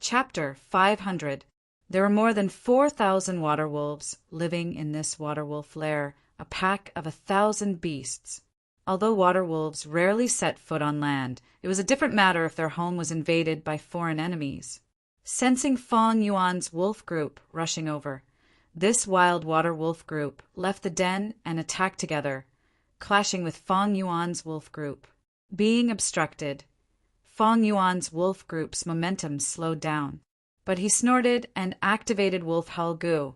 Chapter 500. There were more than 4,000 water wolves living in this water wolf lair, a pack of 1,000 beasts. Although water wolves rarely set foot on land, it was a different matter if their home was invaded by foreign enemies. Sensing Feng Yuan's wolf group rushing over, this wild water wolf group left the den and attacked together, clashing with Feng Yuan's wolf group. Being obstructed, Feng Yuan's wolf group's momentum slowed down, but he snorted and activated Wolf Hal Gu,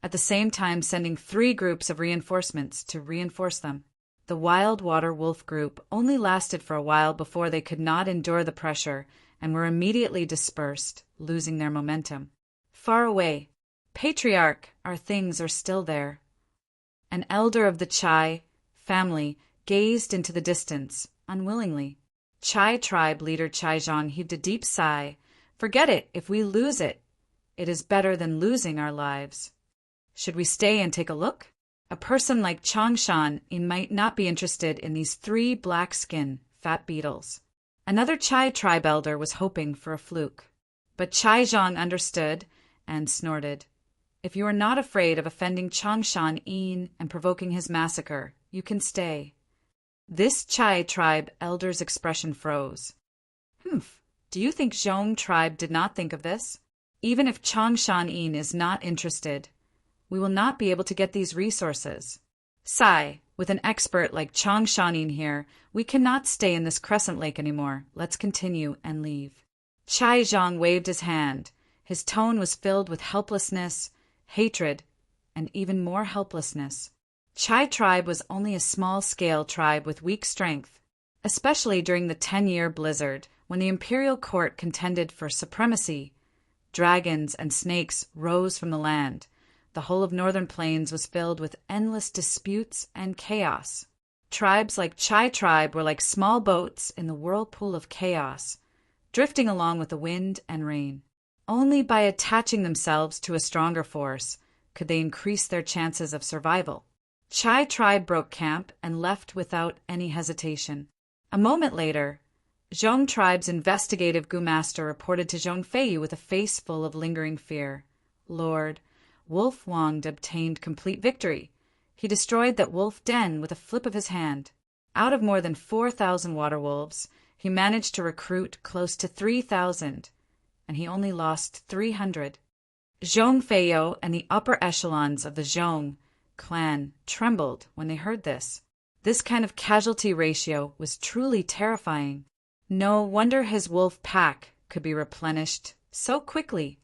at the same time sending 3 groups of reinforcements to reinforce them. The wild water wolf group only lasted for a while before they could not endure the pressure and were immediately dispersed, losing their momentum. Far away, Patriarch, our things are still there. An elder of the Chai family gazed into the distance, unwillingly. Chai tribe leader Chai Zhang heaved a deep sigh. Forget it, if we lose it. It is better than losing our lives. Should we stay and take a look? A person like Changshan might not be interested in these 3 black-skin, fat beetles. Another Chai tribe elder was hoping for a fluke. But Chai Zhang understood and snorted. If you are not afraid of offending Changshan Yin and provoking his massacre, you can stay. This Chai tribe elder's expression froze. Humph, do you think Zhong tribe did not think of this? Even if Changshan Yin is not interested, we will not be able to get these resources. Sigh, with an expert like Changshan Yin here, we cannot stay in this crescent lake anymore. Let's continue and leave. Chai Zhang waved his hand. His tone was filled with helplessness, hatred, and even more helplessness. Chai tribe was only a small-scale tribe with weak strength, especially during the 10-year blizzard, when the imperial court contended for supremacy. Dragons and snakes rose from the land. The whole of northern plains was filled with endless disputes and chaos. Tribes like Chai tribe were like small boats in the whirlpool of chaos, drifting along with the wind and rain. Only by attaching themselves to a stronger force could they increase their chances of survival. Chai tribe broke camp and left without any hesitation. A moment later, Zhong tribe's investigative Gu master reported to Zhong Feiyu with a face full of lingering fear. Lord, Wolf Wang obtained complete victory. He destroyed that wolf den with a flip of his hand. Out of more than 4,000 water wolves, he managed to recruit close to 3,000, and he only lost 300. Zhong Feiyu and the upper echelons of the Zhong clan trembled when they heard this. This kind of casualty ratio was truly terrifying. No wonder his wolf pack could be replenished so quickly.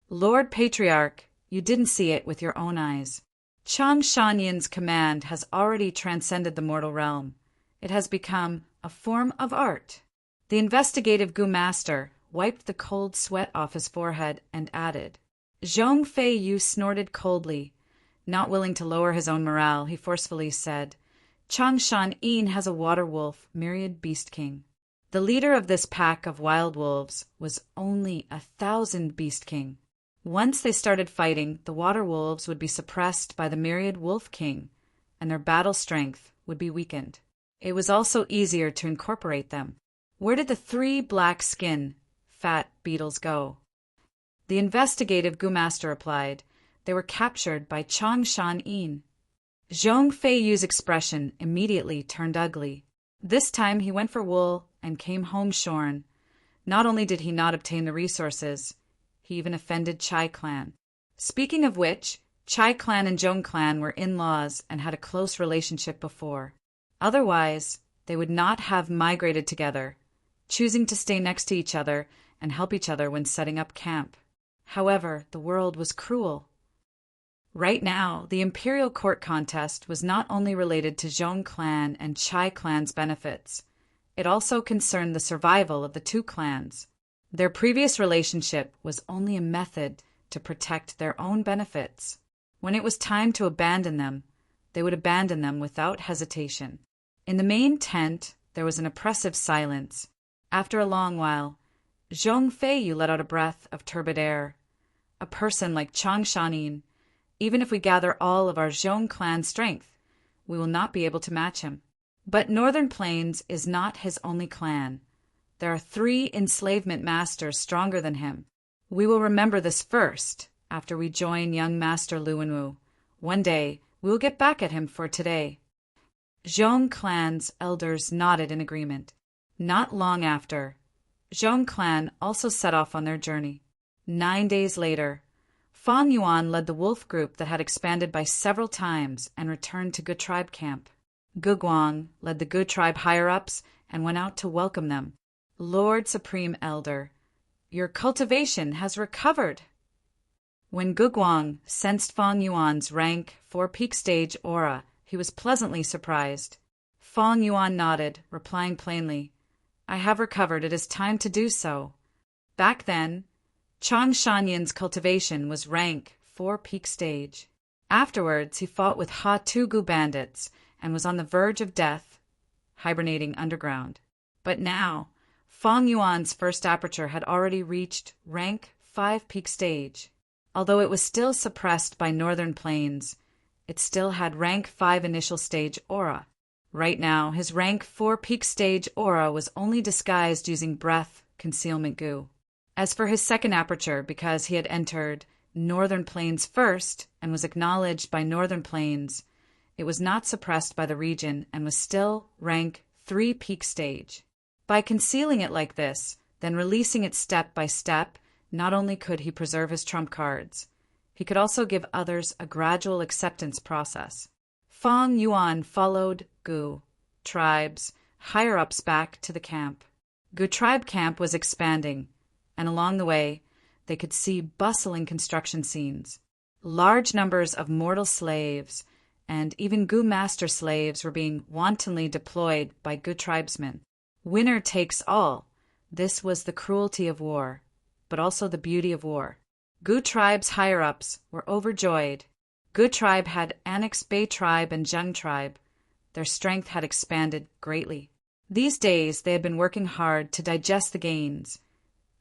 Lord Patriarch, you didn't see it with your own eyes. Changshan Yin's command has already transcended the mortal realm. It has become a form of art. The investigative Gu master wiped the cold sweat off his forehead and added. Zhong Feiyu snorted coldly. Not willing to lower his own morale, he forcefully said, Changshan Yin has a water wolf, myriad beast king. The leader of this pack of wild wolves was only 1,000 beast king. Once they started fighting, the water wolves would be suppressed by the myriad wolf king, and their battle strength would be weakened. It was also easier to incorporate them. Where did the 3 black-skin, fat beetles go? The investigative Gu master replied, they were captured by Changshan Yin. Zhong Feiyu's expression immediately turned ugly. This time he went for wool and came home shorn. Not only did he not obtain the resources, he even offended Chai clan. Speaking of which, Chai clan and Zhong clan were in-laws and had a close relationship before. Otherwise, they would not have migrated together, choosing to stay next to each other and help each other when setting up camp. However, the world was cruel. Right now, the imperial court contest was not only related to Zhong clan and Chai clan's benefits. It also concerned the survival of the 2 clans. Their previous relationship was only a method to protect their own benefits. When it was time to abandon them, they would abandon them without hesitation. In the main tent, there was an oppressive silence. After a long while, Zhong Feiyu let out a breath of turbid air. A person like Changshan Yin, even if we gather all of our Zhong clan strength, we will not be able to match him. But Northern Plains is not his only clan. There are 3 enslavement masters stronger than him. We will remember this first, after we join young Master Luanwu. One day, we will get back at him for today." Zhong clan's elders nodded in agreement. Not long after, Zhong clan also set off on their journey. 9 days later, Fang Yuan led the wolf group that had expanded by several times and returned to Good Tribe camp. Gu Guang led the Good Tribe higher-ups and went out to welcome them. "Lord Supreme Elder, your cultivation has recovered." When Gu Guang sensed Fang Yuan's rank 4 peak stage aura, he was pleasantly surprised. Fang Yuan nodded, replying plainly, "I have recovered. It is time to do so." Back then, Chang Shanyan's cultivation was rank 4 peak stage. Afterwards, he fought with Ha Tugu bandits and was on the verge of death, hibernating underground. But now, Fang Yuan's first aperture had already reached rank 5 peak stage. Although it was still suppressed by northern plains, it still had rank 5 initial stage aura. Right now, his rank 4 peak stage aura was only disguised using breath concealment goo. As for his second aperture, because he had entered northern plains first and was acknowledged by northern plains, it was not suppressed by the region and was still rank 3 peak stage. By concealing it like this, then releasing it step by step, not only could he preserve his trump cards, he could also give others a gradual acceptance process. Fang Yuan followed Gu Tribe's higher-ups back to the camp. Gu Tribe camp was expanding, and along the way, they could see bustling construction scenes. Large numbers of mortal slaves and even Gu master slaves were being wantonly deployed by Gu tribesmen. Winner takes all. This was the cruelty of war, but also the beauty of war. Gu tribe's higher-ups were overjoyed. Gu tribe had annexed Bei tribe and Zheng tribe. Their strength had expanded greatly. These days they had been working hard to digest the gains,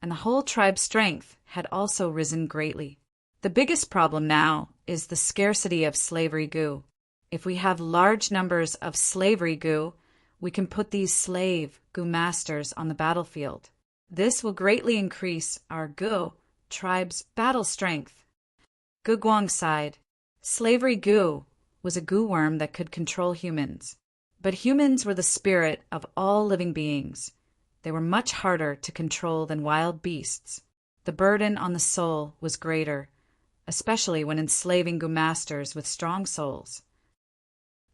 and the whole tribe's strength had also risen greatly. The biggest problem now is the scarcity of slavery Gu. If we have large numbers of slavery Gu, we can put these slave Gu masters on the battlefield. This will greatly increase our Gu tribe's battle strength. Gu Guang sighed. Slavery Gu was a Gu worm that could control humans. But humans were the spirit of all living beings. They were much harder to control than wild beasts. The burden on the soul was greater, especially when enslaving Gu masters with strong souls.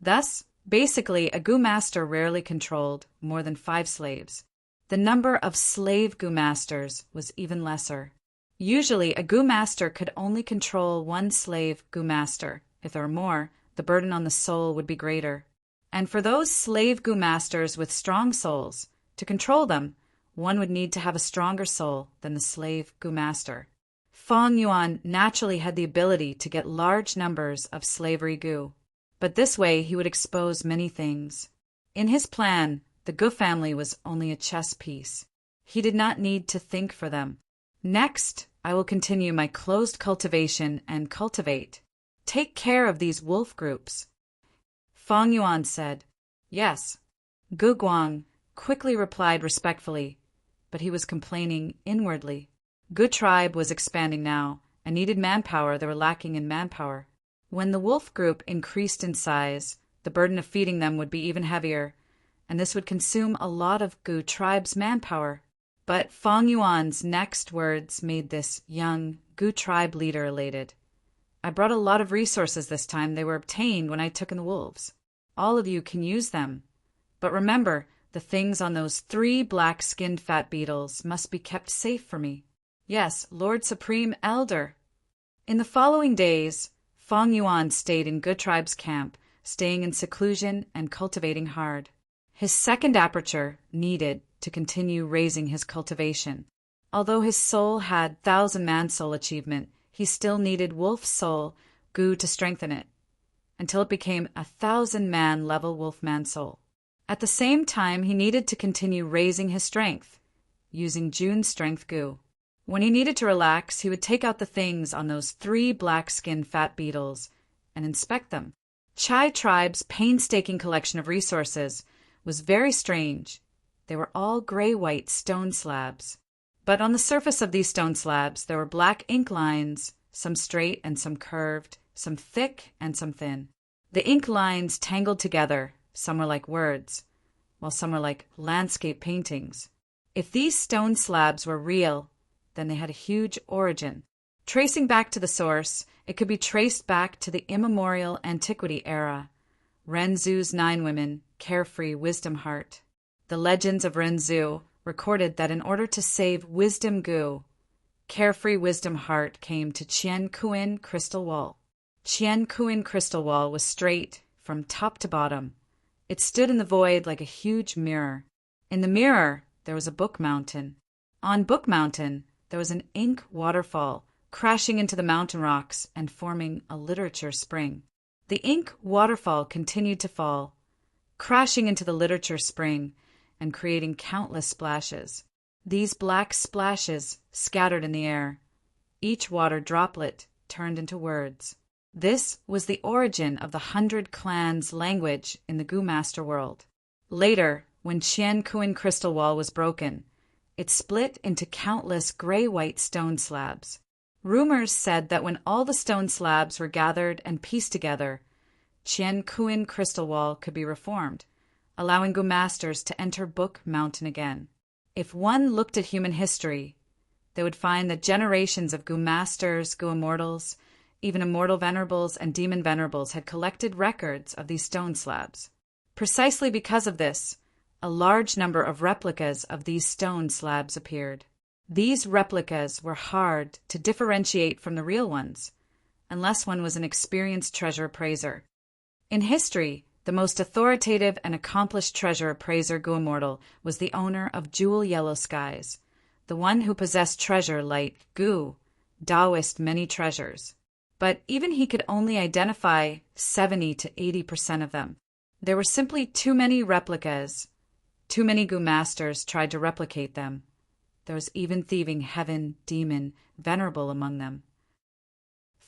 Thus, basically, a Gu master rarely controlled more than 5 slaves. The number of slave Gu masters was even lesser. Usually, a Gu master could only control 1 slave Gu master. If there were more, the burden on the soul would be greater. And for those slave Gu masters with strong souls, to control them, one would need to have a stronger soul than the slave Gu master. Fang Yuan naturally had the ability to get large numbers of slavery Gu, but this way he would expose many things. In his plan, the Gu family was only a chess piece. He did not need to think for them. Next, I will continue my closed cultivation and cultivate. Take care of these wolf groups. Fang Yuan said, "Yes." Gu Guang quickly replied respectfully, but he was complaining inwardly. Gu tribe was expanding now and needed manpower. They were lacking in manpower. When the wolf group increased in size, the burden of feeding them would be even heavier, and this would consume a lot of Gu tribe's manpower. But Fang Yuan's next words made this young Gu tribe leader elated. "I brought a lot of resources this time. They were obtained when I took in the wolves. All of you can use them. But remember, the things on those 3 black-skinned fat beetles must be kept safe for me." "Yes, Lord Supreme Elder." In the following days, Fang Yuan stayed in Gu tribe's camp, staying in seclusion and cultivating hard. His second aperture needed to continue raising his cultivation. Although his soul had 1,000-man soul achievement, he still needed wolf soul Gu to strengthen it, until it became 1,000-man level wolfman soul. At the same time, he needed to continue raising his strength, using Jun's strength Gu. When he needed to relax, he would take out the things on those 3 black-skinned fat beetles and inspect them. Chai tribe's painstaking collection of resources was very strange. They were all gray-white stone slabs. But on the surface of these stone slabs, there were black ink lines, some straight and some curved, some thick and some thin. The ink lines tangled together. Some were like words, while some were like landscape paintings. If these stone slabs were real, then they had a huge origin. Tracing back to the source, it could be traced back to the immemorial antiquity era. Renzu's 9 women, carefree wisdom heart. The legends of Renzu recorded that in order to save wisdom gu, carefree wisdom heart came to Qian Kuin crystal wall. Qian Kuin crystal wall was straight from top to bottom. It stood in the void like a huge mirror. In the mirror, there was a book mountain. On Book Mountain, there was an ink waterfall crashing into the mountain rocks and forming a literature spring. The ink waterfall continued to fall, crashing into the literature spring and creating countless splashes. These black splashes scattered in the air. Each water droplet turned into words. This was the origin of the 100 Clans language in the Gu Master world. Later, when Qian Kuin crystal wall was broken, it split into countless gray-white stone slabs. Rumors said that when all the stone slabs were gathered and pieced together, Qian Kuin crystal wall could be reformed, allowing Gu Masters to enter Book Mountain again. If one looked at human history, they would find that generations of Gu Masters, Gu Immortals, even Immortal Venerables and Demon Venerables had collected records of these stone slabs. Precisely because of this, a large number of replicas of these stone slabs appeared. These replicas were hard to differentiate from the real ones, unless one was an experienced treasure appraiser. In history, the most authoritative and accomplished treasure appraiser Gu Immortal was the owner of Jewel Yellow Skies, the one who possessed treasure like Gu, Taoist many treasures. But even he could only identify 70 to 80% of them. There were simply too many replicas. Too many Gu Masters tried to replicate them. There was even Thieving Heaven Demon Venerable among them.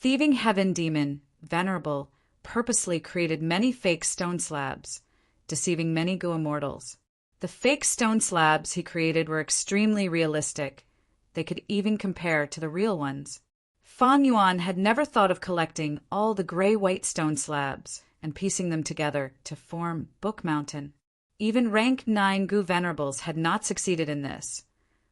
Thieving Heaven Demon Venerable purposely created many fake stone slabs, deceiving many Gu Immortals. The fake stone slabs he created were extremely realistic. They could even compare to the real ones. Fan Yuan had never thought of collecting all the gray-white stone slabs and piecing them together to form Book Mountain. Even rank 9 Gu Venerables had not succeeded in this.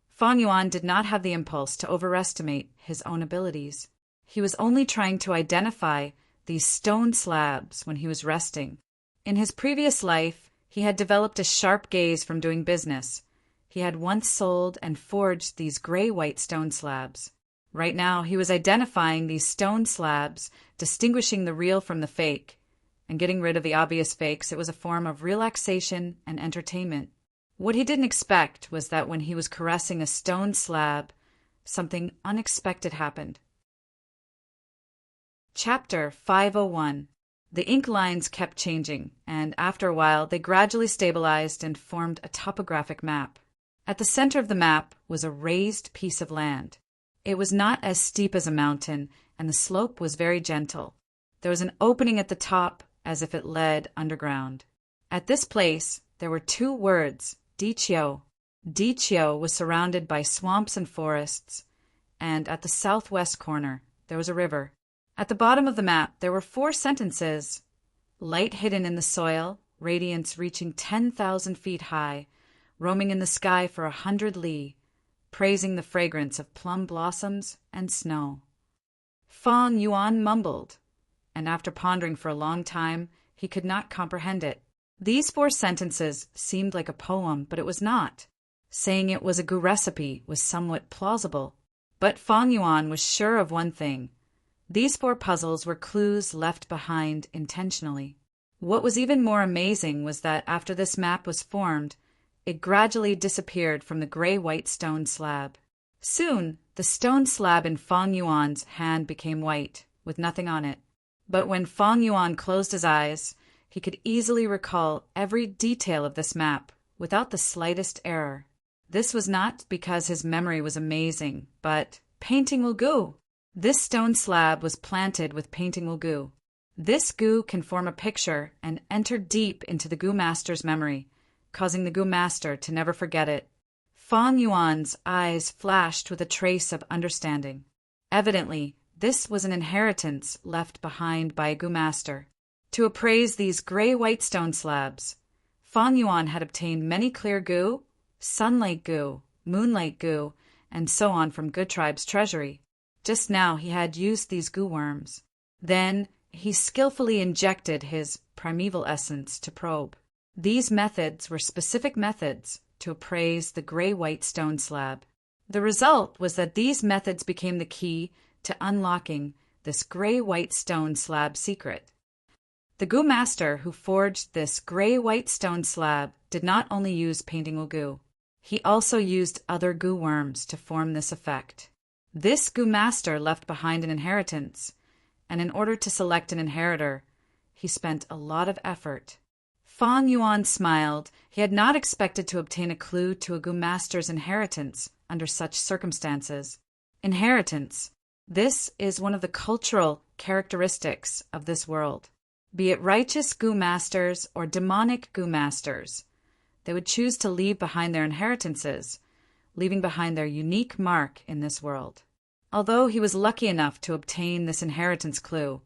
Fan Yuan did not have the impulse to overestimate his own abilities. He was only trying to identify these stone slabs when he was resting. In his previous life, he had developed a sharp gaze from doing business. He had once sold and forged these gray-white stone slabs. Right now, he was identifying these stone slabs, distinguishing the real from the fake, and getting rid of the obvious fakes. It was a form of relaxation and entertainment. What he didn't expect was that when he was caressing a stone slab, something unexpected happened. Chapter 501. The ink lines kept changing, and after a while they gradually stabilized and formed a topographic map. At the center of the map was a raised piece of land. It was not as steep as a mountain, and the slope was very gentle. There was an opening at the top, as if it led underground. At this place, there were 2 words, Dichio. Dichio was surrounded by swamps and forests, and at the southwest corner, there was a river. At the bottom of the map, there were 4 sentences. Light hidden in the soil, radiance reaching 10,000 feet high, roaming in the sky for 100 li, praising the fragrance of plum blossoms and snow. Fan Yuan mumbled, and after pondering for a long time, he could not comprehend it. These 4 sentences seemed like a poem, but it was not. Saying it was a Gu recipe was somewhat plausible. But Fan Yuan was sure of one thing. These 4 puzzles were clues left behind intentionally. What was even more amazing was that after this map was formed, it gradually disappeared from the gray-white stone slab. Soon, the stone slab in Fan Yuan's hand became white, with nothing on it. But when Fan Yuan closed his eyes, he could easily recall every detail of this map, without the slightest error. This was not because his memory was amazing, but painting will Gu. This stone slab was planted with painting will Gu. This Gu can form a picture and enter deep into the Gu Master's memory, causing the Gu master to never forget it. Fang Yuan's eyes flashed with a trace of understanding. Evidently, this was an inheritance left behind by a Gu master. To appraise these gray-white stone slabs, Fang Yuan had obtained many clear Gu, sunlight Gu, moonlight Gu, and so on from Good Tribe's treasury. Just now he had used these Gu worms. Then he skillfully injected his primeval essence to probe. These methods were specific methods to appraise the gray-white stone slab. The result was that these methods became the key to unlocking this gray-white stone slab secret. The Gu master who forged this gray-white stone slab did not only use painting Gu, he also used other Gu worms to form this effect. This Gu master left behind an inheritance, and in order to select an inheritor, he spent a lot of effort. Fang Yuan smiled. He had not expected to obtain a clue to a Gu master's inheritance under such circumstances. Inheritance. This is one of the cultural characteristics of this world. Be it righteous Gu masters or demonic Gu masters, they would choose to leave behind their inheritances, leaving behind their unique mark in this world. Although he was lucky enough to obtain this inheritance clue,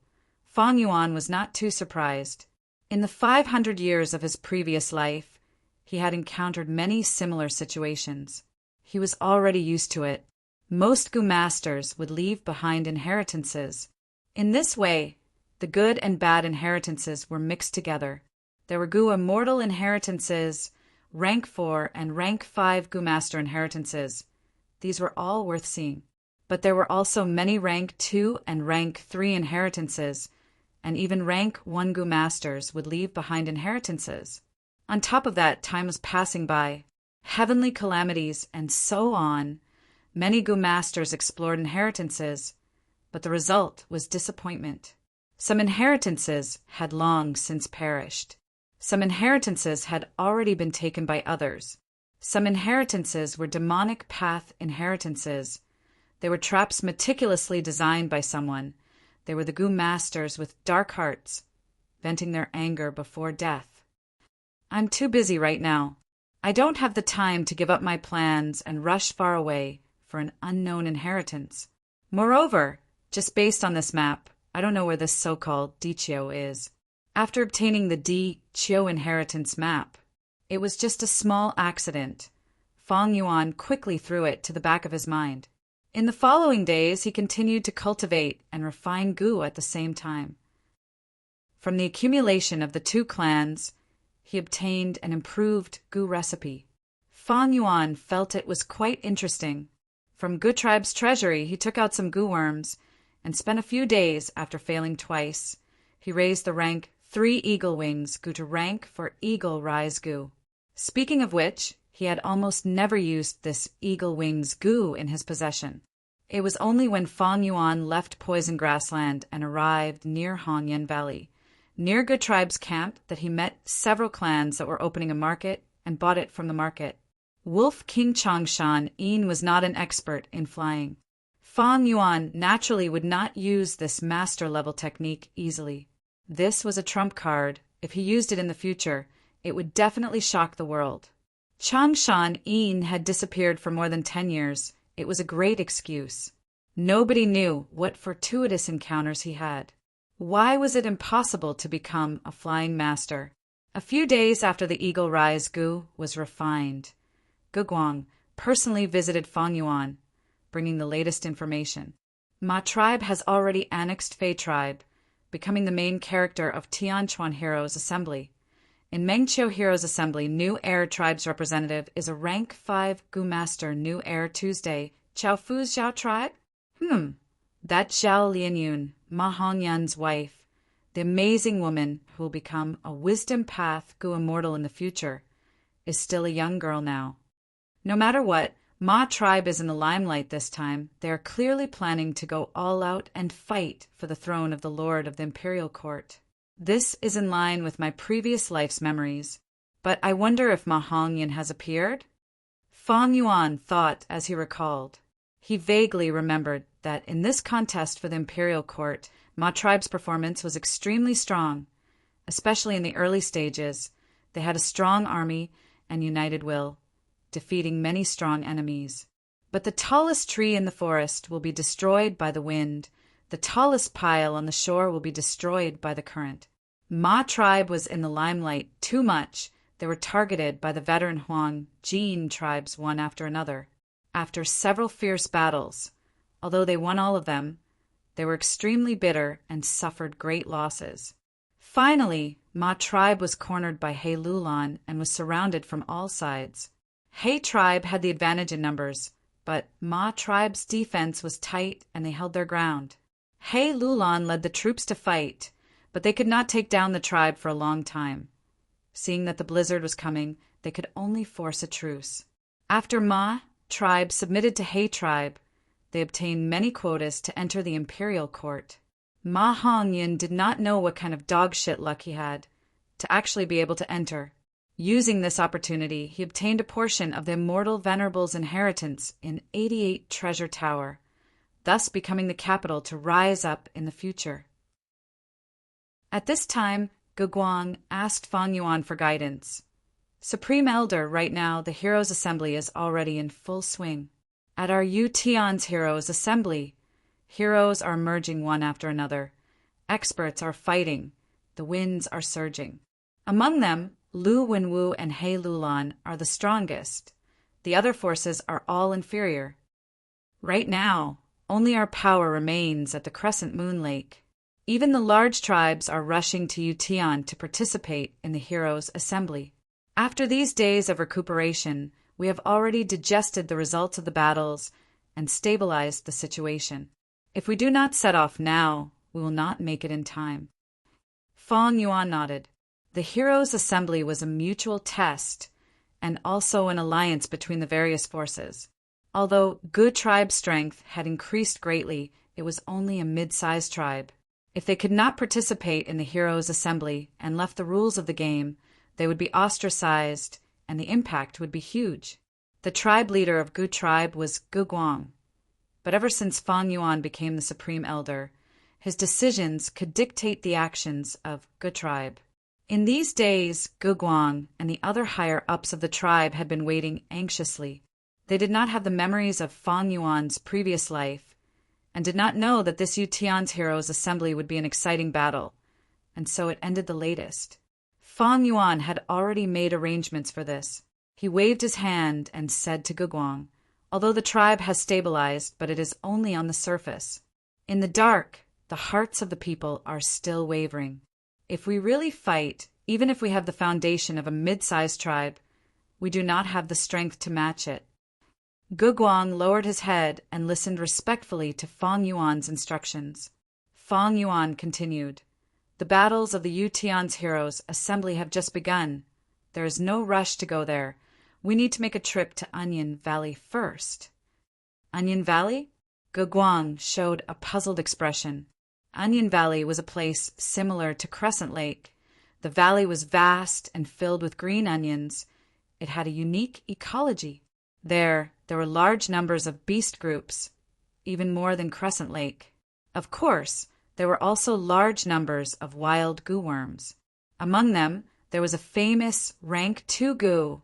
Fang Yuan was not too surprised. In the 500 years of his previous life, he had encountered many similar situations. He was already used to it. Most Gu masters would leave behind inheritances. In this way, the good and bad inheritances were mixed together. There were Gu immortal inheritances, rank 4 and rank 5 Gu master inheritances. These were all worth seeing. But there were also many rank 2 and rank 3 inheritances, and even rank 1 Gu masters would leave behind inheritances. On top of that, time was passing by. Heavenly calamities and so on. Many Gu masters explored inheritances, but the result was disappointment. Some inheritances had long since perished. Some inheritances had already been taken by others. Some inheritances were demonic path inheritances. They were traps meticulously designed by someone. They were the Gu masters with dark hearts, venting their anger before death. I'm too busy right now. I don't have the time to give up my plans and rush far away for an unknown inheritance. Moreover, just based on this map, I don't know where this so-called Dichio is. After obtaining the Dichio inheritance map, it was just a small accident. Fang Yuan quickly threw it to the back of his mind. In the following days, he continued to cultivate and refine Gu at the same time. From the accumulation of the 2 clans, he obtained an improved Gu recipe. Fang Yuan felt it was quite interesting. From Good Tribe's treasury, he took out some Gu worms and spent a few days after failing twice. He raised the rank 3 Eagle Wings Gu to rank for Eagle Rise Gu. Speaking of which, he had almost never used this Eagle Wings Gu in his possession. It was only when Fang Yuan left Poison Grassland and arrived near Hongyan Valley, near Good Tribe's camp, that he met several clans that were opening a market and bought it from the market. Wolf King Changshan Yin was not an expert in flying. Fang Yuan naturally would not use this master-level technique easily. This was a trump card. If he used it in the future, it would definitely shock the world. Changshan Yin had disappeared for more than 10 years. It was a great excuse. Nobody knew what fortuitous encounters he had. Why was it impossible to become a flying master? A few days after the Eagle Rise Gu was refined, Guguang personally visited Fang Yuan, bringing the latest information. Ma tribe has already annexed Fei tribe, becoming the main character of Tianquan Heroes Assembly. In Mengqiu Heroes Assembly, New Air Tribe's representative is a rank 5 Gu Master New Air Tuesday, Chaofu's Zhao tribe? That Zhao Lianyun, Ma Hongyan's wife, the amazing woman who will become a wisdom path Gu immortal in the future, is still a young girl now. No matter what, Ma tribe is in the limelight this time. They are clearly planning to go all out and fight for the throne of the Lord of the Imperial Court. This is in line with my previous life's memories, but I wonder if Ma Hongyan has appeared? Fang Yuan thought as he recalled. He vaguely remembered that in this contest for the Imperial Court, Ma tribe's performance was extremely strong, especially in the early stages. They had a strong army, and united will, defeating many strong enemies. But the tallest tree in the forest will be destroyed by the wind. The tallest pile on the shore will be destroyed by the current. Ma tribe was in the limelight too much. They were targeted by the veteran Huang, Jin tribes one after another. After several fierce battles, although they won all of them, they were extremely bitter and suffered great losses. Finally, Ma tribe was cornered by He Lulan and was surrounded from all sides. He tribe had the advantage in numbers, but Ma tribe's defense was tight and they held their ground. He Lulan led the troops to fight, but they could not take down the tribe for a long time. Seeing that the blizzard was coming, they could only force a truce. After Ma tribe submitted to He tribe, they obtained many quotas to enter the imperial court. Ma Hongyan did not know what kind of dog-shit luck he had to actually be able to enter. Using this opportunity, he obtained a portion of the immortal Venerable's inheritance in 88 Treasure Tower, thus becoming the capital to rise up in the future. At this time, Guguang asked Fang Yuan for guidance. Supreme Elder, right now, the Heroes' Assembly is already in full swing. At our Yu Tian's Heroes' Assembly, heroes are emerging one after another. Experts are fighting. The winds are surging. Among them, Lu Wenwu and He Lulan are the strongest. The other forces are all inferior. Right now, only our power remains at the Crescent Moon Lake. Even the large tribes are rushing to Yutian to participate in the Heroes' Assembly. After these days of recuperation, we have already digested the results of the battles and stabilized the situation. If we do not set off now, we will not make it in time. Fang Yuan nodded. The Heroes' Assembly was a mutual test and also an alliance between the various forces. Although Good tribe's strength had increased greatly, it was only a mid-sized tribe. If they could not participate in the Heroes' Assembly and left the rules of the game, they would be ostracized and the impact would be huge. The tribe leader of Good tribe was Guguang. But ever since Fang Yuan became the Supreme Elder, his decisions could dictate the actions of Good tribe. In these days, Guguang and the other higher-ups of the tribe had been waiting anxiously. They did not have the memories of Fang Yuan's previous life, and did not know that this Yutian's Heroes' Assembly would be an exciting battle, and so it ended the latest. Fang Yuan had already made arrangements for this. He waved his hand and said to Guguang, "Although the tribe has stabilized, but it is only on the surface. In the dark, the hearts of the people are still wavering. If we really fight, even if we have the foundation of a mid-sized tribe, we do not have the strength to match it." Guguang lowered his head and listened respectfully to Fang Yuan's instructions. Fang Yuan continued, "The battles of the Yutian's Heroes' Assembly have just begun. There is no rush to go there. We need to make a trip to Onion Valley first." Onion Valley? Guguang showed a puzzled expression. Onion Valley was a place similar to Crescent Lake. The valley was vast and filled with green onions. It had a unique ecology. There were large numbers of beast groups, even more than Crescent Lake. Of course, there were also large numbers of wild goo worms. Among them, there was a famous rank 2 goo,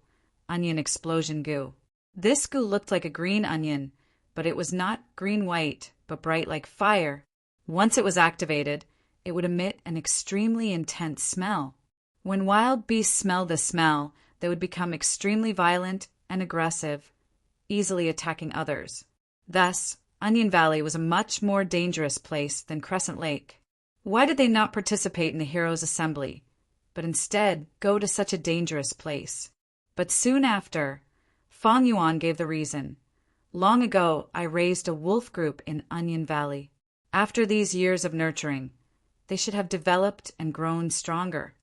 onion explosion goo. This goo looked like a green onion, but it was not green-white, but bright like fire. Once it was activated, it would emit an extremely intense smell. When wild beasts smelled this smell, they would become extremely violent and aggressive, easily attacking others. Thus, Onion Valley was a much more dangerous place than Crescent Lake. Why did they not participate in the Heroes' Assembly, but instead go to such a dangerous place? But soon after, Fang Yuan gave the reason. "Long ago, I raised a wolf group in Onion Valley. After these years of nurturing, they should have developed and grown stronger."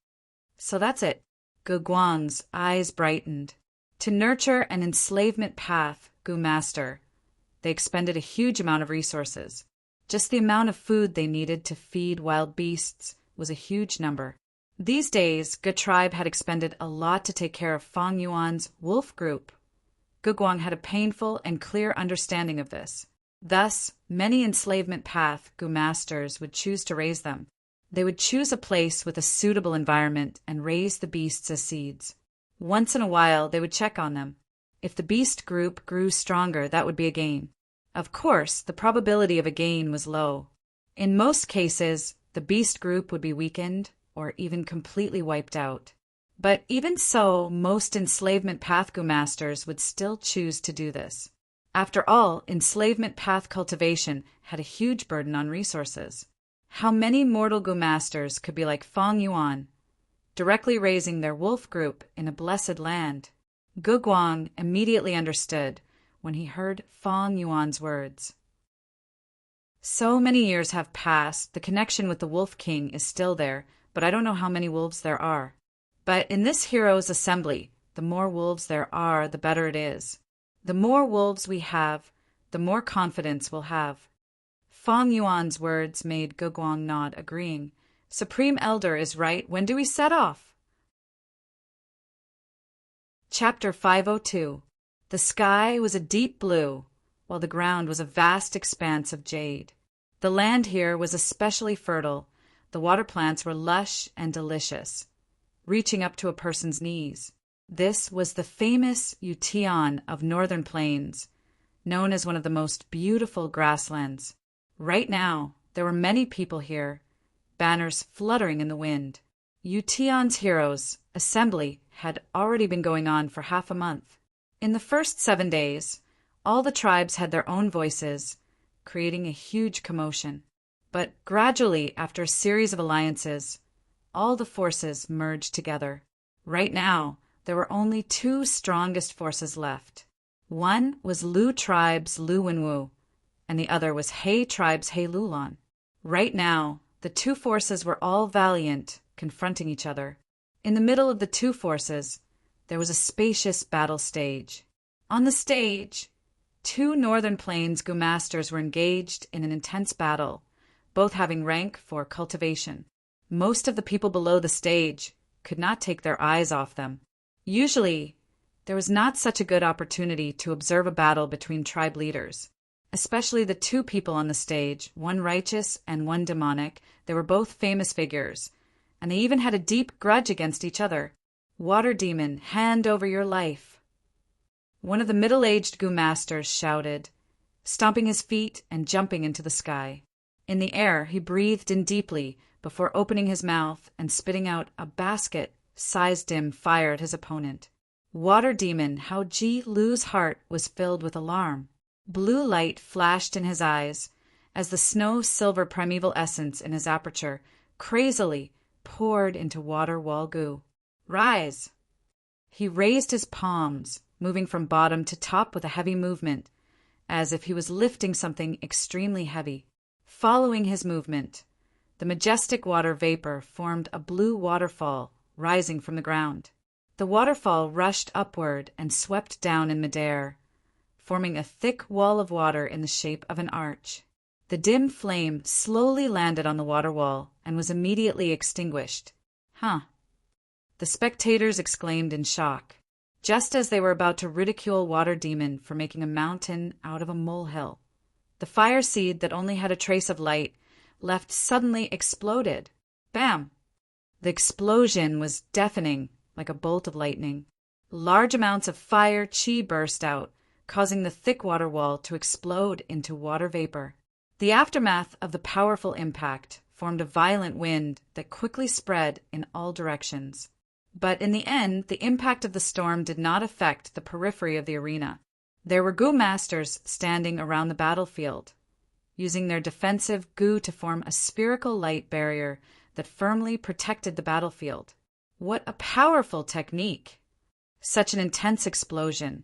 So that's it. Guguang's eyes brightened. To nurture an enslavement path, Gu Master, they expended a huge amount of resources. Just the amount of food they needed to feed wild beasts was a huge number. These days, Gu tribe had expended a lot to take care of Fang Yuan's wolf group. Guguang had a painful and clear understanding of this. Thus, many enslavement path Gu masters would choose to raise them. They would choose a place with a suitable environment and raise the beasts as seeds. Once in a while, they would check on them. If the beast group grew stronger, that would be a gain. Of course, the probability of a gain was low. In most cases, the beast group would be weakened or even completely wiped out. But even so, most enslavement path gu masters would still choose to do this. After all, enslavement path cultivation had a huge burden on resources. How many mortal gu masters could be like Feng Yuan, directly raising their wolf group in a blessed land? Gu Guang immediately understood when he heard Feng Yuan's words. So many years have passed, the connection with the Wolf King is still there, but I don't know how many wolves there are. But in this hero's assembly, the more wolves there are, the better it is. The more wolves we have, the more confidence we'll have. Feng Yuan's words made Gu Guang nod, agreeing. Supreme Elder is right. When do we set off? Chapter 502. The sky was a deep blue, while the ground was a vast expanse of jade. The land here was especially fertile. The water plants were lush and delicious, reaching up to a person's knees. This was the famous Yutian of northern plains, known as one of the most beautiful grasslands. Right now, there were many people here, banners fluttering in the wind. Yutian's heroes' assembly had already been going on for half a month. In the first 7 days, all the tribes had their own voices, creating a huge commotion. But gradually, after a series of alliances, all the forces merged together. Right now, there were only 2 strongest forces left. One was Lu tribe's Lu Wenwu, and the other was He tribe's He Lulan. Right now, the 2 forces were all valiant, confronting each other. In the middle of the 2 forces, there was a spacious battle stage. On the stage, 2 northern plains gu masters were engaged in an intense battle, both having rank for cultivation. Most of the people below the stage could not take their eyes off them. Usually, there was not such a good opportunity to observe a battle between tribe leaders, especially the 2 people on the stage, one righteous and one demonic. They were both famous figures, and they even had a deep grudge against each other. Water demon, hand over your life. One of the middle-aged gu masters shouted, stomping his feet and jumping into the sky. In the air, he breathed in deeply before opening his mouth and spitting out a basket-sized dim fire at his opponent. Water demon, how Ji Lu's heart was filled with alarm. Blue light flashed in his eyes as the snow-silver primeval essence in his aperture crazily poured into water wall gu. Rise! He raised his palms, moving from bottom to top with a heavy movement, as if he was lifting something extremely heavy. Following his movement, the majestic water vapor formed a blue waterfall rising from the ground. The waterfall rushed upward and swept down in midair, forming a thick wall of water in the shape of an arch. The dim flame slowly landed on the water wall and was immediately extinguished. Huh. The spectators exclaimed in shock, just as they were about to ridicule Water Demon for making a mountain out of a molehill. The fire seed that only had a trace of light left suddenly exploded. Bam! The explosion was deafening, like a bolt of lightning. Large amounts of fire chi burst out, causing the thick water wall to explode into water vapor. The aftermath of the powerful impact formed a violent wind that quickly spread in all directions. But in the end, the impact of the storm did not affect the periphery of the arena. There were gu masters standing around the battlefield, using their defensive gu to form a spherical light barrier that firmly protected the battlefield. What a powerful technique! Such an intense explosion.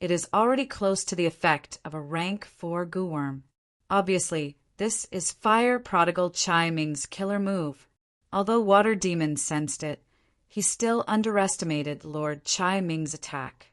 It is already close to the effect of a rank 4 gu worm. Obviously, this is Fire Prodigal Chai Ming's killer move. Although Water Demon sensed it, he still underestimated Lord Chai Ming's attack.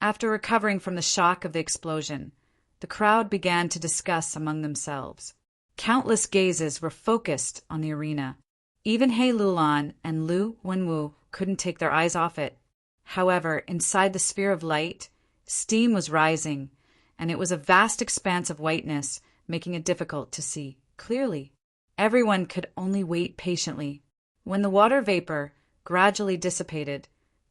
After recovering from the shock of the explosion, the crowd began to discuss among themselves. Countless gazes were focused on the arena. Even He Lulan and Lu Wenwu couldn't take their eyes off it. However, inside the sphere of light, steam was rising, and it was a vast expanse of whiteness, making it difficult to see clearly. Everyone could only wait patiently. When the water vapor gradually dissipated,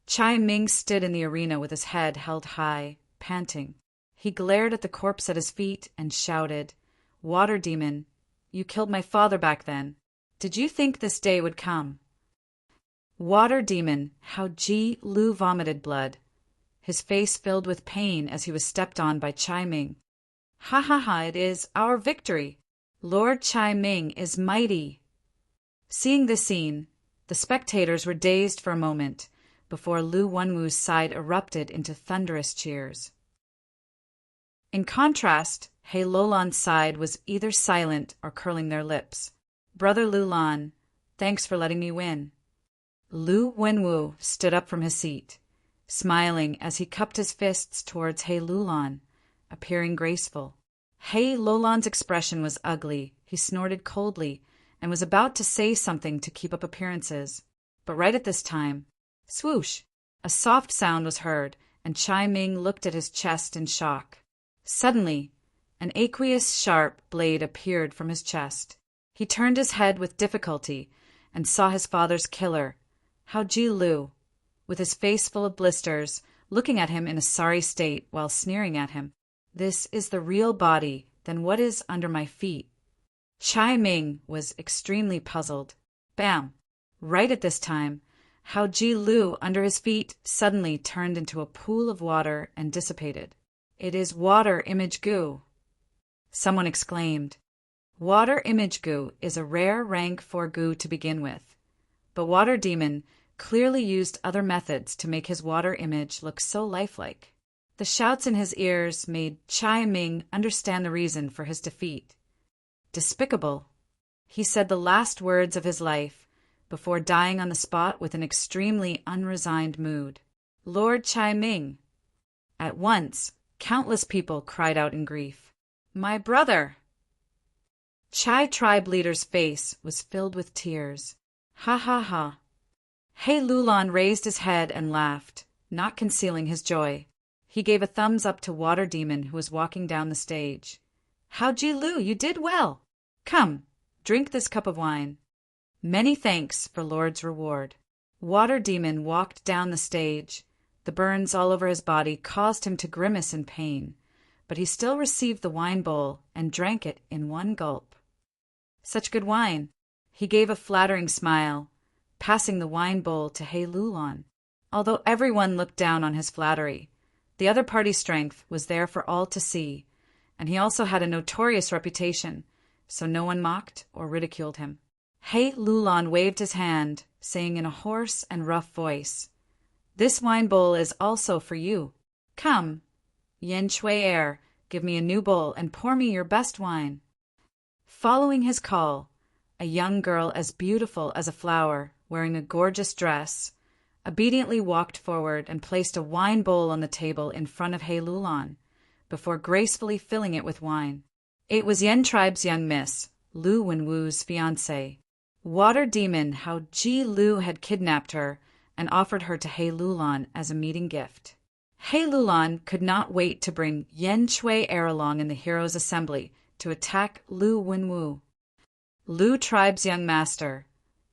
Chai Ming stood in the arena with his head held high, panting. He glared at the corpse at his feet and shouted, "Water demon, you killed my father back then. Did you think this day would come?" Water demon, how Ji Lu vomited blood. His face filled with pain as he was stepped on by Chai Ming. "Ha ha ha, it is our victory! Lord Chai Ming is mighty!" Seeing this scene, the spectators were dazed for a moment before Lu Wenwu's side erupted into thunderous cheers. In contrast, He Lulan's side was either silent or curling their lips. "Brother Lulan, thanks for letting me win." Lu Wenwu stood up from his seat, smiling as he cupped his fists towards He Lulan, appearing graceful. He Lulan's expression was ugly. He snorted coldly and was about to say something to keep up appearances. But right at this time, swoosh, a soft sound was heard, and Chai Ming looked at his chest in shock. Suddenly, an aqueous sharp blade appeared from his chest. He turned his head with difficulty and saw his father's killer, Hao Ji Lu, with his face full of blisters, looking at him in a sorry state while sneering at him. "This is the real body, then what is under my feet?" Chai Ming was extremely puzzled. Bam! Right at this time, Hao Ji Lu under his feet suddenly turned into a pool of water and dissipated. "It is water image goo!" Someone exclaimed. Water image goo is a rare rank 4 goo to begin with, but Water Demon clearly used other methods to make his water image look so lifelike. The shouts in his ears made Chai Ming understand the reason for his defeat. Despicable. He said the last words of his life before dying on the spot with an extremely unresigned mood. "Lord Chai Ming!" At once, countless people cried out in grief, "My brother!" Chai tribe leader's face was filled with tears. Ha ha ha. He Lulan raised his head and laughed, not concealing his joy. He gave a thumbs up to Water Demon, who was walking down the stage. "Hao Ji Lu, you did well. Come, drink this cup of wine. Many thanks for Lord's reward." Water Demon walked down the stage. The burns all over his body caused him to grimace in pain, but he still received the wine bowl and drank it in one gulp. Such good wine. He gave a flattering smile, passing the wine bowl to He Lulan. Although everyone looked down on his flattery, the other party's strength was there for all to see, and he also had a notorious reputation, so no one mocked or ridiculed him. He Lulan waved his hand, saying in a hoarse and rough voice, "This wine bowl is also for you. Come, Yen Shui Air, give me a new bowl and pour me your best wine." Following his call, a young girl as beautiful as a flower, wearing a gorgeous dress, obediently walked forward and placed a wine bowl on the table in front of He Lulan, before gracefully filling it with wine. It was Yen Tribe's young miss, Lu Wenwu's fiancée. Water Demon Hao Ji Lu had kidnapped her and offered her to He Lulan as a meeting gift. He Lulan could not wait to bring Yen Shui Air along in the heroes' assembly to attack Lu Wenwu. "Lu Tribe's young master,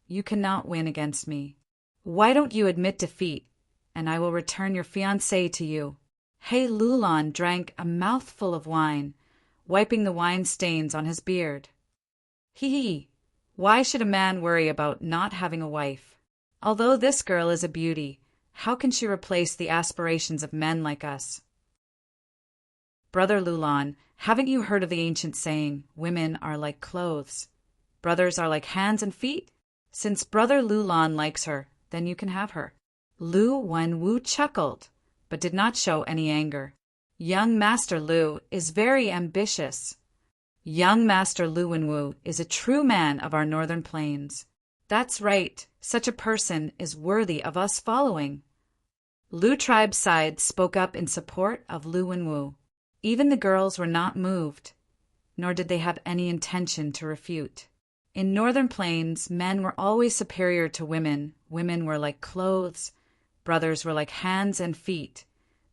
you cannot win against me. Why don't you admit defeat, and I will return your fiancée to you." He Lulan drank a mouthful of wine, wiping the wine stains on his beard. Hee, why should a man worry about not having a wife? Although this girl is a beauty, how can she replace the aspirations of men like us? Brother Lulan, haven't you heard of the ancient saying, "Women are like clothes. Brothers are like hands and feet"? Since Brother Lulan likes her, then you can have her. Lu Wenwu chuckled, but did not show any anger. Young Master Lu is very ambitious. Young Master Lu Wenwu is a true man of our northern plains. That's right, such a person is worthy of us following. Lu Tribe's side spoke up in support of Lu Wenwu. Even the girls were not moved, nor did they have any intention to refute. In northern plains, men were always superior to women. Women were like clothes. Brothers were like hands and feet.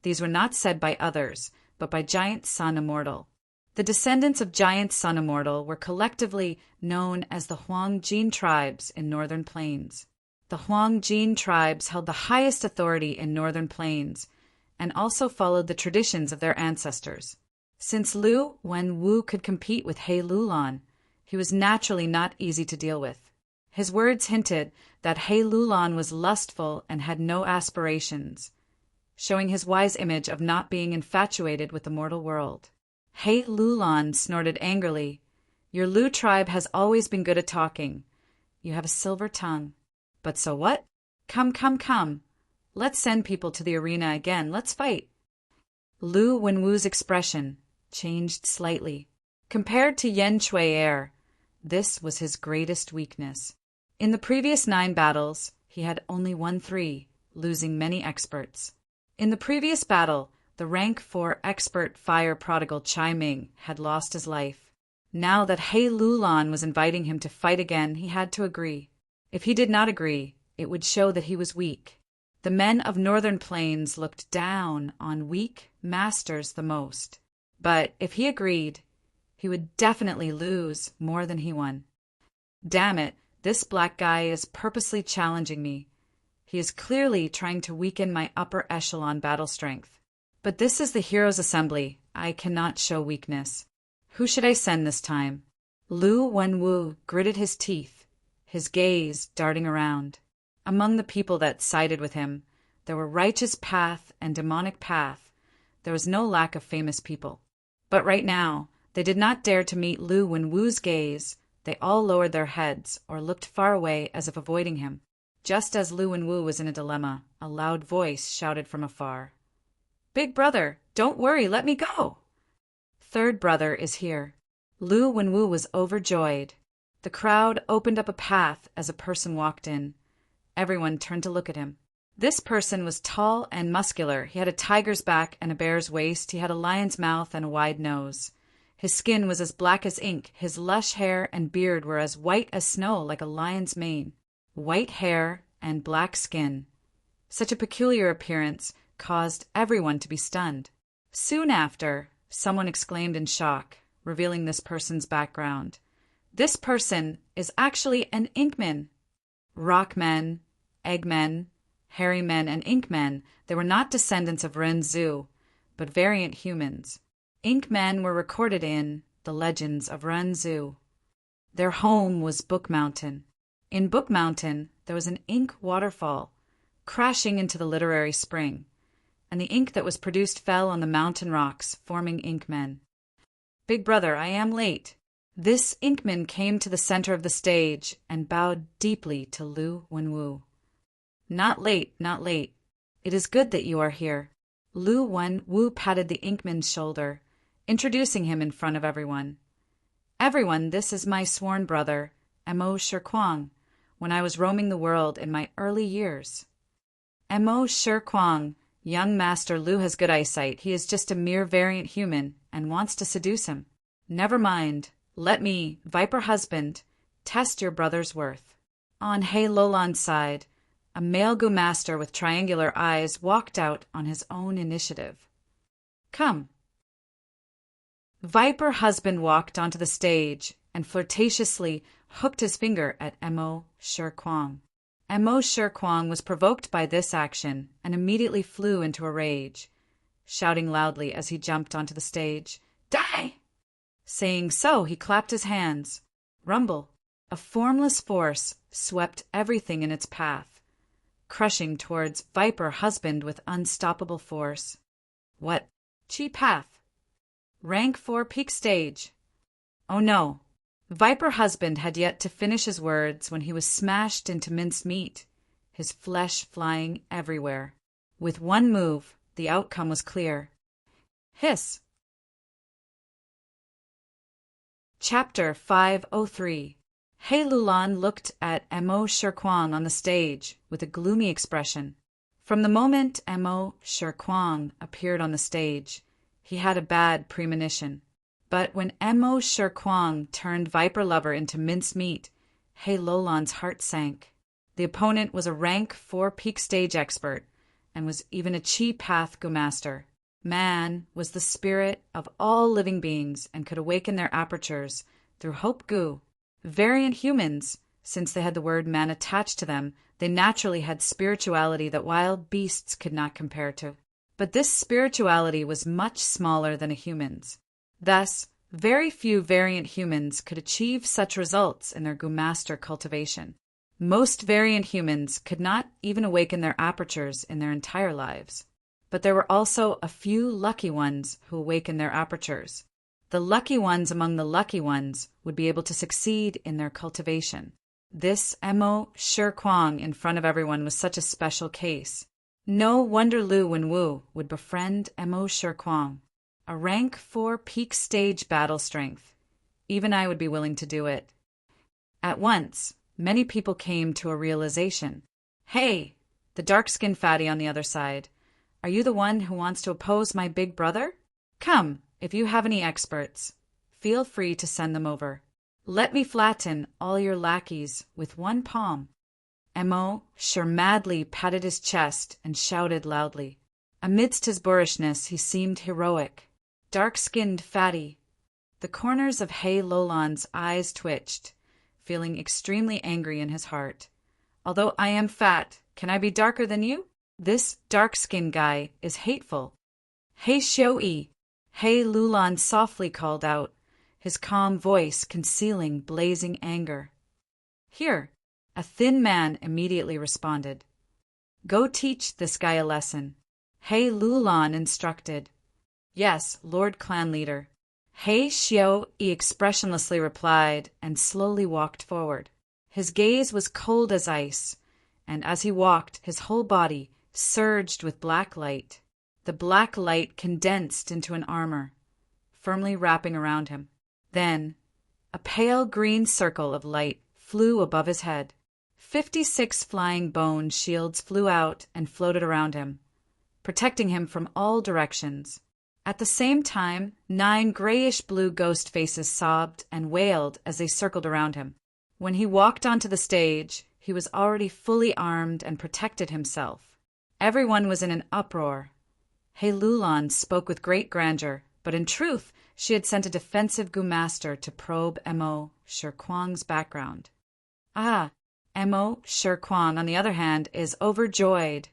These were not said by others, but by Giant Sun Immortal. The descendants of Giant Sun Immortal were collectively known as the Huang Jin tribes in northern plains. the Huangjin tribes held the highest authority in northern plains and also followed the traditions of their ancestors. Since Lu Wenwu could compete with He Lulan, he was naturally not easy to deal with. His words hinted that He Lulan was lustful and had no aspirations, showing his wise image of not being infatuated with the mortal world. He Lulan snorted angrily. Your Lu tribe has always been good at talking. You have a silver tongue. But so what? Come, come, come. Let's send people to the arena again. Let's fight. Lu Wenwu's expression changed slightly. Compared to Yan Shui, this was his greatest weakness. In the previous 9 battles, he had only won 3, losing many experts. In the previous battle, the rank 4 expert fire prodigal Chai Ming had lost his life. Now that He Lulan was inviting him to fight again, he had to agree. If he did not agree, it would show that he was weak. The men of Northern Plains looked down on weak masters the most. But if he agreed, he would definitely lose more than he won. Damn it, this black guy is purposely challenging me. He is clearly trying to weaken my upper echelon battle strength. But this is the Heroes' Assembly. I cannot show weakness. Who should I send this time? Lu Wenwu gritted his teeth, his gaze darting around. Among the people that sided with him, there were righteous path and demonic path. There was no lack of famous people. But right now, they did not dare to meet Lu Wenwu's gaze. They all lowered their heads or looked far away as if avoiding him. Just as Lu Wenwu was in a dilemma, a loud voice shouted from afar. Big brother, don't worry, let me go. Third brother is here. Lu Wenwu was overjoyed. The crowd opened up a path as a person walked in. Everyone turned to look at him. This person was tall and muscular. He had a tiger's back and a bear's waist. He had a lion's mouth and a wide nose. His skin was as black as ink. His lush hair and beard were as white as snow, like a lion's mane. White hair and black skin. Such a peculiar appearance caused everyone to be stunned. Soon after, someone exclaimed in shock, revealing this person's background. This person is actually an Inkman. Rockmen, Eggmen, Hairy Men, and Inkmen, they were not descendants of Renzu, but variant humans. Inkmen were recorded in the legends of Renzu. Their home was Book Mountain. In Book Mountain, there was an ink waterfall, crashing into the literary spring, and the ink that was produced fell on the mountain rocks, forming Inkmen. Big brother, I am late. This Inkman came to the center of the stage and bowed deeply to Lu Wenwu. Not late, not late. It is good that you are here. Lu Wenwu patted the Inkman's shoulder, introducing him in front of everyone. Everyone, this is my sworn brother, Mo Shirkwang, when I was roaming the world in my early years. Mo Shirkwang, young master Lu has good eyesight. He is just a mere variant human and wants to seduce him. Never mind. Let me, Viper husband, test your brother's worth. On He Lulan's side, a male Gu master with triangular eyes walked out on his own initiative. Come. Viper husband walked onto the stage and flirtatiously hooked his finger at Mo Shirkwang. Mo Shirkwang was provoked by this action and immediately flew into a rage, shouting loudly as he jumped onto the stage, Die! Saying so, he clapped his hands. Rumble. A formless force swept everything in its path, crushing towards Viper husband with unstoppable force. What? Chi path. Rank 4 peak stage. Oh no. Viper husband had yet to finish his words when he was smashed into minced meat, his flesh flying everywhere. With one move, the outcome was clear. Hiss. Chapter 503. He Lulan looked at Mo Shirkwang on the stage with a gloomy expression. From the moment Mo Shirkwang appeared on the stage, he had a bad premonition. But when Mo Shirkwang turned Viper Lover into mincemeat, He Lulan's heart sank. The opponent was a rank 4 peak stage expert and was even a Chi Path Gu Master. Man was the spirit of all living beings and could awaken their apertures through Hope Gu. Variant humans, Since they had the word man attached to them, they naturally had spirituality that wild beasts could not compare to. But this spirituality was much smaller than a human's. Thus, very few variant humans could achieve such results in their Gumaster cultivation. Most variant humans could not even awaken their apertures in their entire lives. But there were also a few lucky ones who awakened their apertures. The lucky ones among the lucky ones would be able to succeed in their cultivation. This Mo Shi Kuang in front of everyone was such a special case. No wonder Lu Wenwu would befriend Mo Shi Kuang. A rank 4 peak stage battle strength. Even I would be willing to do it. At once, many people came to a realization. Hey, the dark-skinned fatty on the other side. Are you the one who wants to oppose my big brother? Come, if you have any experts, feel free to send them over. Let me flatten all your lackeys with one palm. Mo Shi madly patted his chest and shouted loudly. Amidst his boorishness, he seemed heroic. Dark-skinned fatty. The corners of He Lolan's eyes twitched, feeling extremely angry in his heart. Although I am fat, can I be darker than you? This dark-skinned guy is hateful. He Xiuyi, He Lulan softly called out, his calm voice concealing blazing anger. Here, a thin man immediately responded. Go teach this guy a lesson. He Lulan instructed. Yes, Lord Clan Leader. He Xiuyi expressionlessly replied and slowly walked forward. His gaze was cold as ice, and as he walked, his whole body surged with black light. The black light condensed into an armor, firmly wrapping around him. Then, a pale green circle of light flew above his head. 56 flying bone shields flew out and floated around him, protecting him from all directions. At the same time, 9 grayish-blue ghost faces sobbed and wailed as they circled around him. When he walked onto the stage, he was already fully armed and protected himself. Everyone was in an uproar. He Lulan spoke with great grandeur, but in truth, she had sent a defensive Gumaster to probe Mo Shi Kuang's background. Mo Shi Kuang, on the other hand, is overjoyed.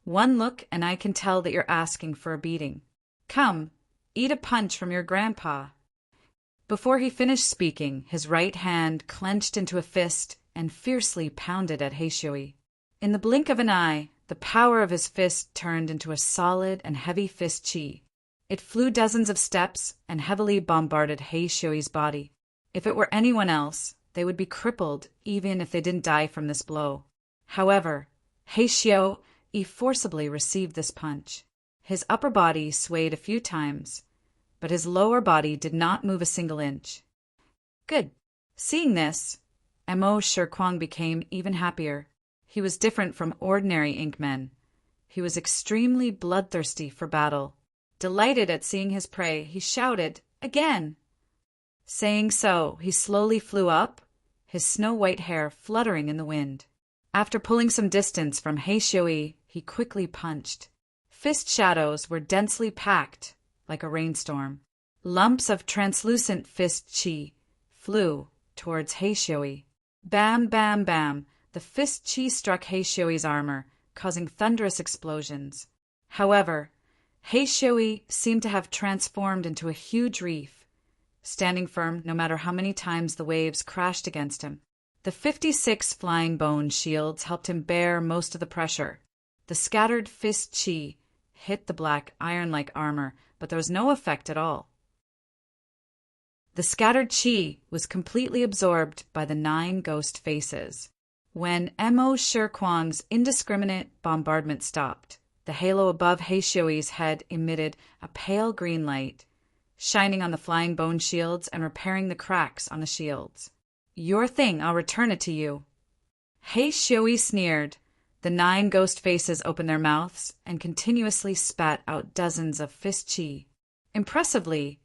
One look and I can tell that you're asking for a beating. Come, eat a punch from your grandpa. Before he finished speaking, his right hand clenched into a fist and fiercely pounded at He Xiuyi. In the blink of an eye, the power of his fist turned into a solid and heavy fist chi. It flew dozens of steps and heavily bombarded He Xiuyi's body. If it were anyone else, they would be crippled even if they didn't die from this blow. However, He Xiuyi forcibly received this punch. His upper body swayed a few times, but his lower body did not move a single inch. Good. Seeing this, Mo Shi Kuang became even happier. He was different from ordinary ink men. He was extremely bloodthirsty for battle. Delighted at seeing his prey, he shouted, "Again!" Saying so, he slowly flew up, his snow-white hair fluttering in the wind. After pulling some distance from He Xiuyi, he quickly punched. Fist shadows were densely packed, like a rainstorm. Lumps of translucent fist chi flew towards He Xiuyi. Bam, bam, bam, the fist chi struck He Xiuyi's armor, causing thunderous explosions. However, He Xiuyi seemed to have transformed into a huge reef, standing firm no matter how many times the waves crashed against him. The 56 flying bone shields helped him bear most of the pressure. The scattered fist chi hit the black iron-like armor, but there was no effect at all. The scattered chi was completely absorbed by the 9 ghost faces. When Mo Shi Kuang's indiscriminate bombardment stopped, the halo above He Xiuyi's head emitted a pale green light, shining on the flying bone shields and repairing the cracks on the shields. Your thing, I'll return it to you. He Xiuyi sneered. The 9 ghost faces opened their mouths and continuously spat out dozens of fist chi. Impressively,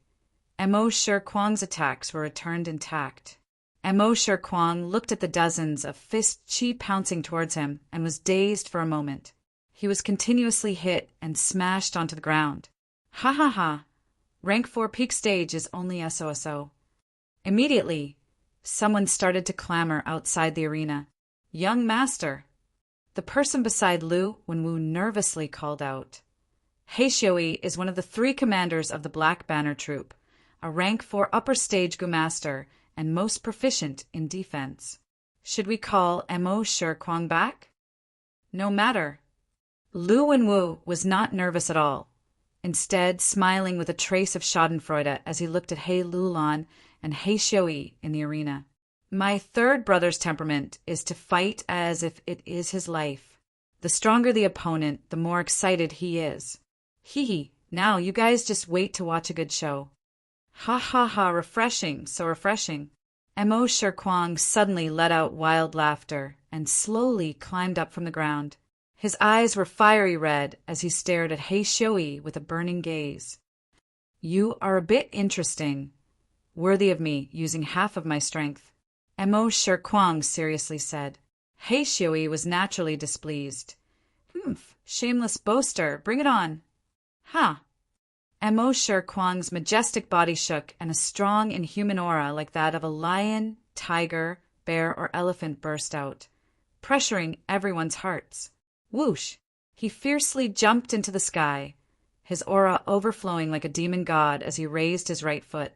Mo Shi Kuang's attacks were returned intact. Mo Shi Kuang looked at the dozens of fist chi pouncing towards him and was dazed for a moment. He was continuously hit and smashed onto the ground. Ha ha ha! Rank 4 peak stage is only SOSO. Immediately, Someone started to clamor outside the arena. "Young master!" The person beside Lu Wenwu nervously called out. He Xiui is one of the 3 commanders of the Black Banner Troop, a rank 4 upper stage Gumaster and most proficient in defense. Should we call Mo Shi Kuang back? No matter. Lu Wenwu was not nervous at all, instead smiling with a trace of schadenfreude as he looked at He Lulan and He Xiui in the arena. My third brother's temperament is to fight as if it is his life. The stronger the opponent, the more excited he is. Hee, now you guys just wait to watch a good show. Ha ha ha, refreshing, so refreshing. Mo Shi Kuang suddenly let out wild laughter and slowly climbed up from the ground. His eyes were fiery red as he stared at He Xiui with a burning gaze. You are a bit interesting, worthy of me using half of my strength, Mo Shi Kuang seriously said. He Xiui was naturally displeased. Humph, shameless boaster, bring it on. Ha! Mo Shi Kuang's majestic body shook and a strong inhuman aura like that of a lion, tiger, bear, or elephant burst out, pressuring everyone's hearts. Whoosh! He fiercely jumped into the sky, his aura overflowing like a demon god as he raised his right foot.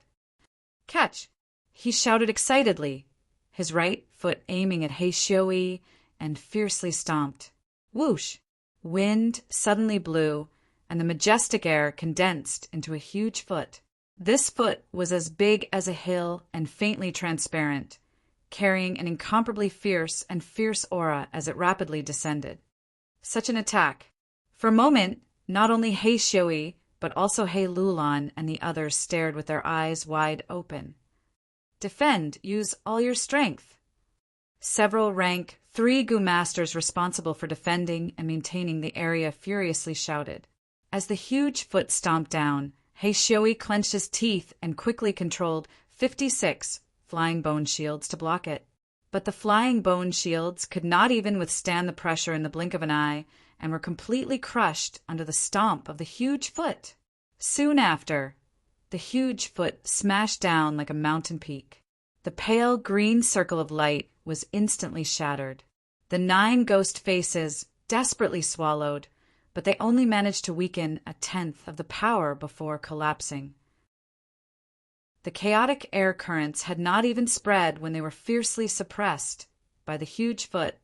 Catch! He shouted excitedly, his right foot aiming at He Xiui, and fiercely stomped. Whoosh! Wind suddenly blew, and the majestic air condensed into a huge foot. This foot was as big as a hill and faintly transparent, carrying an incomparably fierce aura as it rapidly descended. Such an attack! For a moment, not only He Xiui, but also He Lulan and the others stared with their eyes wide open. Defend, use all your strength. Several rank 3 Gu masters responsible for defending and maintaining the area furiously shouted. As the huge foot stomped down, He Xiui clenched his teeth and quickly controlled 56 flying bone shields to block it. But the flying bone shields could not even withstand the pressure in the blink of an eye and were completely crushed under the stomp of the huge foot. Soon after, the huge foot smashed down like a mountain peak. The pale green circle of light was instantly shattered. The 9 ghost faces desperately swallowed, but they only managed to weaken 1/10 of the power before collapsing. The chaotic air currents had not even spread when they were fiercely suppressed by the huge foot.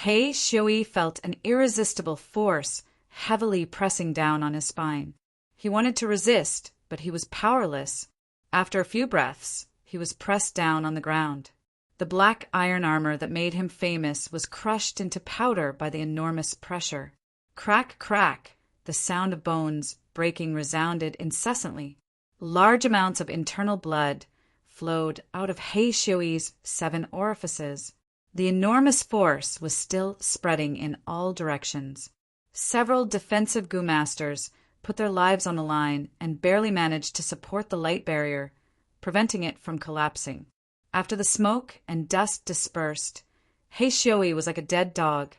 He Xiui felt an irresistible force heavily pressing down on his spine. He wanted to resist, but he was powerless. After a few breaths, he was pressed down on the ground. The black iron armor that made him famous was crushed into powder by the enormous pressure. Crack, crack, the sound of bones breaking resounded incessantly. Large amounts of internal blood flowed out of He Xiui's 7 orifices. The enormous force was still spreading in all directions. Several defensive Gu masters put their lives on the line and barely managed to support the light barrier, preventing it from collapsing. After the smoke and dust dispersed, He Xiui was like a dead dog,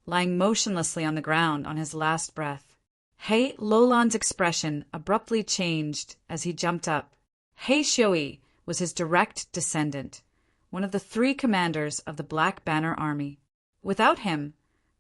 lying motionlessly on the ground on his last breath. He Lulan's expression abruptly changed as he jumped up. He Xiui was his direct descendant, one of the 3 commanders of the Black Banner Army. Without him,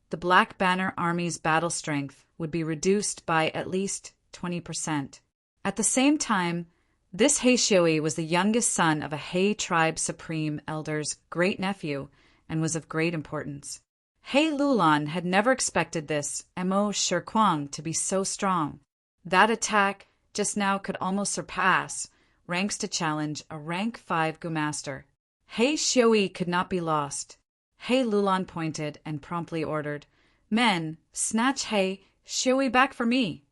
the Black Banner Army's battle strength would be reduced by at least 20%. At the same time, this He Xiui was the youngest son of a He tribe supreme elder's great-nephew and was of great importance. He Lulan had never expected this Mo Shi Kuang to be so strong. That attack just now could almost surpass ranks to challenge a rank 5 Gu master. He Xiui could not be lost. He Lulan pointed and promptly ordered, "Men, snatch He Xiui back for me."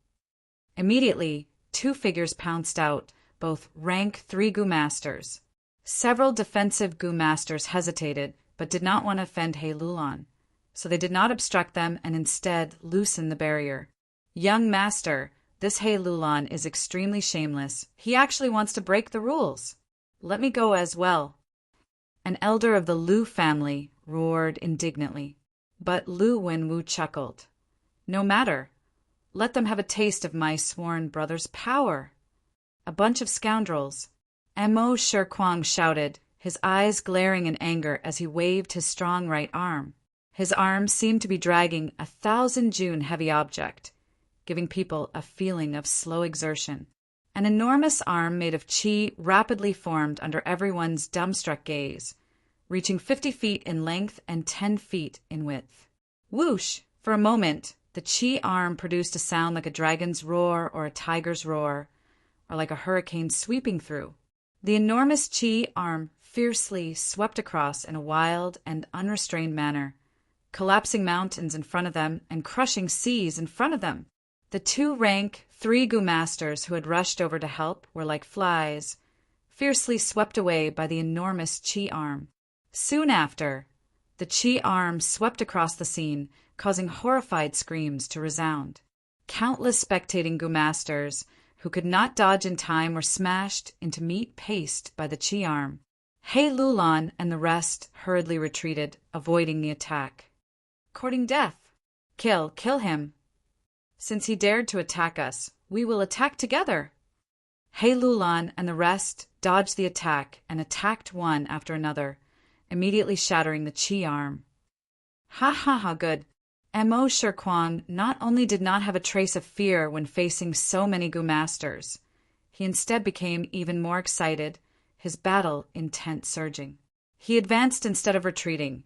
Immediately, 2 figures pounced out, both rank 3 Gu masters. Several defensive Gu masters hesitated, but did not want to offend He Lulan, so they did not obstruct them and instead loosened the barrier. "Young master, this He Lulan is extremely shameless. He actually wants to break the rules. Let me go as well." An elder of the Lu family roared indignantly, but Lu Wenwu chuckled. "No matter. Let them have a taste of my sworn brother's power." "A bunch of scoundrels," Mo Shi Kuang shouted, his eyes glaring in anger as he waved his strong right arm. His arm seemed to be dragging 1,000 June heavy object, giving people a feeling of slow exertion. An enormous arm made of chi rapidly formed under everyone's dumbstruck gaze, reaching 50 feet in length and 10 feet in width. Whoosh! For a moment, the chi arm produced a sound like a dragon's roar or a tiger's roar, or like a hurricane sweeping through. The enormous chi arm fiercely swept across in a wild and unrestrained manner, collapsing mountains in front of them and crushing seas in front of them. The 2 rank 3 Gu masters who had rushed over to help were like flies, fiercely swept away by the enormous chi arm. Soon after, the chi arm swept across the scene, causing horrified screams to resound. Countless spectating Gu masters who could not dodge in time were smashed into meat paste by the chi arm. He Lulan and the rest hurriedly retreated, avoiding the attack. Courting death. Kill him. Since he dared to attack us, we will attack together. He Lulan and the rest dodged the attack and attacked one after another, immediately shattering the chi arm. Ha ha ha, good. Mo Shirkwang not only did not have a trace of fear when facing so many Gu masters, he instead became even more excited, his battle intent surging. He advanced instead of retreating,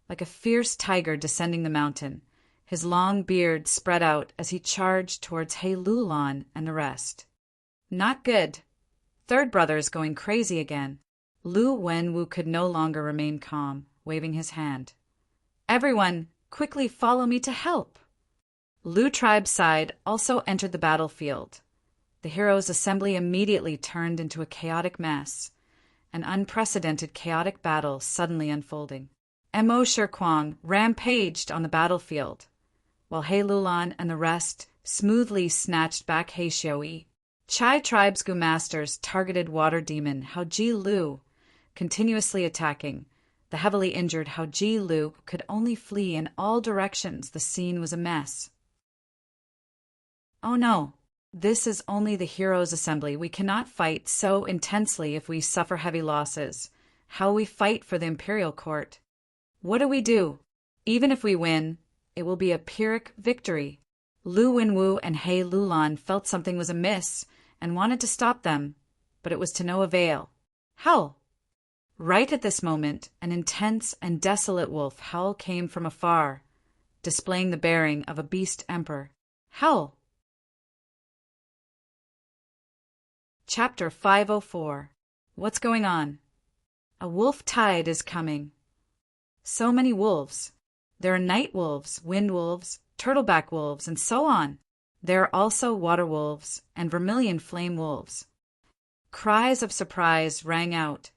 like a fierce tiger descending the mountain, his long beard spread out as he charged towards He Lulan and the rest. Not good. Third brother's going crazy again. Lu Wenwu could no longer remain calm, waving his hand. Everyone, quickly follow me to help. Lu tribe's side also entered the battlefield. The heroes' assembly immediately turned into a chaotic mess, an unprecedented chaotic battle suddenly unfolding. Mo Shirkwang rampaged on the battlefield, while He Lulan and the rest smoothly snatched back He Xiaoyi. Chai tribe's Gu masters targeted water demon Hao Ji Lu, continuously attacking. The heavily injured Hao Ji Lu could only flee in all directions. The scene was a mess. Oh no, this is only the heroes' assembly. We cannot fight so intensely if we suffer heavy losses. How will we fight for the imperial court? What do we do? Even if we win, it will be a Pyrrhic victory. Lu Wenwu and He Lulan felt something was amiss and wanted to stop them, but it was to no avail. Howl! Right at this moment, an intense and desolate wolf howl came from afar, displaying the bearing of a beast emperor. Howl! Chapter 504. What's going on? A wolf tide is coming. So many wolves. There are night wolves, wind wolves, turtleback wolves, and so on. There are also water wolves and vermilion flame wolves. Cries of surprise rang out,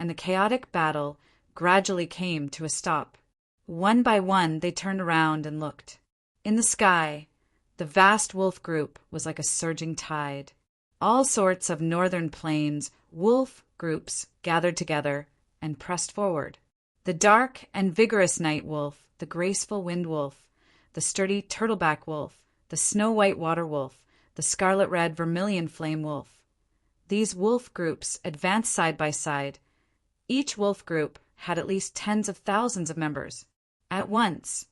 and the chaotic battle gradually came to a stop. One by one they turned around and looked. In the sky, the vast wolf group was like a surging tide. All sorts of northern plains wolf groups gathered together and pressed forward. The dark and vigorous night wolf, the graceful wind wolf, the sturdy turtleback wolf, the snow-white water wolf, the scarlet-red vermilion flame wolf. These wolf groups advanced side by side. Each wolf group had at least tens of thousands of members. At once,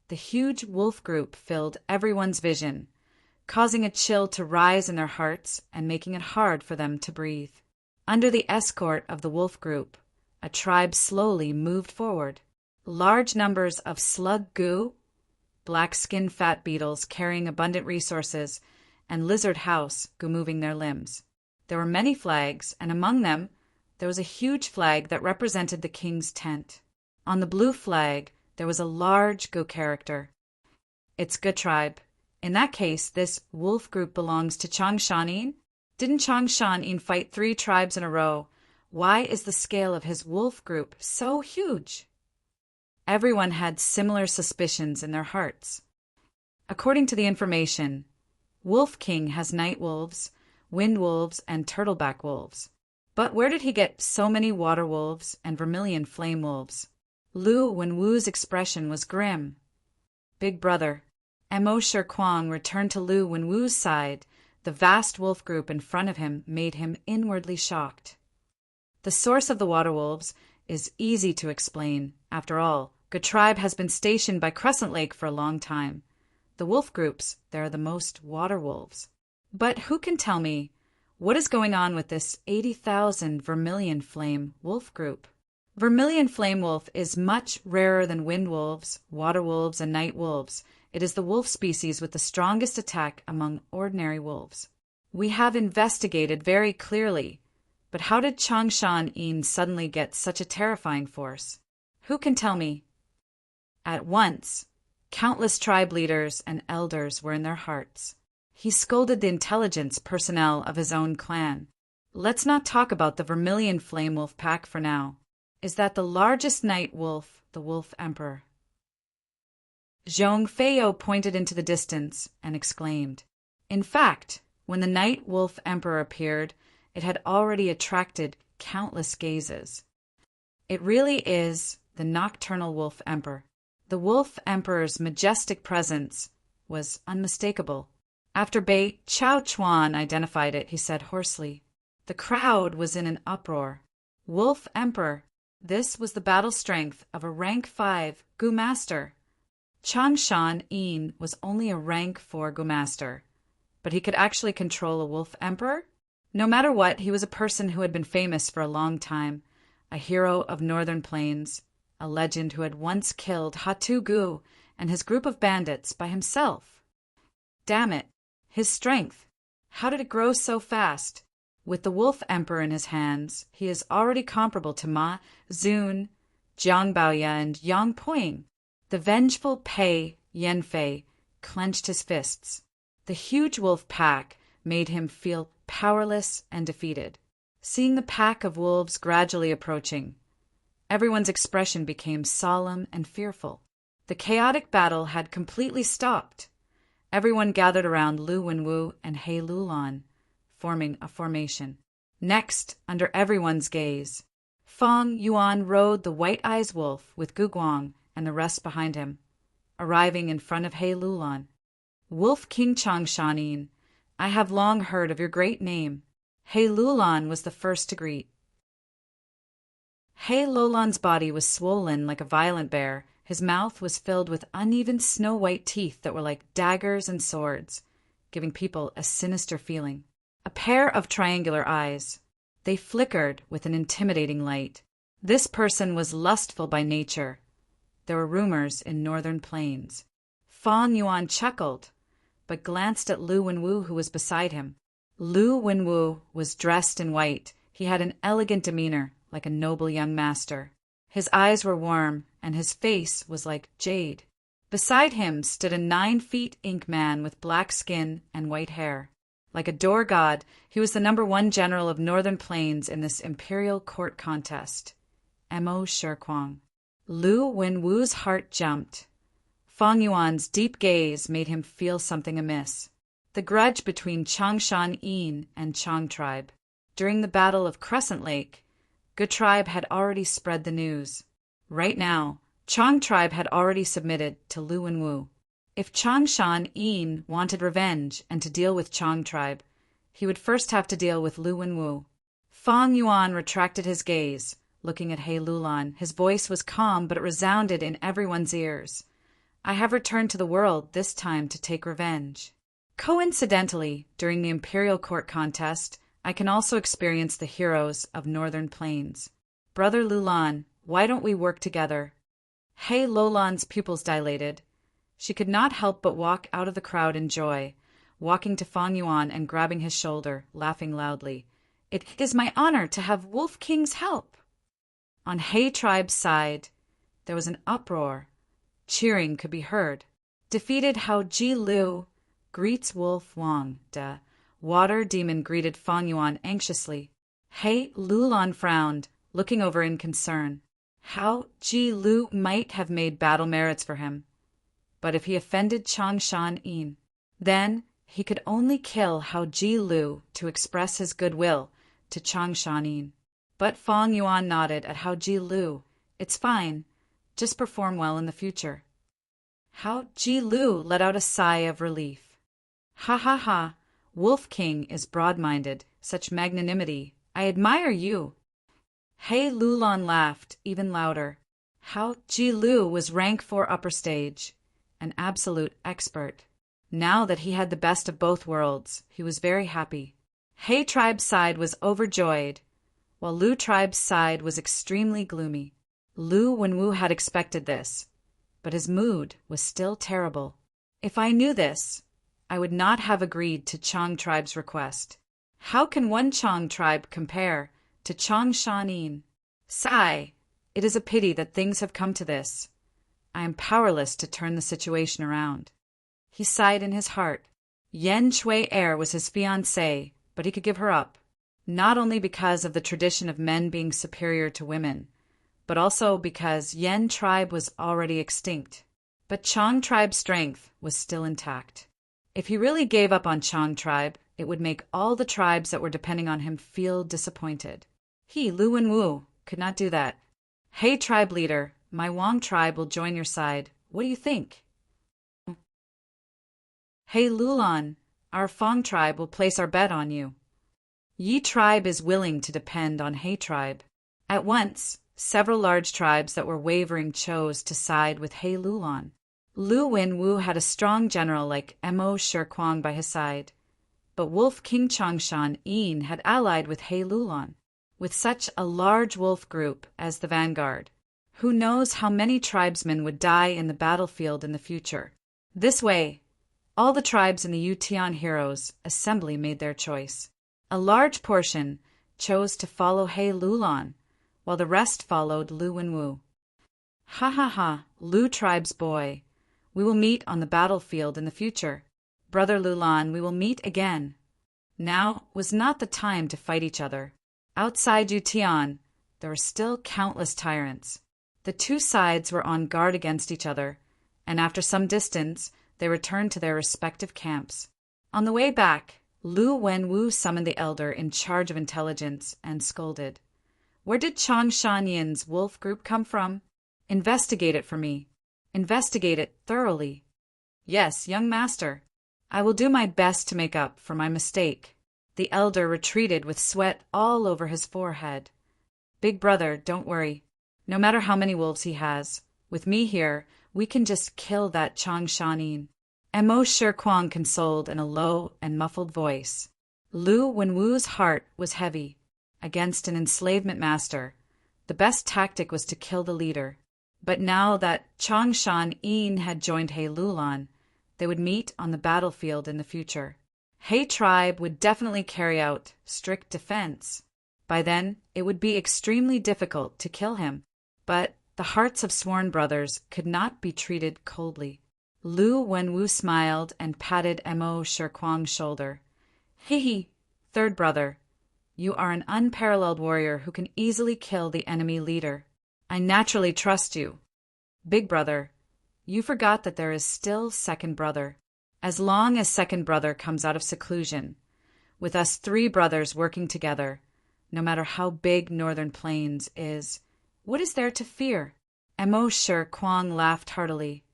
the huge wolf group filled everyone's vision, causing a chill to rise in their hearts and making it hard for them to breathe. Under the escort of the wolf group, a tribe slowly moved forward. Large numbers of slug gu, black-skinned fat beetles carrying abundant resources, and lizard house gu moving their limbs. There were many flags, and among them, there was a huge flag that represented the king's tent. On the blue flag, there was a large gu character. It's Gu tribe. In that case, this wolf group belongs to Changshan. Didn't Changshan fight 3 tribes in a row? Why is the scale of his wolf group so huge? Everyone had similar suspicions in their hearts. According to the information, Wolf King has night wolves, wind wolves, and turtleback wolves. But where did he get so many water wolves and vermilion flame wolves? Lu Wenwu's expression was grim. Big brother, Mo Shirkwang returned to Lu Wenwu's side. The vast wolf group in front of him made him inwardly shocked. The source of the water wolves is easy to explain. After all, Good Tribe has been stationed by Crescent Lake for a long time. The wolf groups, there are the most water wolves. But who can tell me what is going on with this 80,000 vermilion flame wolf group? Vermilion flame wolf is much rarer than wind wolves, water wolves, and night wolves. It is the wolf species with the strongest attack among ordinary wolves. We have investigated very clearly, but how did Changshan-in suddenly get such a terrifying force? Who can tell me? At once, countless tribe leaders and elders were in their hearts. He scolded the intelligence personnel of his own clan. Let's not talk about the vermilion flame wolf pack for now. Is that the largest night wolf, the Wolf Emperor? Zhong Feio pointed into the distance and exclaimed. In fact, when the Night Wolf Emperor appeared, it had already attracted countless gazes. It really is the Nocturnal Wolf Emperor. The Wolf Emperor's majestic presence was unmistakable. After Bei Chao Chuan identified it, he said hoarsely. The crowd was in an uproar. Wolf Emperor. This was the battle strength of a rank 5 Gu Master. Changshan-in was only a rank 4 Gu Master, but he could actually control a Wolf Emperor? No matter what, he was a person who had been famous for a long time, a hero of Northern Plains, a legend who had once killed Hatu Gu and his group of bandits by himself. Damn it, his strength. How did it grow so fast? With the Wolf Emperor in his hands, he is already comparable to Ma Zun, Jiang Baoya, and Yang Poing. The vengeful Pei Yanfei clenched his fists. The huge wolf pack made him feel powerless and defeated. Seeing the pack of wolves gradually approaching, everyone's expression became solemn and fearful. The chaotic battle had completely stopped. Everyone gathered around Lu Wenwu and He Lulan, forming a formation. Next, under everyone's gaze, Fang Yuan rode the White Eyes Wolf with Gu Guang and the rest behind him, arriving in front of He Lulan. Wolf King Changshan-in, I have long heard of your great name. He Lulan was the first to greet. He Lulan's body was swollen like a violent bear. His mouth was filled with uneven snow-white teeth that were like daggers and swords, giving people a sinister feeling. A pair of triangular eyes. They flickered with an intimidating light. This person was lustful by nature. There were rumors in Northern Plains. Fang Yuan chuckled, but glanced at Lu Wenwu, who was beside him. Lu Wenwu was dressed in white. He had an elegant demeanor, like a noble young master. His eyes were warm, and his face was like jade. Beside him stood a 9-feet ink man with black skin and white hair. Like a door god, he was the #1 general of Northern Plains in this imperial court contest. Mo Shirkwang. Lu Wenwu's heart jumped. Fang Yuan's deep gaze made him feel something amiss. The grudge between Changshan-in and Chang Tribe. During the Battle of Crescent Lake, Good Tribe had already spread the news. Right now, Chang Tribe had already submitted to Lu Wenwu. If Changshan-in wanted revenge and to deal with Chang Tribe, he would first have to deal with Lu Wenwu. Fang Yuan retracted his gaze, looking at He Lulan. His voice was calm, but it resounded in everyone's ears. I have returned to the world, this time to take revenge. Coincidentally, during the Imperial Court contest, I can also experience the heroes of Northern Plains. Brother Lulan, why don't we work together? He Lulan's pupils dilated. She could not help but walk out of the crowd in joy, walking to Fang Yuan and grabbing his shoulder, laughing loudly. It is my honor to have Wolf King's help. On He Tribe's side, there was an uproar. Cheering could be heard. Defeated Hao Ji Lu greets Wolf Wang. The water demon greeted Fang Yuan anxiously. He Lulan frowned, looking over in concern. Hao Ji Lu might have made battle merits for him. But if he offended Changshan-in, then he could only kill Hao Ji Lu to express his goodwill to Changshan-in. But Fang Yuan nodded at Hao Ji Lu. It's fine. Just perform well in the future. Hao Ji Lu let out a sigh of relief. Ha ha ha. Wolf King is broad-minded. Such magnanimity. I admire you. He Lulan laughed even louder. How Ji Lu was rank 4 upper stage, an absolute expert. Now that he had the best of both worlds, he was very happy. He tribe's side was overjoyed, while Lu tribe's side was extremely gloomy. Lu Wenwu had expected this, but his mood was still terrible. If I knew this, I would not have agreed to Chang tribe's request. How can one Chang tribe compare to Chang Shanin? Sigh, it is a pity that things have come to this. I am powerless to turn the situation around. He sighed in his heart. Yen Shui Er was his fiancée, but he could give her up, not only because of the tradition of men being superior to women, but also because Yen tribe was already extinct. But Chang tribe's strength was still intact. If he really gave up on Chang tribe, it would make all the tribes that were depending on him feel disappointed. He, Lu Wenwu, could not do that. Hey, tribe leader, my Wang tribe will join your side. What do you think? Hey, Lulan, our Fang tribe will place our bet on you. Yi tribe is willing to depend on He tribe. At once, several large tribes that were wavering chose to side with He Lulan. Lu Wenwu had a strong general like Mo Shirkwang by his side, but Wolf King Changshan Yin had allied with He Lulan. With such a large wolf group as the vanguard, who knows how many tribesmen would die in the battlefield in the future? This way, all the tribes in the Yutian Heroes Assembly made their choice. A large portion chose to follow He Lulan, while the rest followed Lu Wenwu. Ha ha ha, Lu tribe's boy. We will meet on the battlefield in the future. Brother Lulan, we will meet again. Now was not the time to fight each other. Outside Yutian, there were still countless tyrants. The two sides were on guard against each other, and after some distance, they returned to their respective camps. On the way back, Lu Wenwu summoned the elder in charge of intelligence and scolded. Where did Chang Shanyin's wolf group come from? Investigate it for me. Investigate it thoroughly. Yes, young master. I will do my best to make up for my mistake. The elder retreated with sweat all over his forehead. Big brother, don't worry. No matter how many wolves he has, with me here, we can just kill that Chang Shanin. Mo Shirkwang consoled in a low and muffled voice. Lu Wenwu's heart was heavy. Against an enslavement master, the best tactic was to kill the leader. But now that Chang Shan Yin had joined He Lulan, they would meet on the battlefield in the future. He tribe would definitely carry out strict defense. By then, it would be extremely difficult to kill him. But the hearts of sworn brothers could not be treated coldly. Lu Wenwu smiled and patted Mo Shirkwang's shoulder. Hee, third brother, you are an unparalleled warrior who can easily kill the enemy leader. I naturally trust you. Big brother, you forgot that there is still second brother. As long as second brother comes out of seclusion, with us three brothers working together, no matter how big Northern Plains is, what is there to fear? Mo Shirkwang laughed heartily.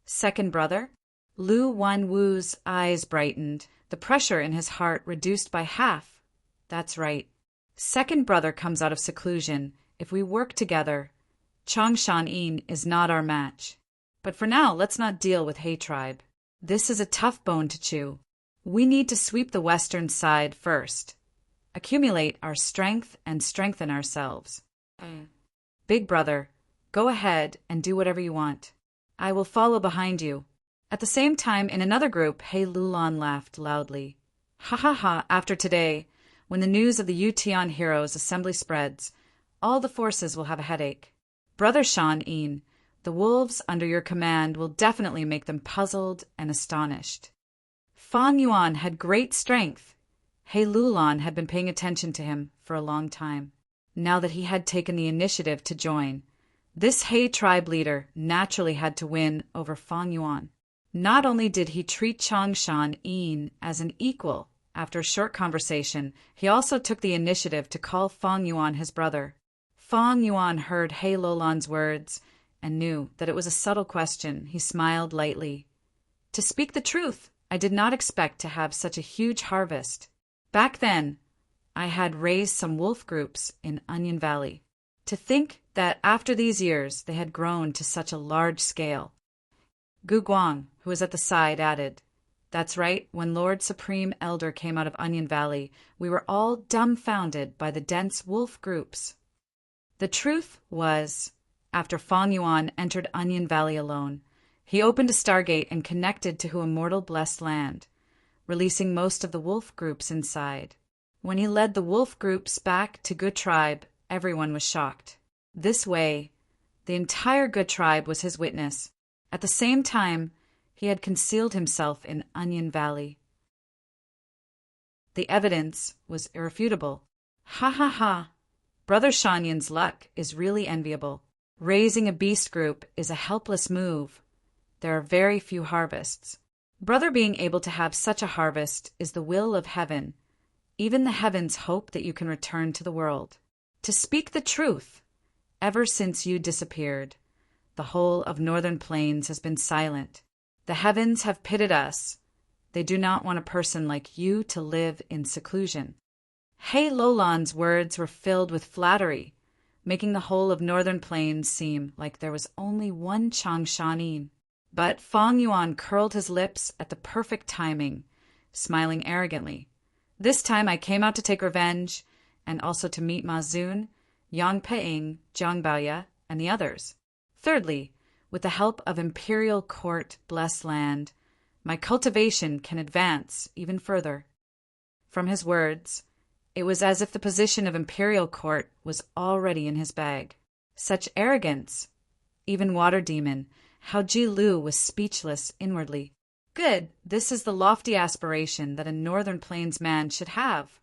Second brother? Lu Wenwu's eyes brightened, the pressure in his heart reduced by half. That's right. Second brother comes out of seclusion. If we work together, Chang Shan Yin is not our match. But for now, let's not deal with He tribe. This is a tough bone to chew. We need to sweep the western side first, accumulate our strength and strengthen ourselves. Big brother, go ahead and do whatever you want. I will follow behind you. At the same time, in another group, He Lulan laughed loudly. Ha ha ha, after today, when the news of the Yutian Heroes Assembly spreads, all the forces will have a headache. Brother Shan Yin, the wolves under your command will definitely make them puzzled and astonished. Fang Yuan had great strength. He Lulan had been paying attention to him for a long time. Now that he had taken the initiative to join, this He tribe leader naturally had to win over Fang Yuan. Not only did he treat Chang Shan Yin as an equal, after a short conversation, he also took the initiative to call Fang Yuan his brother. Fang Yuan heard He Lulan's words and knew that it was a subtle question. He smiled lightly. To speak the truth, I did not expect to have such a huge harvest. Back then, I had raised some wolf groups in Onion Valley. To think that after these years they had grown to such a large scale. Gu Guang, who was at the side, added, "That's right, when Lord Supreme Elder came out of Onion Valley, we were all dumbfounded by the dense wolf groups." The truth was, after Fang Yuan entered Onion Valley alone, he opened a stargate and connected to immortal blessed land, releasing most of the wolf groups inside. When he led the wolf groups back to Good Tribe, everyone was shocked. This way, the entire Good Tribe was his witness. At the same time, he had concealed himself in Onion Valley. The evidence was irrefutable. Ha ha ha! Brother Shanyan's luck is really enviable. Raising a beast group is a helpless move. There are very few harvests. Brother being able to have such a harvest is the will of heaven. Even the heavens hope that you can return to the world. To speak the truth, ever since you disappeared, the whole of Northern Plains has been silent. The heavens have pitied us. They do not want a person like you to live in seclusion. He Lolan's words were filled with flattery, making the whole of Northern Plains seem like there was only one Changshanin. But Fang Yuan curled his lips at the perfect timing, smiling arrogantly. This time I came out to take revenge, and also to meet Ma Zun, Yang Peing, Jiang Baoya, and the others. Thirdly, with the help of Imperial Court blessed land, my cultivation can advance even further. From his words, it was as if the position of Imperial Court was already in his bag. Such arrogance! Even Water Demon, Hao Ji Lu was speechless inwardly. Good, this is the lofty aspiration that a Northern Plains man should have.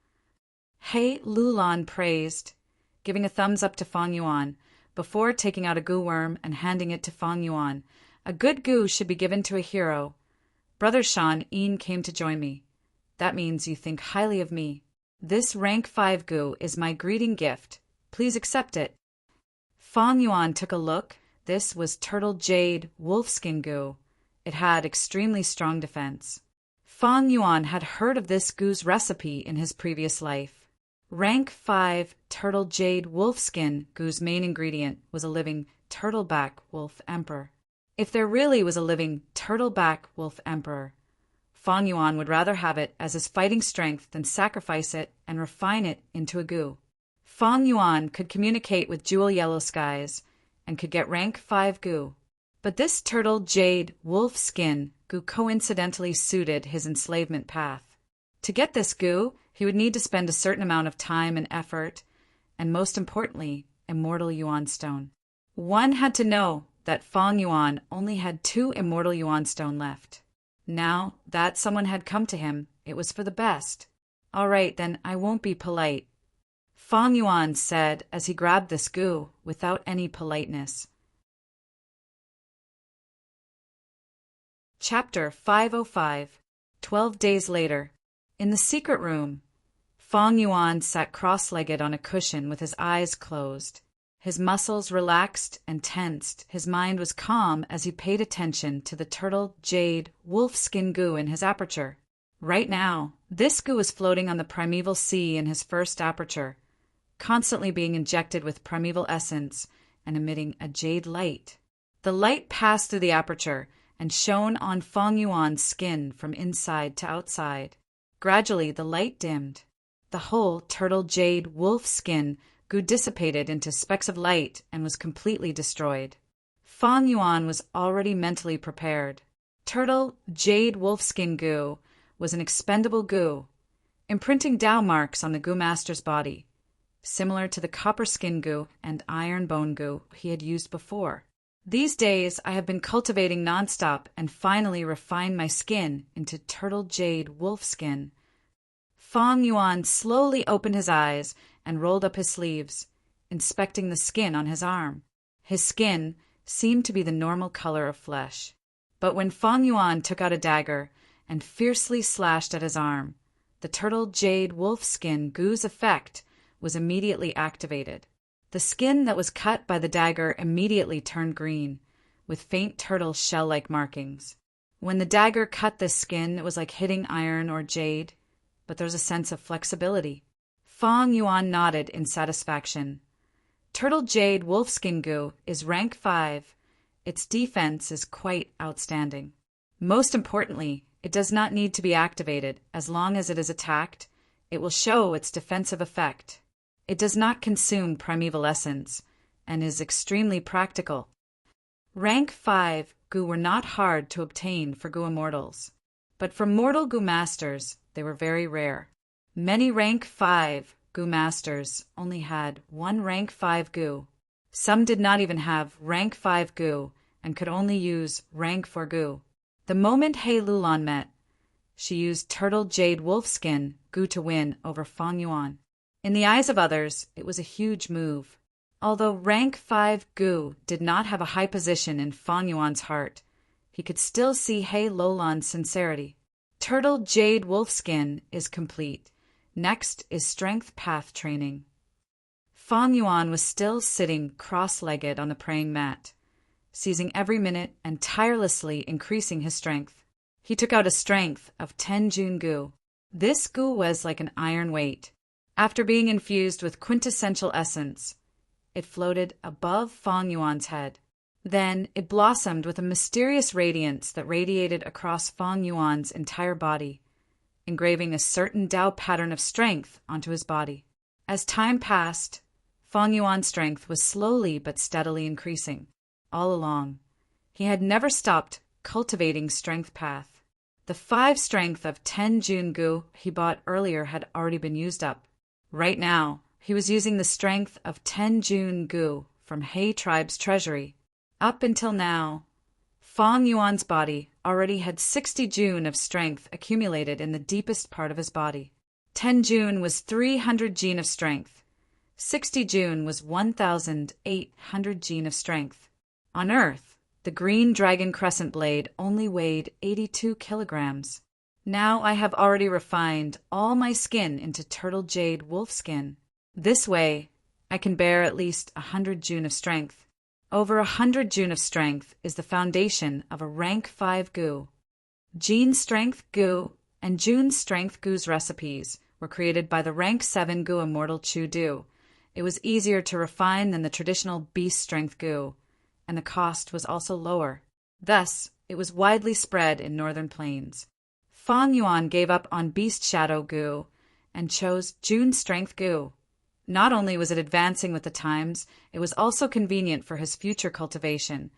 He Lulan praised, giving a thumbs up to Fang Yuan, before taking out a goo worm and handing it to Fang Yuan. A good goo should be given to a hero. Brother Shan Yin came to join me. That means you think highly of me. This rank 5 goo is my greeting gift. Please accept it. Fang Yuan took a look. This was Turtle Jade Wolfskin goo. It had extremely strong defense. Fang Yuan had heard of this goo's recipe in his previous life. Rank 5 Turtle Jade Wolfskin goo's main ingredient was a living turtleback wolf emperor. If there really was a living turtleback wolf emperor, Fang Yuan would rather have it as his fighting strength than sacrifice it and refine it into a goo. Fang Yuan could communicate with Jewel Yellow Skies and could get rank 5 goo. But this turtle jade wolf skin goo coincidentally suited his enslavement path. To get this goo, he would need to spend a certain amount of time and effort, and most importantly, immortal Yuan Stone. One had to know that Fang Yuan only had 2 immortal Yuan Stone left. Now that someone had come to him, it was for the best. All right, then I won't be polite. Fang Yuan said as he grabbed this goo without any politeness. Chapter 505. 12 days later. In the secret room, Fang Yuan sat cross-legged on a cushion with his eyes closed. His muscles relaxed and tensed. His mind was calm as he paid attention to the turtle jade wolf skin goo in his aperture. Right now, this goo was floating on the primeval sea in his first aperture, constantly being injected with primeval essence and emitting a jade light. The light passed through the aperture and shone on Fang Yuan's skin from inside to outside. Gradually, the light dimmed. The whole turtle jade wolf skin goo dissipated into specks of light and was completely destroyed. Fang Yuan was already mentally prepared. Turtle jade wolfskin goo was an expendable goo, imprinting Dao marks on the goo master's body, similar to the copper skin goo and iron bone goo he had used before. These days I have been cultivating nonstop and finally refined my skin into turtle jade wolfskin. Fang Yuan slowly opened his eyes and rolled up his sleeves, inspecting the skin on his arm. His skin seemed to be the normal color of flesh. But when Fang Yuan took out a dagger and fiercely slashed at his arm, the turtle jade wolf skin goo's effect was immediately activated. The skin that was cut by the dagger immediately turned green, with faint turtle shell-like markings. When the dagger cut this skin, it was like hitting iron or jade, but there's a sense of flexibility. Fang Yuan nodded in satisfaction. Turtle Jade Wolfskin Goo is rank 5. Its defense is quite outstanding. Most importantly, it does not need to be activated. As long as it is attacked, it will show its defensive effect. It does not consume primeval essence and is extremely practical. Rank 5 Goo were not hard to obtain for Goo Immortals, but for mortal Goo Masters, they were very rare. Many rank 5 Goo Masters only had one rank 5 Goo. Some did not even have rank 5 Goo and could only use rank 4 Goo. The moment He Lulan met, she used Turtle Jade Wolfskin Goo to win over Fang Yuan. In the eyes of others, it was a huge move. Although rank 5 Goo did not have a high position in Fang Yuan's heart, he could still see He Lulan's sincerity. Turtle Jade Wolfskin is complete. Next is Strength Path training. Fang Yuan was still sitting cross-legged on the praying mat, seizing every minute and tirelessly increasing his strength. He took out a strength of 10 Jun Goo. This Goo was like an iron weight. After being infused with quintessential essence, it floated above Fang Yuan's head. Then it blossomed with a mysterious radiance that radiated across Fang Yuan's entire body, engraving a certain Tao pattern of strength onto his body. As time passed, Fang Yuan's strength was slowly but steadily increasing. All along, he had never stopped cultivating Strength Path. The 5 strength of 10 Jun Goo he bought earlier had already been used up. Right now, he was using the strength of 10 Jun Goo from He Tribe's treasury. Up until now, Fang Yuan's body already had 60 Jun of strength accumulated in the deepest part of his body. 10 Jun was 300 Jin of strength. 60 Jun was 1,800 Jin of strength. On Earth, the green dragon crescent blade only weighed 82 kilograms. Now I have already refined all my skin into Turtle Jade Wolf skin. This way, I can bear at least 100 Jun of strength. Over 100 Jun of strength is the foundation of a rank 5 Goo. Jin Strength Goo and Jun Strength Goo's recipes were created by the rank 7 Goo Immortal Chu Du. It was easier to refine than the traditional Beast Strength Goo, and the cost was also lower. Thus, it was widely spread in northern plains. Fang Yuan gave up on Beast Shadow Goo and chose Jun Strength Goo. Not only was it advancing with the times, it was also convenient for his future cultivation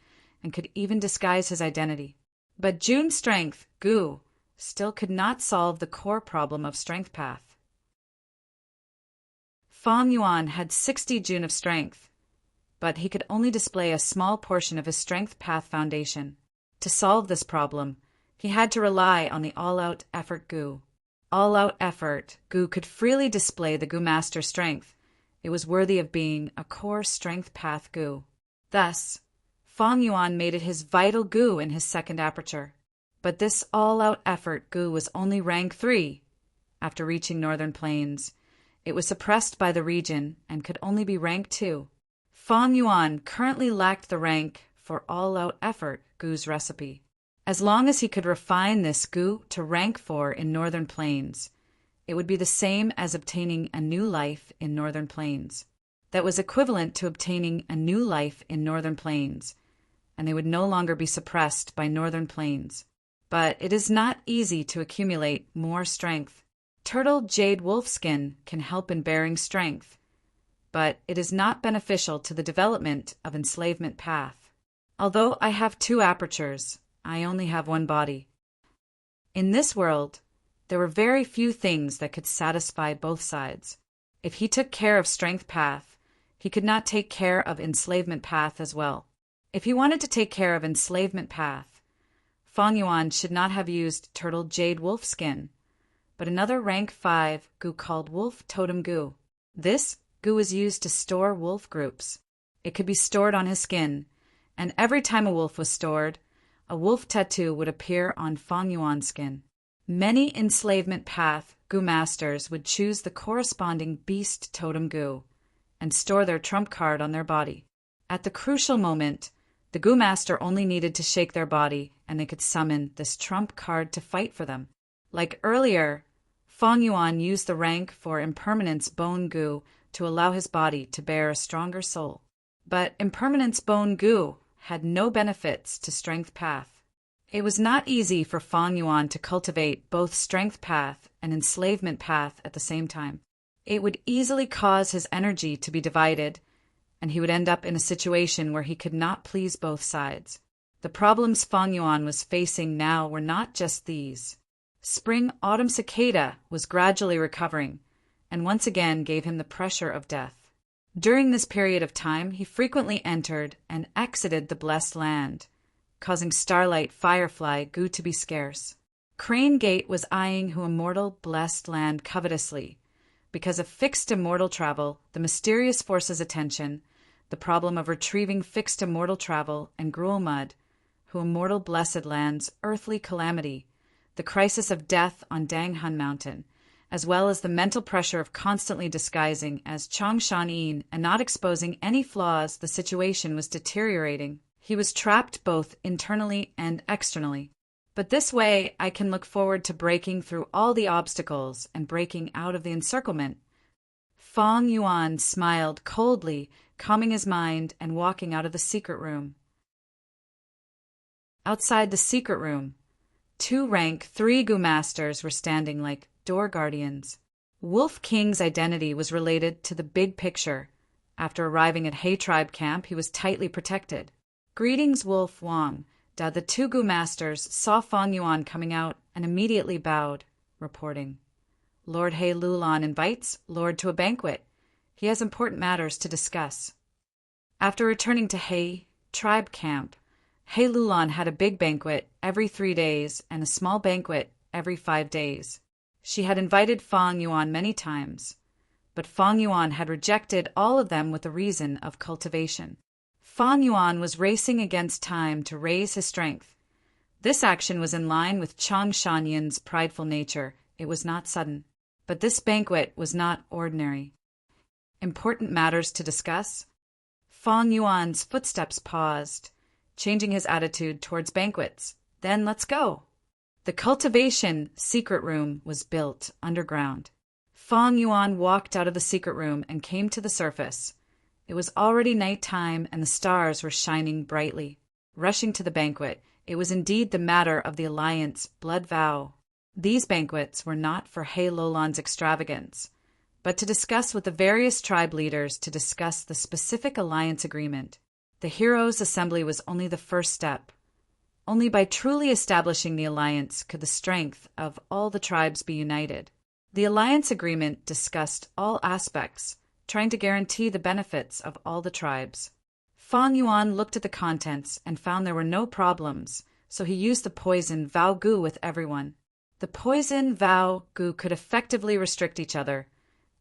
and could even disguise his identity. But Jun Strength Goo still could not solve the core problem of Strength Path. Fang Yuan had 60 Jun of strength, but he could only display a small portion of his Strength Path foundation. To solve this problem, he had to rely on the All-Out Effort Goo. All-Out Effort Goo could freely display the Goo Master strength. It was worthy of being a core Strength Path Goo. Thus, Fang Yuan made it his vital Goo in his second aperture. But this All-Out Effort Goo was only rank 3. After reaching Northern Plains, it was suppressed by the region and could only be rank 2. Fang Yuan currently lacked the rank for All-Out Effort Goo's recipe. As long as he could refine this Goo to rank 4 in Northern Plains, it would be the same as obtaining a new life in Northern Plains. That was equivalent to obtaining a new life in Northern Plains, and they would no longer be suppressed by Northern Plains. But it is not easy to accumulate more strength. Turtle Jade Wolfskin can help in bearing strength, but it is not beneficial to the development of Enslavement Path. Although I have 2 apertures, I only have 1 body. In this world, there were very few things that could satisfy both sides. If he took care of Strength Path, he could not take care of Enslavement Path as well. If he wanted to take care of Enslavement Path, Fang Yuan should not have used Turtle Jade Wolfskin, but another rank 5 Goo called Wolf Totem Goo. This Goo was used to store wolf groups. It could be stored on his skin, and every time a wolf was stored, a wolf tattoo would appear on Fang Yuan's skin. Many Enslavement Path Goo Masters would choose the corresponding Beast Totem Goo and store their trump card on their body. At the crucial moment, the Goo Master only needed to shake their body and they could summon this trump card to fight for them. Like earlier, Fang Yuan used the rank for Impermanence Bone Goo to allow his body to bear a stronger soul. But impermanence bone gu had no benefits to strength path. It was not easy for Fang Yuan to cultivate both strength path and enslavement path at the same time. It would easily cause his energy to be divided, and he would end up in a situation where he could not please both sides. The problems Fang Yuan was facing now were not just these. Spring-autumn cicada was gradually recovering, and once again gave him the pressure of death. During this period of time, he frequently entered and exited the blessed land, causing starlight firefly gu to be scarce. Crane Gate was eyeing who immortal blessed land covetously. Because of fixed immortal travel, the mysterious force's attention, the problem of retrieving fixed immortal travel, and gruel mud, who immortal blessed land's earthly calamity, the crisis of death on Dang Hun Mountain, as well as the mental pressure of constantly disguising as Chong Shan Yin and not exposing any flaws, the situation was deteriorating. He was trapped both internally and externally. But this way I can look forward to breaking through all the obstacles and breaking out of the encirclement. Fang Yuan smiled coldly, calming his mind and walking out of the secret room. Outside the secret room, 2 rank 3 gu masters were standing like door guardians. Wolf King's identity was related to the big picture. After arriving at Hay Tribe camp, he was tightly protected. Greetings, Wolf Wang. The 2 gu masters saw Fang Yuan coming out and immediately bowed, reporting, Lord He Lulan invites Lord to a banquet. He has important matters to discuss. After returning to Hay Tribe camp, He Lulan had a big banquet every 3 days and a small banquet every 5 days. She had invited Fang Yuan many times, but Fang Yuan had rejected all of them with the reason of cultivation. Fang Yuan was racing against time to raise his strength. This action was in line with Chang Shanyin's prideful nature. It was not sudden. But this banquet was not ordinary. Important matters to discuss? Fang Yuan's footsteps paused, changing his attitude towards banquets. Then let's go. The cultivation secret room was built underground. Fang Yuan walked out of the secret room and came to the surface. It was already night time and the stars were shining brightly. Rushing to the banquet, it was indeed the matter of the alliance blood vow. These banquets were not for He Lulan's extravagance, but to discuss with the various tribe leaders to discuss the specific alliance agreement. The heroes' assembly was only the first step. Only by truly establishing the alliance could the strength of all the tribes be united. The alliance agreement discussed all aspects, trying to guarantee the benefits of all the tribes. Fang Yuan looked at the contents and found there were no problems, so he used the poison Vow Gu with everyone. The poison Vow Gu could effectively restrict each other.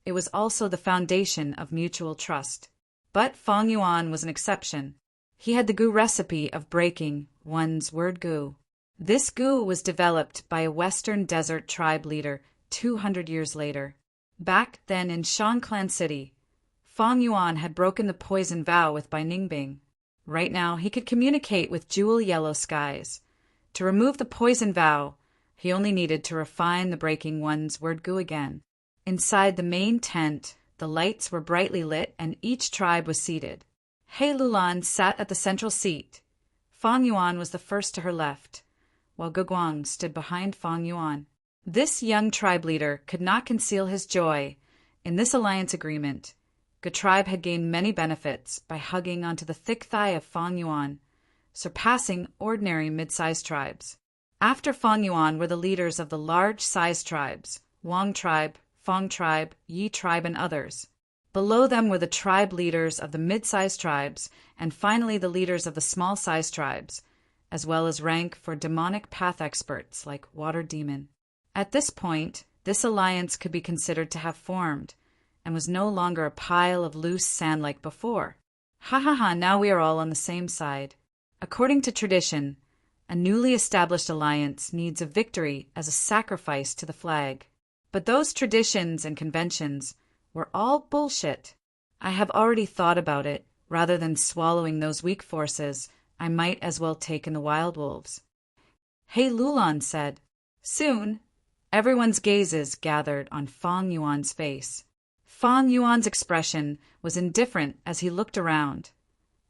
It was also the foundation of mutual trust. But Fang Yuan was an exception. He had the gu recipe of breaking one's word gu. This gu was developed by a Western Desert tribe leader 200 years later. Back then in Shanklan City, Fang Yuan had broken the poison vow with Bai Ningbing. Right now, he could communicate with jewel yellow skies. To remove the poison vow, he only needed to refine the breaking one's word gu again. Inside the main tent, the lights were brightly lit and each tribe was seated. He Lulan sat at the central seat. Fang Yuan was the first to her left, while Guguang stood behind Fang Yuan. This young tribe leader could not conceal his joy. In this alliance agreement, Gu tribe had gained many benefits by hugging onto the thick thigh of Fang Yuan, surpassing ordinary mid-sized tribes. After Fang Yuan were the leaders of the large-sized tribes, Wang tribe, Fang tribe, Yi tribe, and others. Below them were the tribe leaders of the mid-sized tribes, and finally the leaders of the small-sized tribes, as well as rank for demonic path experts like Water Demon. At this point, this alliance could be considered to have formed, and was no longer a pile of loose sand like before. Ha ha ha, now we are all on the same side. According to tradition, a newly established alliance needs a victory as a sacrifice to the flag. But those traditions and conventions were all bullshit. I have already thought about it. Rather than swallowing those weak forces, I might as well take in the wild wolves. He Lulan said. Soon, everyone's gazes gathered on Fang Yuan's face. Fang Yuan's expression was indifferent as he looked around,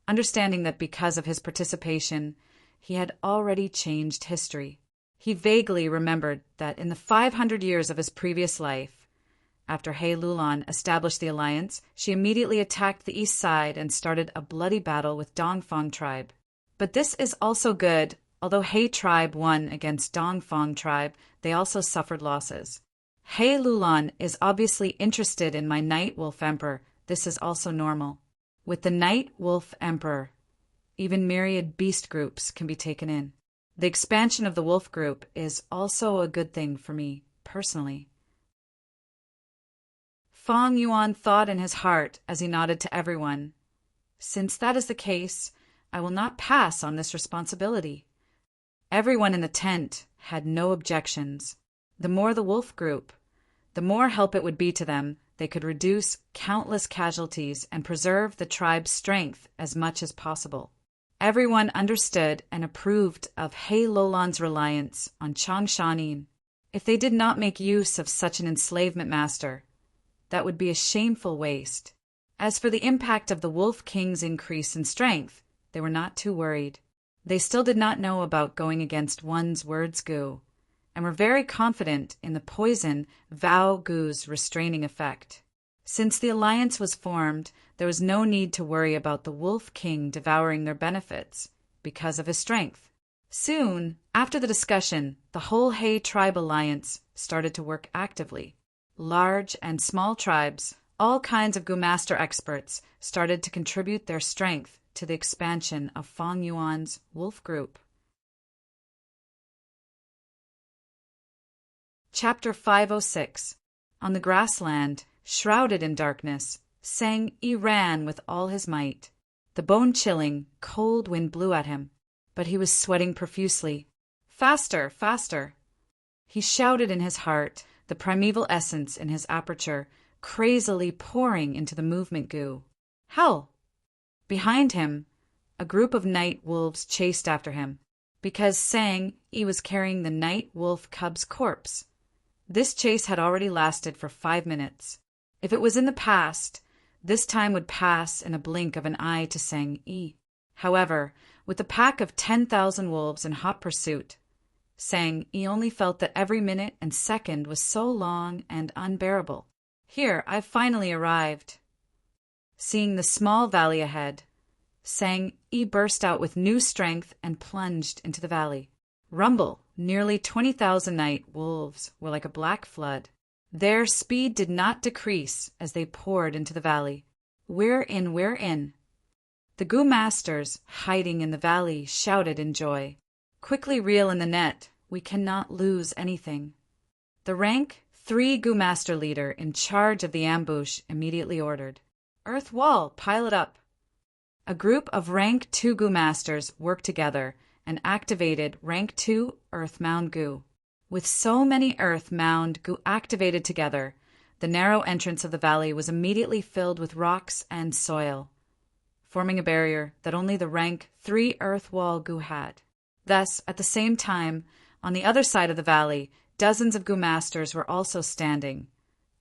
understanding that because of his participation, he had already changed history. He vaguely remembered that in the 500 years of his previous life, after He Lulan established the alliance, she immediately attacked the east side and started a bloody battle with Dongfang tribe. But this is also good. Although He tribe won against Dongfang tribe, they also suffered losses. He Lulan is obviously interested in my Night Wolf Emperor. This is also normal. With the Night Wolf Emperor, even myriad beast groups can be taken in. The expansion of the wolf group is also a good thing for me, personally. Fang Yuan thought in his heart as he nodded to everyone. Since that is the case, I will not pass on this responsibility. Everyone in the tent had no objections. The more the wolf group, the more help it would be to them. They could reduce countless casualties and preserve the tribe's strength as much as possible. Everyone understood and approved of He Lulan's reliance on Changshanin. If they did not make use of such an enslavement master, that would be a shameful waste. As for the impact of the Wolf King's increase in strength, they were not too worried. They still did not know about going against one's words Gu, and were very confident in the poison Vao Gu's restraining effect. Since the alliance was formed, there was no need to worry about the Wolf King devouring their benefits because of his strength. Soon, after the discussion, the whole He tribe alliance started to work actively. Large and small tribes, all kinds of Gu master experts, started to contribute their strength to the expansion of Fang Yuan's wolf group. Chapter 506. On the grassland, shrouded in darkness, Sang Yi ran with all his might. The bone-chilling, cold wind blew at him, but he was sweating profusely. Faster, faster! He shouted in his heart, the primeval essence in his aperture, crazily pouring into the movement Gu. Hell! Behind him, a group of night wolves chased after him, because Sang Yi was carrying the night wolf cub's corpse. This chase had already lasted for 5 minutes. If it was in the past, this time would pass in a blink of an eye to Sang Yi. However, with a pack of 10,000 wolves in hot pursuit, Sang Yi only felt that every minute and second was so long and unbearable. Here, I've finally arrived. Seeing the small valley ahead, Sang Yi burst out with new strength and plunged into the valley. Rumble, nearly 20,000 night wolves were like a black flood. Their speed did not decrease as they poured into the valley. We're in, we're in. The Gu masters, hiding in the valley, shouted in joy. Quickly reel in the net, we cannot lose anything. The rank 3 Gu master leader in charge of the ambush immediately ordered, Earth wall, pile it up. A group of rank 2 Gu masters worked together and activated rank 2 Earth Mound Gu. With so many Earth Mound Gu activated together, the narrow entrance of the valley was immediately filled with rocks and soil, forming a barrier that only the rank 3 Earth Wall Gu had. Thus, at the same time, on the other side of the valley, dozens of Gu masters were also standing,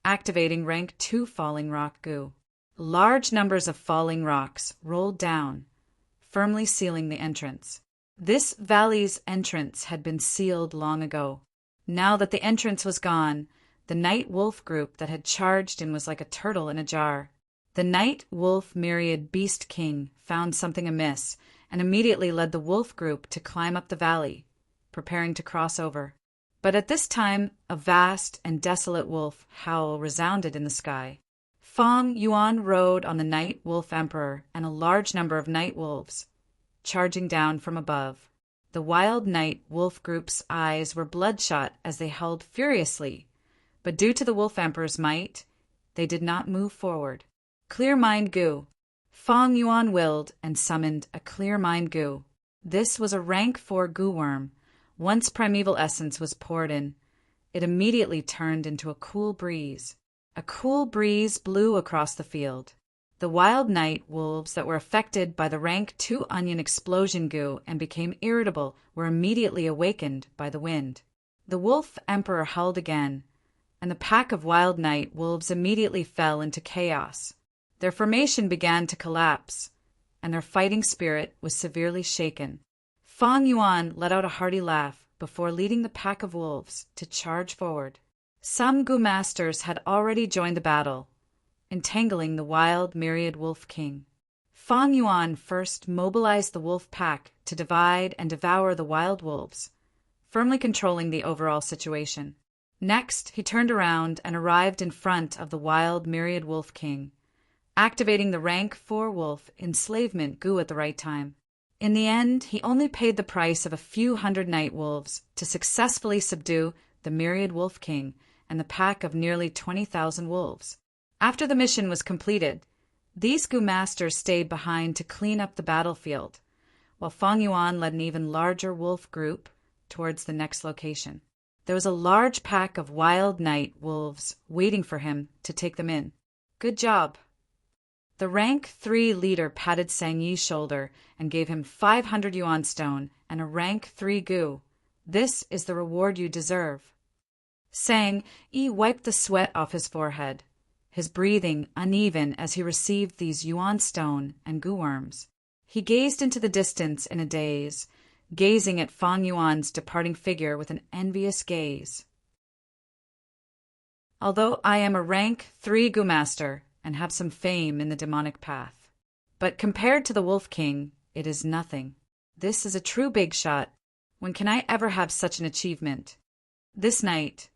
activating rank 2 Falling Rock Gu. Large numbers of falling rocks rolled down, firmly sealing the entrance. This valley's entrance had been sealed long ago. Now that the entrance was gone, the night wolf group that had charged in was like a turtle in a jar. The night wolf myriad beast king found something amiss and immediately led the wolf group to climb up the valley, preparing to cross over. But at this time, a vast and desolate wolf howl resounded in the sky. Fang Yuan rode on the night wolf emperor and a large number of night wolves, charging down from above. The wild night wolf group's eyes were bloodshot as they held furiously, but due to the wolf emperor's might, they did not move forward. Clear Mind Gu. Fang Yuan willed and summoned a Clear Mind Gu. This was a rank 4 Gu worm. Once primeval essence was poured in, it immediately turned into a cool breeze. A cool breeze blew across the field. The wild night wolves that were affected by the rank 2 onion explosion Gu and became irritable were immediately awakened by the wind. The wolf emperor howled again, and the pack of wild night wolves immediately fell into chaos. Their formation began to collapse, and their fighting spirit was severely shaken. Fang Yuan let out a hearty laugh before leading the pack of wolves to charge forward. Some Gu masters had already joined the battle, entangling the wild myriad wolf king. Fang Yuan first mobilized the wolf pack to divide and devour the wild wolves, firmly controlling the overall situation. Next, he turned around and arrived in front of the wild myriad wolf king, activating the rank 4 wolf enslavement Gu at the right time. In the end, he only paid the price of a few hundred night wolves to successfully subdue the myriad wolf king and the pack of nearly 20,000 wolves. After the mission was completed, these Gu masters stayed behind to clean up the battlefield, while Fang Yuan led an even larger wolf group towards the next location. There was a large pack of wild night wolves waiting for him to take them in. Good job. The rank 3 leader patted Sang Yi's shoulder and gave him 500 yuan stone and a rank 3 Gu. This is the reward you deserve. Sang Yi wiped the sweat off his forehead, his breathing uneven as he received these yuan stone and Gu worms. He gazed into the distance in a daze, gazing at Fang Yuan's departing figure with an envious gaze. Although I am a rank 3 Gu master and have some fame in the demonic path, but compared to the Wolf King, it is nothing. This is a true big shot. When can I ever have such an achievement? This night,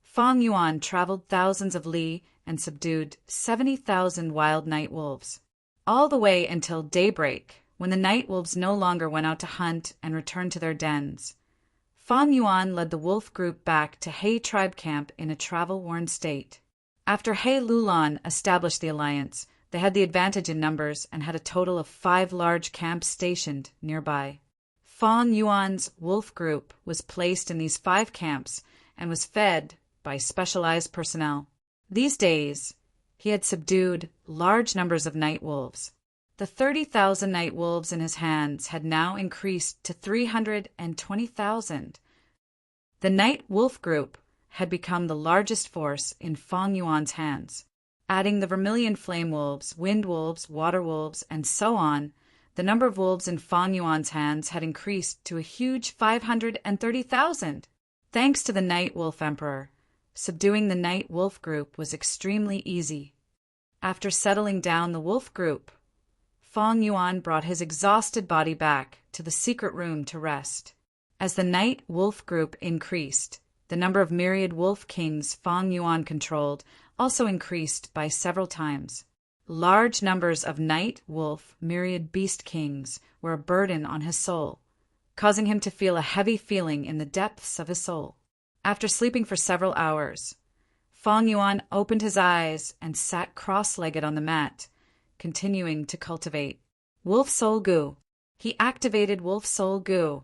Fang Yuan traveled thousands of li and subdued 70,000 wild night wolves, all the way until daybreak, when the night wolves no longer went out to hunt and returned to their dens. Fang Yuan led the wolf group back to He tribe camp in a travel-worn state. After He Lulan established the alliance, they had the advantage in numbers and had a total of 5 large camps stationed nearby. Fang Yuan's wolf group was placed in these 5 camps and was fed by specialized personnel. These days, he had subdued large numbers of night wolves. The 30,000 night wolves in his hands had now increased to 320,000. The night wolf group had become the largest force in Fang Yuan's hands. Adding the vermilion flame wolves, wind wolves, water wolves, and so on, the number of wolves in Fang Yuan's hands had increased to a huge 530,000. Thanks to the Night Wolf Emperor, subduing the Night Wolf group was extremely easy. After settling down the wolf group, Fang Yuan brought his exhausted body back to the secret room to rest. As the Night Wolf group increased, the number of myriad wolf kings Fang Yuan controlled also increased by several times. Large numbers of night wolf myriad beast kings were a burden on his soul, causing him to feel a heavy feeling in the depths of his soul. After sleeping for several hours, Fang Yuan opened his eyes and sat cross-legged on the mat, continuing to cultivate Wolf Soul Gu. He activated Wolf Soul Gu,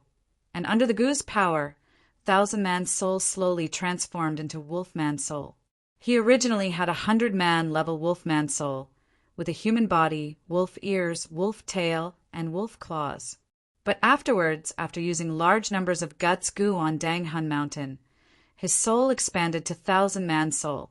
and under the Gu's power, Thousand-Man soul slowly transformed into Wolfman soul. He originally had 100-man level Wolfman soul, with a human body, wolf ears, wolf tail, and wolf claws. But afterwards, after using large numbers of Guts Gu on Danghun Mountain, his soul expanded to Thousand-Man soul,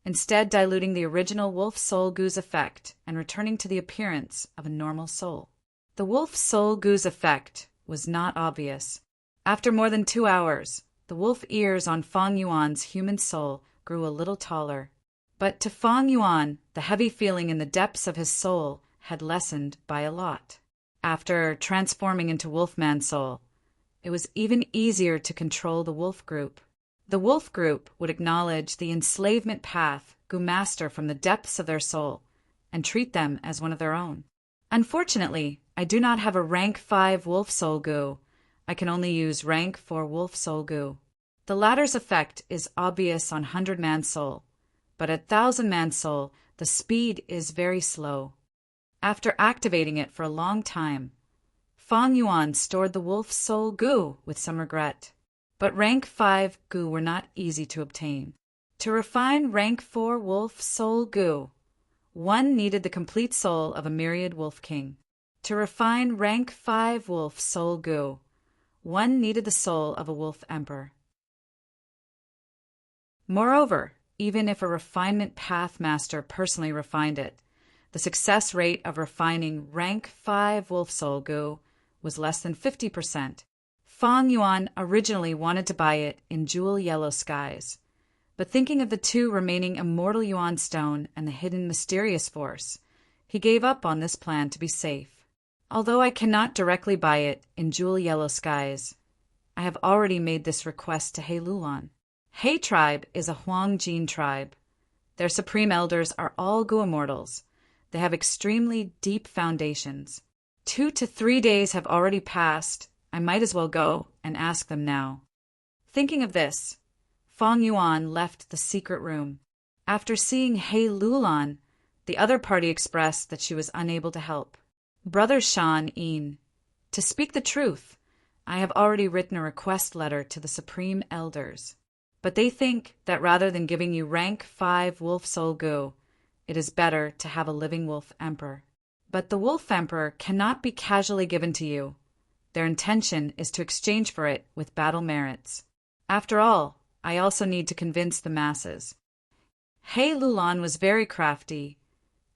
instead diluting the original Wolf Soul Gu's effect and returning to the appearance of a normal soul. The Wolf Soul Gu's effect was not obvious. After more than 2 hours, the wolf ears on Fang Yuan's human soul grew a little taller. But to Fang Yuan, the heavy feeling in the depths of his soul had lessened by a lot. After transforming into Wolfman soul, it was even easier to control the wolf group. The wolf group would acknowledge the enslavement path Gu master from the depths of their soul and treat them as one of their own. Unfortunately, I do not have a rank 5 Wolf Soul Gu. I can only use rank 4 Wolf Soul Gu. The latter's effect is obvious on 100-man soul, but at 1000-man soul, the speed is very slow. After activating it for a long time, Fang Yuan stored the Wolf Soul Gu with some regret. But rank 5 Gu were not easy to obtain. To refine rank 4 Wolf Soul Gu, one needed the complete soul of a myriad wolf king. To refine rank 5 Wolf Soul Gu, one needed the soul of a wolf emperor. Moreover, even if a refinement path master personally refined it. The success rate of refining rank 5 wolf soul goo was less than 50%. Fang Yuan originally wanted to buy it in jewel yellow skies, but thinking of the 2 remaining immortal Yuan stone and the hidden mysterious force, he gave up on this plan to be safe. Although I cannot directly buy it in jewel yellow skies, I have already made this request to He Lulan. He tribe is a Huangjin tribe. Their supreme elders are all Gu immortals. They have extremely deep foundations. 2 to 3 days have already passed. I might as well go and ask them now. Thinking of this, Fang Yuan left the secret room. After seeing He Lulan, the other party expressed that she was unable to help. Brother Shan Yin, to speak the truth, I have already written a request letter to the supreme elders. But they think that rather than giving you rank 5 wolf soul goo, it is better to have a living wolf emperor. But the wolf emperor cannot be casually given to you. Their intention is to exchange for it with battle merits. After all, I also need to convince the masses. He Lulan was very crafty.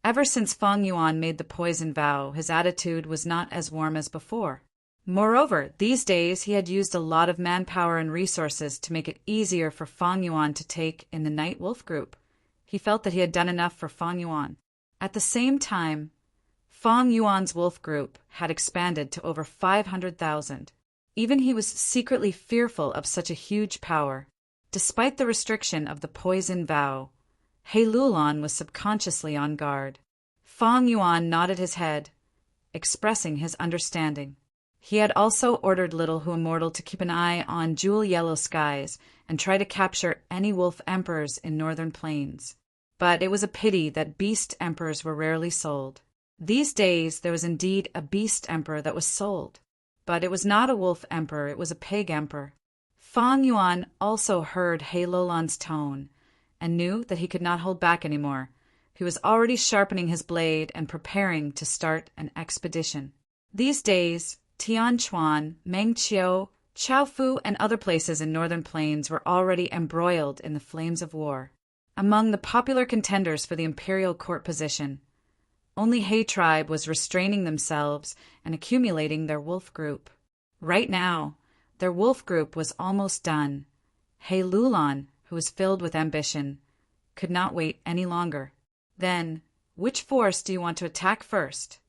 Ever since Fang Yuan made the poison vow, his attitude was not as warm as before. Moreover, these days he had used a lot of manpower and resources to make it easier for Fang Yuan to take in the Night Wolf group. He felt that he had done enough for Fang Yuan. At the same time, Fang Yuan's wolf group had expanded to over 500,000. Even he was secretly fearful of such a huge power. Despite the restriction of the poison vow, He Lulan was subconsciously on guard. Fang Yuan nodded his head, expressing his understanding. He had also ordered Little Hu Immortal to keep an eye on jewel yellow skies and try to capture any wolf emperors in northern plains. But it was a pity that beast emperors were rarely sold. These days there was indeed a beast emperor that was sold, but it was not a wolf emperor, it was a pig emperor. Fang Yuan also heard He Lulan's tone and knew that he could not hold back anymore. He was already sharpening his blade and preparing to start an expedition. These days, Tianchuan, Mengqiu, Chaofu, and other places in northern plains were already embroiled in the flames of war. Among the popular contenders for the imperial court position, only He tribe was restraining themselves and accumulating their wolf group. Right now, their wolf group was almost done. He Lulan, who was filled with ambition, could not wait any longer. Then, which force do you want to attack first?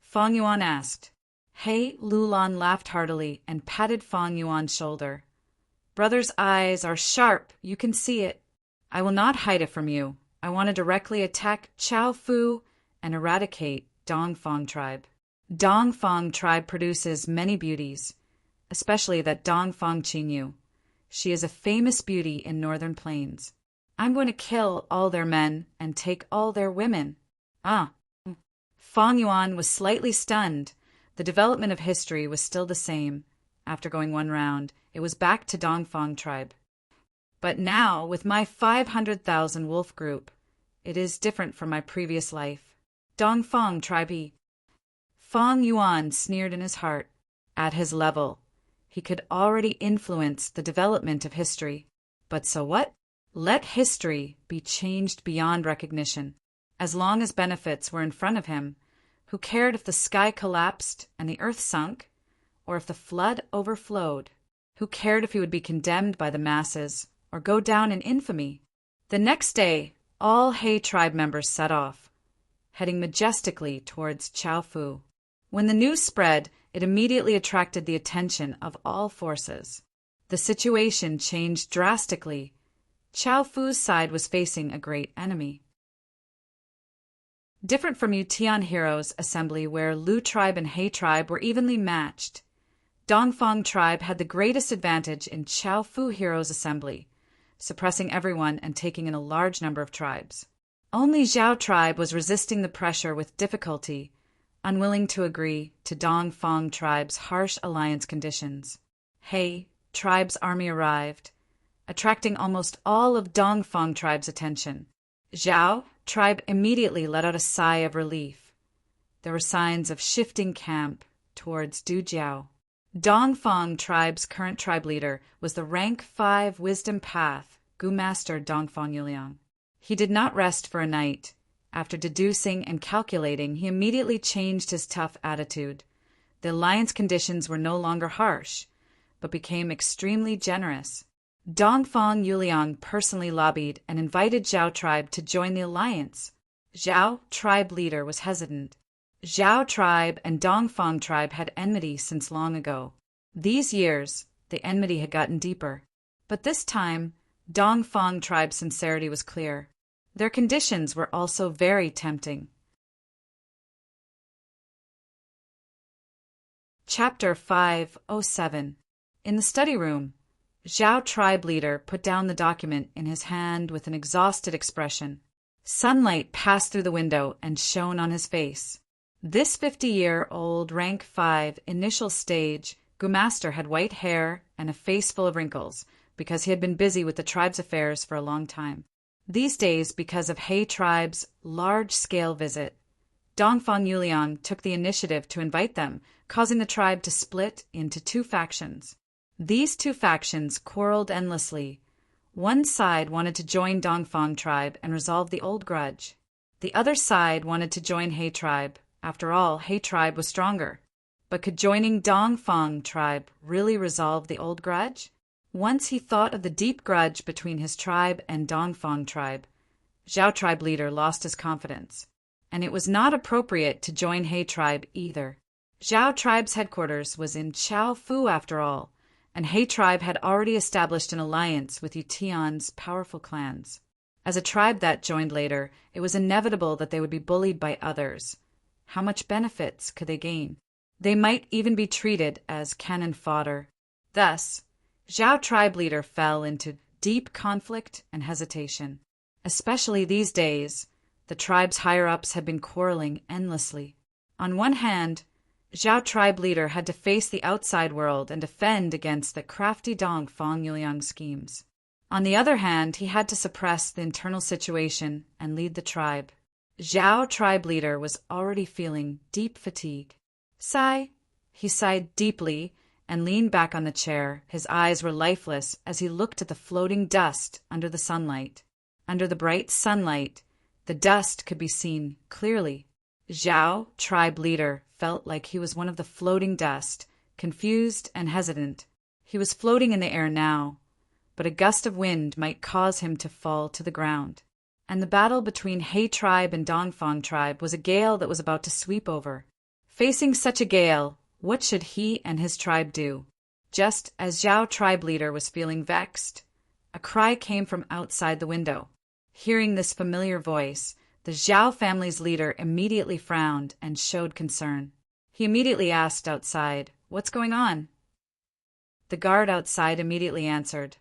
Fang Yuan asked. He Lulan laughed heartily and patted Fang Yuan's shoulder. Brother's eyes are sharp, you can see it. I will not hide it from you. I want to directly attack Chaofu and eradicate Dongfang tribe. Dongfang tribe produces many beauties, especially that Dongfang Qinyu. She is a famous beauty in northern plains. I'm going to kill all their men and take all their women. Fang Yuan was slightly stunned. The development of history was still the same. After going one round, it was back to Dongfang tribe. But now, with my 500,000 wolf group, it is different from my previous life. Dongfang tribe. Fang Yuan sneered in his heart. At his level, he could already influence the development of history. But so what? Let history be changed beyond recognition. As long as benefits were in front of him, who cared if the sky collapsed and the earth sunk, or if the flood overflowed? Who cared if he would be condemned by the masses, or go down in infamy? The next day, all He tribe members set off, heading majestically towards Chaofu. When the news spread, it immediately attracted the attention of all forces. The situation changed drastically. Chaofu's side was facing a great enemy. Different from Yutian Heroes Assembly, where Lu tribe and He tribe were evenly matched, Dongfang tribe had the greatest advantage in Chaofu Heroes Assembly, suppressing everyone and taking in a large number of tribes. Only Zhao tribe was resisting the pressure with difficulty, unwilling to agree to Dongfang tribe's harsh alliance conditions. He tribe's army arrived, attracting almost all of Dongfang tribe's attention. Zhao tribe immediately let out a sigh of relief. There were signs of shifting camp towards Dujiao. Dongfang tribe's current tribe leader was the rank 5 wisdom path Master Dongfang Yuliang. He did not rest for a night. After deducing and calculating, he immediately changed his tough attitude. The alliance conditions were no longer harsh, but became extremely generous. Dongfang Yuliang personally lobbied and invited Zhao tribe to join the alliance. Zhao tribe leader was hesitant. Zhao tribe and Dongfang tribe had enmity since long ago. These years, the enmity had gotten deeper. But this time, Dongfang tribe's sincerity was clear. Their conditions were also very tempting. Chapter 507. In the study room, Zhao tribe leader put down the document in his hand with an exhausted expression. Sunlight passed through the window and shone on his face. This 50-year-old rank 5 initial stage Master had white hair and a face full of wrinkles because he had been busy with the tribe's affairs for a long time. These days, because of He tribe's large-scale visit, Dongfang Yuliang took the initiative to invite them, causing the tribe to split into two factions. These two factions quarreled endlessly. One side wanted to join Dongfang tribe and resolve the old grudge. The other side wanted to join He tribe. After all, He tribe was stronger. But could joining Dongfang tribe really resolve the old grudge? Once he thought of the deep grudge between his tribe and Dongfang tribe, Zhao tribe leader lost his confidence. And it was not appropriate to join He tribe either. Zhao tribe's headquarters was in Chaofu after all, and He tribe had already established an alliance with Yutian's powerful clans. As a tribe that joined later, it was inevitable that they would be bullied by others. How much benefits could they gain? They might even be treated as cannon fodder. Thus, Zhao tribe leader fell into deep conflict and hesitation. Especially these days, the tribe's higher-ups had been quarreling endlessly. On one hand, Zhao tribe leader had to face the outside world and defend against the crafty Dongfang Yuliang schemes. On the other hand, he had to suppress the internal situation and lead the tribe. Zhao tribe leader was already feeling deep fatigue. Sigh. He sighed deeply and leaned back on the chair. His eyes were lifeless as he looked at the floating dust under the sunlight. Under the bright sunlight, the dust could be seen clearly. Zhao, tribe leader, felt like he was one of the floating dust, confused and hesitant. He was floating in the air now, but a gust of wind might cause him to fall to the ground. And the battle between He tribe and Dongfang tribe was a gale that was about to sweep over. Facing such a gale, what should he and his tribe do? Just as Zhao tribe leader was feeling vexed, a cry came from outside the window. Hearing this familiar voice, the Zhao family's leader immediately frowned and showed concern. He immediately asked outside, "What's going on?" The guard outside immediately answered,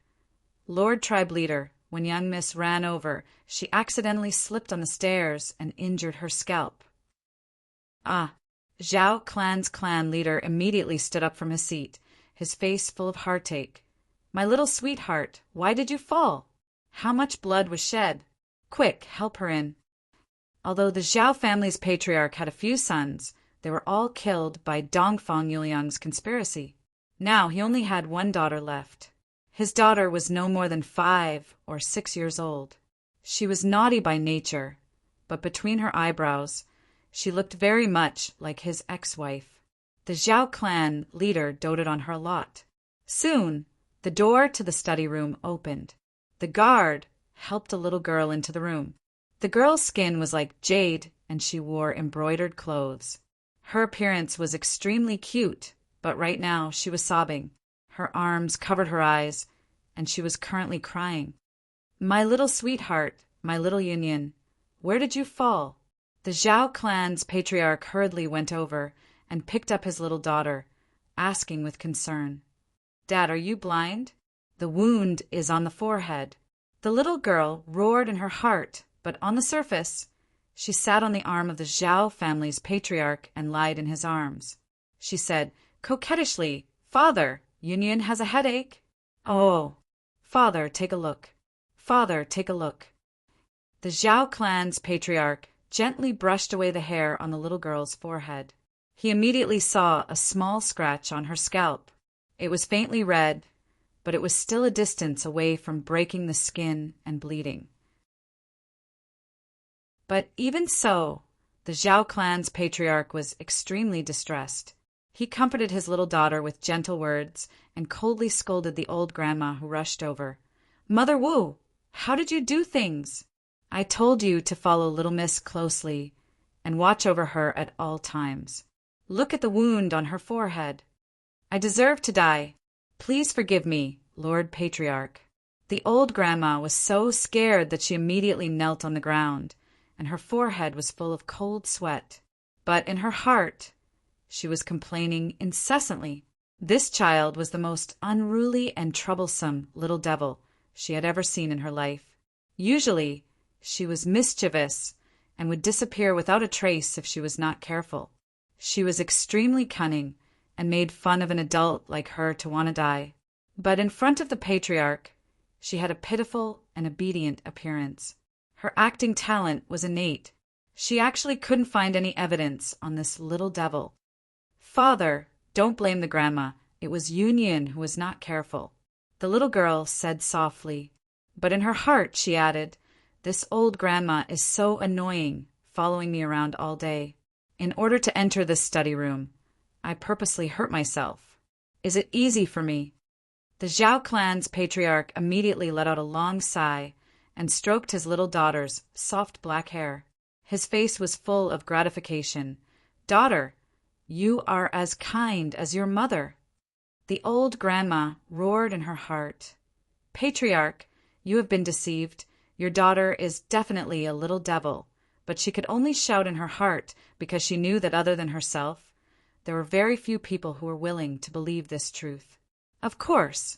"Lord tribe leader, when young miss ran over, she accidentally slipped on the stairs and injured her scalp." Ah! Zhao clan's clan leader immediately stood up from his seat, his face full of heartache. "My little sweetheart, why did you fall? How much blood was shed? Quick, help her in." Although the Zhao family's patriarch had a few sons, they were all killed by Dongfang Yuliang's conspiracy. Now he only had one daughter left. His daughter was no more than 5 or 6 years old. She was naughty by nature, but between her eyebrows, she looked very much like his ex-wife. The Zhao clan leader doted on her a lot. Soon, the door to the study room opened. The guard helped a little girl into the room. The girl's skin was like jade, and she wore embroidered clothes. Her appearance was extremely cute, but right now she was sobbing. Her arms covered her eyes, and she was currently crying. "My little sweetheart, my little Union, where did you fall?" The Zhao clan's patriarch hurriedly went over and picked up his little daughter, asking with concern, "Dad, are you blind? The wound is on the forehead." The little girl roared in her heart, but on the surface, she sat on the arm of the Zhao family's patriarch and lied in his arms. She said coquettishly, "Father, Union has a headache." "Oh, father, take a look. Father, take a look." The Zhao clan's patriarch gently brushed away the hair on the little girl's forehead. He immediately saw a small scratch on her scalp. It was faintly red, but it was still a distance away from breaking the skin and bleeding. But even so, the Zhao clan's patriarch was extremely distressed. He comforted his little daughter with gentle words and coldly scolded the old grandma who rushed over. "Mother Wu, how did you do things? I told you to follow little miss closely and watch over her at all times. Look at the wound on her forehead. I deserve to die. Please forgive me, Lord Patriarch." The old grandma was so scared that she immediately knelt on the ground, and her forehead was full of cold sweat. But in her heart, she was complaining incessantly. This child was the most unruly and troublesome little devil she had ever seen in her life. Usually, she was mischievous and would disappear without a trace if she was not careful. She was extremely cunning and made fun of an adult like her to want to die. But in front of the patriarch, she had a pitiful and obedient appearance. Her acting talent was innate. She actually couldn't find any evidence on this little devil. "Father, don't blame the grandma. It was Yunyan who was not careful," the little girl said softly. But in her heart, she added, "This old grandma is so annoying, following me around all day. In order to enter this study room, I purposely hurt myself. Is it easy for me?" The Zhao clan's patriarch immediately let out a long sigh and stroked his little daughter's soft black hair. His face was full of gratification. "Daughter, you are as kind as your mother." The old grandma roared in her heart. "Patriarch, you have been deceived. Your daughter is definitely a little devil," but she could only shout in her heart because she knew that other than herself, there were very few people who were willing to believe this truth. Of course,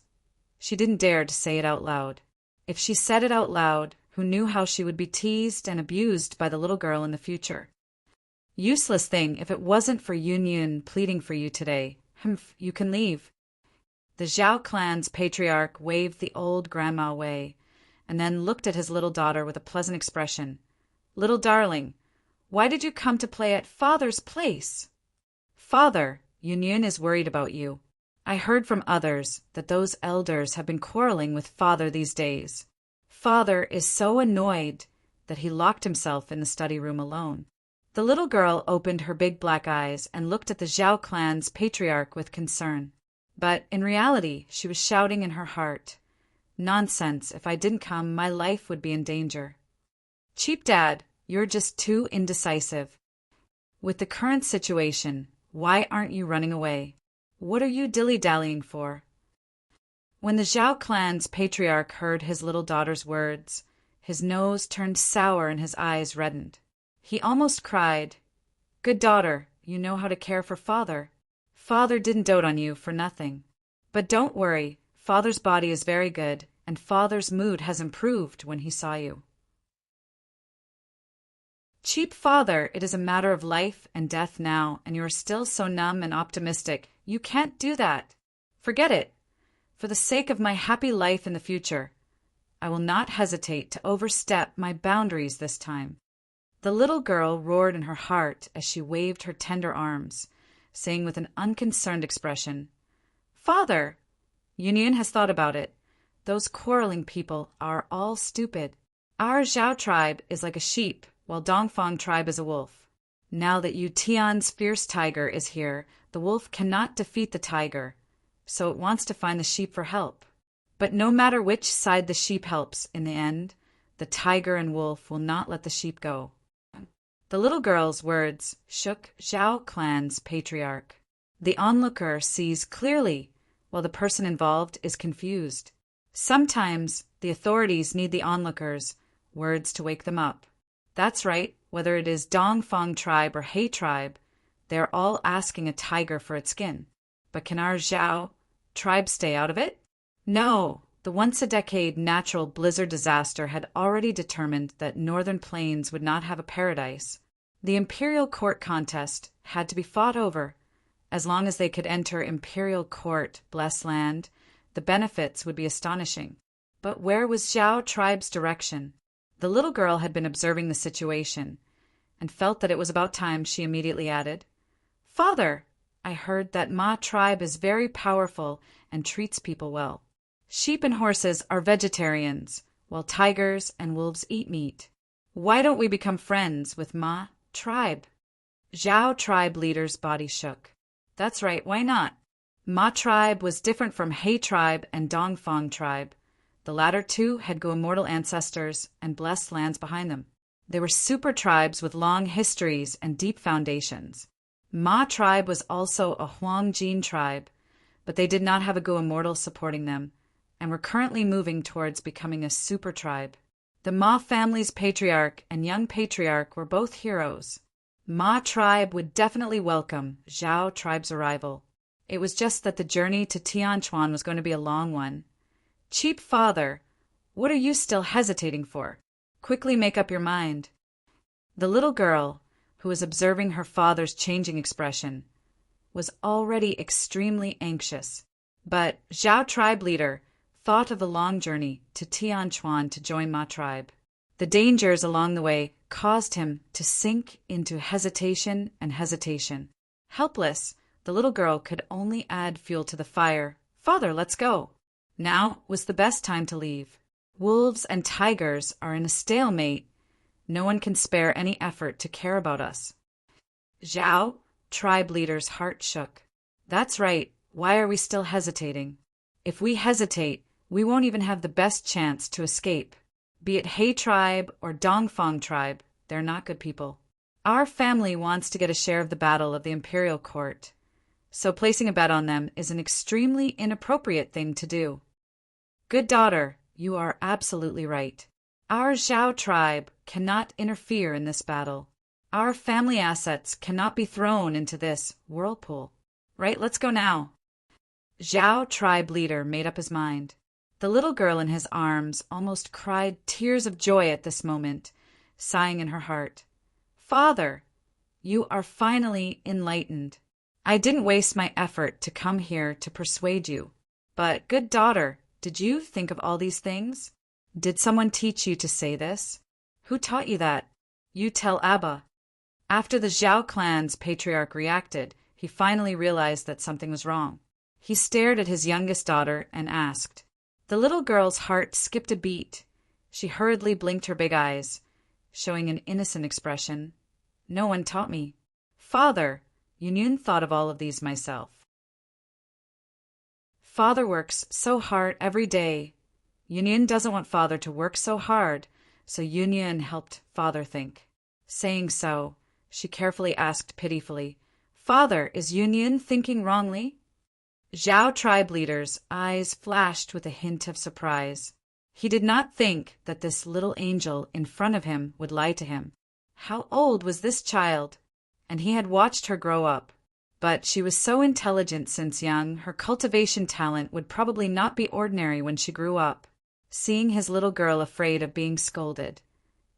she didn't dare to say it out loud. If she said it out loud, who knew how she would be teased and abused by the little girl in the future? "Useless thing, if it wasn't for Yunyan pleading for you today. Humph, you can leave." The Zhao clan's patriarch waved the old grandma away, and then looked at his little daughter with a pleasant expression. "Little darling, why did you come to play at Father's place?" "Father, Yunyan is worried about you. I heard from others that those elders have been quarreling with Father these days. Father is so annoyed that he locked himself in the study room alone." The little girl opened her big black eyes and looked at the Zhao clan's patriarch with concern. But in reality, she was shouting in her heart, "Nonsense, if I didn't come, my life would be in danger. Cheap dad, you're just too indecisive. With the current situation, why aren't you running away? What are you dilly-dallying for?" When the Zhao clan's patriarch heard his little daughter's words, his nose turned sour and his eyes reddened. He almost cried, "Good daughter, you know how to care for Father. Father didn't dote on you for nothing. But don't worry, Father's body is very good, and Father's mood has improved when he saw you." "Cheap Father, it is a matter of life and death now, and you are still so numb and optimistic. You can't do that. Forget it. For the sake of my happy life in the future, I will not hesitate to overstep my boundaries this time." The little girl roared in her heart as she waved her tender arms, saying with an unconcerned expression, "Father, Yunyan has thought about it. Those quarreling people are all stupid. Our Zhao tribe is like a sheep, while Dongfang tribe is a wolf. Now that Yu Tian's fierce tiger is here, the wolf cannot defeat the tiger, so it wants to find the sheep for help. But no matter which side the sheep helps in the end, the tiger and wolf will not let the sheep go." The little girl's words shook Zhao clan's patriarch. The onlooker sees clearly, while the person involved is confused. Sometimes the authorities need the onlookers' words to wake them up. That's right, whether it is Dongfang tribe or He tribe, they are all asking a tiger for its skin. But can our Zhao tribe stay out of it? No, the once-a-decade natural blizzard disaster had already determined that northern plains would not have a paradise. The imperial court contest had to be fought over. As long as they could enter imperial court, blessed land, the benefits would be astonishing. But where was Zhao tribe's direction? The little girl had been observing the situation and felt that it was about time. She immediately added, "Father, I heard that Ma tribe is very powerful and treats people well. Sheep and horses are vegetarians, while tigers and wolves eat meat. Why don't we become friends with Ma tribe? Zhao tribe leader's body shook. That's right, why not? Ma tribe was different from He tribe and Dongfang tribe. The latter two had go-immortal ancestors and blessed lands behind them. They were super tribes with long histories and deep foundations. Ma tribe was also a Huangjin tribe, but they did not have a go-immortal supporting them, and were currently moving towards becoming a super tribe. The Ma family's patriarch and young patriarch were both heroes. Ma tribe would definitely welcome Zhao tribe's arrival. It was just that the journey to Tianchuan was going to be a long one. Cheap father, what are you still hesitating for? Quickly make up your mind. The little girl, who was observing her father's changing expression, was already extremely anxious. But Zhao tribe leader thought of the long journey to Tianchuan to join Ma tribe. The dangers along the way caused him to sink into hesitation and hesitation. Helpless, the little girl could only add fuel to the fire. Father, let's go. Now was the best time to leave. Wolves and tigers are in a stalemate. No one can spare any effort to care about us. Zhao, tribe leader's heart shook. That's right. Why are we still hesitating? If we hesitate, we won't even have the best chance to escape. Be it He tribe or Dongfang tribe, they're not good people. Our family wants to get a share of the battle of the imperial court, so placing a bet on them is an extremely inappropriate thing to do. Good daughter, you are absolutely right. Our Zhao tribe cannot interfere in this battle. Our family assets cannot be thrown into this whirlpool. Right, let's go now. Zhao tribe leader made up his mind. The little girl in his arms almost cried tears of joy at this moment, sighing in her heart. Father, you are finally enlightened. I didn't waste my effort to come here to persuade you. But, good daughter, did you think of all these things? Did someone teach you to say this? Who taught you that? You tell Abba. After the Zhao clan's patriarch reacted, he finally realized that something was wrong. He stared at his youngest daughter and asked. The little girl's heart skipped a beat. She hurriedly blinked her big eyes, showing an innocent expression. No one taught me. Father, Yunyan thought of all of these myself. Father works so hard every day. Yunyan doesn't want father to work so hard, so Yunyan helped father think. Saying so, she carefully asked pitifully, Father, is Yunyan thinking wrongly? Zhao tribe leader's eyes flashed with a hint of surprise. He did not think that this little angel in front of him would lie to him. How old was this child? And he had watched her grow up. But she was so intelligent since young, her cultivation talent would probably not be ordinary when she grew up. Seeing his little girl afraid of being scolded,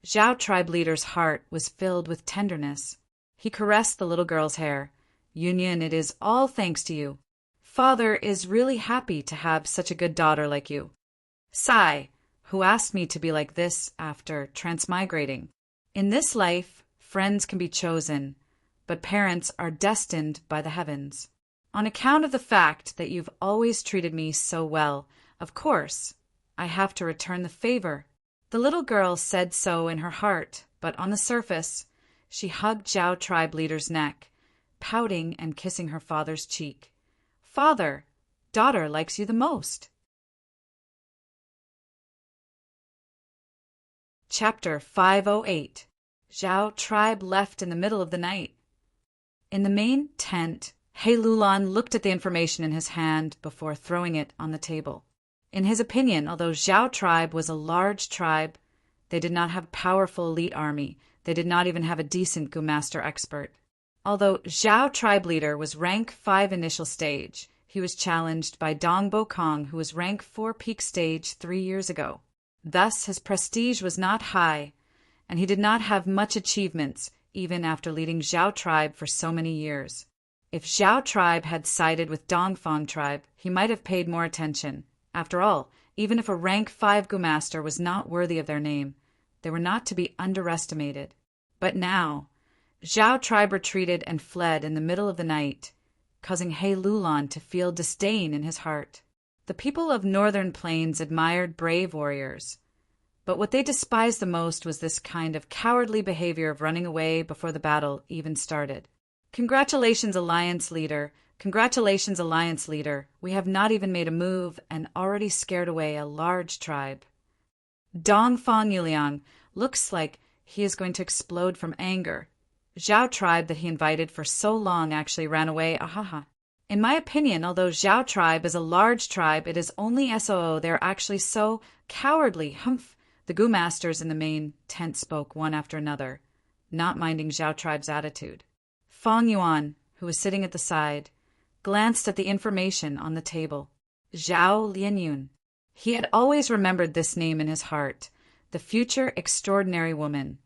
Zhao tribe leader's heart was filled with tenderness. He caressed the little girl's hair. Yunyan, it is all thanks to you. Father is really happy to have such a good daughter like you. Sai, who asked me to be like this after transmigrating. In this life, friends can be chosen, but parents are destined by the heavens. On account of the fact that you've always treated me so well, of course, I have to return the favor. The little girl said so in her heart, but on the surface, she hugged Zhao tribe leader's neck, pouting and kissing her father's cheek. Father, daughter likes you the most. Chapter 508. Zhao tribe left in the middle of the night. In the main tent, He Lulan looked at the information in his hand before throwing it on the table. In his opinion, although Zhao tribe was a large tribe, they did not have a powerful elite army. They did not even have a decent Gumaster expert. Although Zhao tribe leader was rank 5 initial stage, he was challenged by Dong Bokong, who was rank 4 peak stage 3 years ago. Thus, his prestige was not high, and he did not have much achievements, even after leading Zhao tribe for so many years. If Zhao tribe had sided with Dongfang tribe, he might have paid more attention. After all, even if a rank 5 Gumaster was not worthy of their name, they were not to be underestimated. But now, Zhao tribe retreated and fled in the middle of the night, causing He Lulan to feel disdain in his heart. The people of northern plains admired brave warriors, but what they despised the most was this kind of cowardly behavior of running away before the battle even started. Congratulations, Alliance Leader. Congratulations, Alliance Leader. We have not even made a move and already scared away a large tribe. Dongfang Yuliang looks like he is going to explode from anger. Zhao tribe that he invited for so long actually ran away. Ahaha. In my opinion, although Zhao tribe is a large tribe, it is only SOO. They are actually so cowardly. Humph. The Gu masters in the main tent spoke one after another, not minding Zhao tribe's attitude. Fang Yuan, who was sitting at the side, glanced at the information on the table. Zhao Lianyun. He had always remembered this name in his heart, the future extraordinary woman,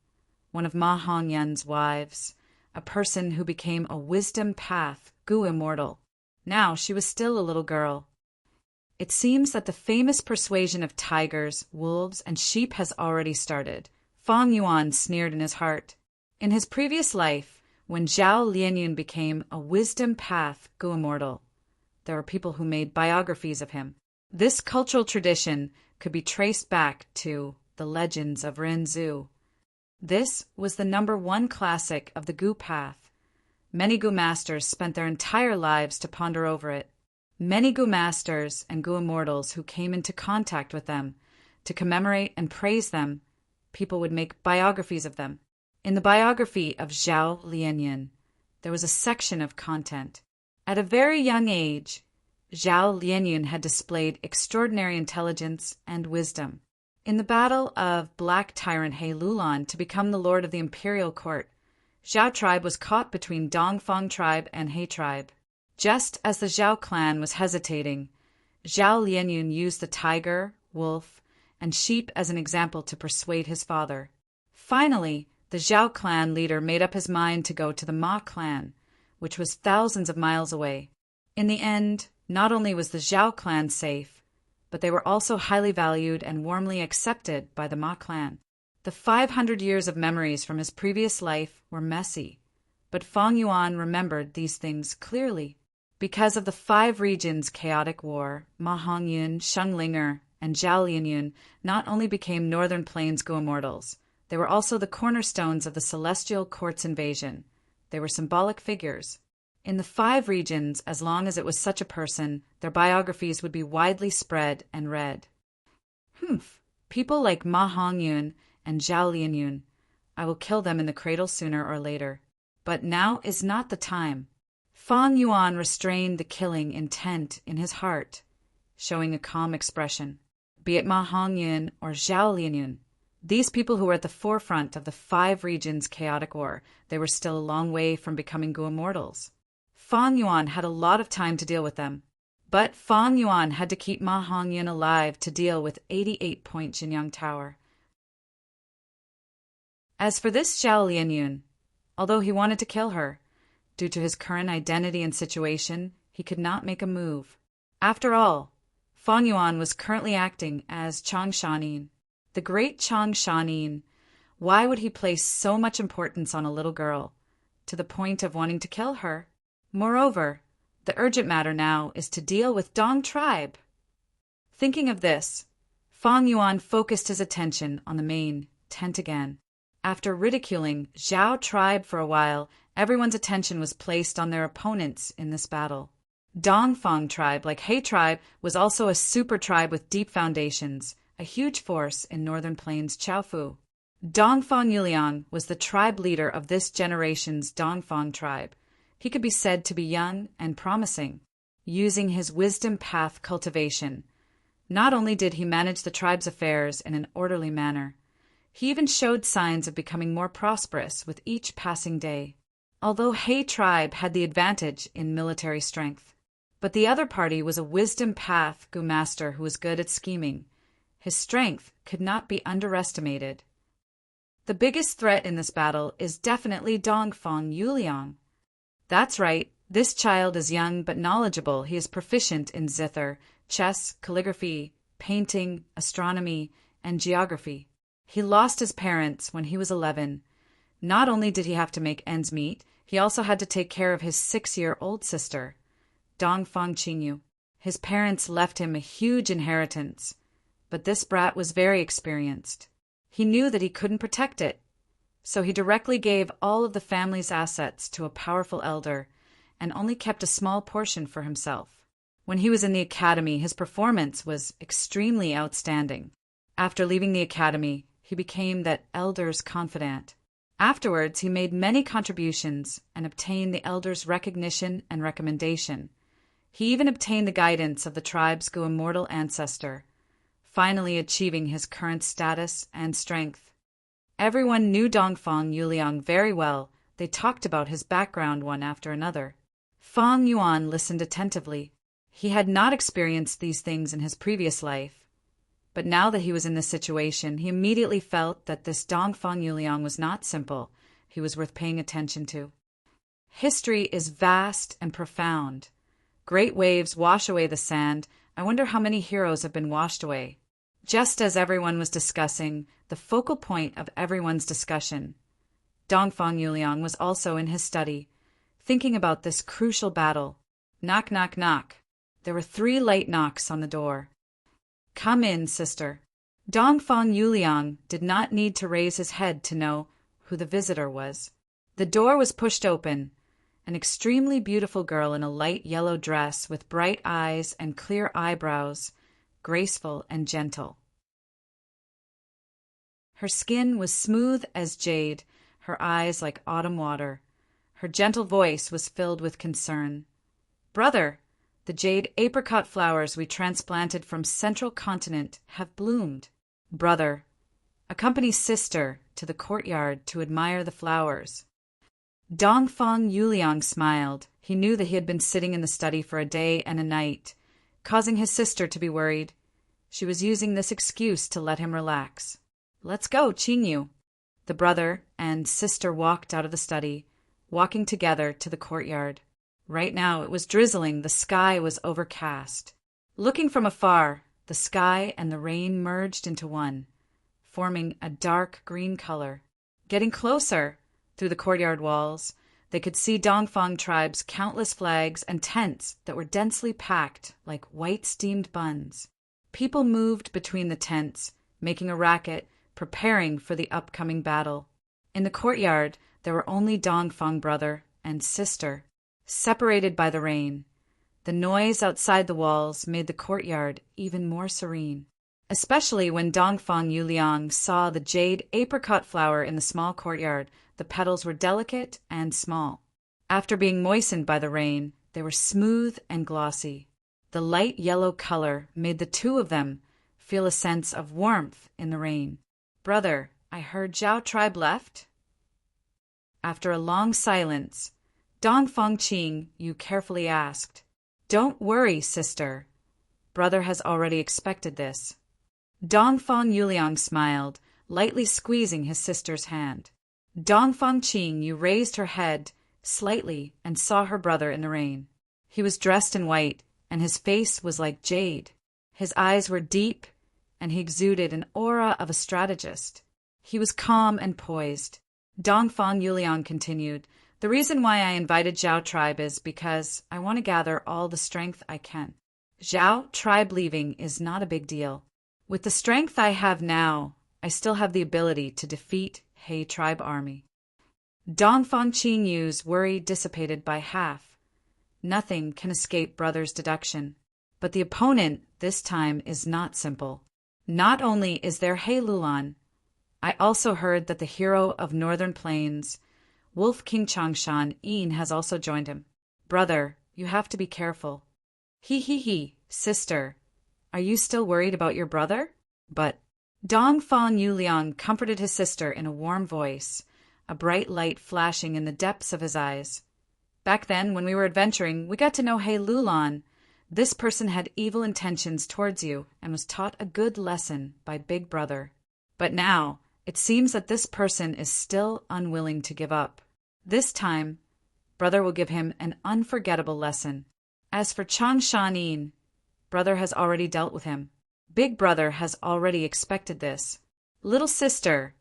one of Ma Hongyan's wives, a person who became a wisdom path, Gu immortal. Now she was still a little girl. It seems that the famous persuasion of tigers, wolves, and sheep has already started. Fang Yuan sneered in his heart. In his previous life, when Zhao Lianyun became a wisdom path, Gu immortal, there were people who made biographies of him. This cultural tradition could be traced back to the legends of Renzu. This was the #1 classic of the Gu path. Many Gu masters spent their entire lives to ponder over it. Many Gu masters and Gu immortals who came into contact with them to commemorate and praise them, people would make biographies of them. In the biography of Zhao Lianyun, there was a section of content. At a very young age, Zhao Lianyun had displayed extraordinary intelligence and wisdom. In the battle of Black Tyrant He Lulan to become the lord of the imperial court, Zhao tribe was caught between Dongfang tribe and He tribe. Just as the Zhao clan was hesitating, Zhao Lianyun used the tiger, wolf, and sheep as an example to persuade his father. Finally, the Zhao clan leader made up his mind to go to the Ma clan, which was thousands of miles away. In the end, not only was the Zhao clan safe, but they were also highly valued and warmly accepted by the Ma clan. The 500 years of memories from his previous life were messy, but Fang Yuan remembered these things clearly. Because of the 5 regions' chaotic war, Ma Hongyun, Shenglinger, and Zhao Lianyun not only became Northern Plains Gu immortals, they were also the cornerstones of the Celestial Court's invasion. They were symbolic figures. In the 5 regions, as long as it was such a person, their biographies would be widely spread and read. People like Ma Hongyun and Zhao Lianyun, I will kill them in the cradle sooner or later. But now is not the time. Fang Yuan restrained the killing intent in his heart, showing a calm expression. Be it Ma Hongyun or Zhao Lianyun, these people who were at the forefront of the 5 regions' chaotic war, they were still a long way from becoming Gu immortals. Fang Yuan had a lot of time to deal with them, but Fang Yuan had to keep Ma Hongyun alive to deal with 88-point Jinyang Tower. As for this Zhao Lianyun, although he wanted to kill her, due to his current identity and situation, he could not make a move. After all, Fang Yuan was currently acting as Chang Shanin. The great Chang Shanin, why would he place so much importance on a little girl, to the point of wanting to kill her? Moreover, the urgent matter now is to deal with Dong tribe. Thinking of this, Fang Yuan focused his attention on the main tent again. After ridiculing Zhao tribe for a while, everyone's attention was placed on their opponents in this battle. Dongfang tribe, like He tribe, was also a super tribe with deep foundations, a huge force in Northern Plains Chaofu. Dongfang Yuliang was the tribe leader of this generation's Dongfang tribe. He could be said to be young and promising. Using his wisdom path cultivation, not only did he manage the tribe's affairs in an orderly manner, he even showed signs of becoming more prosperous with each passing day. Although He tribe had the advantage in military strength, but the other party was a wisdom path Gu master who was good at scheming. His strength could not be underestimated. The biggest threat in this battle is definitely Dongfang Yuliang. That's right, this child is young but knowledgeable. He is proficient in zither, chess, calligraphy, painting, astronomy, and geography. He lost his parents when he was 11. Not only did he have to make ends meet, he also had to take care of his 6-year-old sister, Dongfang Qingyu. His parents left him a huge inheritance, but this brat was very experienced. He knew that he couldn't protect it, so he directly gave all of the family's assets to a powerful elder and only kept a small portion for himself. When he was in the academy, his performance was extremely outstanding. After leaving the academy, he became that elder's confidant. Afterwards, he made many contributions and obtained the elder's recognition and recommendation. He even obtained the guidance of the tribe's immortal ancestor, finally achieving his current status and strength. Everyone knew Dongfang Yuliang very well. They talked about his background one after another. Fang Yuan listened attentively. He had not experienced these things in his previous life, but now that he was in this situation, he immediately felt that this Dongfang Yuliang was not simple. He was worth paying attention to. History is vast and profound. Great waves wash away the sand. I wonder how many heroes have been washed away. Just as everyone was discussing, the focal point of everyone's discussion, Dongfang Yuliang was also in his study, thinking about this crucial battle. Knock, knock, knock. There were 3 light knocks on the door. Come in, sister. Dongfang Yuliang did not need to raise his head to know who the visitor was. The door was pushed open. An extremely beautiful girl in a light yellow dress with bright eyes and clear eyebrows, graceful and gentle. Her skin was smooth as jade, her eyes like autumn water. Her gentle voice was filled with concern. Brother, the jade apricot flowers we transplanted from central continent have bloomed. Brother, accompany sister to the courtyard to admire the flowers. Dongfang Yuliang smiled. He knew that he had been sitting in the study for a day and a night, causing his sister to be worried. She was using this excuse to let him relax. Let's go, Qingyu. The brother and sister walked out of the study, walking together to the courtyard. Right now it was drizzling, the sky was overcast. Looking from afar, the sky and the rain merged into one, forming a dark green color. Getting closer, through the courtyard walls, they could see Dongfang tribe's countless flags and tents that were densely packed like white steamed buns. People moved between the tents, making a racket, preparing for the upcoming battle. In the courtyard, there were only Dongfang brother and sister, separated by the rain. The noise outside the walls made the courtyard even more serene, especially when Dongfang Yuliang saw the jade apricot flower in the small courtyard. The petals were delicate and small. After being moistened by the rain, they were smooth and glossy. The light yellow color made the 2 of them feel a sense of warmth in the rain. Brother, I heard Zhao tribe left? After a long silence, Dongfang Qingyu carefully asked. Don't worry, sister. Brother has already expected this. Dongfang Yuliang smiled, lightly squeezing his sister's hand. Dongfang Qingyu raised her head slightly and saw her brother in the rain. He was dressed in white, and his face was like jade. His eyes were deep, and he exuded an aura of a strategist. He was calm and poised. Dongfang Yuliang continued, The reason why I invited Zhao tribe is because I want to gather all the strength I can. Zhao tribe leaving is not a big deal. With the strength I have now, I still have the ability to defeat He tribe army. Dongfang Qingyu's worry dissipated by half. Nothing can escape brother's deduction. But the opponent this time is not simple. Not only is there He Lulan, I also heard that the hero of Northern Plains, Wolf King Changshan Yin, has also joined him. Brother, you have to be careful. He, sister. Are you still worried about your brother? But Dongfang Yuliang comforted his sister in a warm voice, a bright light flashing in the depths of his eyes. Back then, when we were adventuring, we got to know He Lulan. This person had evil intentions towards you and was taught a good lesson by Big Brother. But now, it seems that this person is still unwilling to give up. This time, Brother will give him an unforgettable lesson. As for Changshan Yin, Brother has already dealt with him. Big Brother has already expected this. Little sister,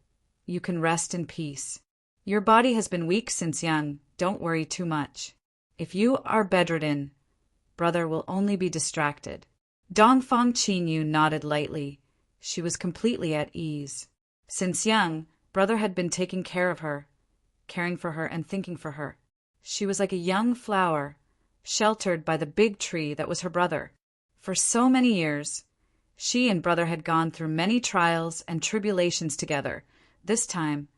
you can rest in peace. Your body has been weak since young. Don't worry too much. If you are bedridden, brother will only be distracted. Dongfang Qinyu nodded lightly. She was completely at ease. Since young, brother had been taking care of her, caring for her and thinking for her. She was like a young flower, sheltered by the big tree that was her brother. For so many years, she and brother had gone through many trials and tribulations together. This time,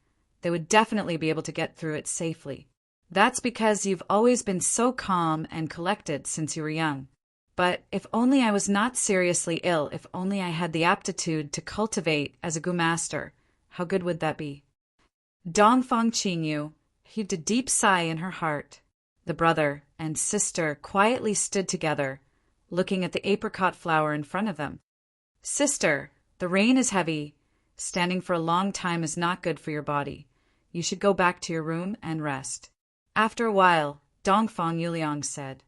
they would definitely be able to get through it safely. That's because you've always been so calm and collected since you were young. But if only I was not seriously ill, if only I had the aptitude to cultivate as a Gu master, how good would that be? Dongfang Qinyu heaved a deep sigh in her heart. The brother and sister quietly stood together, looking at the apricot flower in front of them. Sister, the rain is heavy. Standing for a long time is not good for your body. You should go back to your room and rest. After a while, Dongfang Yuliang said,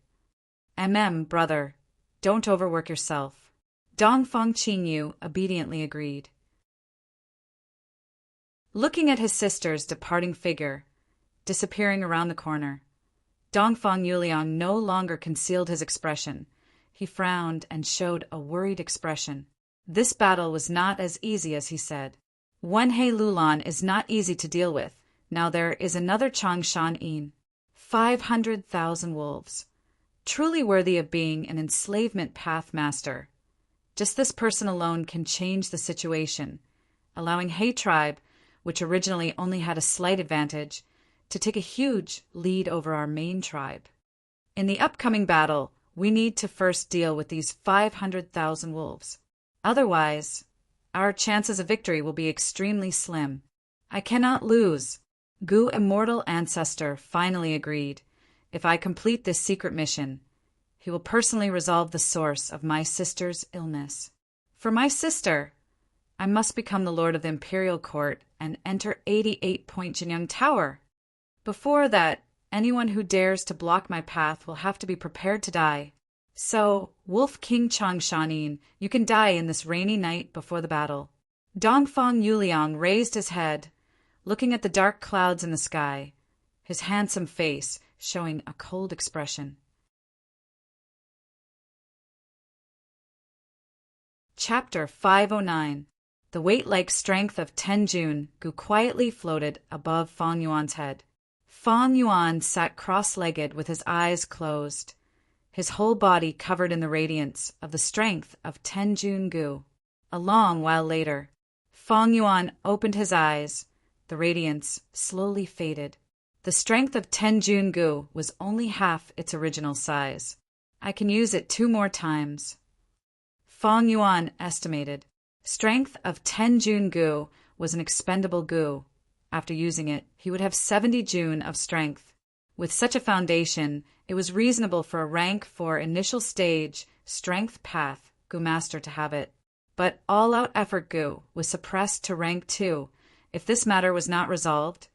brother, don't overwork yourself. Dongfang Qinyu obediently agreed. Looking at his sister's departing figure, disappearing around the corner, Dongfang Yuliang no longer concealed his expression. He frowned and showed a worried expression. This battle was not as easy as he said. Wenhei Lulan is not easy to deal with. Now there is another Changshan Yin. 500,000 wolves. Truly worthy of being an enslavement path master. Just this person alone can change the situation, allowing He tribe, which originally only had a slight advantage, to take a huge lead over our main tribe. In the upcoming battle, we need to first deal with these 500,000 wolves. Otherwise, our chances of victory will be extremely slim. I cannot lose. Gu Immortal Ancestor finally agreed. If I complete this secret mission, he will personally resolve the source of my sister's illness. For my sister, I must become the Lord of the Imperial Court and enter 88-Point Jinyang Tower. Before that, anyone who dares to block my path will have to be prepared to die. So, Wolf King Changshanin, you can die in this rainy night before the battle. Dongfang Yuliang raised his head, looking at the dark clouds in the sky, his handsome face showing a cold expression. Chapter 509. The weight-like strength of Tenjun Gu quietly floated above Fang Yuan's head. Fang Yuan sat cross-legged with his eyes closed, his whole body covered in the radiance of the strength of Tenjun Gu. A long while later, Fang Yuan opened his eyes. The radiance slowly faded. The strength of Tenjun Gu was only half its original size. I can use it 2 more times. Fang Yuan estimated. Strength of Tenjun Gu was an expendable Gu. After using it, he would have 70 Jun of strength. With such a foundation, it was reasonable for a rank 4 initial stage strength path Gu master to have it. But all-out effort Gu was suppressed to rank 2. If this matter was not resolved,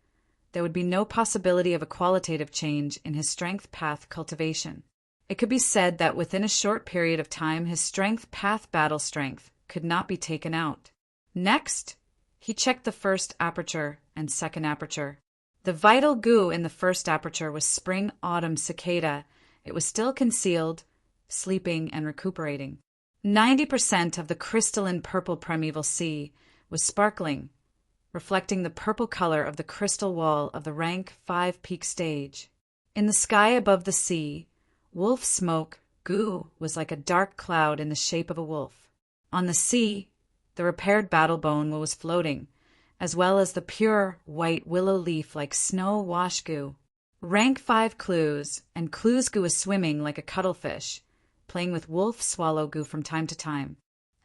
there would be no possibility of a qualitative change in his strength path cultivation. It could be said that within a short period of time his strength path battle strength could not be taken out. Next, he checked the first aperture and second aperture. The vital Gu in the first aperture was spring-autumn cicada. It was still concealed, sleeping and recuperating. 90% of the crystalline purple primeval sea was sparkling, reflecting the purple color of the crystal wall of the rank 5 peak stage. In the sky above the sea, wolf smoke Gu was like a dark cloud in the shape of a wolf. On the sea, the repaired battle bone was floating, as well as the pure white willow leaf like snow wash Gu. Rank 5 clues, and clues Gu was swimming like a cuttlefish, playing with wolf swallow Gu from time to time.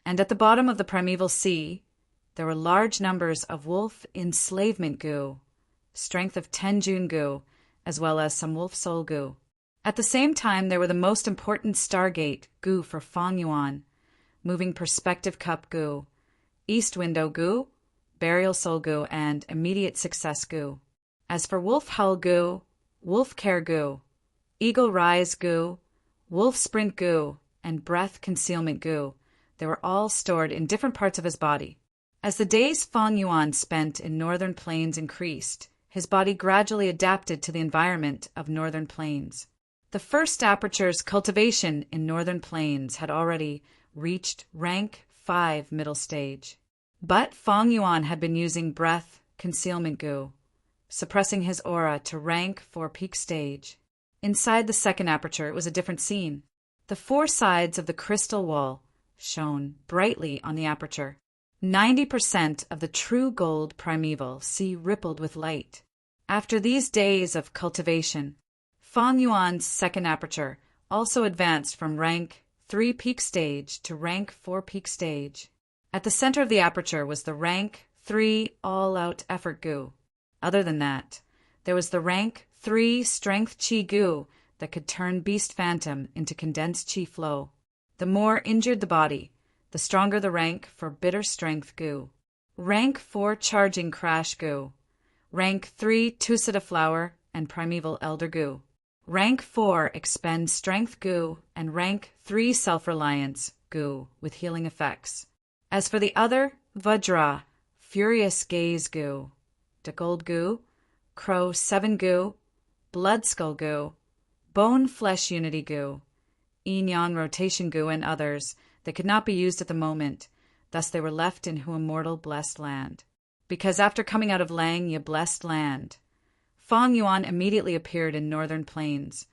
And at the bottom of the primeval sea, there were large numbers of wolf enslavement Gu, strength of Tenjun Gu, as well as some wolf soul Gu. At the same time, there were the most important Stargate Gu for Fang Yuan, moving perspective cup Gu, east window Gu, burial soul Gu, and immediate success Gu. As for wolf howl Gu, wolf care Gu, eagle rise Gu, wolf sprint Gu, and breath concealment Gu, they were all stored in different parts of his body. As the days Fang Yuan spent in northern plains increased, his body gradually adapted to the environment of northern plains. The first aperture's cultivation in northern plains had already reached rank 5 middle stage. But Fong Yuan had been using breath concealment gu, suppressing his aura to rank 4 peak stage. Inside the second aperture, it was a different scene. The 4 sides of the crystal wall shone brightly on the aperture. 90% of the true gold primeval sea rippled with light. After these days of cultivation, Fong Yuan's second aperture also advanced from rank 3 peak stage to rank 4 peak stage. At the center of the aperture was the rank 3 all-out effort gu. Other than that, there was the rank 3 strength chi gu that could turn beast phantom into condensed chi flow. The more injured the body, the stronger the rank for bitter strength gu. Rank 4 charging crash gu. Rank 3 Tusita flower and primeval elder gu. Rank 4 expend strength gu and rank 3 self-reliance gu with healing effects. As for the other, Vajra, furious gaze gu, the gold gu, crow 7 gu, blood skull gu, bone flesh unity gu, yin-yang rotation gu, and others that could not be used at the moment, thus they were left in Hu immortal blessed land. Because after coming out of Lang Ye blessed land, Fong Yuan immediately appeared in northern plains.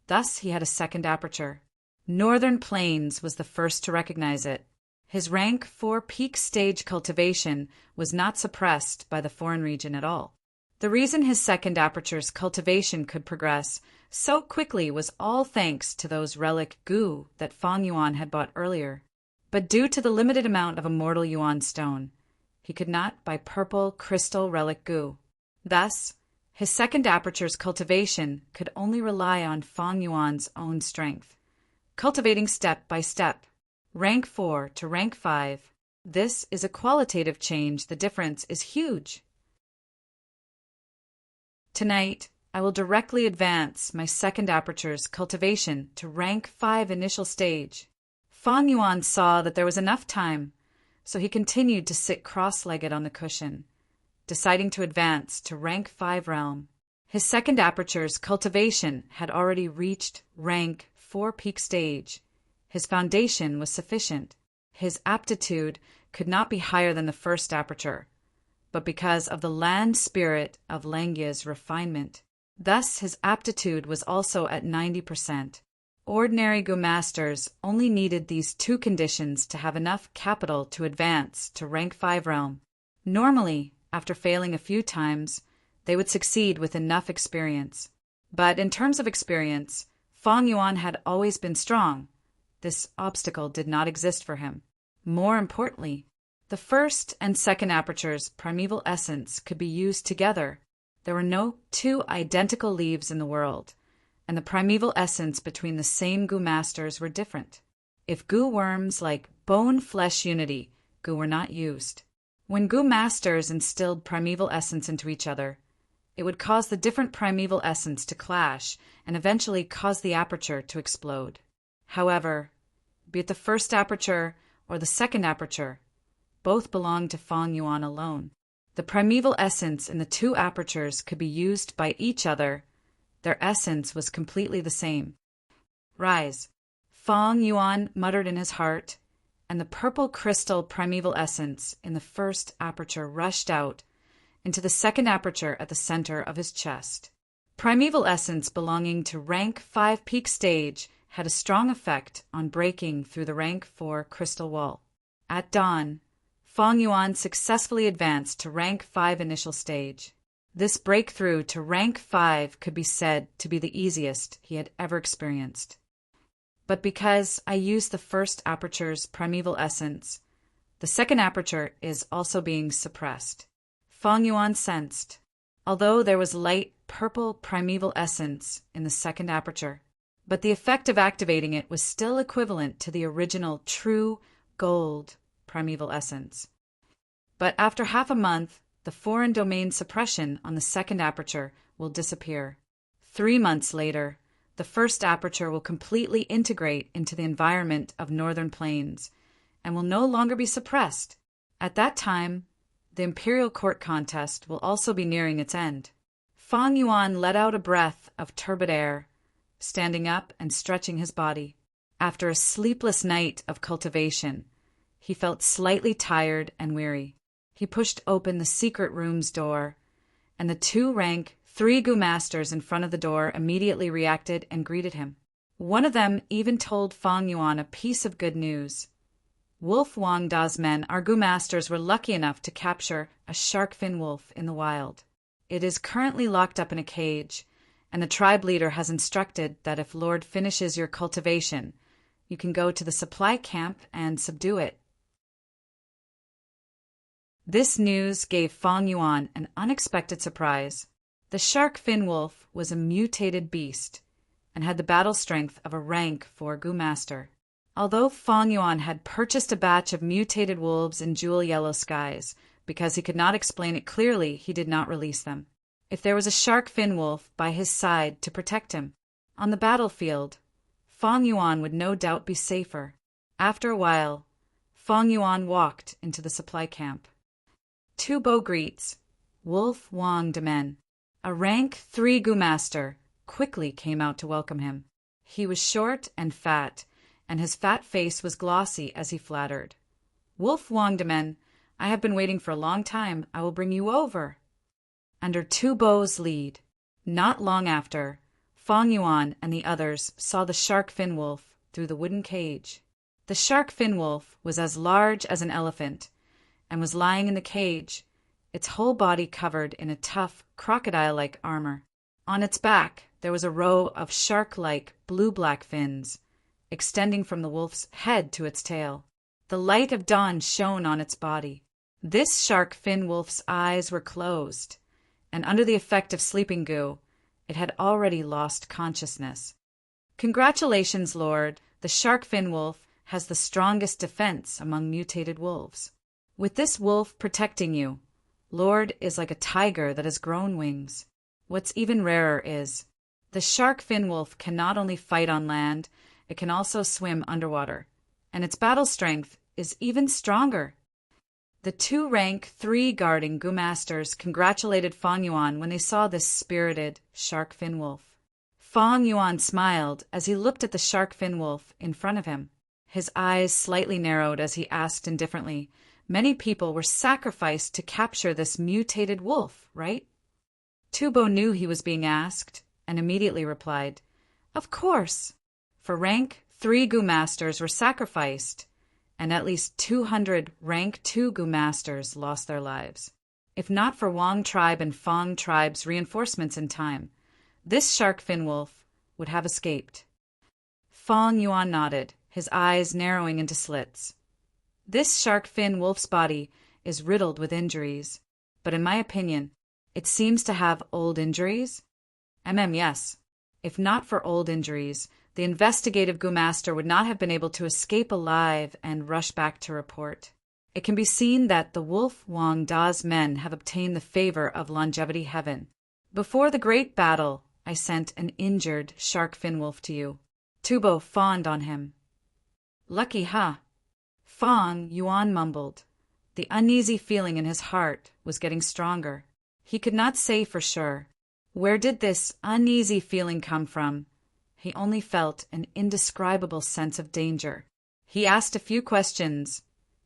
Thus he had a second aperture. Northern plains was the first to recognize it. His rank 4 peak stage cultivation was not suppressed by the foreign region at all. The reason his second aperture's cultivation could progress so quickly was all thanks to those relic gu that Fong Yuan had bought earlier. But due to the limited amount of immortal yuan stone, he could not buy purple crystal relic gu. Thus, his second aperture's cultivation could only rely on Fong Yuan's own strength, cultivating step by step, rank 4 to rank 5. This is a qualitative change. The difference is huge. Tonight, I will directly advance my second aperture's cultivation to rank 5 initial stage. Fong Yuan saw that there was enough time, so he continued to sit cross-legged on the cushion, deciding to advance to rank 5 realm. His second aperture's cultivation had already reached rank 4 peak stage. His foundation was sufficient. His aptitude could not be higher than the first aperture, but because of the land spirit of Langya's refinement. Thus his aptitude was also at 90%. Ordinary gu masters only needed these 2 conditions to have enough capital to advance to rank 5 realm. Normally, after failing a few times, they would succeed with enough experience. But in terms of experience, Fong Yuan had always been strong. This obstacle did not exist for him. More importantly, the first and second aperture's primeval essence could be used together. There were no 2 identical leaves in the world, and the primeval essence between the same gu masters were different. If gu worms like bone flesh unity gu were not used, when gu masters instilled primeval essence into each other, it would cause the different primeval essence to clash and eventually cause the aperture to explode. However, be it the first aperture or the second aperture, both belonged to Fong Yuan alone. The primeval essence in the 2 apertures could be used by each other. Their essence was completely the same. Rise, Fong Yuan muttered in his heart, and the purple crystal primeval essence in the first aperture rushed out into the second aperture at the center of his chest. Primeval essence belonging to rank 5 peak stage had a strong effect on breaking through the rank 4 crystal wall. At dawn, Fong Yuan successfully advanced to rank 5 initial stage. This breakthrough to rank 5 could be said to be the easiest he had ever experienced. But because I used the first aperture's primeval essence, the second aperture is also being suppressed. Fong Yuan sensed, although there was light purple primeval essence in the second aperture, but the effect of activating it was still equivalent to the original true gold primeval essence. But after half a month, the foreign domain suppression on the second aperture will disappear. 3 months later, the first aperture will completely integrate into the environment of northern plains and will no longer be suppressed. At that time, the imperial court contest will also be nearing its end. Fong Yuan let out a breath of turbid air, standing up and stretching his body. After a sleepless night of cultivation, he felt slightly tired and weary. He pushed open the secret room's door, and the two rank 3 Gu masters in front of the door immediately reacted and greeted him. One of them even told Fang Yuan a piece of good news. Wolf Wang Da's men, our Gu masters, were lucky enough to capture a shark fin wolf in the wild. It is currently locked up in a cage, and the tribe leader has instructed that if Lord finishes your cultivation, you can go to the supply camp and subdue it. This news gave Fang Yuan an unexpected surprise. The shark fin wolf was a mutated beast and had the battle strength of a rank 4 Gu master. Although Fang Yuan had purchased a batch of mutated wolves in jewel yellow skies, because he could not explain it clearly, he did not release them. If there was a shark fin wolf by his side to protect him on the battlefield, Fang Yuan would no doubt be safer. After a while, Fang Yuan walked into the supply camp. 2 Bo greets, Wolf Wang de men, a rank 3 Gu master, quickly came out to welcome him. He was short and fat, and his fat face was glossy as he flattered. Wolf Wang de men, I have been waiting for a long time. I will bring you over. Under 2 Bo's lead, not long after, Fang Yuan and the others saw the shark fin wolf through the wooden cage. The shark fin wolf was as large as an elephant and was lying in the cage, its whole body covered in a tough, crocodile-like armor. On its back, there was a row of shark-like blue-black fins, extending from the wolf's head to its tail. The light of dawn shone on its body. This shark fin wolf's eyes were closed, and under the effect of sleeping goo, it had already lost consciousness. Congratulations, Lord. The shark fin wolf has the strongest defense among mutated wolves. With this wolf protecting you, Lord is like a tiger that has grown wings. What's even rarer is, the shark fin wolf can not only fight on land, it can also swim underwater, and its battle strength is even stronger. The 2 rank 3 guarding Gu masters congratulated Fang Yuan when they saw this spirited shark fin wolf. Fang Yuan smiled as he looked at the shark fin wolf in front of him. His eyes slightly narrowed as he asked indifferently, many people were sacrificed to capture this mutated wolf, right? Tubo knew he was being asked and immediately replied, Of course. For rank 3 Gu masters were sacrificed, and at least 200 rank 2 Gu masters lost their lives. If not for Wang tribe and Fang tribe's reinforcements in time, this shark fin wolf would have escaped. Fang Yuan nodded, his eyes narrowing into slits. This shark fin wolf's body is riddled with injuries, but in my opinion, it seems to have old injuries. Yes. If not for old injuries, the investigative Gu master would not have been able to escape alive and rush back to report. It can be seen that the Wolf Wang Da's men have obtained the favor of longevity heaven. Before the great battle, I sent an injured shark fin wolf to you. Tubo fawned on him. Lucky, huh? Fang Yuan mumbled. The uneasy feeling in his heart was getting stronger. He could not say for sure. Where did this uneasy feeling come from? He only felt an indescribable sense of danger. He asked a few questions,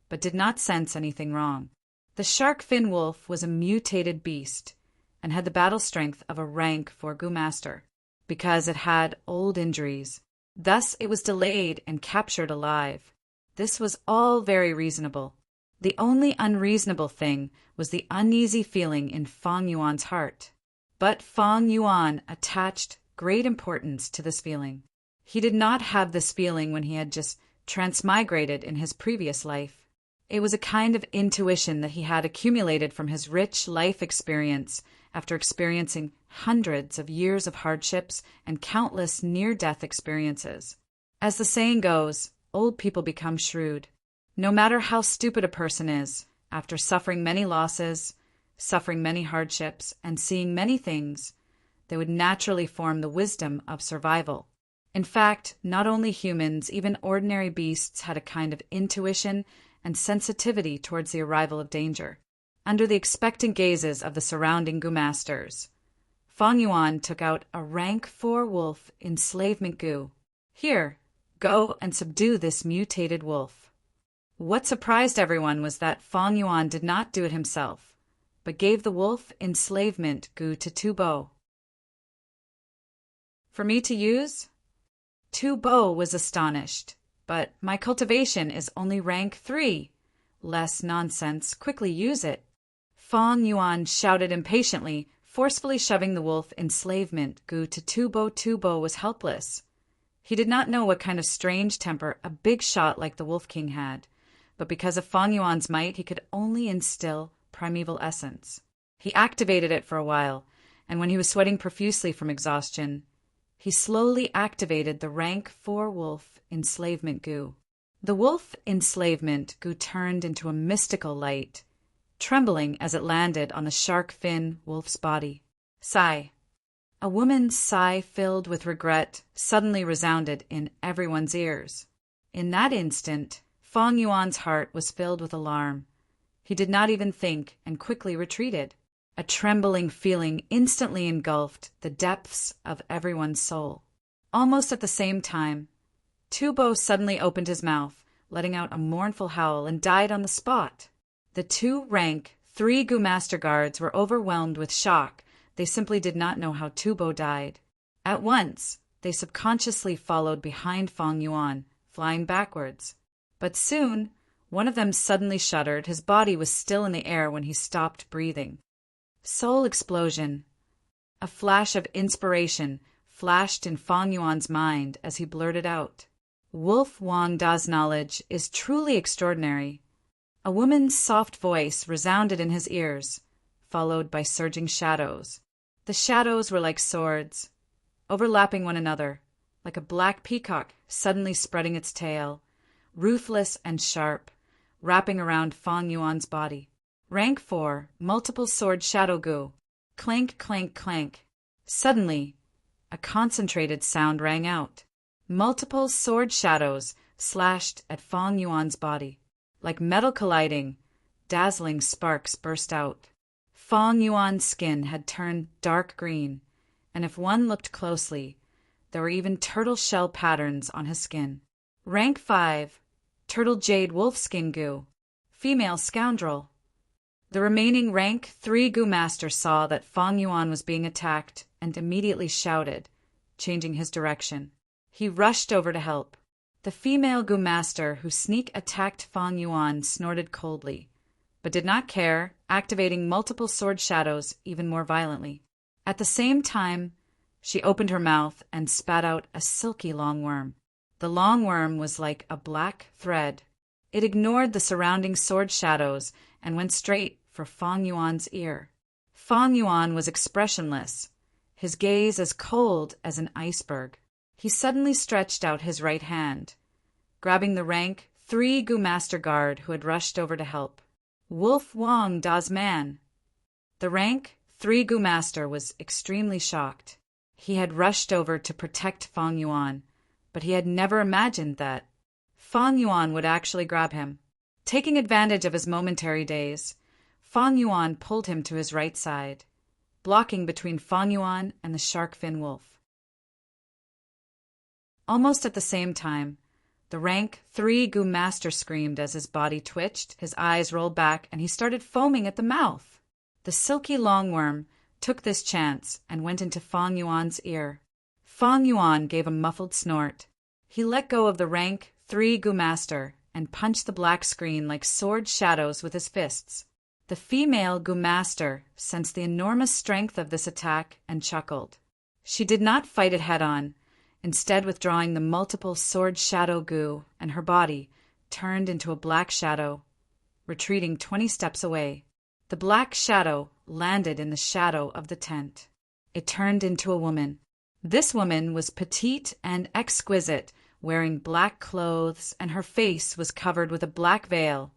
but did not sense anything wrong. The shark fin wolf was a mutated beast and had the battle strength of a rank 4 Gu master, because it had old injuries. Thus it was delayed and captured alive. This was all very reasonable. The only unreasonable thing was the uneasy feeling in Fang Yuan's heart. But Fang Yuan attached great importance to this feeling. He did not have this feeling when he had just transmigrated in his previous life. It was a kind of intuition that he had accumulated from his rich life experience after experiencing hundreds of years of hardships and countless near-death experiences. As the saying goes, old people become shrewd. No matter how stupid a person is, after suffering many losses, suffering many hardships, and seeing many things, they would naturally form the wisdom of survival. In fact, not only humans, even ordinary beasts had a kind of intuition and sensitivity towards the arrival of danger. Under the expectant gazes of the surrounding Gu masters, Fang Yuan took out a rank 4 wolf enslavement goo. Here, go and subdue this mutated wolf. What surprised everyone was that Fang Yuan did not do it himself, but gave the wolf enslavement goo to Tu Bo. For me to use? Tu Bo was astonished. But my cultivation is only rank 3. Less nonsense, quickly use it. Fang Yuan shouted impatiently, forcefully shoving the wolf enslavement goo to Tu Bo. Tu Bo was helpless. He did not know what kind of strange temper a big shot like the Wolf King had, but because of Fang Yuan's might, he could only instill primeval essence. He activated it for a while, and when he was sweating profusely from exhaustion, he slowly activated the rank 4 wolf enslavement goo. The wolf enslavement goo turned into a mystical light, trembling as it landed on a shark fin wolf's body. Sigh. A woman's sigh filled with regret suddenly resounded in everyone's ears. In that instant, Fang Yuan's heart was filled with alarm. He did not even think and quickly retreated. A trembling feeling instantly engulfed the depths of everyone's soul. Almost at the same time, Tu Bo suddenly opened his mouth, letting out a mournful howl, and died on the spot. The 2 rank 3 Goo Master guards were overwhelmed with shock. They simply did not know how Tu Bo died. At once, they subconsciously followed behind Fang Yuan, flying backwards. But soon, one of them suddenly shuddered. His body was still in the air when he stopped breathing. Soul explosion. A flash of inspiration flashed in Fang Yuan's mind as he blurted out, "Wolf Wang Da's knowledge is truly extraordinary." A woman's soft voice resounded in his ears, followed by surging shadows. The shadows were like swords, overlapping one another, like a black peacock suddenly spreading its tail, ruthless and sharp, wrapping around Fang Yuan's body. Rank 4, multiple sword shadow goo. Clank, clank, clank. Suddenly, a concentrated sound rang out. Multiple sword shadows slashed at Fang Yuan's body. Like metal colliding, dazzling sparks burst out. Fang Yuan's skin had turned dark green, and if one looked closely, there were even turtle shell patterns on his skin. Rank 5, turtle jade wolf skin goo. Female scoundrel. The remaining rank 3 Goo Master saw that Fang Yuan was being attacked and immediately shouted, changing his direction. He rushed over to help. The female Goo Master who sneak attacked Fang Yuan snorted coldly, but did not care, activating multiple sword shadows even more violently. At the same time, she opened her mouth and spat out a silky long worm. The long worm was like a black thread. It ignored the surrounding sword shadows and went straight for Fang Yuan's ear. Fang Yuan was expressionless, his gaze as cold as an iceberg. He suddenly stretched out his right hand, grabbing the rank 3 Goo Master guard who had rushed over to help. Wolf Wang Da's man. The rank 3 Goo Master was extremely shocked. He had rushed over to protect Fang Yuan, but he had never imagined that Fang Yuan would actually grab him. Taking advantage of his momentary daze, Fang Yuan pulled him to his right side, blocking between Fang Yuan and the shark fin wolf. Almost at the same time, the rank 3 Goo Master screamed as his body twitched, his eyes rolled back, and he started foaming at the mouth. The silky longworm took this chance and went into Fang Yuan's ear. Fang Yuan gave a muffled snort. He let go of the rank 3 Goo Master and punched the black screen like sword shadows with his fists. The female Goo Master sensed the enormous strength of this attack and chuckled. She did not fight it head-on, instead withdrawing the multiple sword shadow goo, and her body turned into a black shadow, retreating 20 steps away. The black shadow landed in the shadow of the tent. It turned into a woman. This woman was petite and exquisite, wearing black clothes, and her face was covered with a black veil,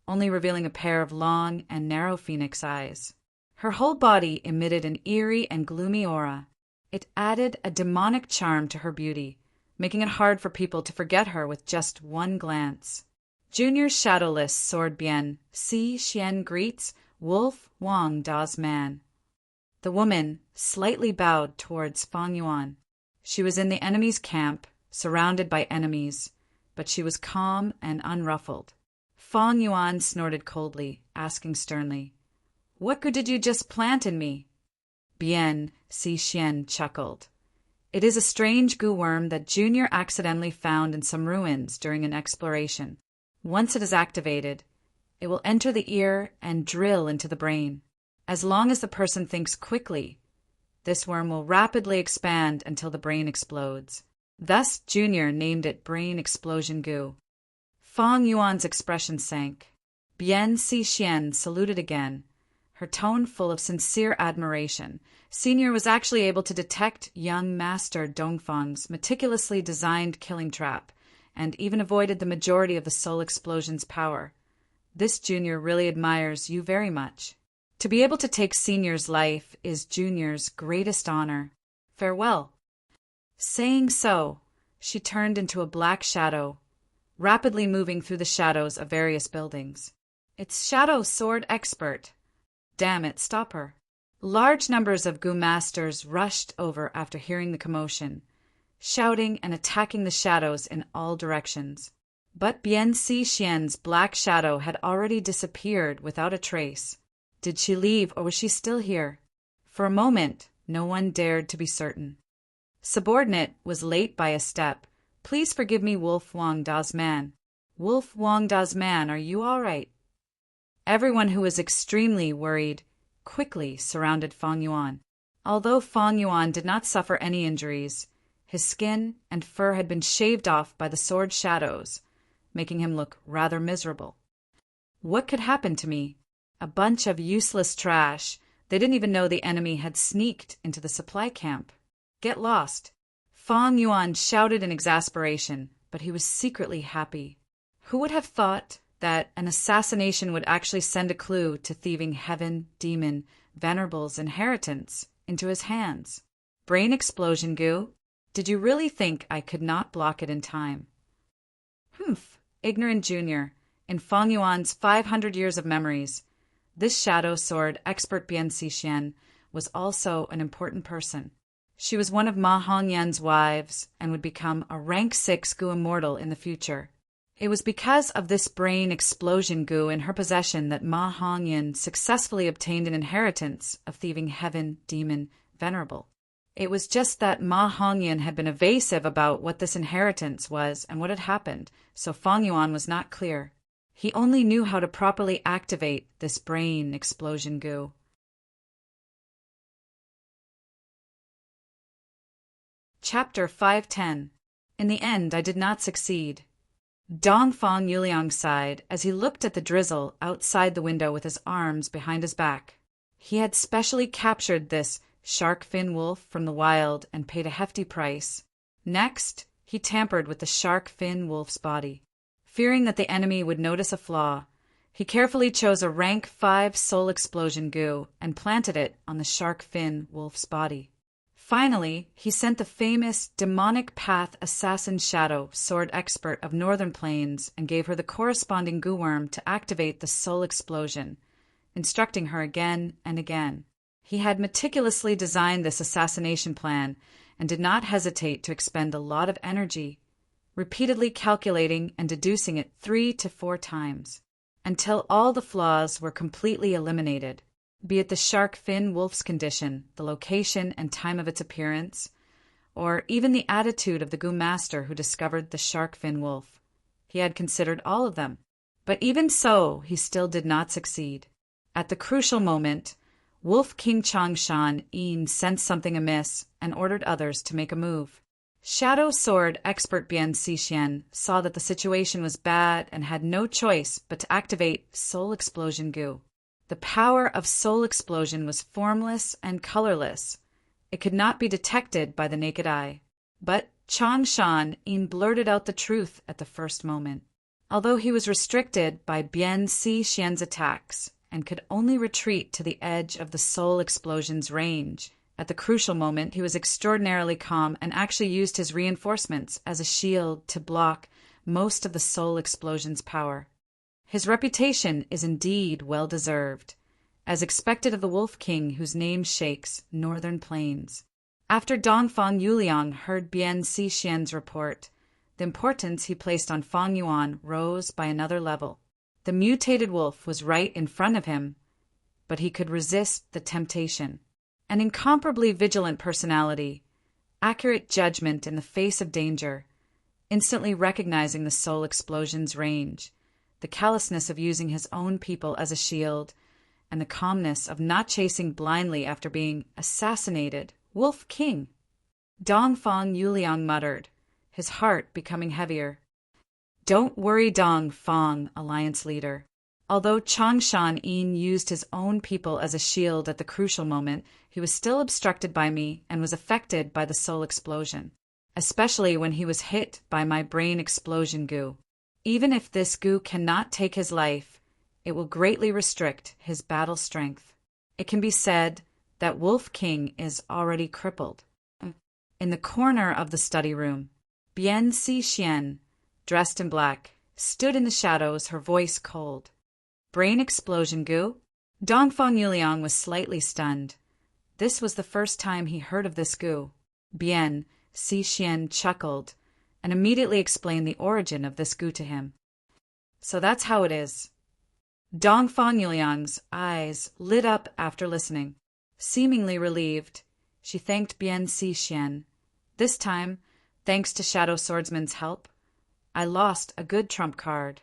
only revealing a pair of long and narrow phoenix eyes. Her whole body emitted an eerie and gloomy aura. It added a demonic charm to her beauty, making it hard for people to forget her with just one glance. Junior Shadowless Sword Bien, Si Xian greets Wolf Wang Da's man. The woman slightly bowed towards Fang Yuan. She was in the enemy's camp, surrounded by enemies, but she was calm and unruffled. Fang Yuan snorted coldly, asking sternly, "What good did you just plant in me?" Bian Xi chuckled. "It is a strange goo worm that Junior accidentally found in some ruins during an exploration. Once it is activated, it will enter the ear and drill into the brain. As long as the person thinks quickly, this worm will rapidly expand until the brain explodes. Thus, Junior named it Brain Explosion Goo." Fang Yuan's expression sank. Bian Xi saluted again, her tone full of sincere admiration. Senior was actually able to detect young Master Dongfang's meticulously designed killing trap, and even avoided the majority of the soul explosion's power. This Junior really admires you very much. To be able to take Senior's life is Junior's greatest honor. Farewell." Saying so, she turned into a black shadow, rapidly moving through the shadows of various buildings. "It's Shadow Sword Expert. Damn it, stop her." Large numbers of Goo Masters rushed over after hearing the commotion, shouting and attacking the shadows in all directions. But Bian Xi's black shadow had already disappeared without a trace. Did she leave, or was she still here? For a moment, no one dared to be certain. Subordinate was late by a step. "Please forgive me, Wolf Wang Da's man." "Wolf Wang Da's man, are you all right?" Everyone who was extremely worried quickly surrounded Fang Yuan. Although Fang Yuan did not suffer any injuries, his skin and fur had been shaved off by the sword shadows, making him look rather miserable. "What could happen to me? A bunch of useless trash. They didn't even know the enemy had sneaked into the supply camp. Get lost." Fang Yuan shouted in exasperation, but he was secretly happy. Who would have thought that an assassination would actually send a clue to thieving Heaven Demon Venerable's inheritance into his hands? Brain explosion goo? Did you really think I could not block it in time? Humph, ignorant junior. In Fang Yuan's 500 years of memories, this shadow sword expert Bian Xixian was also an important person. She was one of Ma Hongyan's wives and would become a rank 6 goo immortal in the future. It was because of this brain explosion goo in her possession that Ma Hongyan successfully obtained an inheritance of thieving Heaven Demon Venerable. It was just that Ma Hongyan had been evasive about what this inheritance was and what had happened, so Fang Yuan was not clear. He only knew how to properly activate this brain explosion goo. Chapter 510. In the end, I did not succeed. Dongfang Yuliang sighed as he looked at the drizzle outside the window with his arms behind his back. He had specially captured this shark fin wolf from the wild and paid a hefty price. Next, he tampered with the shark fin wolf's body. Fearing that the enemy would notice a flaw, he carefully chose a rank 5 soul explosion goo and planted it on the shark fin wolf's body. Finally, he sent the famous demonic path assassin Shadow, sword expert of Northern Plains, and gave her the corresponding goo worm to activate the soul explosion, instructing her again and again. He had meticulously designed this assassination plan and did not hesitate to expend a lot of energy, repeatedly calculating and deducing it 3 to 4 times, until all the flaws were completely eliminated. Be it the shark fin wolf's condition, the location and time of its appearance, or even the attitude of the goo master who discovered the shark fin wolf. He had considered all of them. But even so, he still did not succeed. At the crucial moment, Wolf King Changshan Yin sensed something amiss and ordered others to make a move. Shadow sword expert Bian Xixian saw that the situation was bad and had no choice but to activate soul explosion goo. The power of soul explosion was formless and colorless. It could not be detected by the naked eye. But Changshan Yin blurted out the truth at the first moment. Although he was restricted by Bian Xixian's attacks and could only retreat to the edge of the soul explosion's range, at the crucial moment he was extraordinarily calm and actually used his reinforcements as a shield to block most of the soul explosion's power. His reputation is indeed well-deserved, as expected of the Wolf King whose name shakes northern plains. After Dongfang Yuliang heard Bian Xixian's report, the importance he placed on Fang Yuan rose by another level. The mutated wolf was right in front of him, but he could resist the temptation. An incomparably vigilant personality, accurate judgment in the face of danger, instantly recognizing the soul explosion's range, the callousness of using his own people as a shield, and the calmness of not chasing blindly after being assassinated. Wolf King! Dongfang Yuliang muttered, his heart becoming heavier. Don't worry, Dongfang, alliance leader. Although Changshan Yin used his own people as a shield at the crucial moment, he was still obstructed by me and was affected by the soul explosion, especially when he was hit by my brain explosion goo. Even if this goo cannot take his life, it will greatly restrict his battle strength. It can be said that Wolf King is already crippled. In the corner of the study room, Bian Xixian, dressed in black, stood in the shadows, her voice cold. Brain explosion goo? Dongfang Yuliang was slightly stunned. This was the first time he heard of this goo. Bian Xixian chuckled and immediately explained the origin of this goo to him. So that's how it is. Dongfang Yuliang's eyes lit up after listening. Seemingly relieved, she thanked Bian Xixian. This time, thanks to Shadow Swordsman's help, I lost a good trump card.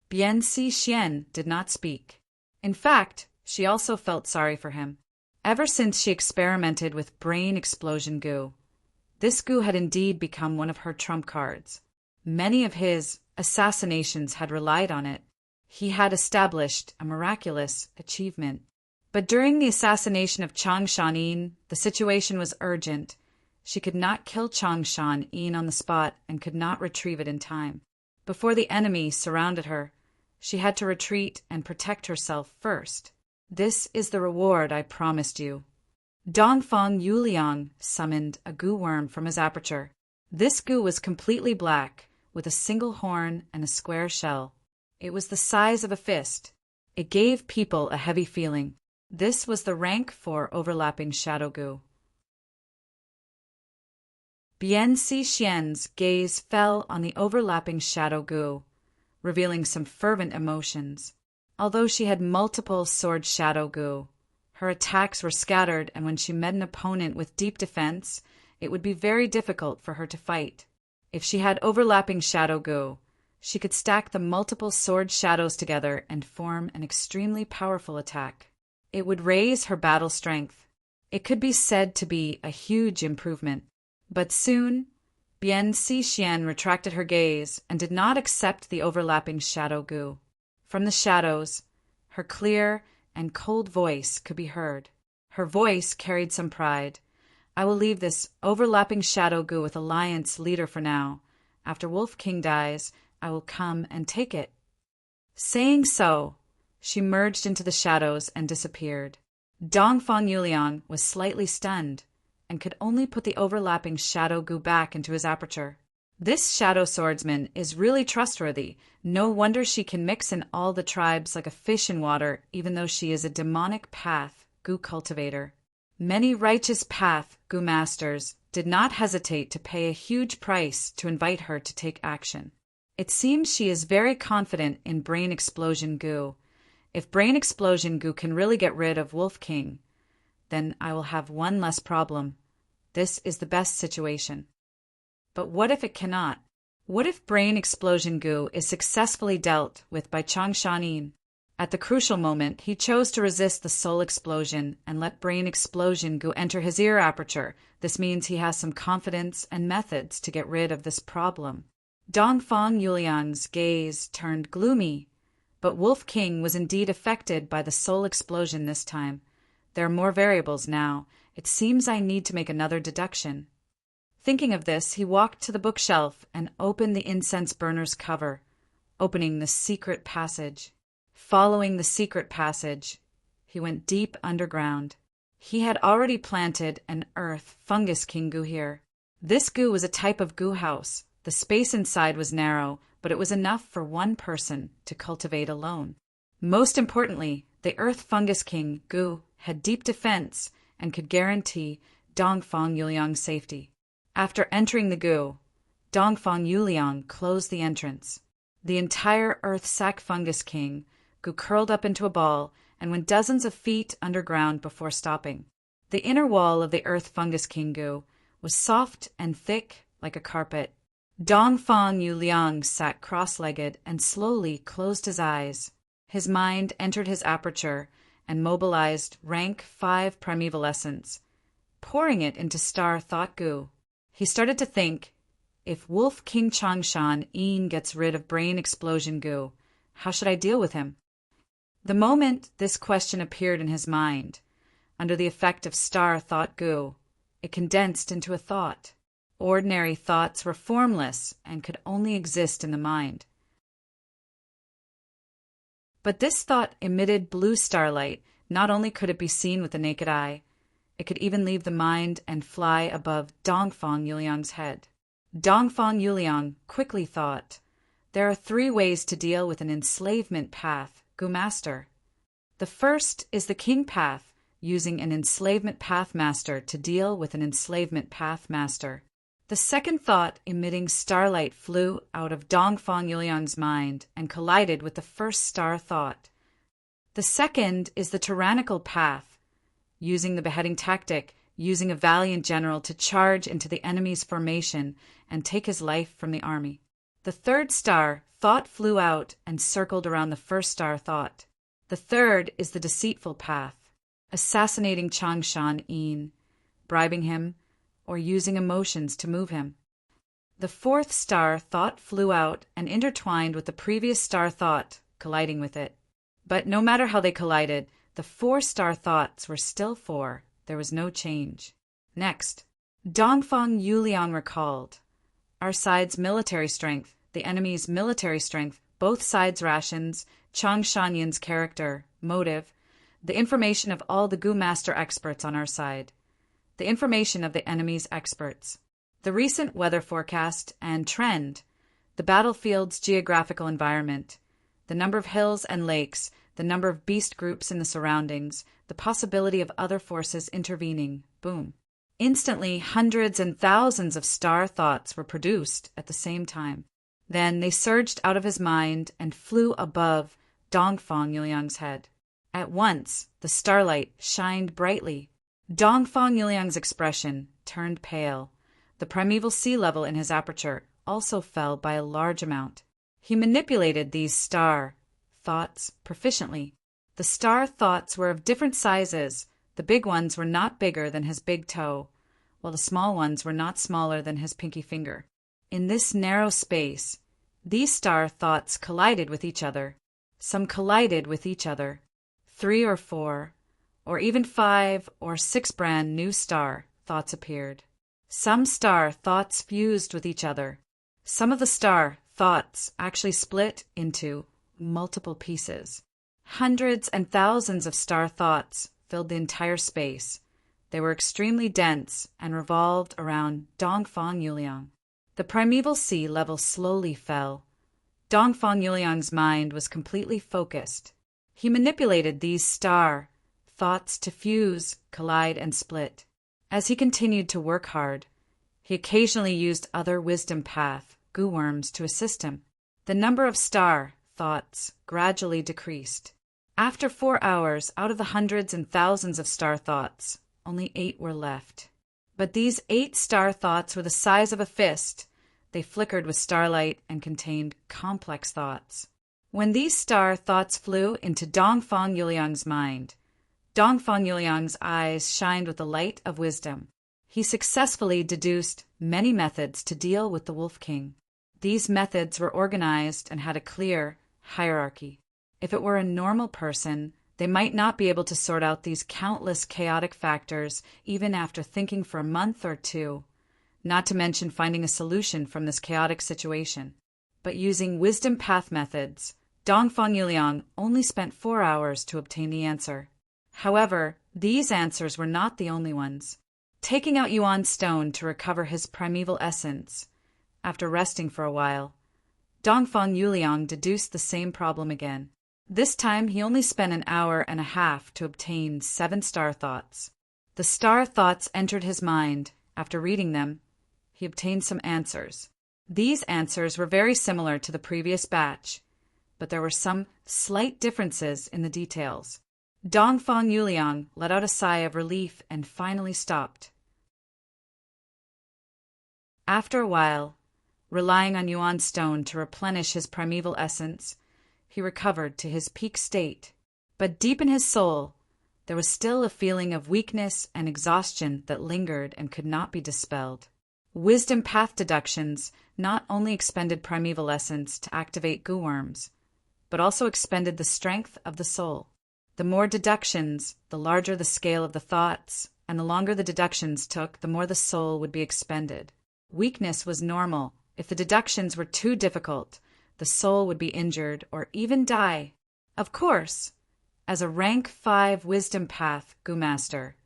Bian Xixian did not speak. In fact, she also felt sorry for him. Ever since she experimented with brain explosion goo, this goo had indeed become one of her trump cards. Many of his assassinations had relied on it. He had established a miraculous achievement. But during the assassination of Changshan Yin, the situation was urgent. She could not kill Changshan Yin on the spot and could not retrieve it in time. Before the enemy surrounded her, she had to retreat and protect herself first. This is the reward I promised you. Dongfang Yuliang summoned a goo worm from his aperture. This goo was completely black, with a single horn and a square shell. It was the size of a fist. It gave people a heavy feeling. This was the rank for overlapping shadow goo. Bian Xixian's gaze fell on the overlapping shadow goo, revealing some fervent emotions. Although she had multiple sword shadow goo, her attacks were scattered, and when she met an opponent with deep defense, it would be very difficult for her to fight. If she had overlapping shadow goo, she could stack the multiple sword shadows together and form an extremely powerful attack. It would raise her battle strength. It could be said to be a huge improvement. But soon, Bian Xixian retracted her gaze and did not accept the overlapping shadow goo. From the shadows, her clear and cold voice could be heard. Her voice carried some pride. I will leave this overlapping shadow goo with Alliance leader for now. After Wolf King dies, I will come and take it. Saying so, she merged into the shadows and disappeared. Dongfang Yuliang was slightly stunned and could only put the overlapping shadow goo back into his aperture. This shadow swordsman is really trustworthy. No wonder she can mix in all the tribes like a fish in water, even though she is a demonic path goo cultivator. Many righteous path goo masters did not hesitate to pay a huge price to invite her to take action. It seems she is very confident in brain explosion goo. If brain explosion goo can really get rid of Wolf King, then I will have one less problem. This is the best situation. But what if it cannot? What if brain explosion goo is successfully dealt with by Changshan Yin? At the crucial moment, he chose to resist the soul explosion and let brain explosion goo enter his ear aperture. This means he has some confidence and methods to get rid of this problem. Dongfang Yuliang's gaze turned gloomy, but Wolf King was indeed affected by the soul explosion this time. There are more variables now. It seems I need to make another deduction. Thinking of this, he walked to the bookshelf and opened the incense burner's cover, opening the secret passage. Following the secret passage, he went deep underground. He had already planted an earth fungus king goo here. This goo was a type of goo house. The space inside was narrow, but it was enough for one person to cultivate alone. Most importantly, The Earth Fungus King, Gu, had deep defense and could guarantee Dongfang Yuliang's safety. After entering the Gu, Dongfang Yuliang closed the entrance. The entire Earth Sac Fungus King, Gu, curled up into a ball and went dozens of feet underground before stopping. The inner wall of the Earth Fungus King, Gu, was soft and thick like a carpet. Dongfang Yuliang sat cross-legged and slowly closed his eyes. His mind entered his aperture and mobilized rank 5 primeval essence, pouring it into Star Thought Gu. He started to think, if Wolf King Changshan Yin gets rid of Brain Explosion Gu, how should I deal with him? The moment this question appeared in his mind, under the effect of Star Thought Gu, it condensed into a thought. Ordinary thoughts were formless and could only exist in the mind. But this thought emitted blue starlight. Not only could it be seen with the naked eye, it could even leave the mind and fly above Dongfang Yuliang's head. Dongfang Yuliang quickly thought, there are 3 ways to deal with an enslavement path, Gu Master. The first is the King Path, using an enslavement path master to deal with an enslavement path master. The second thought emitting starlight flew out of Dongfang Yuliang's mind and collided with the first star thought. The second is the tyrannical path, using the beheading tactic, using a valiant general to charge into the enemy's formation and take his life from the army. The third star thought flew out and circled around the first star thought. The third is the deceitful path, assassinating Changshan Yin, bribing him, or using emotions to move him. The fourth star thought flew out and intertwined with the previous star thought, colliding with it. But no matter how they collided, the 4 star thoughts were still 4. There was no change. Next, Dongfang Yuliang recalled. Our side's military strength, the enemy's military strength, both sides' rations, Changshan Yin's character, motive, the information of all the Gu Master experts on our side, the information of the enemy's experts, the recent weather forecast and trend, the battlefield's geographical environment, the number of hills and lakes, the number of beast groups in the surroundings, the possibility of other forces intervening. Boom. Instantly, hundreds and thousands of star thoughts were produced at the same time. Then they surged out of his mind and flew above Dongfang Yuliang's head. At once, the starlight shined brightly. Dongfang Yuliang's expression turned pale. The primeval sea level in his aperture also fell by a large amount. He manipulated these star thoughts proficiently. The star thoughts were of different sizes. The big ones were not bigger than his big toe, while the small ones were not smaller than his pinky finger. In this narrow space, these star thoughts collided with each other. Some collided with each other. 3 or 4, or even 5 or 6 brand new star thoughts appeared. Some star thoughts fused with each other. Some of the star thoughts actually split into multiple pieces. Hundreds and thousands of star thoughts filled the entire space. They were extremely dense and revolved around Dongfang Yuliang. The primeval sea level slowly fell. Dongfang Yuliang's mind was completely focused. He manipulated these star thoughts to fuse, collide, and split. As he continued to work hard, he occasionally used other wisdom path, Gu worms, to assist him. The number of star thoughts gradually decreased. After 4 hours, out of the hundreds and thousands of star thoughts, only 8 were left. But these 8 star thoughts were the size of a fist. They flickered with starlight and contained complex thoughts. When these star thoughts flew into Dongfang Yuliang's mind, Dongfang Yuliang's eyes shined with the light of wisdom. He successfully deduced many methods to deal with the Wolf King. These methods were organized and had a clear hierarchy. If it were a normal person, they might not be able to sort out these countless chaotic factors even after thinking for a month or 2, not to mention finding a solution from this chaotic situation. But using wisdom path methods, Dongfang Yuliang only spent 4 hours to obtain the answer. However, these answers were not the only ones. Taking out Yuan's stone to recover his primeval essence, after resting for a while, Dongfang Yuliang deduced the same problem again. This time he only spent an hour and a half to obtain 7 star thoughts. The star thoughts entered his mind. After reading them, he obtained some answers. These answers were very similar to the previous batch, but there were some slight differences in the details. Dongfang Yuliang let out a sigh of relief and finally stopped. After a while, relying on Yuan Stone to replenish his primeval essence, he recovered to his peak state. But deep in his soul, there was still a feeling of weakness and exhaustion that lingered and could not be dispelled. Wisdom path deductions not only expended primeval essence to activate goo worms, but also expended the strength of the soul. The more deductions, the larger the scale of the thoughts, and the longer the deductions took, the more the soul would be expended. Weakness was normal. If the deductions were too difficult, the soul would be injured or even die. Of course, as a rank 5 wisdom path goo master,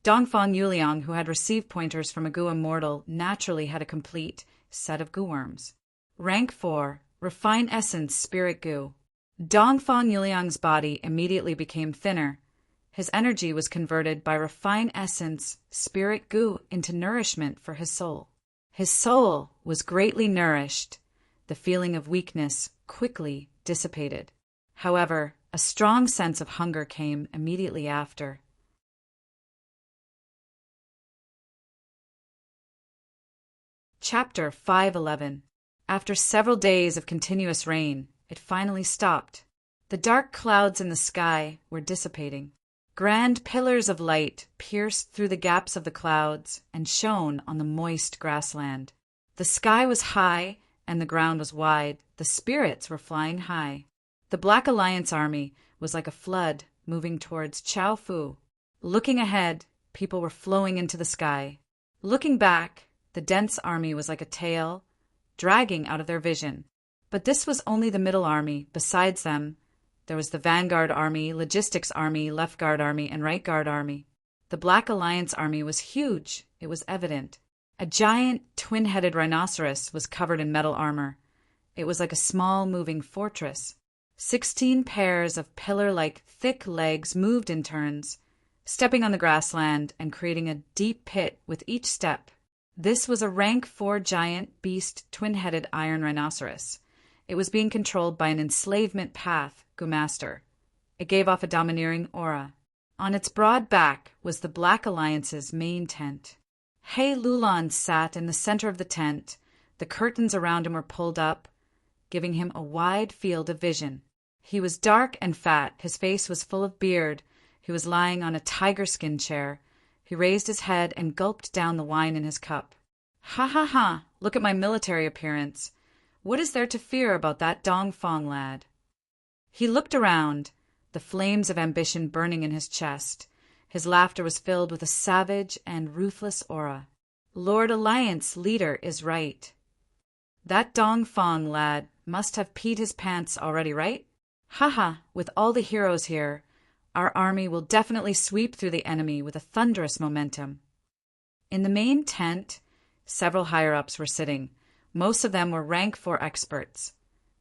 Dongfang Yuliang, who had received pointers from a goo immortal, naturally had a complete set of goo worms. Rank 4, refine essence spirit goo. Dongfang Yuliang's body immediately became thinner. His energy was converted by refine essence spirit goo into nourishment for his soul. His soul was greatly nourished. The feeling of weakness quickly dissipated. However, a strong sense of hunger came immediately after. Chapter 511. After several days of continuous rain, it finally stopped. The dark clouds in the sky were dissipating. Grand pillars of light pierced through the gaps of the clouds and shone on the moist grassland. The sky was high and the ground was wide. The spirits were flying high. The Black Alliance army was like a flood moving towards Chaofu. Looking ahead, people were flowing into the sky. Looking back, the dense army was like a tail, dragging out of their vision. But this was only the middle army. Besides them, there was the Vanguard Army, Logistics Army, Left Guard Army, and Right Guard Army. The Black Alliance Army was huge, it was evident. A giant, twin-headed rhinoceros was covered in metal armor. It was like a small, moving fortress. 16 pairs of pillar-like thick legs moved in turns, stepping on the grassland and creating a deep pit with each step. This was a rank 4 giant beast twin-headed iron rhinoceros. It was being controlled by an enslavement path goo master. It gave off a domineering aura. On its broad back was the Black Alliance's main tent. He Lulan sat in the center of the tent. The curtains around him were pulled up, giving him a wide field of vision. He was dark and fat. His face was full of beard. He was lying on a tiger skin chair. He raised his head and gulped down the wine in his cup. Ha ha ha! Look at my military appearance. What is there to fear about that Dongfang lad? He looked around, the flames of ambition burning in his chest. His laughter was filled with a savage and ruthless aura. Lord Alliance leader is right. That Dongfang lad must have peed his pants already, right? Haha, with all the heroes here, our army will definitely sweep through the enemy with a thunderous momentum. In the main tent, several higher-ups were sitting. Most of them were rank 4 experts.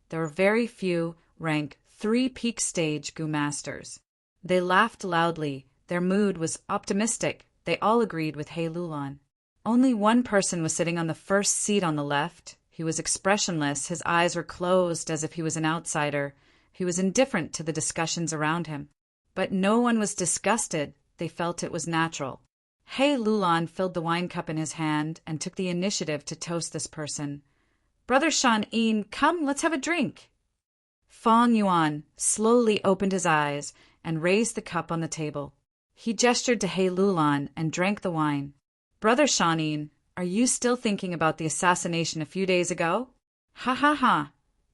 There were very few rank 3 peak stage goo masters. They laughed loudly. Their mood was optimistic. They all agreed with He Lulan. Only one person was sitting on the first seat on the left. He was expressionless. His eyes were closed as if he was an outsider. He was indifferent to the discussions around him. But no one was disgusted. They felt it was natural. He Lulan filled the wine cup in his hand and took the initiative to toast this person. Brother Shan-in, come, let's have a drink. Fang Yuan slowly opened his eyes and raised the cup on the table. He gestured to He Lulan and drank the wine. Brother Shan-in, are you still thinking about the assassination a few days ago? Ha ha ha!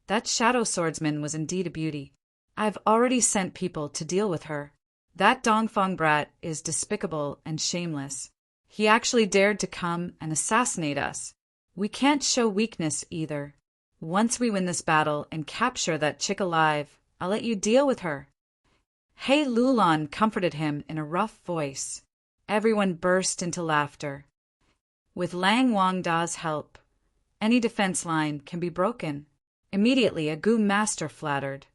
That shadow swordsman was indeed a beauty. I've already sent people to deal with her. That Dongfang brat is despicable and shameless. He actually dared to come and assassinate us. We can't show weakness either. Once we win this battle and capture that chick alive, I'll let you deal with her. He Lulan comforted him in a rough voice. Everyone burst into laughter. With Lang Wangda's help, any defense line can be broken. Immediately a goo master flattered.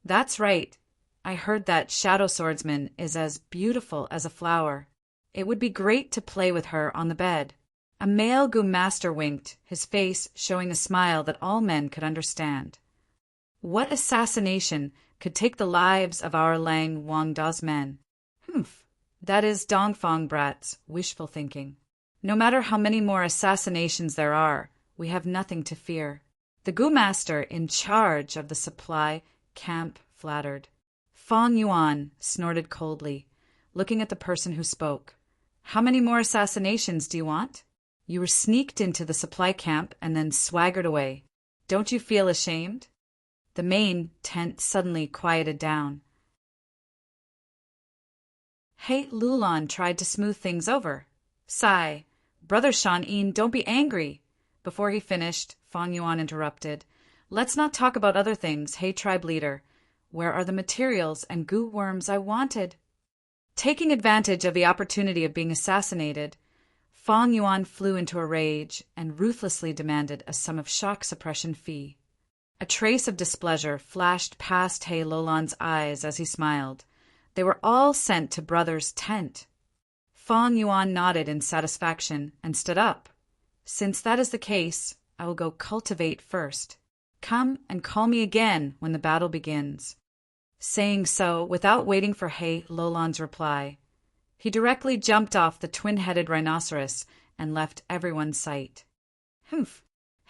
That's right. I heard that Shadow Swordsman is as beautiful as a flower. It would be great to play with her on the bed. A male Gu master winked, his face showing a smile that all men could understand. What assassination could take the lives of our Lang Wangda's men? Humph, that is Dongfang Brat's wishful thinking. No matter how many more assassinations there are, we have nothing to fear. The Gu master in charge of the supply camp flattered. Fang Yuan snorted coldly, looking at the person who spoke. How many more assassinations do you want? You were sneaked into the supply camp and then swaggered away. Don't you feel ashamed? The main tent suddenly quieted down. He Lulan tried to smooth things over. Sigh, Brother Shan-in, don't be angry. Before he finished, Fang Yuan interrupted. Let's not talk about other things, He tribe leader. Where are the materials and goo worms I wanted? Taking advantage of the opportunity of being assassinated, Fang Yuan flew into a rage and ruthlessly demanded a sum of shock suppression fee. A trace of displeasure flashed past He Lulan's eyes as he smiled. They were all sent to Brother's tent. Fang Yuan nodded in satisfaction and stood up. Since that is the case, I will go cultivate first. Come and call me again when the battle begins. Saying so, without waiting for He Lulan's reply, he directly jumped off the twin-headed rhinoceros and left everyone's sight. Humph!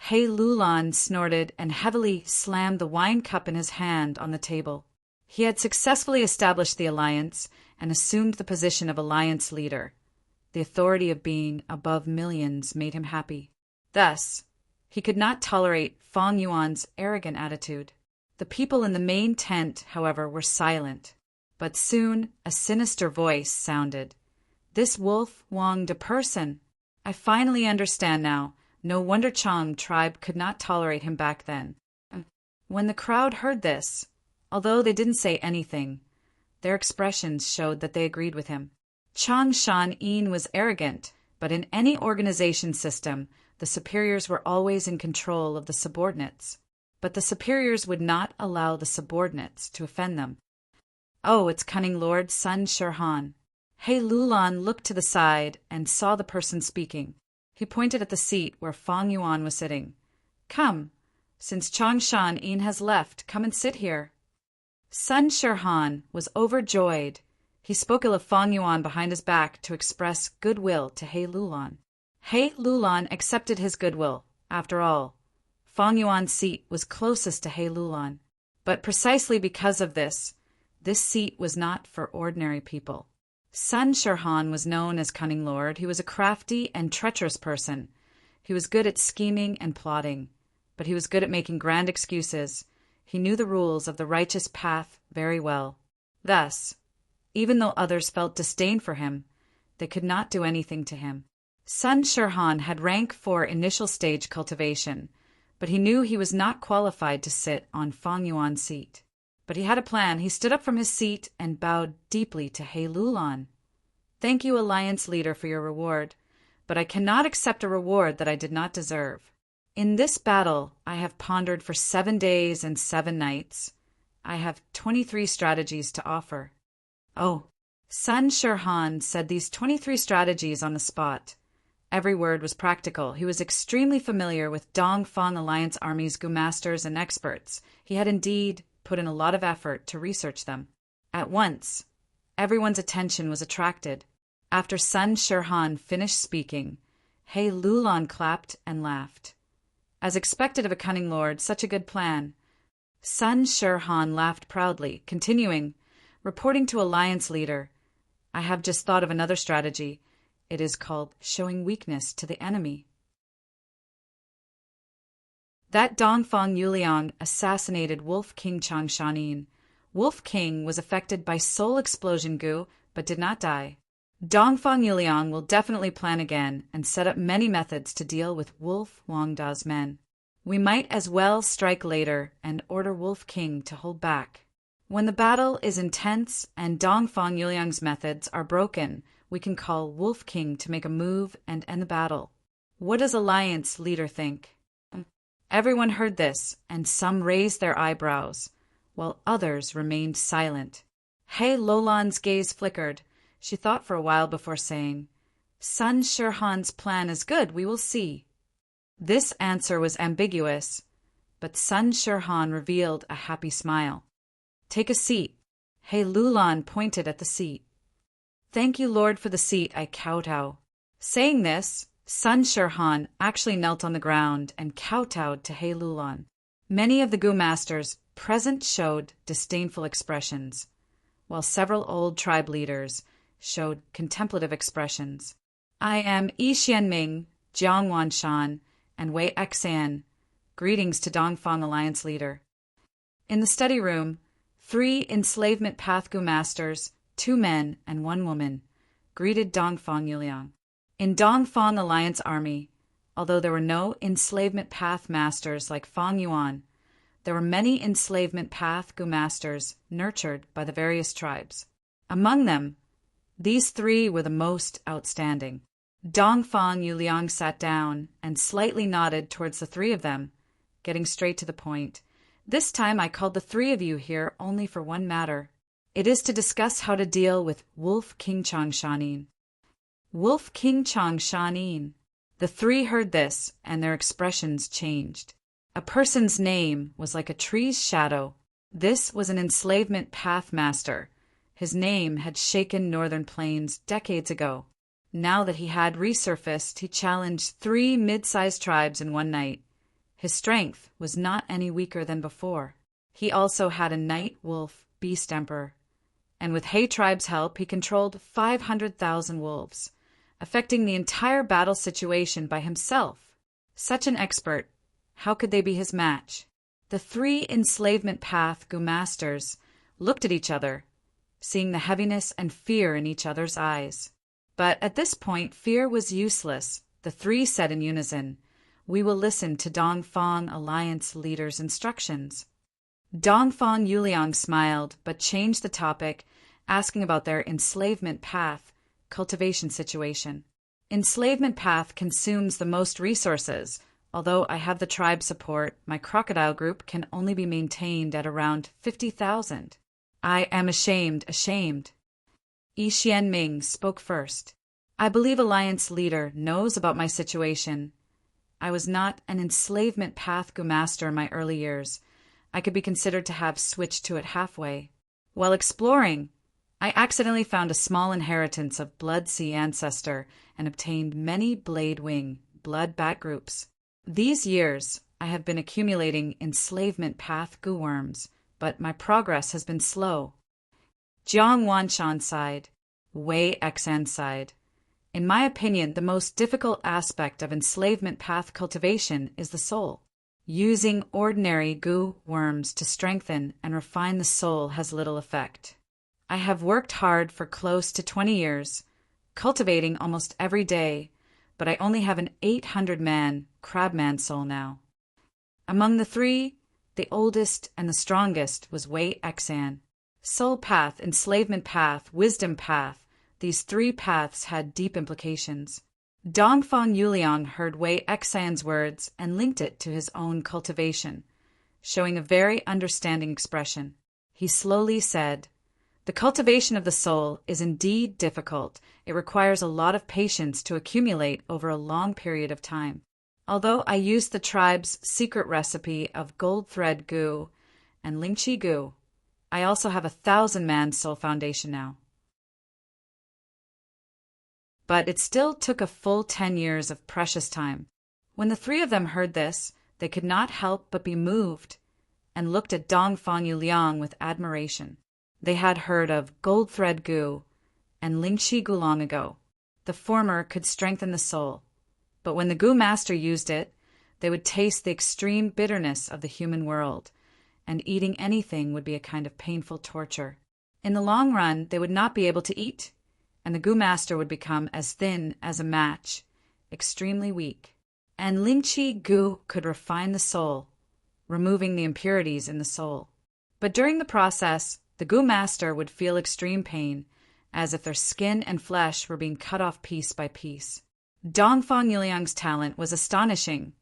He Lulan snorted and heavily slammed the wine cup in his hand on the table. He had successfully established the alliance and assumed the position of alliance leader. The authority of being above millions made him happy. Thus, he could not tolerate Fang Yuan's arrogant attitude. The people in the main tent, however, were silent. But soon a sinister voice sounded. This Wolf Wangda person. I finally understand now. No wonder Chang tribe could not tolerate him back then. When the crowd heard this, although they didn't say anything, their expressions showed that they agreed with him. Chang Shan-in was arrogant, but in any organization system, the superiors were always in control of the subordinates. But the superiors would not allow the subordinates to offend them. Oh, it's cunning Lord Sun Shirhan. He Lulan looked to the side and saw the person speaking. He pointed at the seat where Fang Yuan was sitting. Come, since Chang Shan-in has left, come and sit here. Sun Shirhan was overjoyed. He spoke ill of Fang Yuan behind his back to express goodwill to He Lulan. He Lulan accepted his goodwill. After all, Fang Yuan's seat was closest to He Lulan. But precisely because of this seat was not for ordinary people. Sun Shirhan was known as Cunning Lord. He was a crafty and treacherous person. He was good at scheming and plotting, but he was good at making grand excuses. He knew the rules of the righteous path very well. Thus, even though others felt disdain for him, they could not do anything to him. Sun Shirhan had rank for initial stage cultivation, but he knew he was not qualified to sit on Fang Yuan's seat. But he had a plan. He stood up from his seat and bowed deeply to He Lulan. Thank you, Alliance Leader, for your reward, but I cannot accept a reward that I did not deserve. In this battle, I have pondered for 7 days and 7 nights. I have 23 strategies to offer. Oh, Sun Shirhan said these 23 strategies on the spot. Every word was practical. He was extremely familiar with Dongfang Alliance Army's Gu masters and experts. He had indeed put in a lot of effort to research them. At once, everyone's attention was attracted. After Sun Shirhan finished speaking, He Lulan clapped and laughed. As expected of a cunning lord, such a good plan. Sun Shirhan laughed proudly, continuing, reporting to Alliance Leader, I have just thought of another strategy. It is called showing weakness to the enemy. That Dongfang Yuliang assassinated Wolf King Chang Shanin. Wolf King was affected by soul explosion goo, but did not die. Dongfang Yuliang will definitely plan again and set up many methods to deal with Wolf Wangda's men. We might as well strike later and order Wolf King to hold back. When the battle is intense and Dongfang Yuliang's methods are broken, we can call Wolf King to make a move and end the battle. What does Alliance Leader think? Everyone heard this, and some raised their eyebrows. while others remained silent. He Lolan's gaze flickered. She thought for a while before saying, "Sun Shirhan's plan is good, we will see." This answer was ambiguous, but Sun Shirhan revealed a happy smile. "Take a seat." He Lulan pointed at the seat. "Thank you, Lord, for the seat," I kowtow. Saying this, Sun Shirhan actually knelt on the ground and kowtowed to He Lulan. Many of the Gu masters present showed disdainful expressions, while several old tribe leaders showed contemplative expressions. "I am Yi Xianming, Jiang Wanshan, and Wei Xan. Greetings to Dongfang Alliance leader." In the study room, 3 enslavement path Gu masters, 2 men and 1 woman, greeted Dongfang Yuliang. In Dongfang Alliance army, although there were no enslavement path masters like Fang Yuan, there were many enslavement path Gu masters nurtured by the various tribes. Among them, these 3 were the most outstanding. Dongfang Yuliang sat down and slightly nodded towards the 3 of them, getting straight to the point. "This time I called the 3 of you here only for one matter. It is to discuss how to deal with Wolf King Chang Shanin." Wolf King Chang Shanin. The 3 heard this, and their expressions changed. A person's name was like a tree's shadow. This was an enslavement path master. His name had shaken Northern Plains decades ago. Now that he had resurfaced, he challenged 3 mid-sized tribes in one night. His strength was not any weaker than before. He also had a night wolf beast emperor, and with He tribe's help he controlled 500,000 wolves, affecting the entire battle situation by himself. Such an expert, how could they be his match? The 3 enslavement path Gu masters looked at each other, seeing the heaviness and fear in each other's eyes. But at this point, fear was useless. The 3 said in unison, "We will listen to Dongfang Alliance leader's instructions." Dongfang Yuliang smiled, but changed the topic, asking about their enslavement path cultivation situation. Enslavement path consumes the most resources. Although I have the tribe support, my crocodile group can only be maintained at around 50,000. I am ashamed. Yi Xianming spoke first. "I believe Alliance leader knows about my situation. I was not an enslavement path Gu master in my early years. I could be considered to have switched to it halfway. While exploring, I accidentally found a small inheritance of Blood Sea ancestor and obtained many Blade Wing, Blood Bat groups. These years, I have been accumulating enslavement path Gu worms, but my progress has been slow." Jiang Wanshan sighed. Wei Xan sighed. "In my opinion, the most difficult aspect of enslavement path cultivation is the soul. Using ordinary Gu worms to strengthen and refine the soul has little effect. I have worked hard for close to 20 years, cultivating almost every day, but I only have an 800-man crabman soul now." Among the 3, the oldest and the strongest was Wei Xan. Soul path, enslavement path, wisdom path, these 3 paths had deep implications. Dongfang Yuliang heard Wei Xan's words and linked it to his own cultivation, showing a very understanding expression. He slowly said, "The cultivation of the soul is indeed difficult. It requires a lot of patience to accumulate over a long period of time. Although I used the tribe's secret recipe of gold thread Gu and Lingqi Gu, I also have a 1,000-man soul foundation now." But it still took a full 10 years of precious time. When the 3 of them heard this, they could not help but be moved and looked at Dongfang Yuliang with admiration. They had heard of Gold Thread Gu and Lingqi Gu long ago. The former could strengthen the soul, but when the Gu master used it, they would taste the extreme bitterness of the human world, and eating anything would be a kind of painful torture. In the long run, they would not be able to eat, and the Gu master would become as thin as a match, extremely weak. And Lingqi Gu could refine the soul, removing the impurities in the soul. But during the process, the Gu master would feel extreme pain, as if their skin and flesh were being cut off piece by piece. Dongfang Yuliang's talent was astonishing,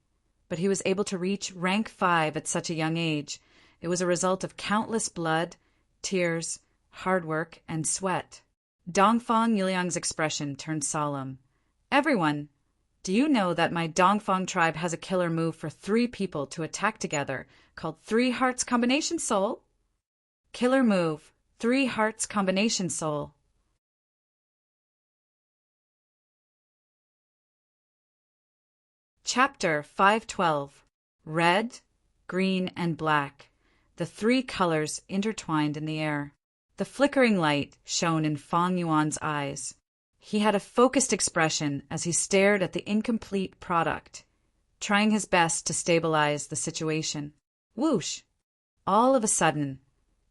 but he was able to reach rank 5 at such a young age. It It was a result of countless blood, tears, hard work, and sweat. Dongfang Yuliang's expression turned solemn. "Everyone, do you know that my Dongfang tribe has a killer move for 3 people to attack together called 3 Hearts Combination Soul?" Killer move, 3 Hearts Combination Soul. Chapter 512. Red, Green, and Black, the 3 colors intertwined in the air. The flickering light shone in Fang Yuan's eyes. He had a focused expression as he stared at the incomplete product, trying his best to stabilize the situation. Whoosh! All of a sudden,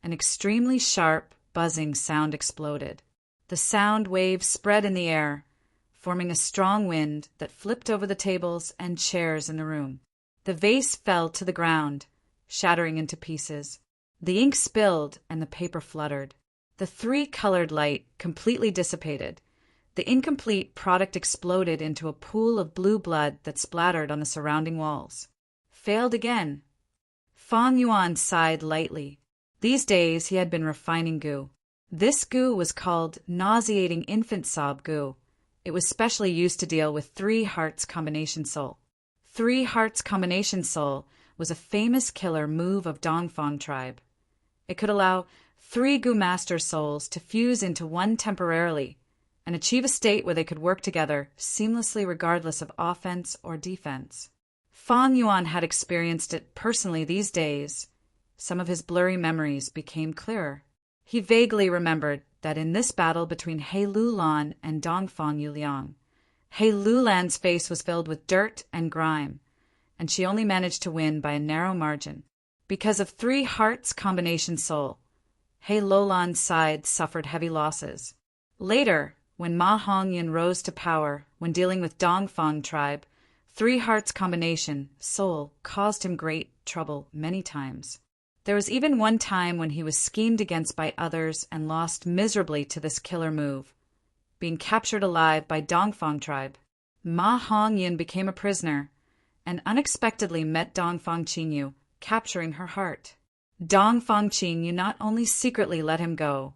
an extremely sharp, buzzing sound exploded. The sound waves spread in the air, forming a strong wind that flipped over the tables and chairs in the room. The vase fell to the ground, shattering into pieces. The ink spilled and the paper fluttered. The 3-colored light completely dissipated. The incomplete product exploded into a pool of blue blood that splattered on the surrounding walls. Failed again. Fang Yuan sighed lightly. These days he had been refining goo. This goo was called nauseating infant sob goo. It was specially used to deal with 3 Hearts Combination Soul. 3 Hearts Combination Soul was a famous killer move of Dongfang tribe. It could allow 3 Goo Master souls to fuse into one temporarily and achieve a state where they could work together seamlessly regardless of offense or defense. Fang Yuan had experienced it personally these days. Some of his blurry memories became clearer. He vaguely remembered that in this battle between He Lulan and Dongfang Yuliang, He Lulan's face was filled with dirt and grime, and she only managed to win by a narrow margin. Because of 3 Hearts Combination Soul, He Lulan's side suffered heavy losses. Later, when Ma Hongyan rose to power when dealing with Dongfang tribe, 3 Hearts Combination Soul caused him great trouble many times. There was even one time when he was schemed against by others and lost miserably to this killer move, being captured alive by Dongfang tribe. Ma Hongyan became a prisoner and unexpectedly met Dongfang Qingyu, capturing her heart. Dongfang Qingyu not only secretly let him go,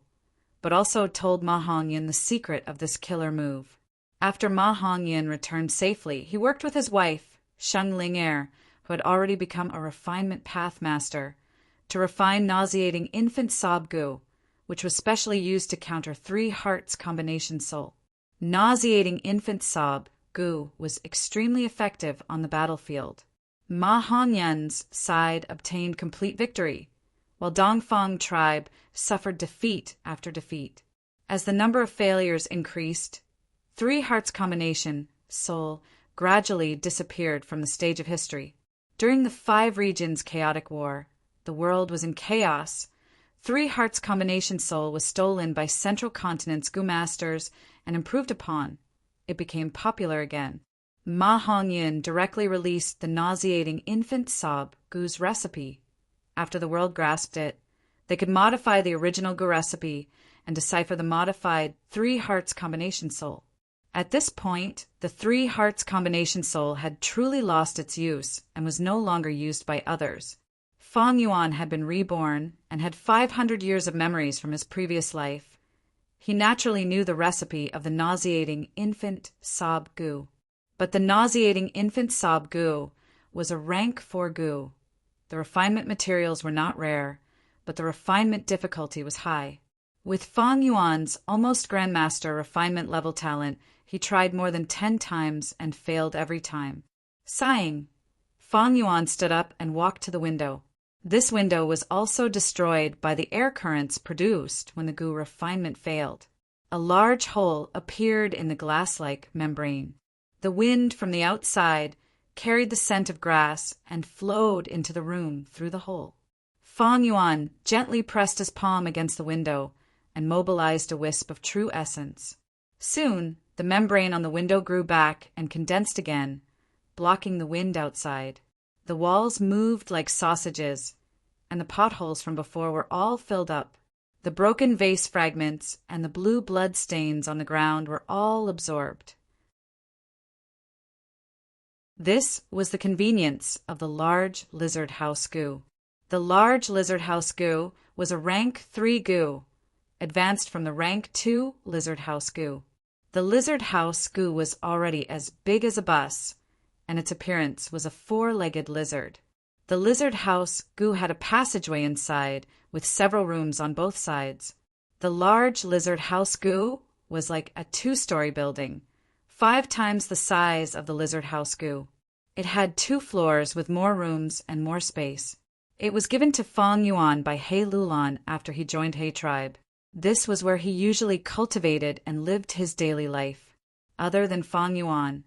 but also told Ma Hongyan the secret of this killer move. After Ma Hongyan returned safely, he worked with his wife, Sheng Ling-er, who had already become a refinement pathmaster, to refine nauseating infant sob goo, which was specially used to counter 3 Hearts Combination Soul. Nauseating infant sob goo was extremely effective on the battlefield. Ma Hongyan's side obtained complete victory, while Dongfang tribe suffered defeat after defeat. As the number of failures increased, 3 Hearts Combination Soul gradually disappeared from the stage of history. During the 5 Regions Chaotic War, the world was in chaos. 3 Hearts Combination Soul was stolen by Central Continent's Goo Masters and improved upon. It became popular again. Ma Hongyan directly released the nauseating infant sob goo's recipe. After the world grasped it, they could modify the original goo recipe and decipher the modified 3 Hearts Combination Soul. At this point, the 3 Hearts Combination Soul had truly lost its use and was no longer used by others. Fang Yuan had been reborn and had 500 years of memories from his previous life. He naturally knew the recipe of the nauseating infant sob goo. But the nauseating infant sob goo was a rank 4 goo. The refinement materials were not rare, but the refinement difficulty was high. With Fang Yuan's almost Grandmaster refinement level talent, he tried more than 10 times and failed every time. Sighing, Fang Yuan stood up and walked to the window. This window was also destroyed by the air currents produced when the goo refinement failed. A large hole appeared in the glass-like membrane. The wind from the outside carried the scent of grass and flowed into the room through the hole. Fang Yuan gently pressed his palm against the window and mobilized a wisp of true essence. Soon, the membrane on the window grew back and condensed again, blocking the wind outside. The walls moved like sausages, and the potholes from before were all filled up. The broken vase fragments and the blue blood stains on the ground were all absorbed. This was the convenience of the large lizard house goo. The large lizard house Gu was a rank 3 Gu, advanced from the rank 2 lizard house Gu. The lizard house Gu was already as big as a bus, and its appearance was a 4-legged lizard. The lizard house Gu had a passageway inside with several rooms on both sides. The large lizard house Gu was like a 2-story building, 5 times the size of the lizard house Gu. It had 2 floors with more rooms and more space. It was given to Feng Yuan by He Lulan after he joined He tribe. This was where he usually cultivated and lived his daily life. Other than Feng Yuan,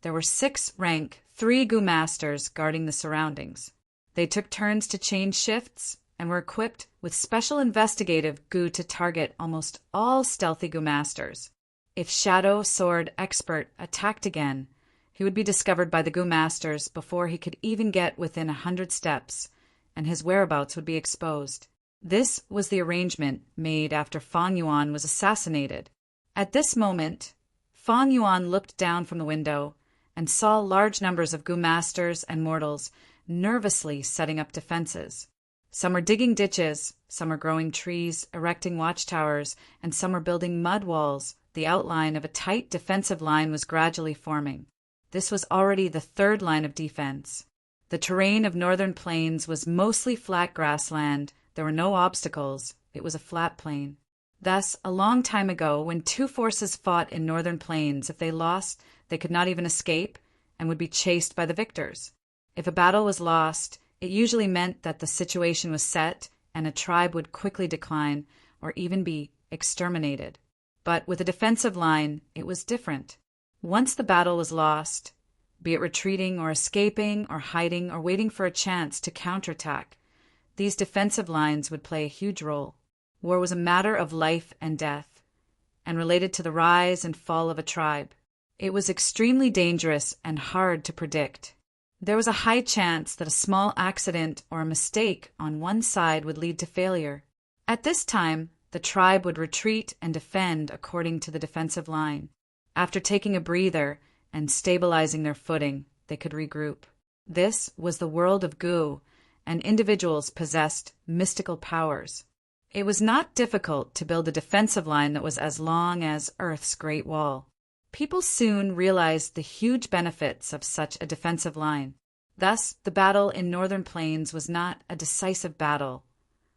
there were 6 rank 3 Gu masters guarding the surroundings. They took turns to change shifts and were equipped with special investigative Gu to target almost all stealthy Gu masters. If Shadow Sword Expert attacked again, he would be discovered by the Gu masters before he could even get within 100 steps, and his whereabouts would be exposed. This was the arrangement made after Feng Yuan was assassinated. At this moment, Feng Yuan looked down from the window and saw large numbers of Gu masters and mortals nervously setting up defenses. Some were digging ditches, some were growing trees, erecting watchtowers, and some were building mud walls. The outline of a tight defensive line was gradually forming. This was already the 3rd line of defense. The terrain of northern plains was mostly flat grassland. There were no obstacles. It was a flat plain. Thus, a long time ago, when 2 forces fought in northern plains, if they lost, they could not even escape and would be chased by the victors. If a battle was lost, it usually meant that the situation was set and a tribe would quickly decline or even be exterminated. But with a defensive line, it was different. Once the battle was lost, be it retreating or escaping or hiding or waiting for a chance to counterattack, these defensive lines would play a huge role. War was a matter of life and death, and related to the rise and fall of a tribe. It was extremely dangerous and hard to predict. There was a high chance that a small accident or a mistake on one side would lead to failure. At this time, the tribe would retreat and defend according to the defensive line. After taking a breather and stabilizing their footing, they could regroup. This was the world of Gu, and individuals possessed mystical powers. It was not difficult to build a defensive line that was as long as Earth's Great Wall. People soon realized the huge benefits of such a defensive line. Thus, the battle in northern plains was not a decisive battle,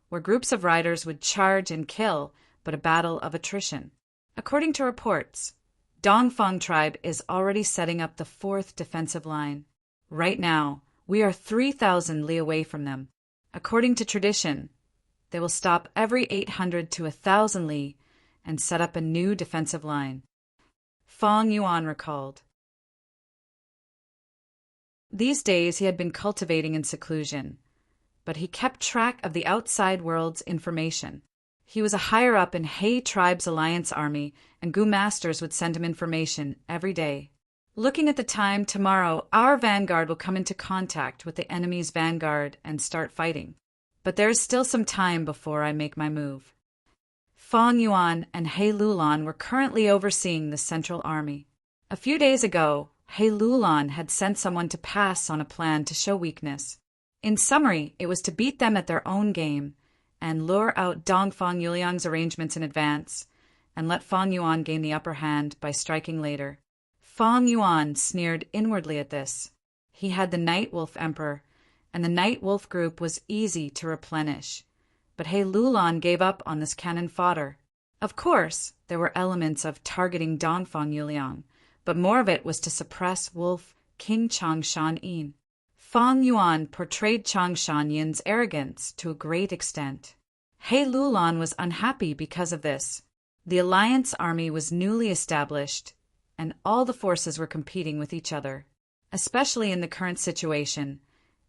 where groups of riders would charge and kill, but a battle of attrition. According to reports, Dongfang tribe is already setting up the 4th defensive line. Right now, we are 3,000 li away from them. According to tradition, they will stop every 800 to 1,000 li and set up a new defensive line. Feng Yuan recalled. These days he had been cultivating in seclusion, but he kept track of the outside world's information. He was a higher-up in He tribe's alliance army, and Gu masters would send him information every day. Looking at the time, tomorrow our vanguard will come into contact with the enemy's vanguard and start fighting. But there is still some time before I make my move. Feng Yuan and He Lulan were currently overseeing the central army. A few days ago, He Lulan had sent someone to pass on a plan to show weakness. In summary, it was to beat them at their own game and lure out Dongfang Yuliang's arrangements in advance and let Feng Yuan gain the upper hand by striking later. Feng Yuan sneered inwardly at this. He had the Night Wolf Emperor, and the Night Wolf group was easy to replenish. But He Lulan gave up on this cannon fodder. Of course, there were elements of targeting Dongfang Yuliang, but more of it was to suppress Wolf King Changshan Yin. Feng Yuan portrayed Changshan Yin's arrogance to a great extent. He Lulan was unhappy because of this. The alliance army was newly established, and all the forces were competing with each other. Especially in the current situation,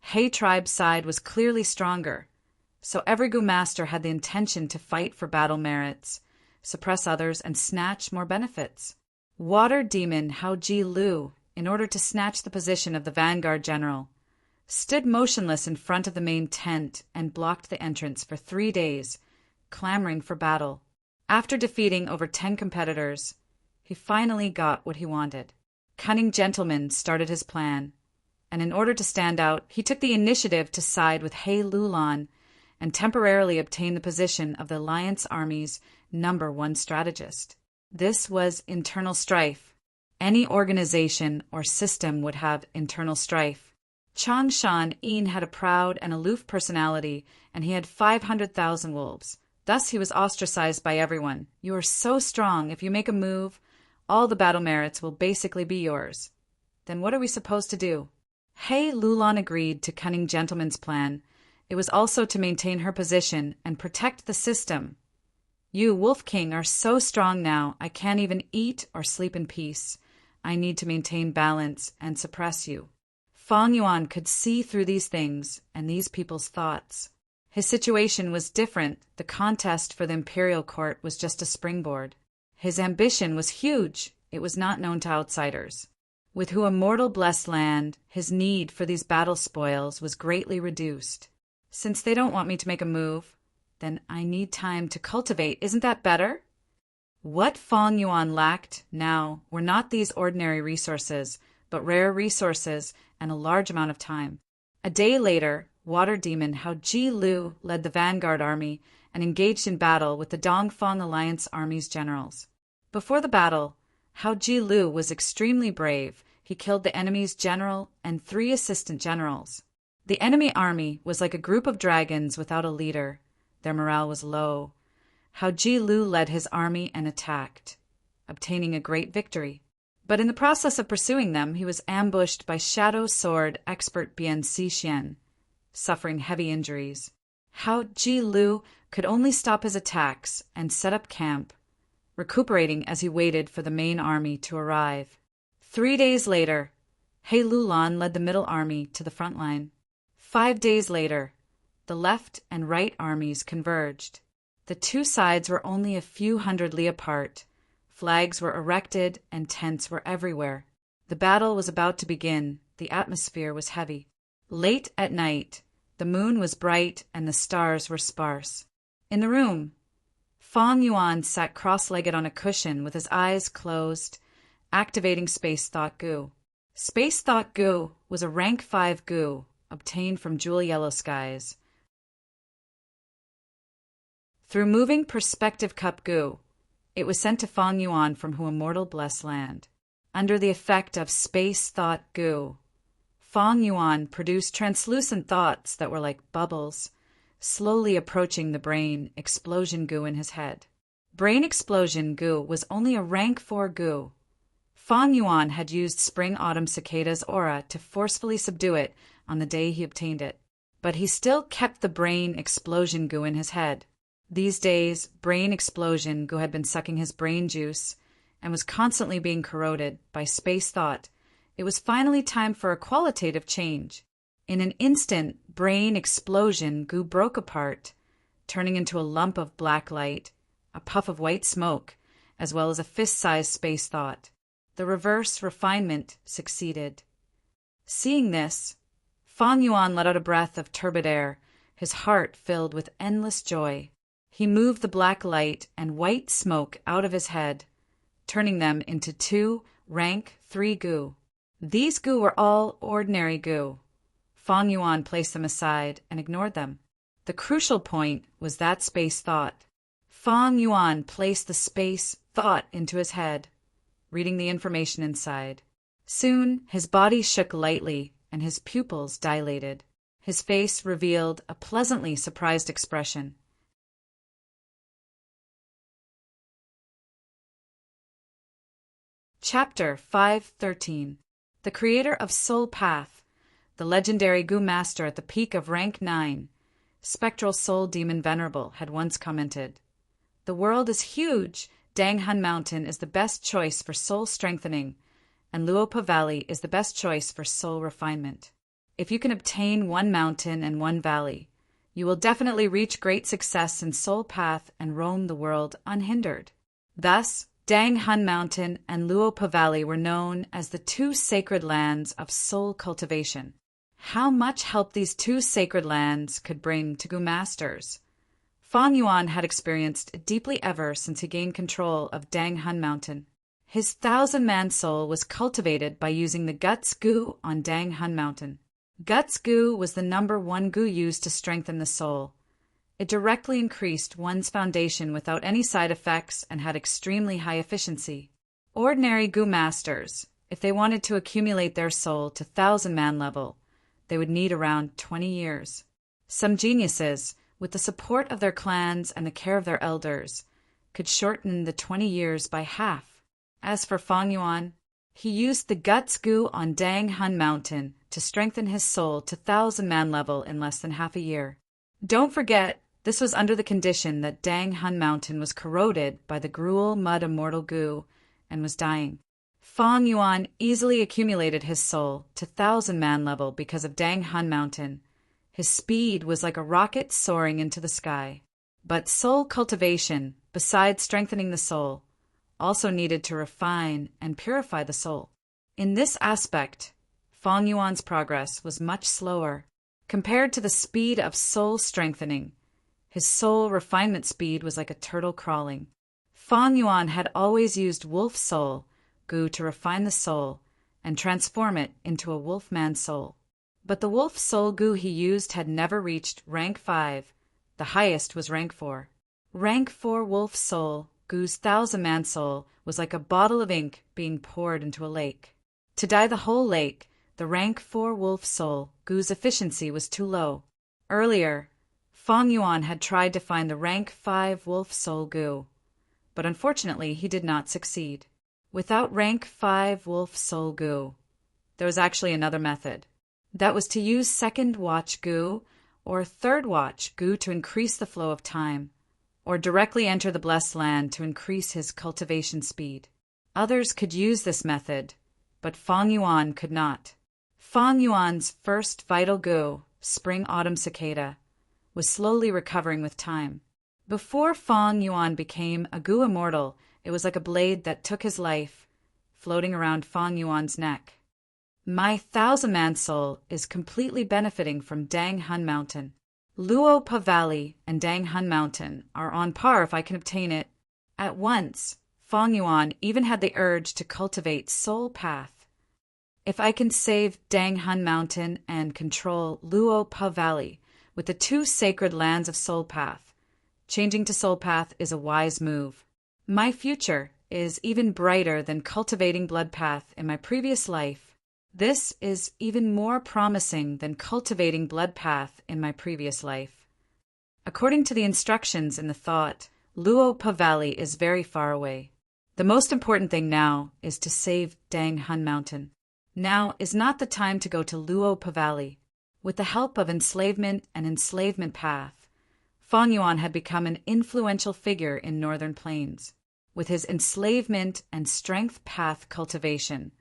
He tribe's side was clearly stronger, so every Gu master had the intention to fight for battle merits, suppress others, and snatch more benefits. Water demon Hao Ji Lu, in order to snatch the position of the vanguard general, stood motionless in front of the main tent and blocked the entrance for 3 days, clamoring for battle. After defeating over 10 competitors, he finally got what he wanted. Cunning gentleman started his plan. and in order to stand out, he took the initiative to side with He Lulan and temporarily obtain the position of the Alliance Army's #1 strategist. This was internal strife. Any organization or system would have internal strife. Changshan Yin had a proud and aloof personality, and he had 500,000 wolves. Thus he was ostracized by everyone. You are so strong, if you make a move, all the battle merits will basically be yours. Then what are we supposed to do? He Lulan agreed to Cunning Gentleman's plan. It was also to maintain her position and protect the system. You, Wolf King, are so strong now, I can't even eat or sleep in peace. I need to maintain balance and suppress you. Fang Yuan could see through these things and these people's thoughts. His situation was different. The contest for the imperial court was just a springboard. His ambition was huge. It was not known to outsiders. With who a mortal blessed land, his need for these battle spoils was greatly reduced. Since they don't want me to make a move, then I need time to cultivate. Isn't that better? What Fang Yuan lacked now were not these ordinary resources, but rare resources and a large amount of time. A day later, Water Demon Hao Ji Lu led the vanguard army and engaged in battle with the Dongfang Alliance Army's generals. Before the battle, Hao Ji Lu was extremely brave. He killed the enemy's general and 3 assistant generals. The enemy army was like a group of dragons without a leader. Their morale was low. Hao Ji Lu led his army and attacked, obtaining a great victory. But in the process of pursuing them, he was ambushed by Shadow Sword expert Bian Xixian, suffering heavy injuries. Hao Ji Lu could only stop his attacks and set up camp, recuperating as he waited for the main army to arrive. 3 days later, He Lulan led the middle army to the front line. 5 days later, the left and right armies converged. The 2 sides were only a few hundred li apart. Flags were erected and tents were everywhere. The battle was about to begin. The atmosphere was heavy. Late at night, the moon was bright and the stars were sparse. In the room, Fang Yuan sat cross-legged on a cushion with his eyes closed, activating Space Thought Goo. Space Thought Goo was a rank 5 goo obtained from Jewel Yellow Skies. Through moving perspective cup goo, it was sent to Fang Yuan from who immortal blessed land. Under the effect of Space Thought Goo, Fang Yuan produced translucent thoughts that were like bubbles, slowly approaching the brain explosion goo in his head. Brain explosion goo was only a rank 4 goo. Fang Yuan had used Spring Autumn Cicada's aura to forcefully subdue it on the day he obtained it, but he still kept the brain explosion goo in his head. These days, brain explosion goo had been sucking his brain juice and was constantly being corroded by space thought. It was finally time for a qualitative change. In an instant, brain explosion goo broke apart, turning into a lump of black light, a puff of white smoke, as well as a fist-sized space thought. The reverse refinement succeeded. Seeing this, Fang Yuan let out a breath of turbid air, his heart filled with endless joy. He moved the black light and white smoke out of his head, turning them into 2 rank 3 goo. These goo were all ordinary goo. Fang Yuan placed them aside and ignored them. The crucial point was that space thought. Fang Yuan placed the space thought into his head, reading the information inside. Soon, his body shook lightly and his pupils dilated. His face revealed a pleasantly surprised expression. Chapter 513. The creator of Soul Path, the legendary Goo Master at the peak of rank 9, Spectral Soul Demon Venerable, had once commented, "The world is huge. Danghun Mountain is the best choice for soul strengthening, and Luopa Valley is the best choice for soul refinement. If you can obtain 1 mountain and 1 valley, you will definitely reach great success in Soul Path and roam the world unhindered." Thus, Danghun Mountain and Luopa Valley were known as the 2 sacred lands of soul cultivation. How much help these 2 sacred lands could bring to Goo Masters. Fang Yuan had experienced deeply ever since he gained control of Danghun Mountain. His 1,000-man soul was cultivated by using the Guts Gu on Dang Hun Mountain. Guts Gu was the #1 Gu used to strengthen the soul. It directly increased one's foundation without any side effects and had extremely high efficiency. Ordinary Gu masters, if they wanted to accumulate their soul to 1,000-man level, they would need around 20 years. Some geniuses, with the support of their clans and the care of their elders, could shorten the 20 years by half. As for Fang Yuan, he used the Guts Gu on Dang Hun Mountain to strengthen his soul to 1,000-man level in less than half a year. Don't forget, this was under the condition that Dang Hun Mountain was corroded by the gruel mud immortal Gu and was dying. Fang Yuan easily accumulated his soul to 1,000-man level because of Dang Hun Mountain. His speed was like a rocket soaring into the sky. But soul cultivation, besides strengthening the soul, also needed to refine and purify the soul. In this aspect, Fang Yuan's progress was much slower. Compared to the speed of soul strengthening, his soul refinement speed was like a turtle crawling. Fang Yuan had always used wolf soul Gu to refine the soul and transform it into a wolf-man soul. But the wolf soul Gu he used had never reached rank 5. The highest was rank 4. Rank 4 wolf soul Gu's 1,000-man soul was like a bottle of ink being poured into a lake. To dye the whole lake, the rank 4 wolf soul Gu's efficiency was too low. Earlier, Fang Yuan had tried to find the rank 5 wolf soul Gu, but unfortunately he did not succeed. Without rank 5 wolf soul Gu, there was actually another method. That was to use second watch Gu or third watch Gu to increase the flow of time, or directly enter the blessed land to increase his cultivation speed. Others could use this method, but Fang Yuan could not. Fang Yuan's first vital Gu, spring-autumn cicada, was slowly recovering with time. Before Fang Yuan became a Gu immortal, it was like a blade that took his life, floating around Fang Yuan's neck. My 1,000-man soul is completely benefiting from Dang Hun Mountain. Luo Pa Valley and Dang Hun Mountain are on par if I can obtain it. At once, Fang Yuan even had the urge to cultivate Soul Path. If I can save Dang Hun Mountain and control Luo Pa Valley with the 2 sacred lands of Soul Path, changing to Soul Path is a wise move. My future is even brighter than cultivating Blood Path in my previous life. This is even more promising than cultivating Blood Path in my previous life. According to the instructions in the thought, Luo Pa Valley is very far away. The most important thing now is to save Dang Hun Mountain. Now is not the time to go to Luo Pa Valley. With the help of enslavement and enslavement path, Fang Yuan had become an influential figure in Northern Plains. With his enslavement and strength path cultivation,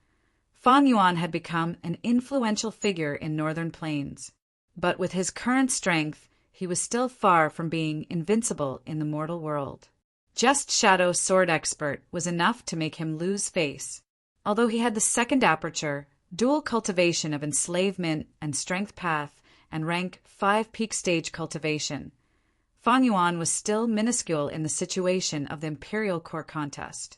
Fang Yuan had become an influential figure in Northern Plains. But with his current strength, he was still far from being invincible in the mortal world. Just Shadow Sword Expert was enough to make him lose face. Although he had the second aperture, dual cultivation of enslavement and strength path, and rank 5 peak stage cultivation, Fang Yuan was still minuscule in the situation of the Imperial Court contest.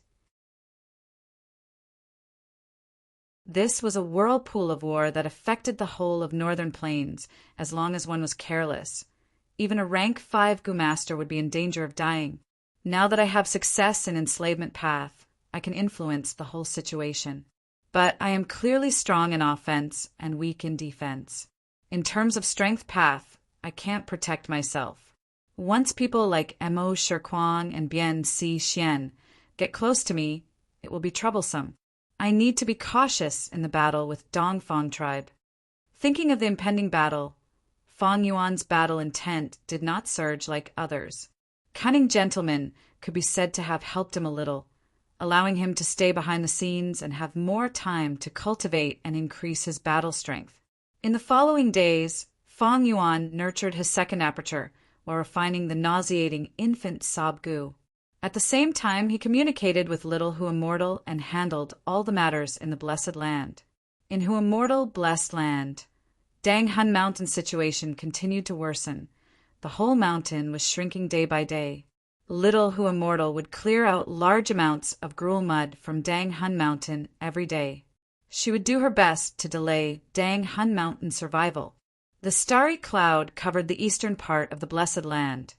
This was a whirlpool of war that affected the whole of Northern Plains as long as one was careless. Even a rank 5 Gu master would be in danger of dying. Now that I have success in enslavement path, I can influence the whole situation. But I am clearly strong in offense and weak in defense. In terms of strength path, I can't protect myself. Once people like Mo Shirquang and Bian Si Xian get close to me, it will be troublesome. I need to be cautious in the battle with Dongfang tribe. Thinking of the impending battle, Fang Yuan's battle intent did not surge like others. Cunning gentlemen could be said to have helped him a little, allowing him to stay behind the scenes and have more time to cultivate and increase his battle strength. In the following days, Fang Yuan nurtured his second aperture while refining the nauseating infant Sob Gu. At the same time, he communicated with Little Hu Immortal and handled all the matters in the Blessed Land. In Hu Immortal Blessed Land, Dang Hun Mountain's situation continued to worsen. The whole mountain was shrinking day by day. Little Hu Immortal would clear out large amounts of gruel mud from Dang Hun Mountain every day. She would do her best to delay Dang Hun Mountain's survival. The starry cloud covered the eastern part of the Blessed Land,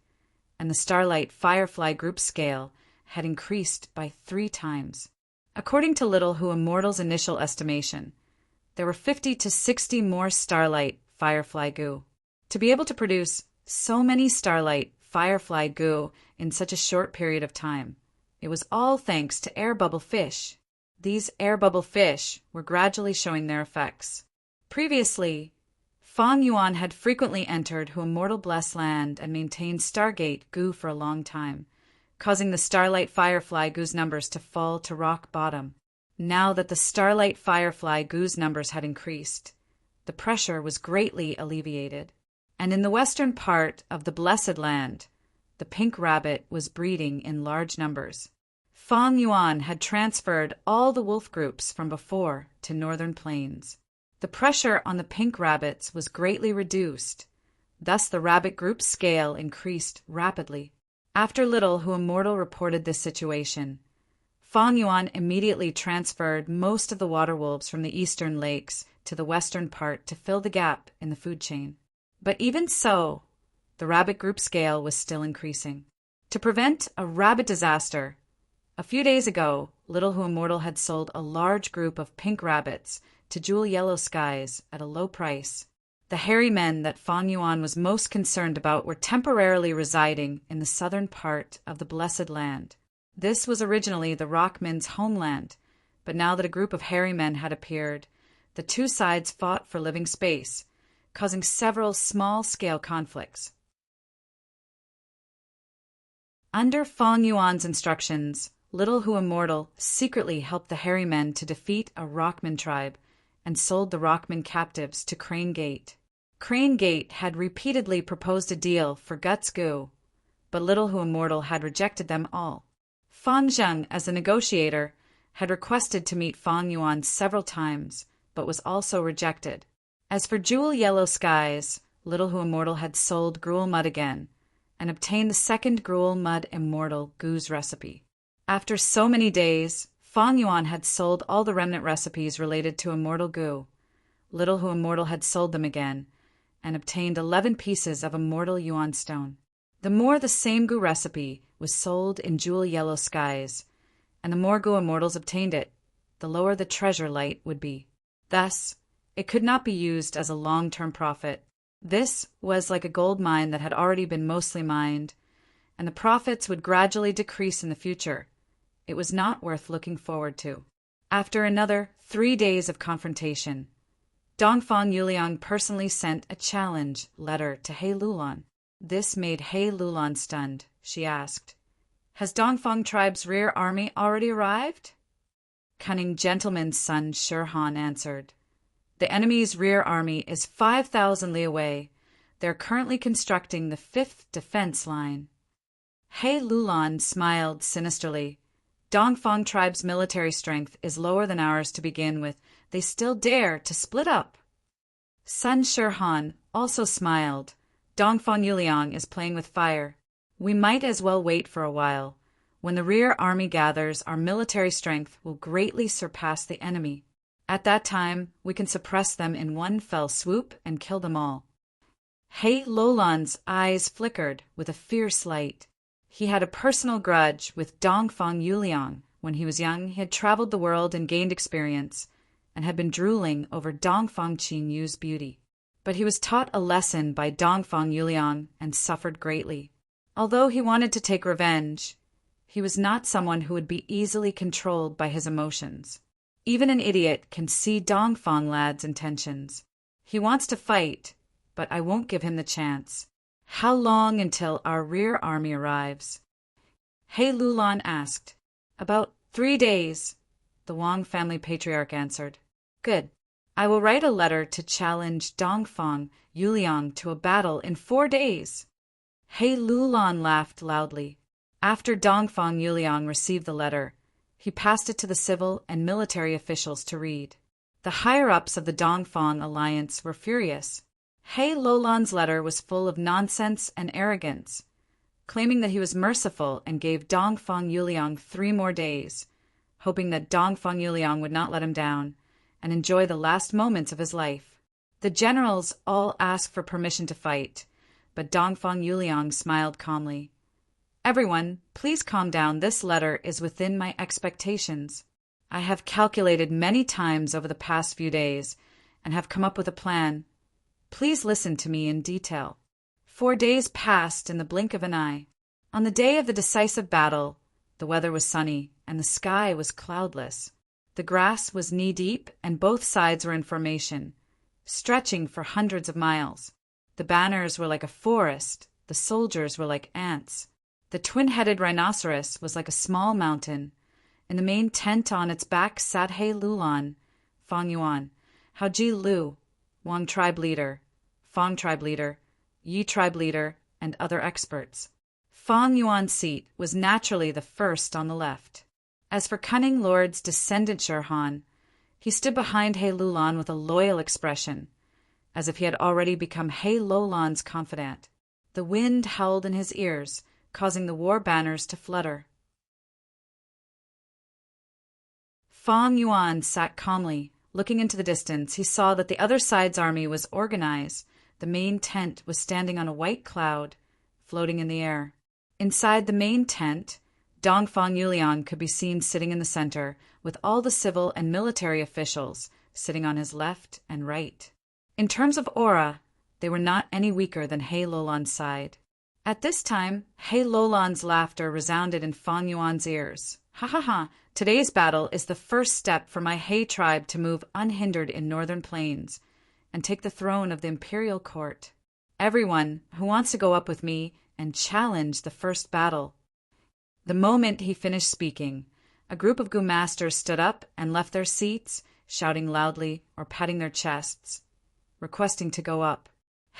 and the starlight firefly group scale had increased by 3 times. According to Little Hu Immortal's initial estimation, there were 50 to 60 more starlight firefly goo. To be able to produce so many starlight firefly goo in such a short period of time, it was all thanks to air bubble fish. These air bubble fish were gradually showing their effects. Previously, Fang Yuan had frequently entered Hu Immortal Blessed Land and maintained Stargate goo for a long time, causing the starlight firefly goo's numbers to fall to rock bottom. Now that the starlight firefly goo's numbers had increased, the pressure was greatly alleviated. And in the western part of the Blessed Land, the pink rabbit was breeding in large numbers. Fang Yuan had transferred all the wolf groups from before to northern plains. The pressure on the pink rabbits was greatly reduced, thus the rabbit group scale increased rapidly. After Little Hu Immortal reported this situation, Fang Yuan immediately transferred most of the water wolves from the eastern lakes to the western part to fill the gap in the food chain. But even so, the rabbit group scale was still increasing. To prevent a rabbit disaster, a few days ago, Little Hu Immortal had sold a large group of pink rabbits to Jewel Yellow Skies at a low price. The hairy men that Fang Yuan was most concerned about were temporarily residing in the southern part of the Blessed Land. This was originally the Rockmen's homeland, but now that a group of hairy men had appeared, the two sides fought for living space, causing several small-scale conflicts. Under Fang Yuan's instructions, Little Hu Immortal secretly helped the hairy men to defeat a Rockman tribe and sold the Rockman captives to Crane Gate. Crane Gate had repeatedly proposed a deal for Guts Goo, but Little Hu Immortal had rejected them all. Fang Zheng, as a negotiator, had requested to meet Fang Yuan several times, but was also rejected. As for Jewel Yellow Skies, Little Hu Immortal had sold gruel mud again, and obtained the second gruel mud immortal goo's recipe. After so many days, Fang Yuan had sold all the remnant recipes related to immortal goo. Little Hu Immortal had sold them again, and obtained 11 pieces of immortal yuan stone. The more the same goo recipe was sold in Jewel Yellow Skies, and the more goo immortals obtained it, the lower the treasure light would be. Thus, it could not be used as a long-term profit. This was like a gold mine that had already been mostly mined, and the profits would gradually decrease in the future. It was not worth looking forward to. After another 3 days of confrontation, Dongfang Yuliang personally sent a challenge letter to He Lulan. This made He Lulan stunned. She asked, "Has Dongfang tribe's rear army already arrived?" Cunning gentleman's son Shirhan answered, "The enemy's rear army is 5,000 li away. They're currently constructing the 5th defense line." He Lulan smiled sinisterly. Dongfang tribe's military strength is lower than ours to begin with. They still dare to split up. Sun Shirhan also smiled. Dongfang Yuliang is playing with fire. We might as well wait for a while. When the rear army gathers, our military strength will greatly surpass the enemy. At that time, we can suppress them in one fell swoop and kill them all. He Lulan's eyes flickered with a fierce light. He had a personal grudge with Dongfang Yuliang. When he was young, he had traveled the world and gained experience, and had been drooling over Dongfang Qinyu's beauty. But he was taught a lesson by Dongfang Yuliang and suffered greatly. Although he wanted to take revenge, he was not someone who would be easily controlled by his emotions. Even an idiot can see Dongfang lad's intentions. He wants to fight, but I won't give him the chance. How long until our rear army arrives? He Lulan asked. About 3 days, the Wang family patriarch answered. Good. I will write a letter to challenge Dongfang Yuliang to a battle in 4 days. He Lulan laughed loudly. After Dongfang Yuliang received the letter, he passed it to the civil and military officials to read. The higher-ups of the Dongfang alliance were furious. He Lulan's letter was full of nonsense and arrogance, claiming that he was merciful and gave Dongfang Yuliang 3 more days, hoping that Dongfang Yuliang would not let him down and enjoy the last moments of his life. The generals all asked for permission to fight, but Dongfang Yuliang smiled calmly. Everyone, please calm down. This letter is within my expectations. I have calculated many times over the past few days and have come up with a plan. Please listen to me in detail. 4 days passed in the blink of an eye. On the day of the decisive battle, the weather was sunny and the sky was cloudless. The grass was knee-deep and both sides were in formation, stretching for hundreds of miles. The banners were like a forest, the soldiers were like ants. The twin-headed rhinoceros was like a small mountain. In the main tent on its back sat He Lulan, Fang Yuan, Hao Ji Lu, Wang tribe leader, Fang tribe leader, Yi tribe leader, and other experts. Fang Yuan's seat was naturally the first on the left. As for cunning lord's descendant Shirhan, he stood behind He Lulan with a loyal expression, as if he had already become He Lulan's confidant. The wind howled in his ears, causing the war banners to flutter. Fang Yuan sat calmly. Looking into the distance, he saw that the other side's army was organized. The main tent was standing on a white cloud, floating in the air. Inside the main tent, Dongfang Yuliang could be seen sitting in the center, with all the civil and military officials sitting on his left and right. In terms of aura, they were not any weaker than He Lulan's side. At this time, He Lulan's laughter resounded in Fang Yuan's ears. Ha ha ha! Today's battle is the first step for my He tribe to move unhindered in northern plains and take the throne of the imperial court. Everyone who wants to go up with me and challenge the first battle. The moment he finished speaking, a group of Gu masters stood up and left their seats, shouting loudly or patting their chests, requesting to go up.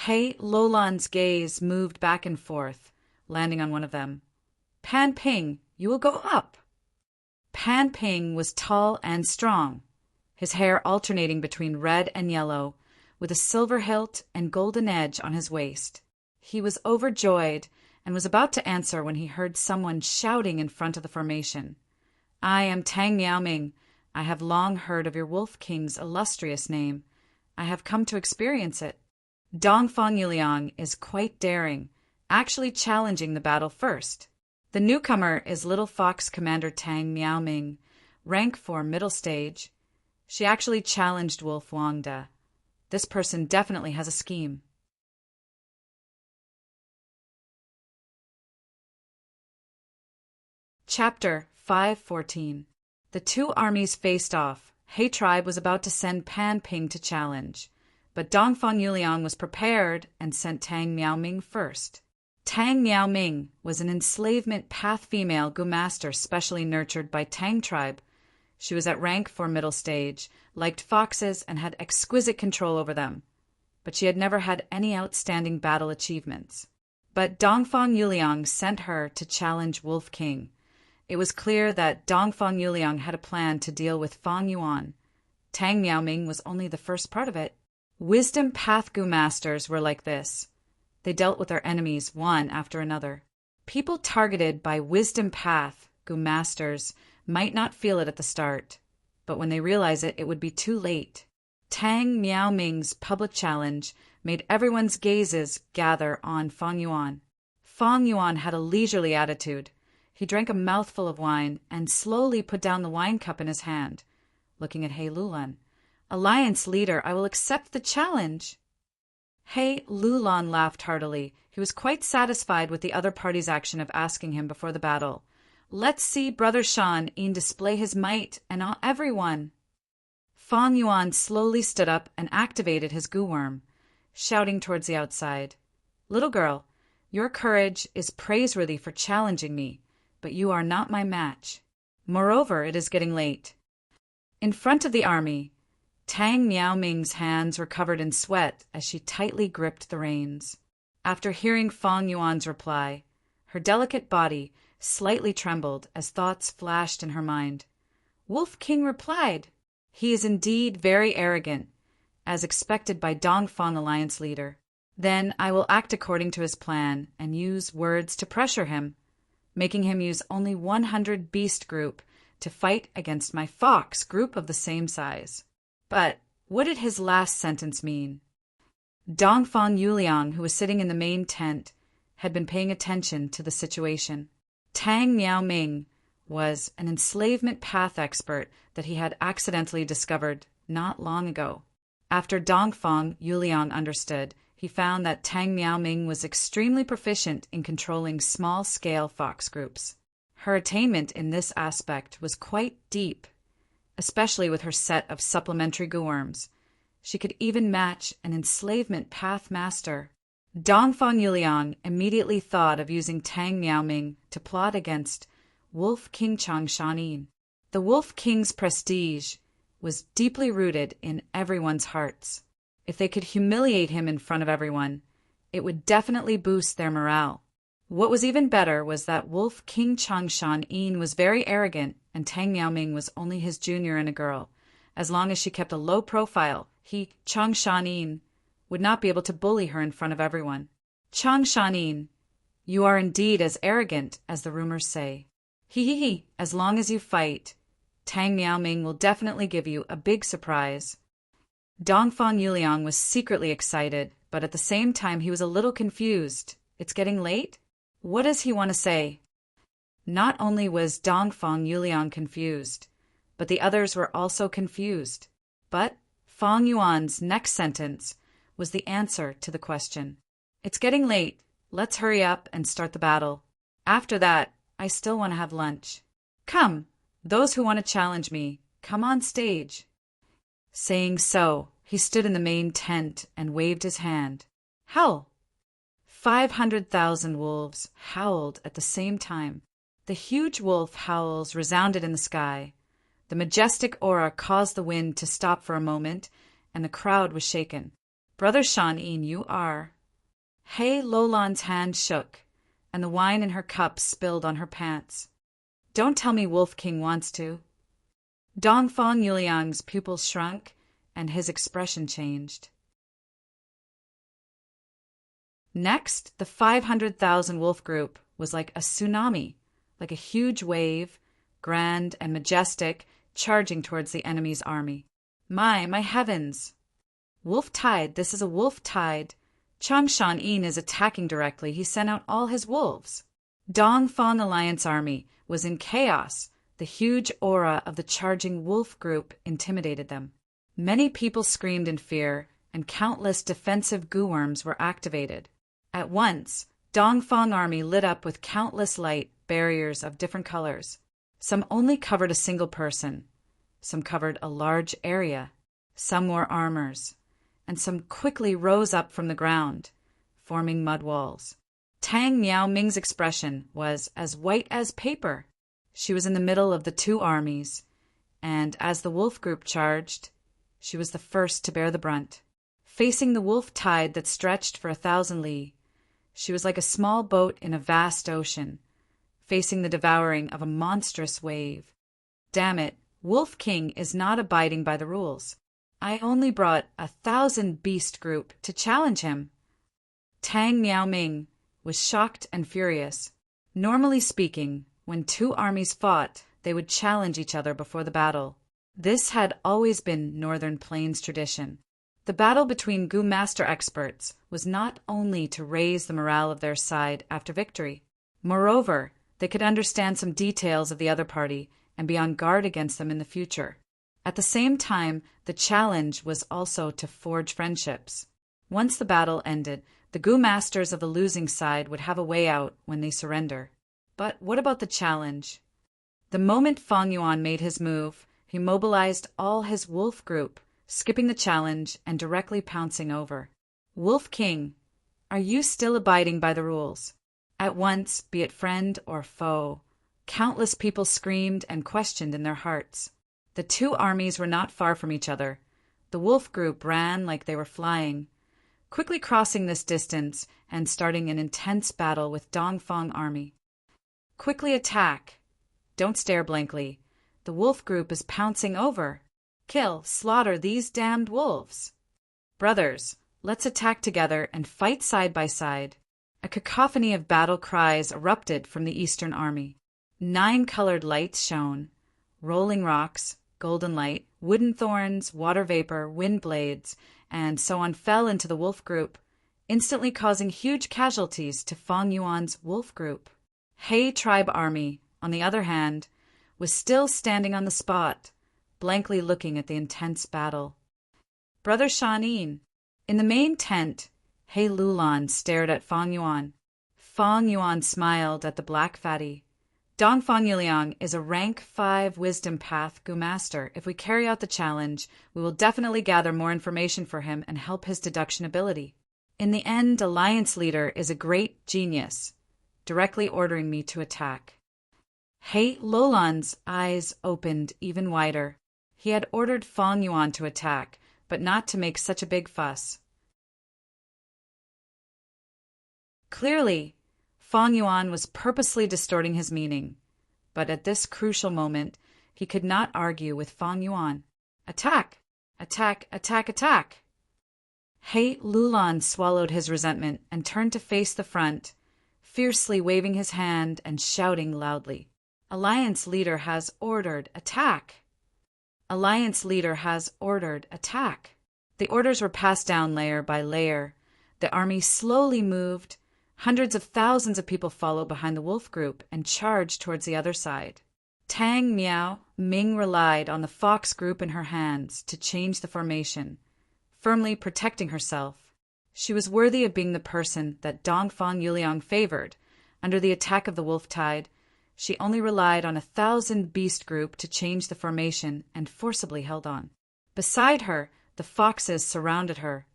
He Lulan's gaze moved back and forth, landing on one of them. Pan Ping, you will go up. Pan Ping was tall and strong, his hair alternating between red and yellow, with a silver hilt and golden edge on his waist. He was overjoyed and was about to answer when he heard someone shouting in front of the formation. I am Tang Miaoming. I have long heard of your Wolf King's illustrious name. I have come to experience it. Dongfang Yuliang is quite daring, actually challenging the battle first. The newcomer is Little Fox Commander Tang Miaoming, rank 4 middle stage. She actually challenged Wolf Wangda. This person definitely has a scheme. Chapter 5:14. The two armies faced off. He tribe was about to send Pan Ping to challenge, but Dongfang Yuliang was prepared and sent Tang Miaoming first. Tang Miaoming was an enslavement path female Gu master specially nurtured by Tang tribe. She was at rank 4 middle stage, liked foxes, and had exquisite control over them, but she had never had any outstanding battle achievements. But Dongfang Yuliang sent her to challenge Wolf King. It was clear that Dongfang Yuliang had a plan to deal with Fang Yuan. Tang Miaoming was only the first part of it. Wisdom Path Gu masters were like this. They dealt with their enemies one after another. People targeted by Wisdom Path Gu masters might not feel it at the start, but when they realize it, it would be too late. Tang Miaoming's public challenge made everyone's gazes gather on Fang Yuan. Fang Yuan had a leisurely attitude. He drank a mouthful of wine and slowly put down the wine cup in his hand, looking at He Lulan. Alliance leader, I will accept the challenge. He Lulan laughed heartily. He was quite satisfied with the other party's action of asking him before the battle. Let's see Brother Shan e'en display his might and everyone. Fang Yuan slowly stood up and activated his Gu worm, shouting towards the outside. Little girl, your courage is praiseworthy for challenging me, but you are not my match. Moreover, it is getting late. In front of the army, Tang Miaoming's hands were covered in sweat as she tightly gripped the reins. After hearing Fang Yuan's reply, her delicate body slightly trembled as thoughts flashed in her mind. Wolf King replied, he is indeed very arrogant, as expected by Dongfang Alliance leader. Then I will act according to his plan and use words to pressure him, making him use only 100 beast group to fight against my fox group of the same size. But what did his last sentence mean? Dongfang Yuliang, who was sitting in the main tent, had been paying attention to the situation. Tang Miaoming was an enslavement path expert that he had accidentally discovered not long ago. After Dongfang Yuliang understood, he found that Tang Miaoming was extremely proficient in controlling small-scale fox groups. Her attainment in this aspect was quite deep, especially with her set of supplementary gooworms. She could even match an enslavement path master. Dongfang Yuliang immediately thought of using Tang Miaoming to plot against Wolf King Changshan. The Wolf King's prestige was deeply rooted in everyone's hearts. If they could humiliate him in front of everyone, it would definitely boost their morale. What was even better was that Wolf King Changshan was very arrogant, and Tang Miaoming was only his junior and a girl. As long as she kept a low profile, Changshan, would not be able to bully her in front of everyone. Changshan, you are indeed as arrogant as the rumors say. As long as you fight, Tang Miaoming will definitely give you a big surprise. Dongfang Yuliang was secretly excited, but at the same time he was a little confused. It's getting late? What does he want to say? Not only was Dongfang Yuliang confused, but the others were also confused. But Fang Yuan's next sentence was the answer to the question. It's getting late. Let's hurry up and start the battle. After that, I still want to have lunch. Come, those who want to challenge me, come on stage. Saying so, he stood in the main tent and waved his hand. Howl! 500,000 wolves howled at the same time. The huge wolf howls resounded in the sky. The majestic aura caused the wind to stop for a moment, and the crowd was shaken. Brother Shan-in, you are. Hei Lolan's hand shook, and the wine in her cup spilled on her pants. Don't tell me Wolf King wants to. Dongfang Yuliang's pupils shrunk, and his expression changed. Next, the 500,000 wolf group was like a tsunami, like a huge wave, grand and majestic, charging towards the enemy's army. My heavens! Wolf tide, this is a wolf tide. Changshan is attacking directly. He sent out all his wolves. Dongfang Alliance army was in chaos. The huge aura of the charging wolf group intimidated them. Many people screamed in fear, and countless defensive gooworms were activated. At once, Dongfang army lit up with countless light barriers of different colors. Some only covered a single person. Some covered a large area. Some wore armors. And some quickly rose up from the ground, forming mud walls. Tang Miaoming's expression was as white as paper. She was in the middle of the two armies, and as the wolf group charged, she was the first to bear the brunt. Facing the wolf tide that stretched for 1,000 li, she was like a small boat in a vast ocean, facing the devouring of a monstrous wave. Damn it, Wolf King is not abiding by the rules. I only brought 1,000 beast group to challenge him. Tang Miaoming was shocked and furious. Normally speaking, when two armies fought, they would challenge each other before the battle. This had always been Northern Plains tradition. The battle between Gu Master experts was not only to raise the morale of their side after victory. Moreover, they could understand some details of the other party and be on guard against them in the future. At the same time, the challenge was also to forge friendships. Once the battle ended, the Gu Masters of the losing side would have a way out when they surrender. But what about the challenge? The moment Fang Yuan made his move, he mobilized all his wolf group, skipping the challenge and directly pouncing over. Wolf King, are you still abiding by the rules? At once, be it friend or foe, countless people screamed and questioned in their hearts. The two armies were not far from each other. The wolf group ran like they were flying, quickly crossing this distance and starting an intense battle with Dongfang army. Quickly attack. Don't stare blankly. The wolf group is pouncing over. Kill, slaughter these damned wolves. Brothers, Let's attack together and fight side by side." A cacophony of battle cries erupted from the Eastern army. 9 colored lights shone: rolling rocks, golden light, wooden thorns, water vapor, wind blades, and so on fell into the wolf group, instantly causing huge casualties to Fong Yuan's wolf group. He tribe army, on the other hand, was still standing on the spot, blankly looking at the intense battle. "Brother Shanin." In the main tent, He Lulan stared at Fong Yuan. Fong Yuan smiled at the black fatty. "Dongfang Yuliang is a rank 5 wisdom path Gu master. If we carry out the challenge, we will definitely gather more information for him and help his deduction ability. In the end, Alliance Leader is a great genius, directly ordering me to attack." He Lulan's eyes opened even wider. He had ordered Fong Yuan to attack, but not to make such a big fuss. Clearly, Fong Yuan was purposely distorting his meaning, but at this crucial moment, he could not argue with Fong Yuan. "Attack! Attack! Attack! Attack!" He Lulan swallowed his resentment and turned to face the front, fiercely waving his hand and shouting loudly. "Alliance Leader has ordered attack! Alliance Leader has ordered attack!" The orders were passed down layer by layer. The army slowly moved. Hundreds of thousands of people followed behind the wolf group and charged towards the other side. Tang Miao Ming relied on the fox group in her hands to change the formation, firmly protecting herself. She was worthy of being the person that Dongfang Yuliang favored. Under the attack of the wolf tide, she only relied on 1,000 beast group to change the formation and forcibly held on. Beside her, the foxes surrounded her,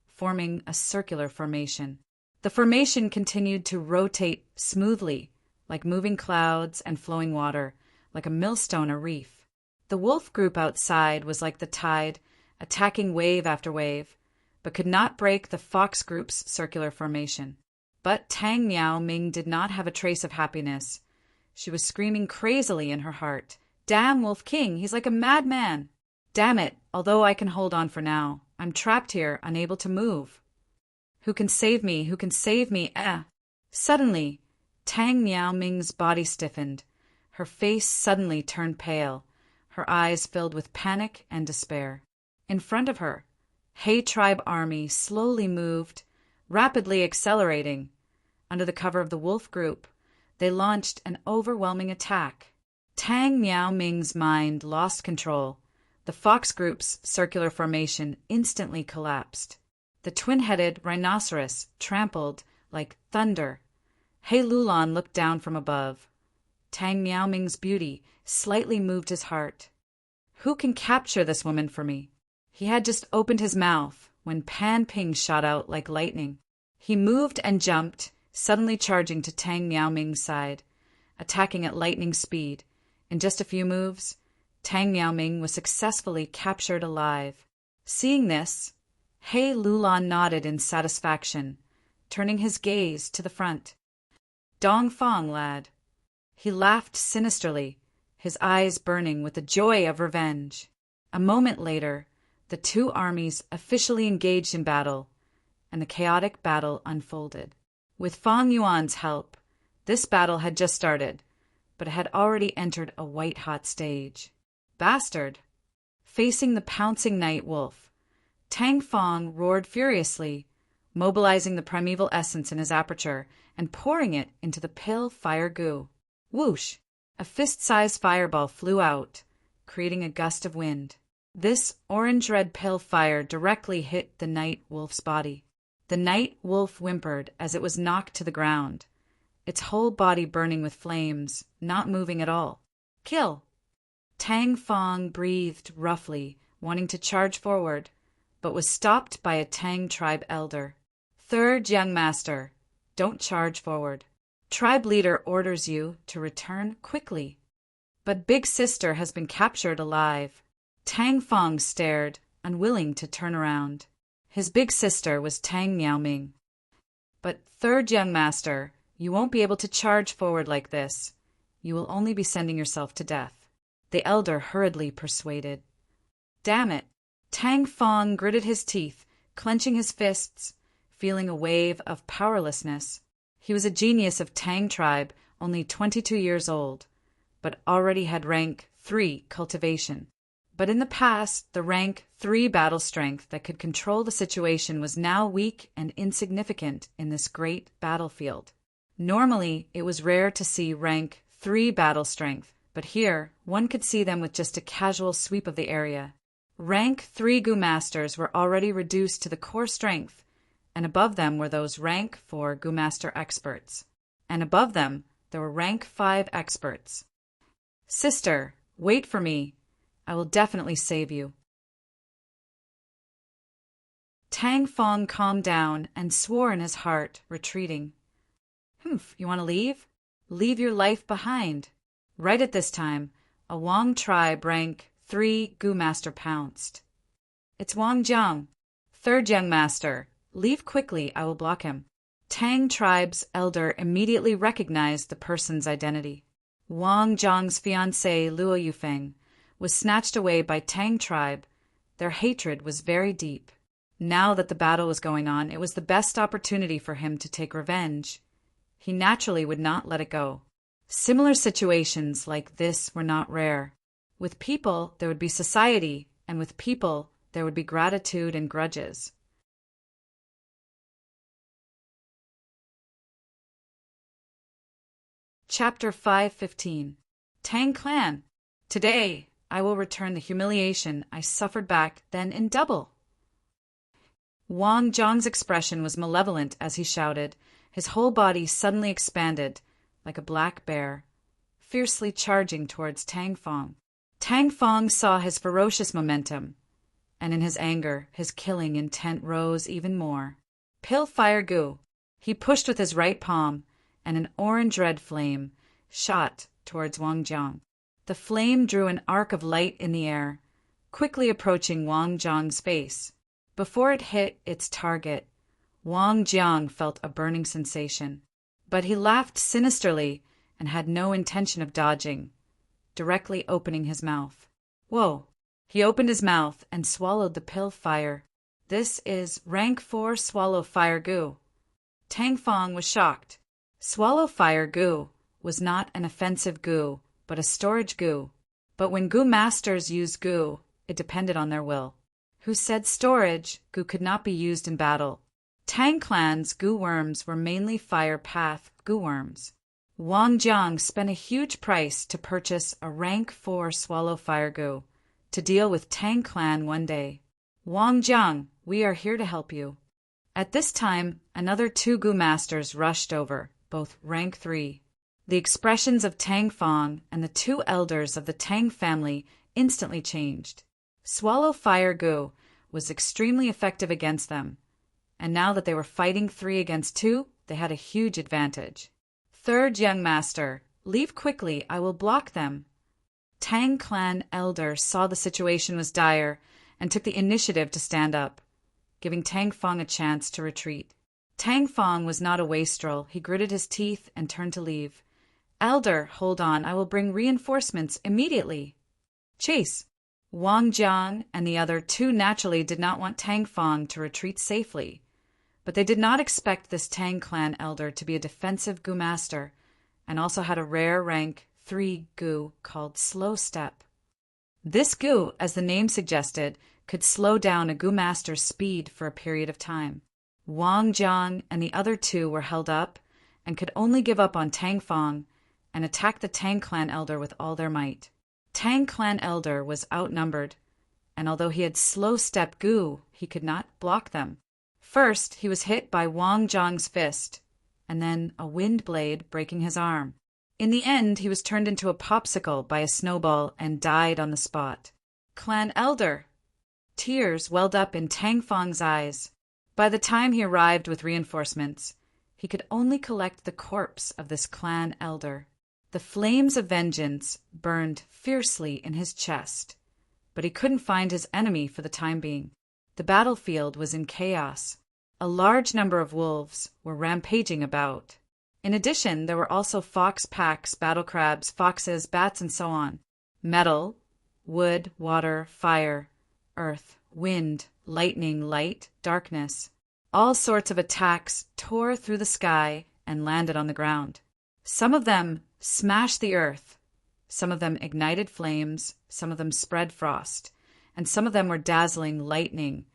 forming a circular formation. The formation continued to rotate smoothly, like moving clouds and flowing water, like a millstone or reef. The wolf group outside was like the tide, attacking wave after wave, but could not break the fox group's circular formation. But Tang Miao Ming did not have a trace of happiness. She was screaming crazily in her heart. "Damn Wolf King, he's like a madman! Damn it, although I can hold on for now, I'm trapped here, unable to move. Who can save me? Who can save me? Suddenly, Tang Miao Ming's body stiffened. Her face suddenly turned pale, her eyes filled with panic and despair. In front of her, He tribe army slowly moved, rapidly accelerating. Under the cover of the wolf group, they launched an overwhelming attack. Tang Miao Ming's mind lost control. The fox group's circular formation instantly collapsed. The twin-headed rhinoceros trampled like thunder. He Lulan looked down from above. Tang Miao Ming's beauty slightly moved his heart. Who can capture this woman for me? He had just opened his mouth when Pan Ping shot out like lightning. He moved and jumped, suddenly charging to Tang Miao Ming's side, attacking at lightning speed. In just a few moves, Tang Miao Ming was successfully captured alive. Seeing this, He Lulan nodded in satisfaction, turning his gaze to the front. "Dongfang, lad." He laughed sinisterly, his eyes burning with the joy of revenge. A moment later, the two armies officially engaged in battle, and the chaotic battle unfolded. With Fong Yuan's help, this battle had just started, but it had already entered a white-hot stage. "Bastard!" Facing the pouncing night wolf, Tang Fong roared furiously, mobilizing the primeval essence in his aperture and pouring it into the pale fire goo. Whoosh! A fist-sized fireball flew out, creating a gust of wind. This orange-red pale fire directly hit the night wolf's body. The night wolf whimpered as it was knocked to the ground, its whole body burning with flames, not moving at all. "Kill!" Tang Fong breathed roughly, wanting to charge forward, but was stopped by a Tang tribe elder. "Third young master, don't charge forward. Tribe leader orders you to return quickly." "But big sister has been captured alive." Tang Fong stared, unwilling to turn around. His big sister was Tang Miao Ming. "But third young master, you won't be able to charge forward like this. You will only be sending yourself to death," the elder hurriedly persuaded. "Damn it!" Tang Fong gritted his teeth, clenching his fists, feeling a wave of powerlessness. He was a genius of Tang tribe, only 22 years old, but already had rank 3 cultivation. But in the past, the rank 3 battle strength that could control the situation was now weak and insignificant in this great battlefield. Normally, it was rare to see rank 3 battle strength, but here, one could see them with just a casual sweep of the area. Rank 3 Gu Masters were already reduced to the core strength, and above them were those rank 4 Gu Master experts. And above them, there were rank 5 experts. "Sister, wait for me. I will definitely save you." Tang Fong calmed down and swore in his heart, retreating. You want to leave? Leave your life behind." Right at this time, a Wang tribe rank 3 Gu Master pounced. "It's Wang Jiang, 3rd young master. Leave quickly, I will block him." Tang tribe's elder immediately recognized the person's identity. Wang Jiang's fiancée, Luo Yufeng, was snatched away by Tang tribe. Their hatred was very deep. Now that the battle was going on, it was the best opportunity for him to take revenge. He naturally would not let it go. Similar situations like this were not rare. With people, there would be society, and with people, there would be gratitude and grudges. Chapter 5:15. Tang Clan. Today, I will return the humiliation I suffered back then in double. Wang Zhang's expression was malevolent as he shouted. His whole body suddenly expanded, like a black bear, fiercely charging towards Tang Fong. Tang Fong saw his ferocious momentum, and in his anger, his killing intent rose even more. Pill Fire Gu. He pushed with his right palm, and an orange red flame shot towards Wang Jiang. The flame drew an arc of light in the air, quickly approaching Wang Jiang's face. Before it hit its target, Wang Jiang felt a burning sensation, but he laughed sinisterly and had no intention of dodging, directly opening his mouth. Whoa! He opened his mouth and swallowed the pill fire. "This is rank 4 Swallow Fire Gu." Tang Fong was shocked. Swallow Fire Gu was not an offensive Gu, but a storage Gu. But when Gu Masters used Gu, it depended on their will. Who said storage Gu could not be used in battle? Tang Clan's Gu worms were mainly fire path Gu worms. Wang Jiang spent a huge price to purchase a rank 4 Swallow Fire Gu to deal with Tang Clan one day. "Wang Jiang, we are here to help you." At this time, another 2 Gu Masters rushed over, both rank 3. The expressions of Tang Fong and the 2 elders of the Tang family instantly changed. Swallow Fire Gu was extremely effective against them, and now that they were fighting 3 against 2, they had a huge advantage. "3rd young master, leave quickly, I will block them." Tang Clan elder saw the situation was dire and took the initiative to stand up, giving Tang Fong a chance to retreat. Tang Fong was not a wastrel. He gritted his teeth and turned to leave. "Elder, hold on, I will bring reinforcements immediately." "Chase." Wang Jiang and the other 2 naturally did not want Tang Fong to retreat safely, but they did not expect this Tang Clan elder to be a defensive Gu Master, and also had a rare rank 3 Gu called Slow Step. This Gu, as the name suggested, could slow down a Gu Master's speed for a period of time. Wang Jiang and the other 2 were held up and could only give up on Tang Fong and attack the Tang Clan elder with all their might. Tang Clan elder was outnumbered, and although he had slow step Gu, he could not block them. First, he was hit by Wang Jiang's fist, and then a wind blade breaking his arm. In the end, he was turned into a popsicle by a snowball and died on the spot. "Clan elder!" Tears welled up in Tang Fong's eyes. By the time he arrived with reinforcements, he could only collect the corpse of this clan elder. The flames of vengeance burned fiercely in his chest, but he couldn't find his enemy for the time being. The battlefield was in chaos. A large number of wolves were rampaging about. In addition, there were also fox packs, battle crabs, foxes, bats, and so on. Metal, wood, water, fire, earth, wind, lightning, light, darkness. All sorts of attacks tore through the sky and landed on the ground. Some of them smashed the earth, some of them ignited flames, some of them spread frost, and some of them were dazzling lightning.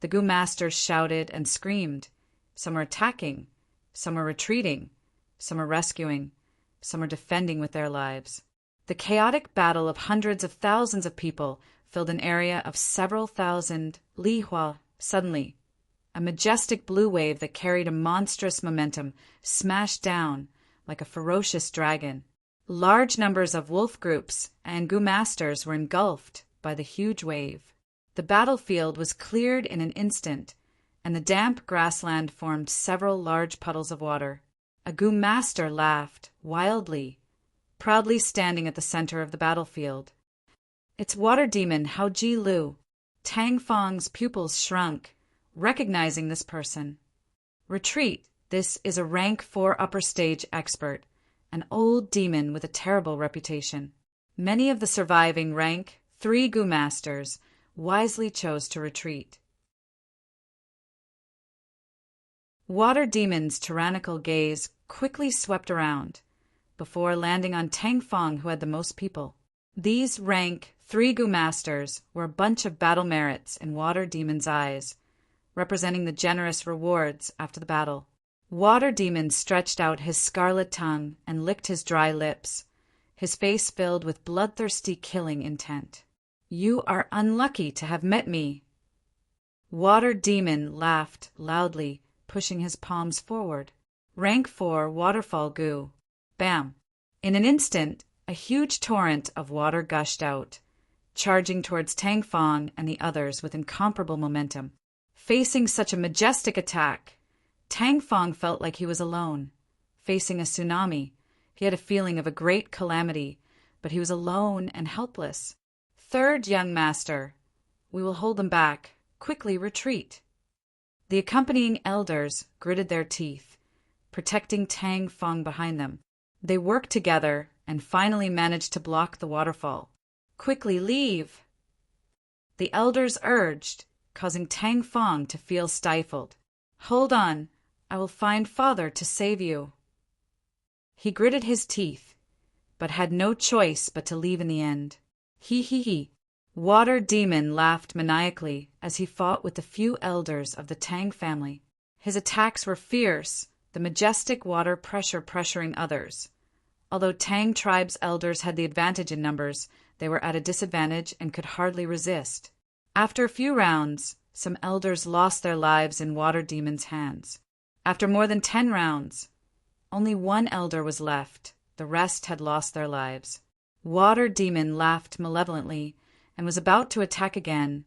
The Gu masters shouted and screamed. Some were attacking, some were retreating, some were rescuing, some were defending with their lives. The chaotic battle of hundreds of thousands of people filled an area of several thousand li hua. Suddenly, a majestic blue wave that carried a monstrous momentum smashed down like a ferocious dragon. Large numbers of wolf groups and Gu masters were engulfed by the huge wave. The battlefield was cleared in an instant, and the damp grassland formed several large puddles of water. A Gu master laughed wildly, proudly standing at the center of the battlefield. It's Water Demon Hao Ji Lu. Tang Fong's pupils shrunk, recognizing this person. Retreat, this is a rank 4 upper stage expert, an old demon with a terrible reputation. Many of the surviving rank 3 Gu masters wisely chose to retreat. Water Demon's tyrannical gaze quickly swept around, before landing on Tang Fong, who had the most people. These rank 3 Gu masters were a bunch of battle merits in Water Demon's eyes, representing the generous rewards after the battle. Water Demon stretched out his scarlet tongue and licked his dry lips, his face filled with bloodthirsty killing intent. You are unlucky to have met me. Water Demon laughed loudly, pushing his palms forward. Rank 4 Waterfall Gu. Bam! In an instant, a huge torrent of water gushed out, charging towards Tang Fong and the others with incomparable momentum. Facing such a majestic attack, Tang Fong felt like he was alone. Facing a tsunami, he had a feeling of a great calamity, but he was alone and helpless. Third young master, we will hold them back. Quickly retreat. The accompanying elders gritted their teeth, protecting Tang Fong behind them. They worked together and finally managed to block the waterfall. Quickly leave. The elders urged, causing Tang Fong to feel stifled. Hold on, I will find father to save you. He gritted his teeth, but had no choice but to leave in the end. He. Water Demon laughed maniacally as he fought with the few elders of the Tang family. His attacks were fierce, the majestic water pressure pressuring others. Although Tang tribe's elders had the advantage in numbers, they were at a disadvantage and could hardly resist. After a few rounds, some elders lost their lives in Water Demon's hands. After more than 10 rounds, only 1 elder was left. The rest had lost their lives. Water Demon laughed malevolently and was about to attack again,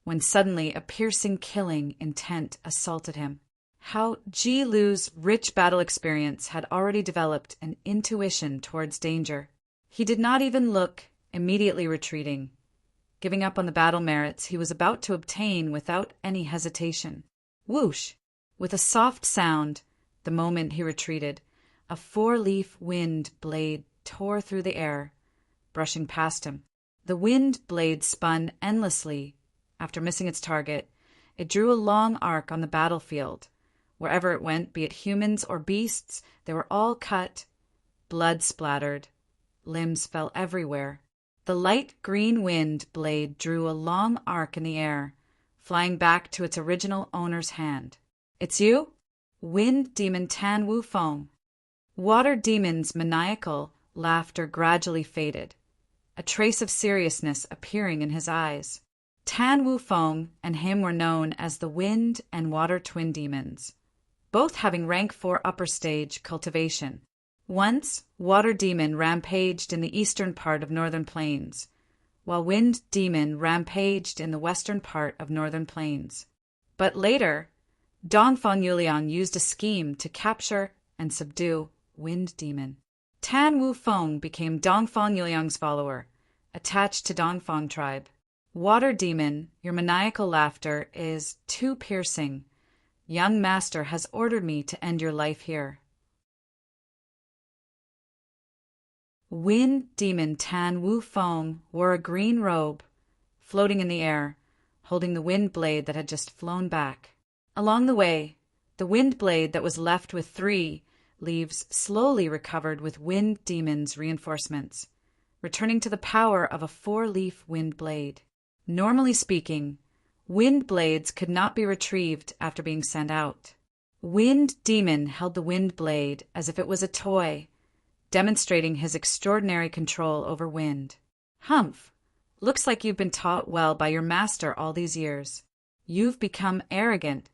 when suddenly a piercing killing intent assaulted him. Hao Ji Lu's rich battle experience had already developed an intuition towards danger. He did not even look, immediately retreating, giving up on the battle merits he was about to obtain without any hesitation. Whoosh! With a soft sound, the moment he retreated, a 4-leaf wind blade tore through the air, brushing past him. The wind blade spun endlessly. After missing its target, it drew a long arc on the battlefield. Wherever it went, be it humans or beasts, they were all cut, blood splattered, limbs fell everywhere. The light green wind blade drew a long arc in the air, flying back to its original owner's hand. It's you? Wind Demon Tan Wu Feng. Water Demon's maniacal laughter gradually faded, a trace of seriousness appearing in his eyes. Tan Wu Feng and him were known as the Wind and Water Twin Demons, both having rank 4 upper stage cultivation. Once, Water Demon rampaged in the eastern part of Northern Plains, while Wind Demon rampaged in the western part of Northern Plains. But later, Dongfang Yuliang used a scheme to capture and subdue Wind Demon. Tan Wu Feng became Dongfang Yuliang's follower, attached to Dongfang tribe. Water Demon, your maniacal laughter is too piercing. Young master has ordered me to end your life here. Wind Demon Tan Wu Feng wore a green robe, floating in the air, holding the wind blade that had just flown back. Along the way, the wind blade that was left with 3 leaves slowly recovered with Wind Demon's reinforcements, returning to the power of a 4-leaf wind blade. Normally speaking, wind blades could not be retrieved after being sent out. Wind Demon held the wind blade as if it was a toy, demonstrating his extraordinary control over wind. Humph! Looks like you've been taught well by your master all these years. You've become arrogant.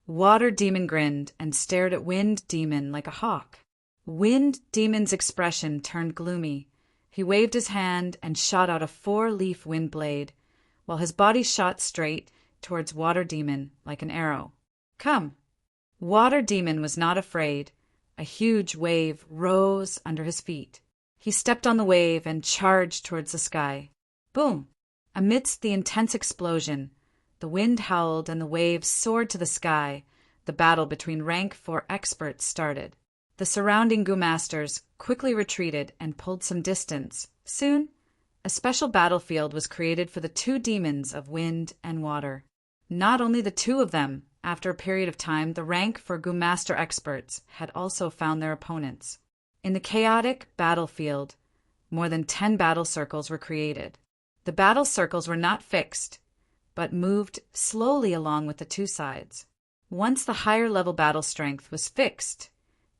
Water Demon grinned and stared at Wind Demon like a hawk. Wind Demon's expression turned gloomy. He waved his hand and shot out a 4-leaf wind blade, while his body shot straight towards Water Demon like an arrow. Come! Water Demon was not afraid. A huge wave rose under his feet. He stepped on the wave and charged towards the sky. Boom! Amidst the intense explosion, the wind howled and the waves soared to the sky. The battle between rank 4 experts started. The surrounding Goo Masters quickly retreated and pulled some distance. Soon, a special battlefield was created for the 2 demons of wind and water. Not only the 2 of them, after a period of time, the rank 4 Goo Master experts had also found their opponents. In the chaotic battlefield, more than 10 battle circles were created. The battle circles were not fixed, but moved slowly along with the 2 sides. Once the higher level battle strength was fixed,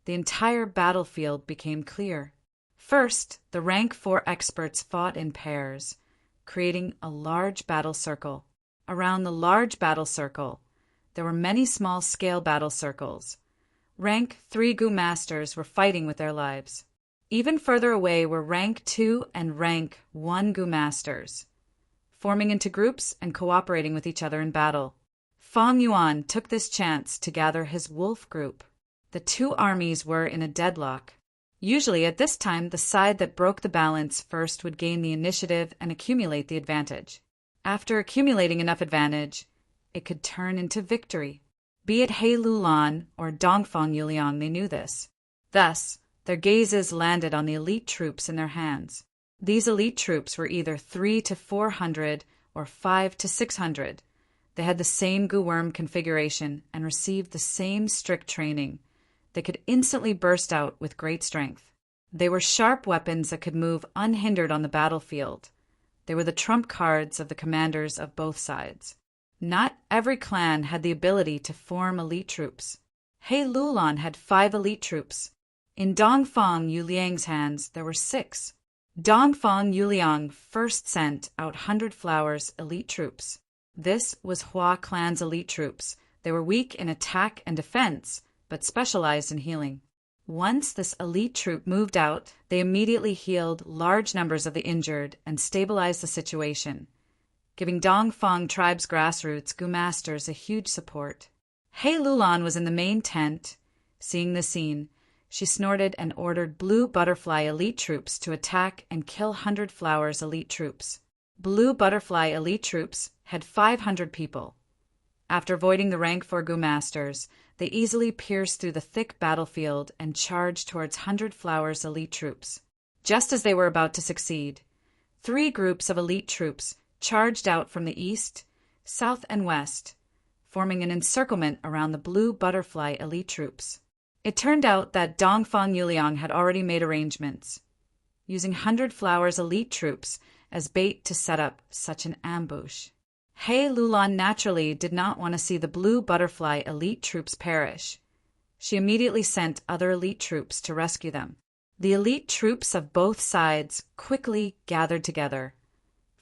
the entire battlefield became clear. First, the rank 4 experts fought in pairs, creating a large battle circle. Around the large battle circle, there were many small-scale battle circles. Rank 3 Goo Masters were fighting with their lives. Even further away were Rank 2 and Rank 1 Goo Masters, forming into groups and cooperating with each other in battle. Feng Yuan took this chance to gather his wolf group. The 2 armies were in a deadlock. Usually at this time, the side that broke the balance first would gain the initiative and accumulate the advantage. After accumulating enough advantage, it could turn into victory. Be it He Lulan or Dongfang Yuliang, they knew this. Thus, their gazes landed on the elite troops in their hands. These elite troops were either 3 to 400 or 5 to 600. They had the same Goo Worm configuration and received the same strict training. They could instantly burst out with great strength. They were sharp weapons that could move unhindered on the battlefield. They were the trump cards of the commanders of both sides. Not every clan had the ability to form elite troops. He Lulan had 5 elite troops. In Dongfang Yuliang's hands, there were 6. Dongfang Yuliang first sent out 100 Flowers elite troops. This was Hua clan's elite troops. They were weak in attack and defense, but specialized in healing. Once this elite troop moved out, they immediately healed large numbers of the injured and stabilized the situation, giving Dongfang tribe's grassroots Goo Masters a huge support. He Lulan was in the main tent. Seeing the scene, she snorted and ordered Blue Butterfly elite troops to attack and kill 100 Flowers elite troops. Blue Butterfly elite troops had 500 people. After avoiding the rank 4 Goo Masters, they easily pierced through the thick battlefield and charged towards 100 Flowers elite troops. Just as they were about to succeed, 3 groups of elite troops charged out from the east, south, and west, forming an encirclement around the Blue Butterfly elite troops. It turned out that Dongfang Yuliang had already made arrangements, using 100 Flowers elite troops as bait to set up such an ambush. He Lulan naturally did not want to see the Blue Butterfly elite troops perish. She immediately sent other elite troops to rescue them. The elite troops of both sides quickly gathered together,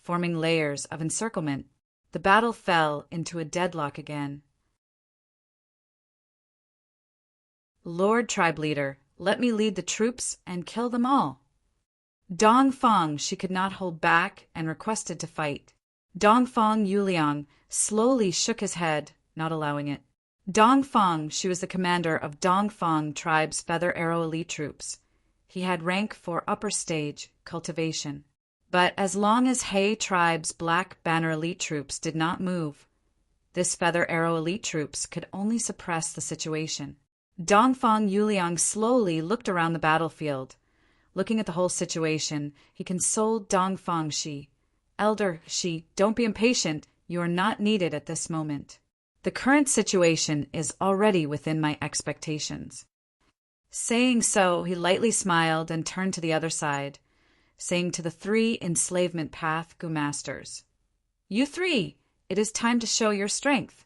forming layers of encirclement. The battle fell into a deadlock again. Lord Tribe Leader, let me lead the troops and kill them all. Dongfang she could not hold back and requested to fight. Dongfang Yuliang slowly shook his head, not allowing it. Dongfang, she was the commander of Dongfang tribe's Feather Arrow elite troops. He had rank 4 upper stage, cultivation. But as long as He tribe's Black Banner elite troops did not move, this Feather Arrow elite troops could only suppress the situation. Dongfang Yuliang slowly looked around the battlefield. Looking at the whole situation, he consoled Dongfang Shi. Elder Shi, don't be impatient. You are not needed at this moment. The current situation is already within my expectations." Saying so, he lightly smiled and turned to the other side, saying to the 3 enslavement path Gu masters, "You 3, it is time to show your strength."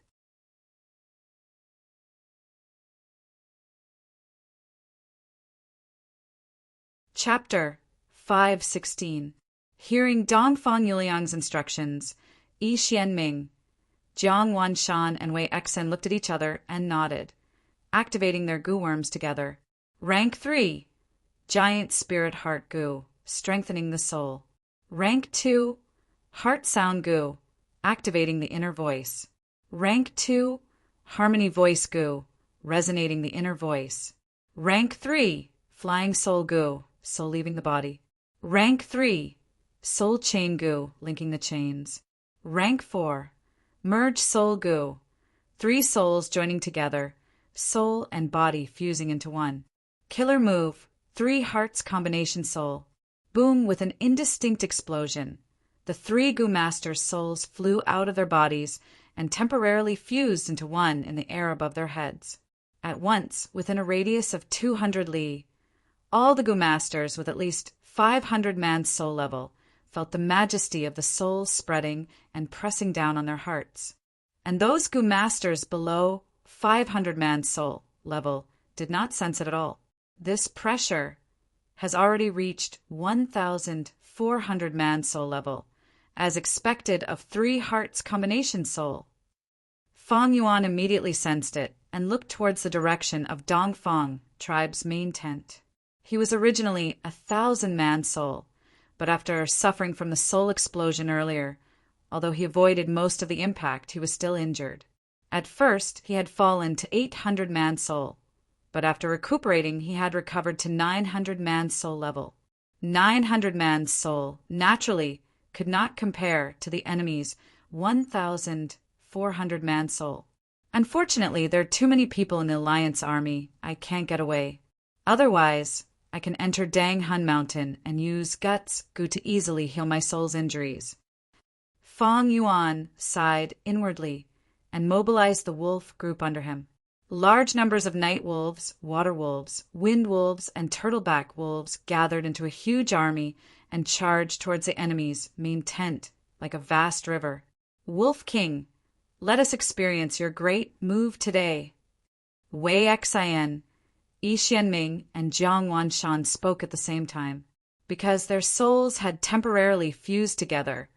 Chapter 5:16. Hearing Dongfang Yuliang's instructions, Yi Xianming, Jiang Wanshan, and Wei Exen looked at each other and nodded, activating their Gu worms together. Rank 3, Giant Spirit Heart Gu, strengthening the soul. Rank 2, Heart Sound Gu, activating the inner voice. Rank 2, Harmony Voice Gu, resonating the inner voice. Rank 3, Flying Soul Gu, soul leaving the body. Rank 3, Soul Chain Gu, linking the chains. Rank 4, Merge Soul Gu, 3 souls joining together, soul and body fusing into one. Killer move, 3 hearts combination soul. Boom, with an indistinct explosion. The 3 Gu masters' souls flew out of their bodies and temporarily fused into one in the air above their heads. At once, within a radius of 200 li, all the Gu masters with at least 500 man soul level felt the majesty of the soul spreading and pressing down on their hearts. And those Gu masters below 500 man soul level did not sense it at all. This pressure has already reached 1,400 man soul level, as expected of 3 hearts combination soul. Fang Yuan immediately sensed it and looked towards the direction of Dongfang tribe's main tent. He was originally 1,000 man soul, but after suffering from the soul explosion earlier, although he avoided most of the impact, he was still injured. At first, he had fallen to 800 man soul, but after recuperating, he had recovered to 900 man soul level. 900 man soul naturally could not compare to the enemy's 1,400 man soul. Unfortunately, there are too many people in the Alliance army. I can't get away. Otherwise, I can enter Dang Hun Mountain and use Guts Gu to easily heal my soul's injuries. Fang Yuan sighed inwardly and mobilized the wolf group under him. Large numbers of night wolves, water wolves, wind wolves, and turtleback wolves gathered into a huge army and charged towards the enemy's main tent like a vast river. Wolf King, let us experience your great move today. Wei Xian, Yi Xianming, and Jiang Wanshan spoke at the same time. Because their souls had temporarily fused together,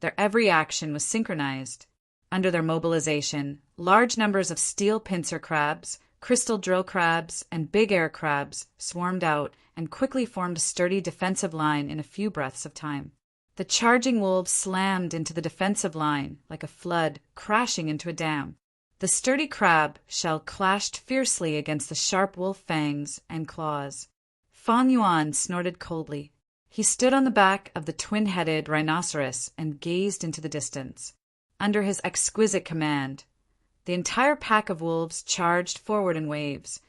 their every action was synchronized. Under their mobilization, large numbers of steel pincer crabs, crystal drill crabs, and big air crabs swarmed out and quickly formed a sturdy defensive line in a few breaths of time. The charging wolves slammed into the defensive line like a flood crashing into a dam. The sturdy crab shell clashed fiercely against the sharp wolf fangs and claws. Fang Yuan snorted coldly. He stood on the back of the twin-headed rhinoceros and gazed into the distance. Under his exquisite command, the entire pack of wolves charged forward in waves,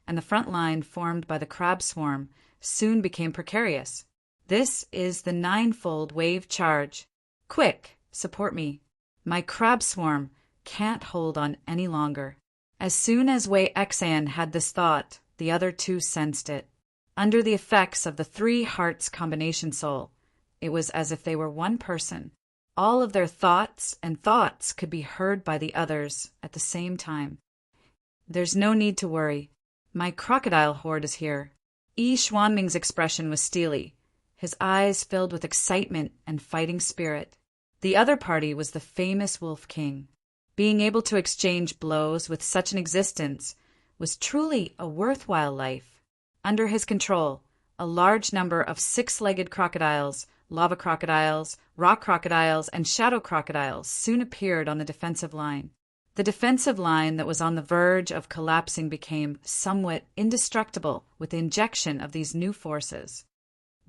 and the front line formed by the crab swarm soon became precarious. This is the 9-fold wave charge. Quick, support me. My crab swarm can't hold on any longer. As soon as Wei Xian had this thought, the other 2 sensed it. Under the effects of the 3 hearts combination soul, it was as if they were one person. All of their thoughts could be heard by the others at the same time. There's no need to worry. My crocodile horde is here. Yi Xuanming's expression was steely, his eyes filled with excitement and fighting spirit. The other party was the famous Wolf King. Being able to exchange blows with such an existence was truly a worthwhile life. Under his control, a large number of 6-legged crocodiles, lava crocodiles, rock crocodiles, and shadow crocodiles soon appeared on the defensive line. The defensive line that was on the verge of collapsing became somewhat indestructible with the injection of these new forces.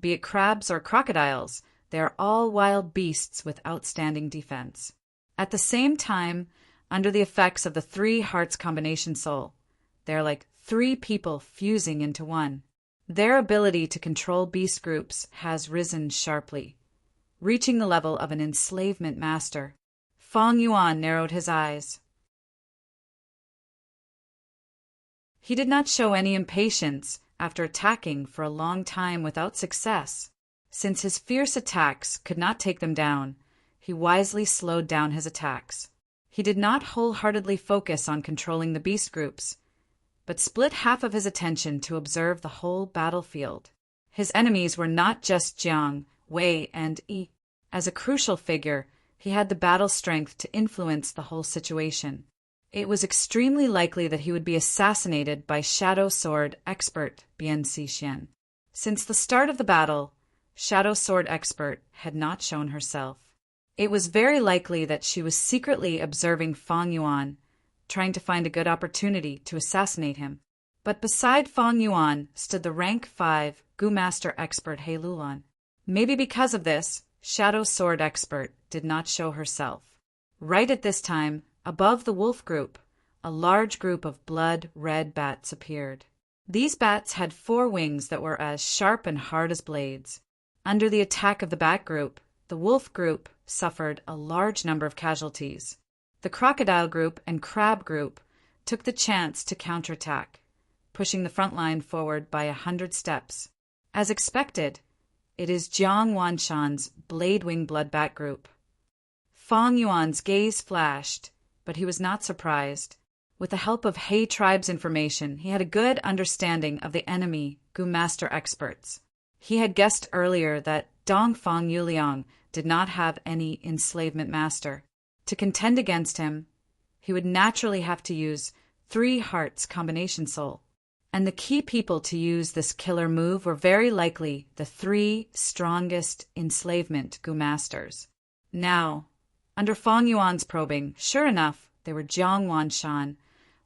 Be it crabs or crocodiles, they are all wild beasts with outstanding defense. At the same time, under the effects of the 3 hearts combination soul, they are like 3 people fusing into one. Their ability to control beast groups has risen sharply, reaching the level of an enslavement master. Fang Yuan narrowed his eyes. He did not show any impatience after attacking for a long time without success. Since his fierce attacks could not take them down, he wisely slowed down his attacks. He did not wholeheartedly focus on controlling the beast groups, but split half of his attention to observe the whole battlefield. His enemies were not just Jiang, Wei, and Yi. As a crucial figure, he had the battle strength to influence the whole situation. It was extremely likely that he would be assassinated by Shadow Sword expert Bian Xixian. Since the start of the battle, Shadow Sword expert had not shown herself. It was very likely that she was secretly observing Fang Yuan, trying to find a good opportunity to assassinate him. But beside Fang Yuan stood the rank 5 Gu Master expert He Lulan. Maybe because of this, Shadow Sword expert did not show herself. Right at this time, above the wolf group, a large group of blood-red bats appeared. These bats had 4 wings that were as sharp and hard as blades. Under the attack of the bat group, the wolf group suffered a large number of casualties. The crocodile group and crab group took the chance to counterattack, pushing the front line forward by 100 steps. As expected, it is Jiang Wanshan's blade-wing blood bat group. Fang Yuan's gaze flashed, but he was not surprised. With the help of He tribe's information, he had a good understanding of the enemy Gu Master experts. He had guessed earlier that Dongfang Yuliang did not have any enslavement master. To contend against him, he would naturally have to use 3 hearts combination soul. And the key people to use this killer move were very likely the 3 strongest enslavement Gu Masters. Now, under Fang Yuan's probing, sure enough, they were Jiang Wanshan,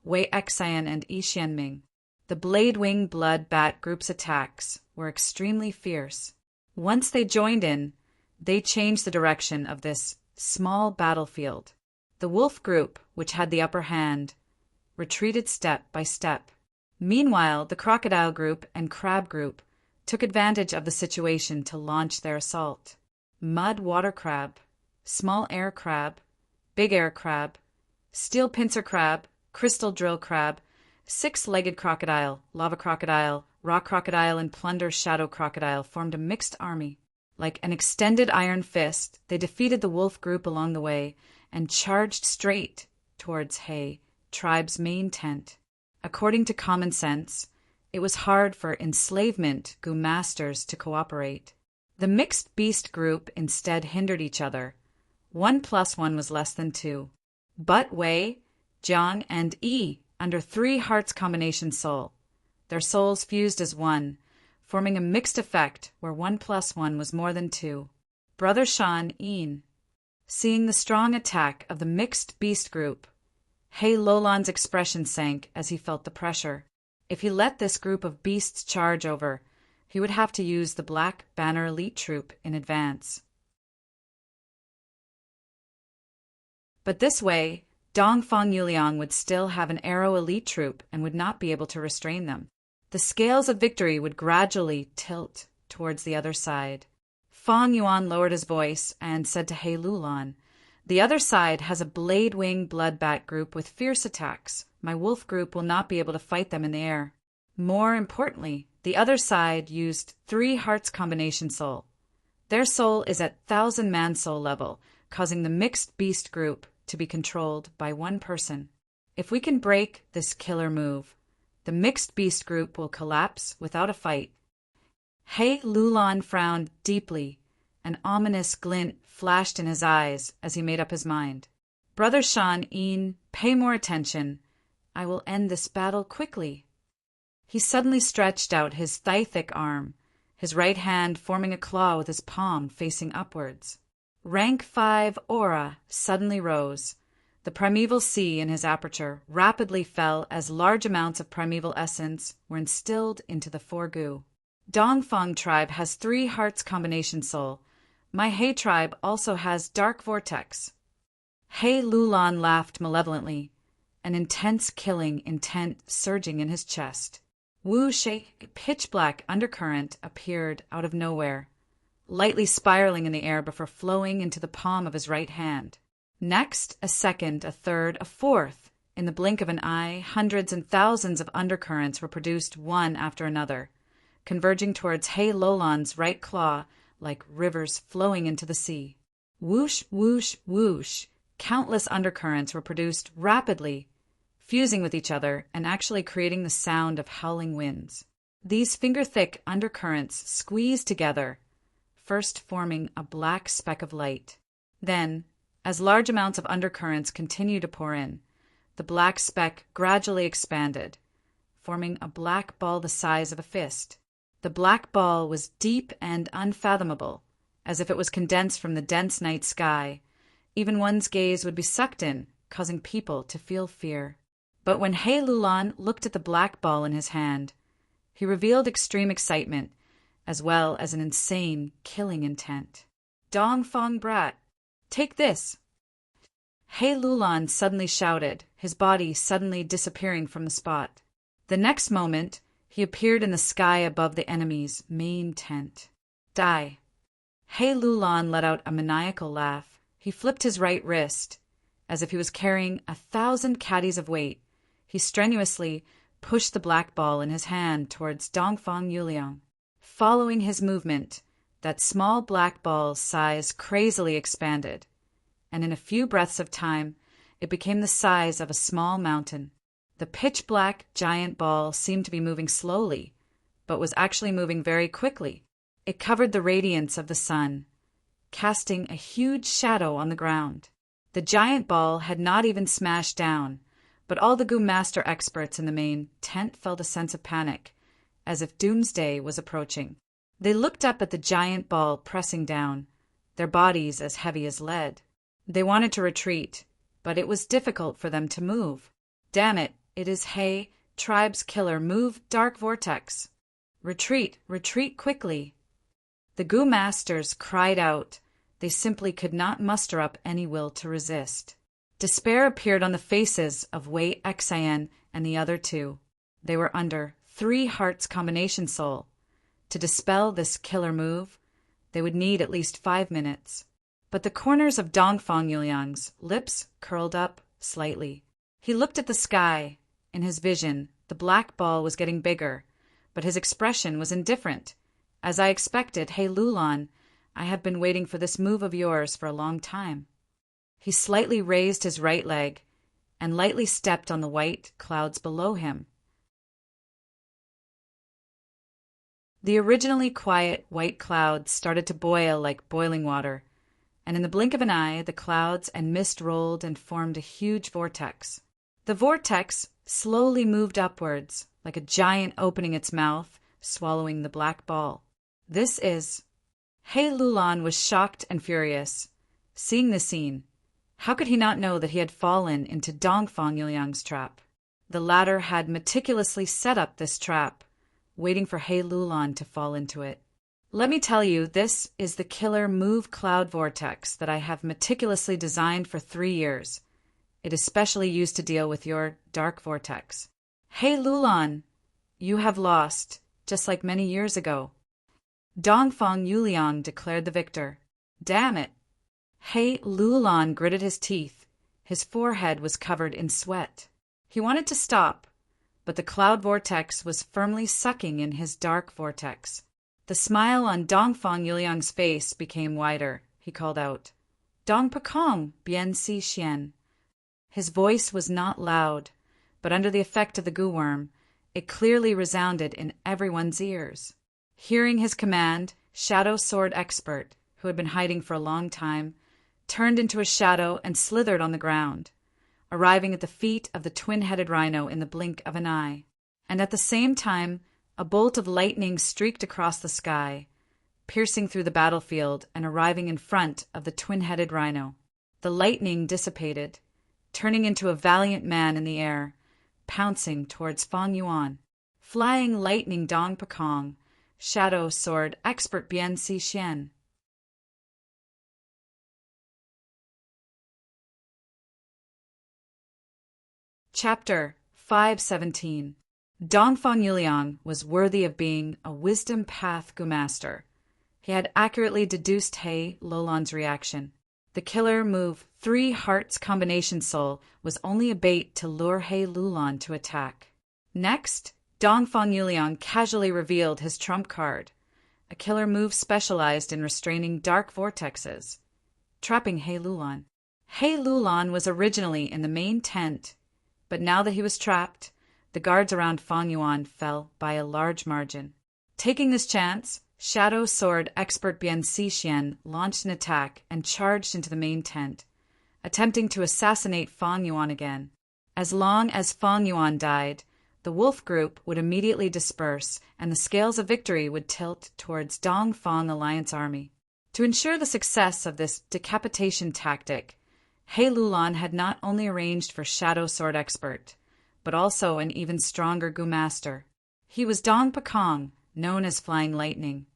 Wei Xian, and Yi Xianming. The blade-wing blood bat group's attacks were extremely fierce. Once they joined in, they changed the direction of this small battlefield. The wolf group, which had the upper hand, retreated step by step. Meanwhile, the crocodile group and crab group took advantage of the situation to launch their assault. Mud water crab, small air crab, big air crab, steel pincer crab, crystal drill crab, 6-legged crocodile, lava crocodile, rock crocodile, and plunder shadow crocodile formed a mixed army. Like an extended iron fist, they defeated the wolf group along the way and charged straight towards He tribe's main tent. According to common sense, it was hard for enslavement Gu Masters to cooperate. The mixed beast group instead hindered each other. 1 + 1 was less than 2. But Wei, Jiang, and Yi under 3 hearts combination soul. Their souls fused as one, forming a mixed effect where 1 + 1 was more than 2. Brother Shan Yin, seeing the strong attack of the mixed beast group, He Lulan's expression sank as he felt the pressure. If he let this group of beasts charge over, he would have to use the Black Banner elite troop in advance. But this way, Dongfang Yuliang would still have an arrow elite troop and would not be able to restrain them. The scales of victory would gradually tilt towards the other side. Fang Yuan lowered his voice and said to He Lulan, "The other side has a blade-wing blood bat group with fierce attacks. My wolf group will not be able to fight them in the air. More importantly, the other side used 3 hearts combination soul. Their soul is at 1,000-man soul level, causing the mixed beast group to be controlled by 1 person. If we can break this killer move, the mixed beast group will collapse without a fight." He Lulan frowned deeply. An ominous glint flashed in his eyes as he made up his mind. "Brother Shan Yin, pay more attention. I will end this battle quickly." He suddenly stretched out his thigh-thick arm, his right hand forming a claw with his palm facing upwards. Rank 5 aura suddenly rose. The primeval sea in his aperture rapidly fell as large amounts of primeval essence were instilled into the 4 Gu. Dongfang tribe has 3 hearts combination soul. My He tribe also has dark vortex. He Lulan laughed malevolently, an intense killing intent surging in his chest. Wu Shui, a pitch-black undercurrent, appeared out of nowhere, lightly spiraling in the air before flowing into the palm of his right hand. Next, a second, a third, a fourth. In the blink of an eye, hundreds and thousands of undercurrents were produced one after another, converging towards He Lolan's right claw like rivers flowing into the sea. Whoosh, whoosh, whoosh. Countless undercurrents were produced rapidly, fusing with each other and actually creating the sound of howling winds. These finger-thick undercurrents squeezed together, first forming a black speck of light. Then, as large amounts of undercurrents continued to pour in, the black speck gradually expanded, forming a black ball the size of a fist. The black ball was deep and unfathomable, as if it was condensed from the dense night sky. Even one's gaze would be sucked in, causing people to feel fear. But when He Lulan looked at the black ball in his hand, he revealed extreme excitement, as well as an insane, killing intent. "Dong Fong Brat, take this!" He Lulan suddenly shouted, his body suddenly disappearing from the spot. The next moment, he appeared in the sky above the enemy's main tent. Die. He Lulan let out a maniacal laugh. He flipped his right wrist. As if he was carrying 1,000 caddies of weight, he strenuously pushed the black ball in his hand towards Dongfang Yuliang. Following his movement, that small black ball's size crazily expanded, and in a few breaths of time, it became the size of a small mountain. The pitch-black giant ball seemed to be moving slowly, but was actually moving very quickly. It covered the radiance of the sun, casting a huge shadow on the ground. The giant ball had not even smashed down, but all the Gu Master experts in the main tent felt a sense of panic, as if doomsday was approaching. They looked up at the giant ball pressing down, their bodies as heavy as lead. They wanted to retreat, but it was difficult for them to move. Damn it, it is He, tribe's killer, move dark vortex. Retreat, retreat quickly. The Gu Masters cried out. They simply could not muster up any will to resist. Despair appeared on the faces of Wei Xian and the other two. They were under 3 hearts combination soul. To dispel this killer move, they would need at least 5 minutes. But the corners of Dongfang Yuliang's lips curled up slightly. He looked at the sky. In his vision, the black ball was getting bigger, but his expression was indifferent. As I expected, He Lulan, I have been waiting for this move of yours for a long time. He slightly raised his right leg and lightly stepped on the white clouds below him. The originally quiet white clouds started to boil like boiling water, and in the blink of an eye, the clouds and mist rolled and formed a huge vortex. The vortex slowly moved upwards, like a giant opening its mouth, swallowing the black ball. This is... He Lulan was shocked and furious. Seeing the scene, how could he not know that he had fallen into Dongfang Yuliang's trap? The latter had meticulously set up this trap, waiting for He Lulan to fall into it. Let me tell you, this is the killer move cloud vortex that I have meticulously designed for 3 years. It is specially used to deal with your dark vortex. He Lulan, you have lost, just like many years ago. Dongfang Yuliang declared the victor. Damn it! He Lulan gritted his teeth. His forehead was covered in sweat. He wanted to stop, but the cloud vortex was firmly sucking in his dark vortex. The smile on Dongfang Yuliang's face became wider. He called out, Dong Pekong, Bien Si Xian. His voice was not loud, but under the effect of the Gu worm, it clearly resounded in everyone's ears. Hearing his command, Shadow Sword Expert, who had been hiding for a long time, turned into a shadow and slithered on the ground, arriving at the feet of the twin-headed rhino in the blink of an eye. And at the same time, a bolt of lightning streaked across the sky, piercing through the battlefield and arriving in front of the twin-headed rhino. The lightning dissipated, turning into a valiant man in the air, pouncing towards Fang Yuan. Flying lightning Dong Pekong, Shadow Sword Expert Bien Si Xian. Chapter 517. Dongfang Yuliang was worthy of being a wisdom path Gu Master. He had accurately deduced He Lulan's reaction. The killer move 3 hearts combination soul was only a bait to lure He Lulan to attack. Next, Dongfang Yuliang casually revealed his trump card, a killer move specialized in restraining dark vortexes, trapping He Lulan. He Lulan was originally in the main tent, but now that he was trapped, the guards around Fang Yuan fell by a large margin. Taking this chance, Shadow Sword expert Bian Xixian launched an attack and charged into the main tent, attempting to assassinate Fang Yuan again. As long as Fang Yuan died, the wolf group would immediately disperse and the scales of victory would tilt towards Dongfang Alliance Army. To ensure the success of this decapitation tactic, He Lulan had not only arranged for Shadow Sword expert, but also an even stronger Gu Master. He was Dong Pakong, known as Flying Lightning.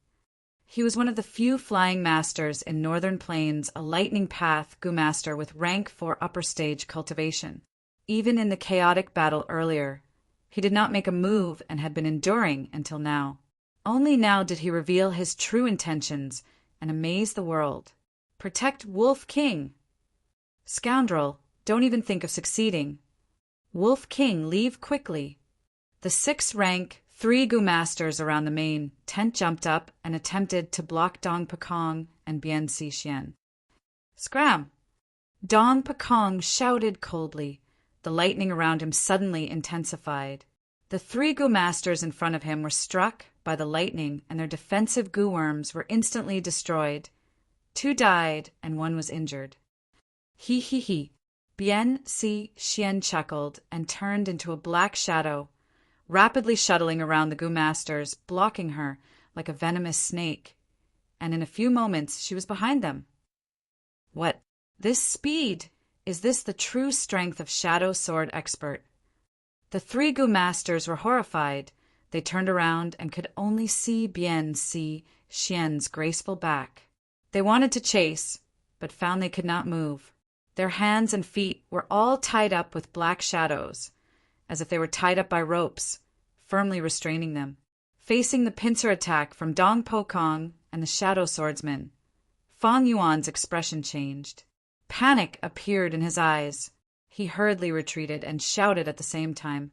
He was one of the few flying masters in Northern Plains, a lightning path Gu Master with rank 4 upper stage cultivation. Even in the chaotic battle earlier, he did not make a move and had been enduring until now. Only now did he reveal his true intentions and amaze the world. Protect Wolf King. Scoundrel, don't even think of succeeding. Wolf King, leave quickly. The 6th-rank, 3 Gu Masters around the main tent jumped up and attempted to block Dong Pakong and Bian Xixian. Scram! Dong Pakong shouted coldly. The lightning around him suddenly intensified. The 3 Gu Masters in front of him were struck by the lightning and their defensive Gu worms were instantly destroyed. 2 died and 1 was injured. He. Bian Xixian chuckled and turned into a black shadow, rapidly shuttling around the Gu Masters, blocking her like a venomous snake, and in a few moments she was behind them. What? This speed! Is this the true strength of Shadow Sword expert? The 3 Gu Masters were horrified. They turned around and could only see Bian Xixian's graceful back. They wanted to chase, but found they could not move. Their hands and feet were all tied up with black shadows, as if they were tied up by ropes, firmly restraining them. Facing the pincer attack from Dong Pakong and the Shadow Swordsman, Fang Yuan's expression changed. Panic appeared in his eyes. He hurriedly retreated and shouted at the same time,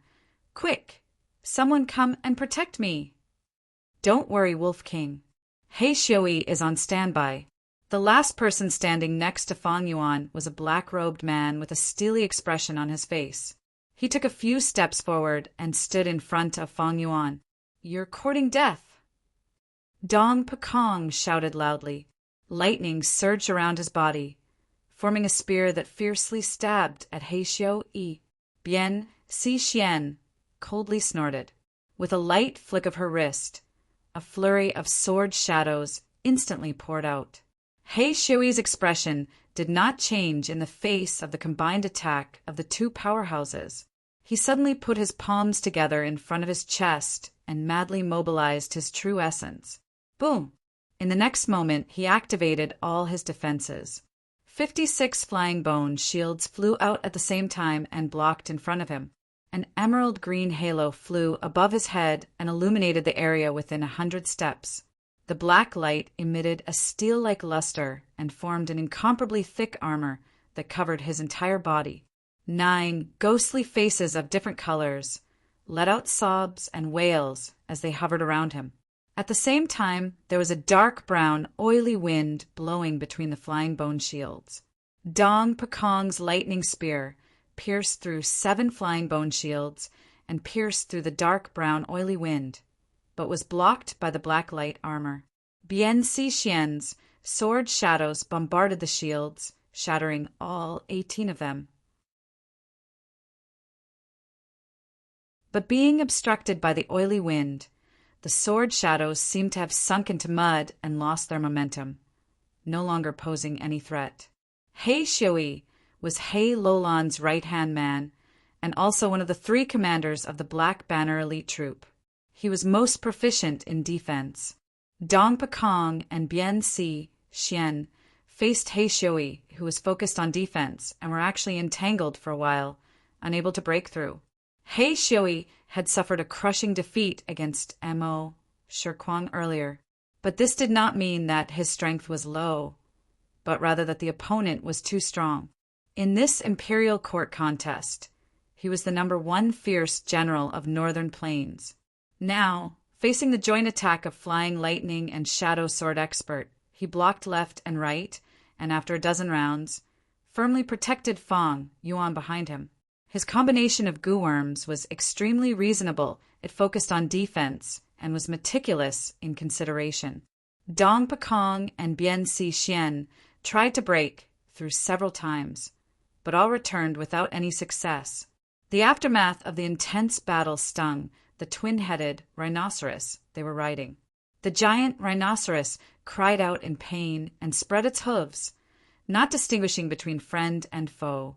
"Quick! Someone come and protect me!" "Don't worry, Wolf King. He Xiui is on standby." The last person standing next to Fang Yuan was a black-robed man with a steely expression on his face. He took a few steps forward and stood in front of Fang Yuan. "You're courting death." Dong Pakong shouted loudly. Lightning surged around his body, forming a spear that fiercely stabbed at He Xiui. Bian Xixian coldly snorted. With a light flick of her wrist, a flurry of sword shadows instantly poured out. He Xiui's expression did not change in the face of the combined attack of the 2 powerhouses. He suddenly put his palms together in front of his chest and madly mobilized his true essence. Boom! In the next moment, he activated all his defenses. 56 flying bone shields flew out at the same time and blocked in front of him. An emerald green halo flew above his head and illuminated the area within 100 steps. The black light emitted a steel-like luster and formed an incomparably thick armor that covered his entire body. 9 ghostly faces of different colors let out sobs and wails as they hovered around him. At the same time, there was a dark brown, oily wind blowing between the flying bone shields. Dong Pakong's lightning spear pierced through 7 flying bone shields and pierced through the dark brown, oily wind, but was blocked by the black light armor. Bian Xixian's sword shadows bombarded the shields, shattering all 18 of them. But being obstructed by the oily wind, the sword shadows seemed to have sunk into mud and lost their momentum, no longer posing any threat. He Xiui was He Lulan's right-hand man and also one of the 3 commanders of the Black Banner elite troop. He was most proficient in defense. Dong Pakong and Bian Xixian faced He Xiui, who was focused on defense, and were actually entangled for a while, unable to break through. He Xiui had suffered a crushing defeat against Mo Shirkwang earlier, but this did not mean that his strength was low. but rather that the opponent was too strong. In this imperial court contest, he was the #1 fierce general of Northern Plains. Now, facing the joint attack of Flying Lightning and Shadow Sword expert, he blocked left and right, and after a dozen rounds, firmly protected Fang Yuan behind him. His combination of goo worms was extremely reasonable. It focused on defense and was meticulous in consideration. Dong Pekong and Bian Si Xian tried to break through several times, but all returned without any success. The aftermath of the intense battle stung the twin-headed rhinoceros they were riding. The giant rhinoceros cried out in pain and spread its hooves, not distinguishing between friend and foe,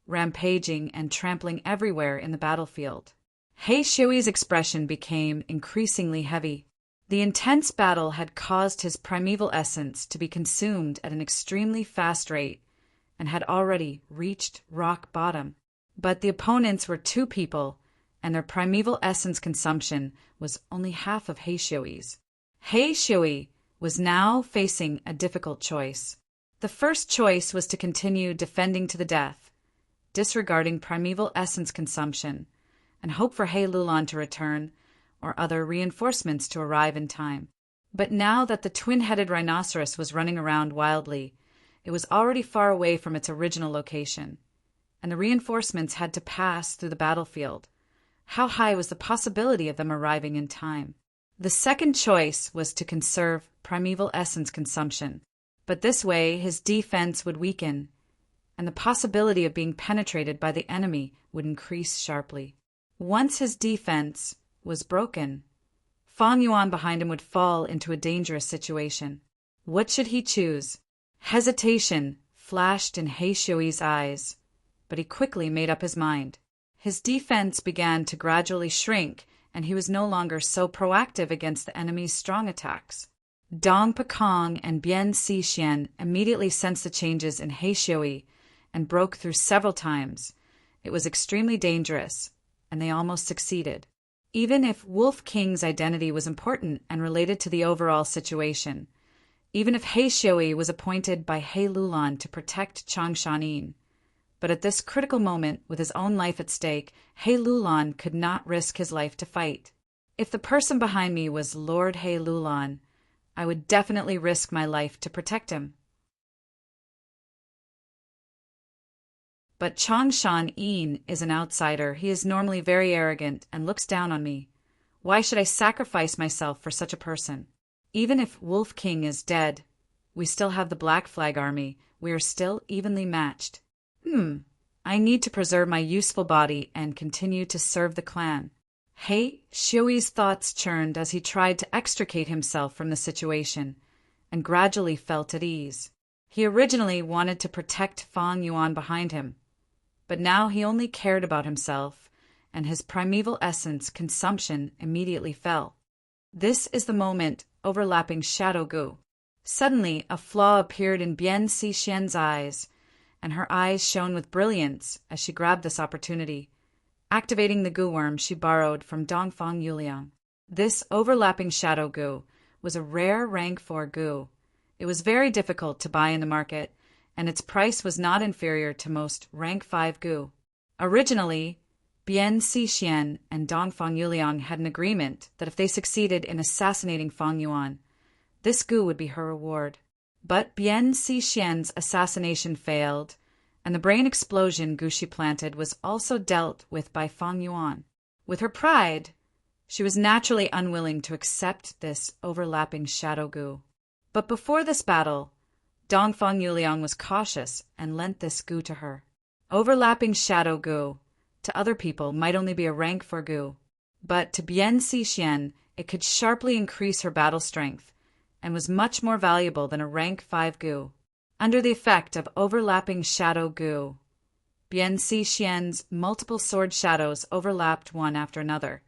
rampaging and trampling everywhere in the battlefield. He Shui's expression became increasingly heavy. The intense battle had caused his primeval essence to be consumed at an extremely fast rate and had already reached rock bottom. But the opponents were 2 people, and their primeval essence consumption was only half of He Shui's. He Shui was now facing a difficult choice. The first choice was to continue defending to the death, disregarding primeval essence consumption, and hope for He Lulan to return or other reinforcements to arrive in time. But now that the twin-headed rhinoceros was running around wildly, it was already far away from its original location, and the reinforcements had to pass through the battlefield. How high was the possibility of them arriving in time? The second choice was to conserve primeval essence consumption, but this way his defense would weaken, and the possibility of being penetrated by the enemy would increase sharply. Once his defense was broken, Fang Yuan behind him would fall into a dangerous situation. What should he choose? Hesitation flashed in He Shui's eyes, but he quickly made up his mind. His defense began to gradually shrink, and he was no longer so proactive against the enemy's strong attacks. Dong Pekong and Bian Si Xian immediately sensed the changes in He Shui and broke through several times. It was extremely dangerous, and they almost succeeded. Even if Wolf King's identity was important and related to the overall situation, even if He Shui was appointed by He Lulan to protect Changshanin, but at this critical moment, with his own life at stake, He Lulan could not risk his life to fight. If the person behind me was Lord He Lulan, I would definitely risk my life to protect him. But Changshan is an outsider. He is normally very arrogant and looks down on me. Why should I sacrifice myself for such a person? Even if Wolf King is dead, we still have the Black Flag Army. We are still evenly matched. I need to preserve my useful body and continue to serve the clan. He Shui's thoughts churned as he tried to extricate himself from the situation, and gradually felt at ease. He originally wanted to protect Fang Yuan behind him, but now he only cared about himself, and his primeval essence consumption immediately fell. This is the moment overlapping Shadow Gu. Suddenly, a flaw appeared in Bian Si Xian's eyes, and her eyes shone with brilliance as she grabbed this opportunity, activating the goo worm she borrowed from Dongfang Yuliang. This overlapping Shadow Gu was a rare rank 4 goo. It was very difficult to buy in the market, and its price was not inferior to most rank 5 goo. Originally, Bian Si Xian and Dongfang Yuliang had an agreement that if they succeeded in assassinating Fang Yuan, this goo would be her reward. But Bian Si Xian's assassination failed, and the brain explosion goo she planted was also dealt with by Fang Yuan. With her pride, she was naturally unwilling to accept this overlapping Shadow Gu. But before this battle, Dongfang Yuliang was cautious and lent this Gu to her. Overlapping Shadow Gu to other people might only be a rank 4 Gu, but to Bian Si Xian it could sharply increase her battle strength and was much more valuable than a rank 5 Gu. Under the effect of overlapping Shadow Gu, Bian Si Xian's multiple sword shadows overlapped one after another,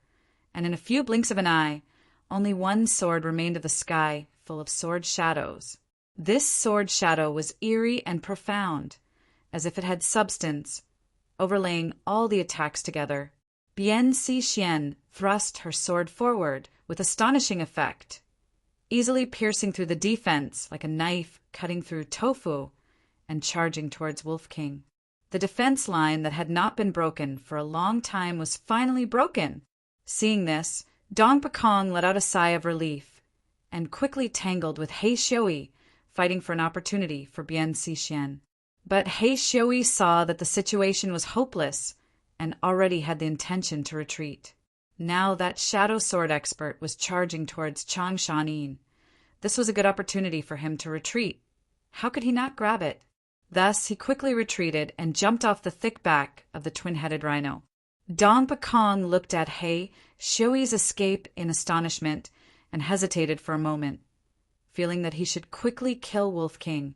and in a few blinks of an eye, only one sword remained of the sky full of sword shadows. This sword shadow was eerie and profound, as if it had substance, overlaying all the attacks together. Bian Si Xian thrust her sword forward with astonishing effect, easily piercing through the defense like a knife cutting through tofu and charging towards Wolf King. The defense line that had not been broken for a long time was finally broken. Seeing this, Dong Pakong let out a sigh of relief and quickly tangled with He Xiui, fighting for an opportunity for Bian Xixien. But He Xiui saw that the situation was hopeless and already had the intention to retreat. Now that shadow sword expert was charging towards Chang Shanin. This was a good opportunity for him to retreat. How could he not grab it? Thus, he quickly retreated and jumped off the thick back of the twin-headed rhino. Dong Pakong looked at He Xiui's escape in astonishment and hesitated for a moment, feeling that he should quickly kill Wolf King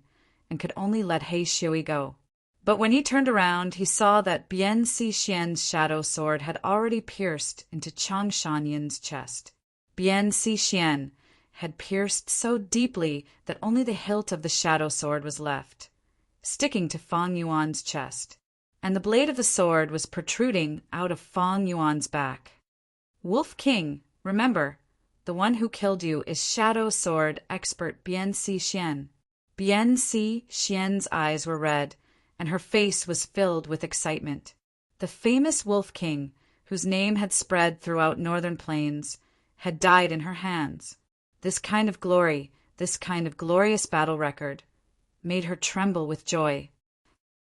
and could only let He Xiui go. But when he turned around, he saw that Bian Xixian's shadow sword had already pierced into Chang Shanyin's chest. Bian Xixien had pierced so deeply that only the hilt of the shadow sword was left, sticking to Fang Yuan's chest, and the blade of the sword was protruding out of Fang Yuan's back. Wolf King, remember, the one who killed you is shadow sword expert Bian Xixien. Bian Xixien's eyes were red, and her face was filled with excitement. The famous Wolf King, whose name had spread throughout northern plains, had died in her hands. This kind of glory, this kind of glorious battle record, made her tremble with joy.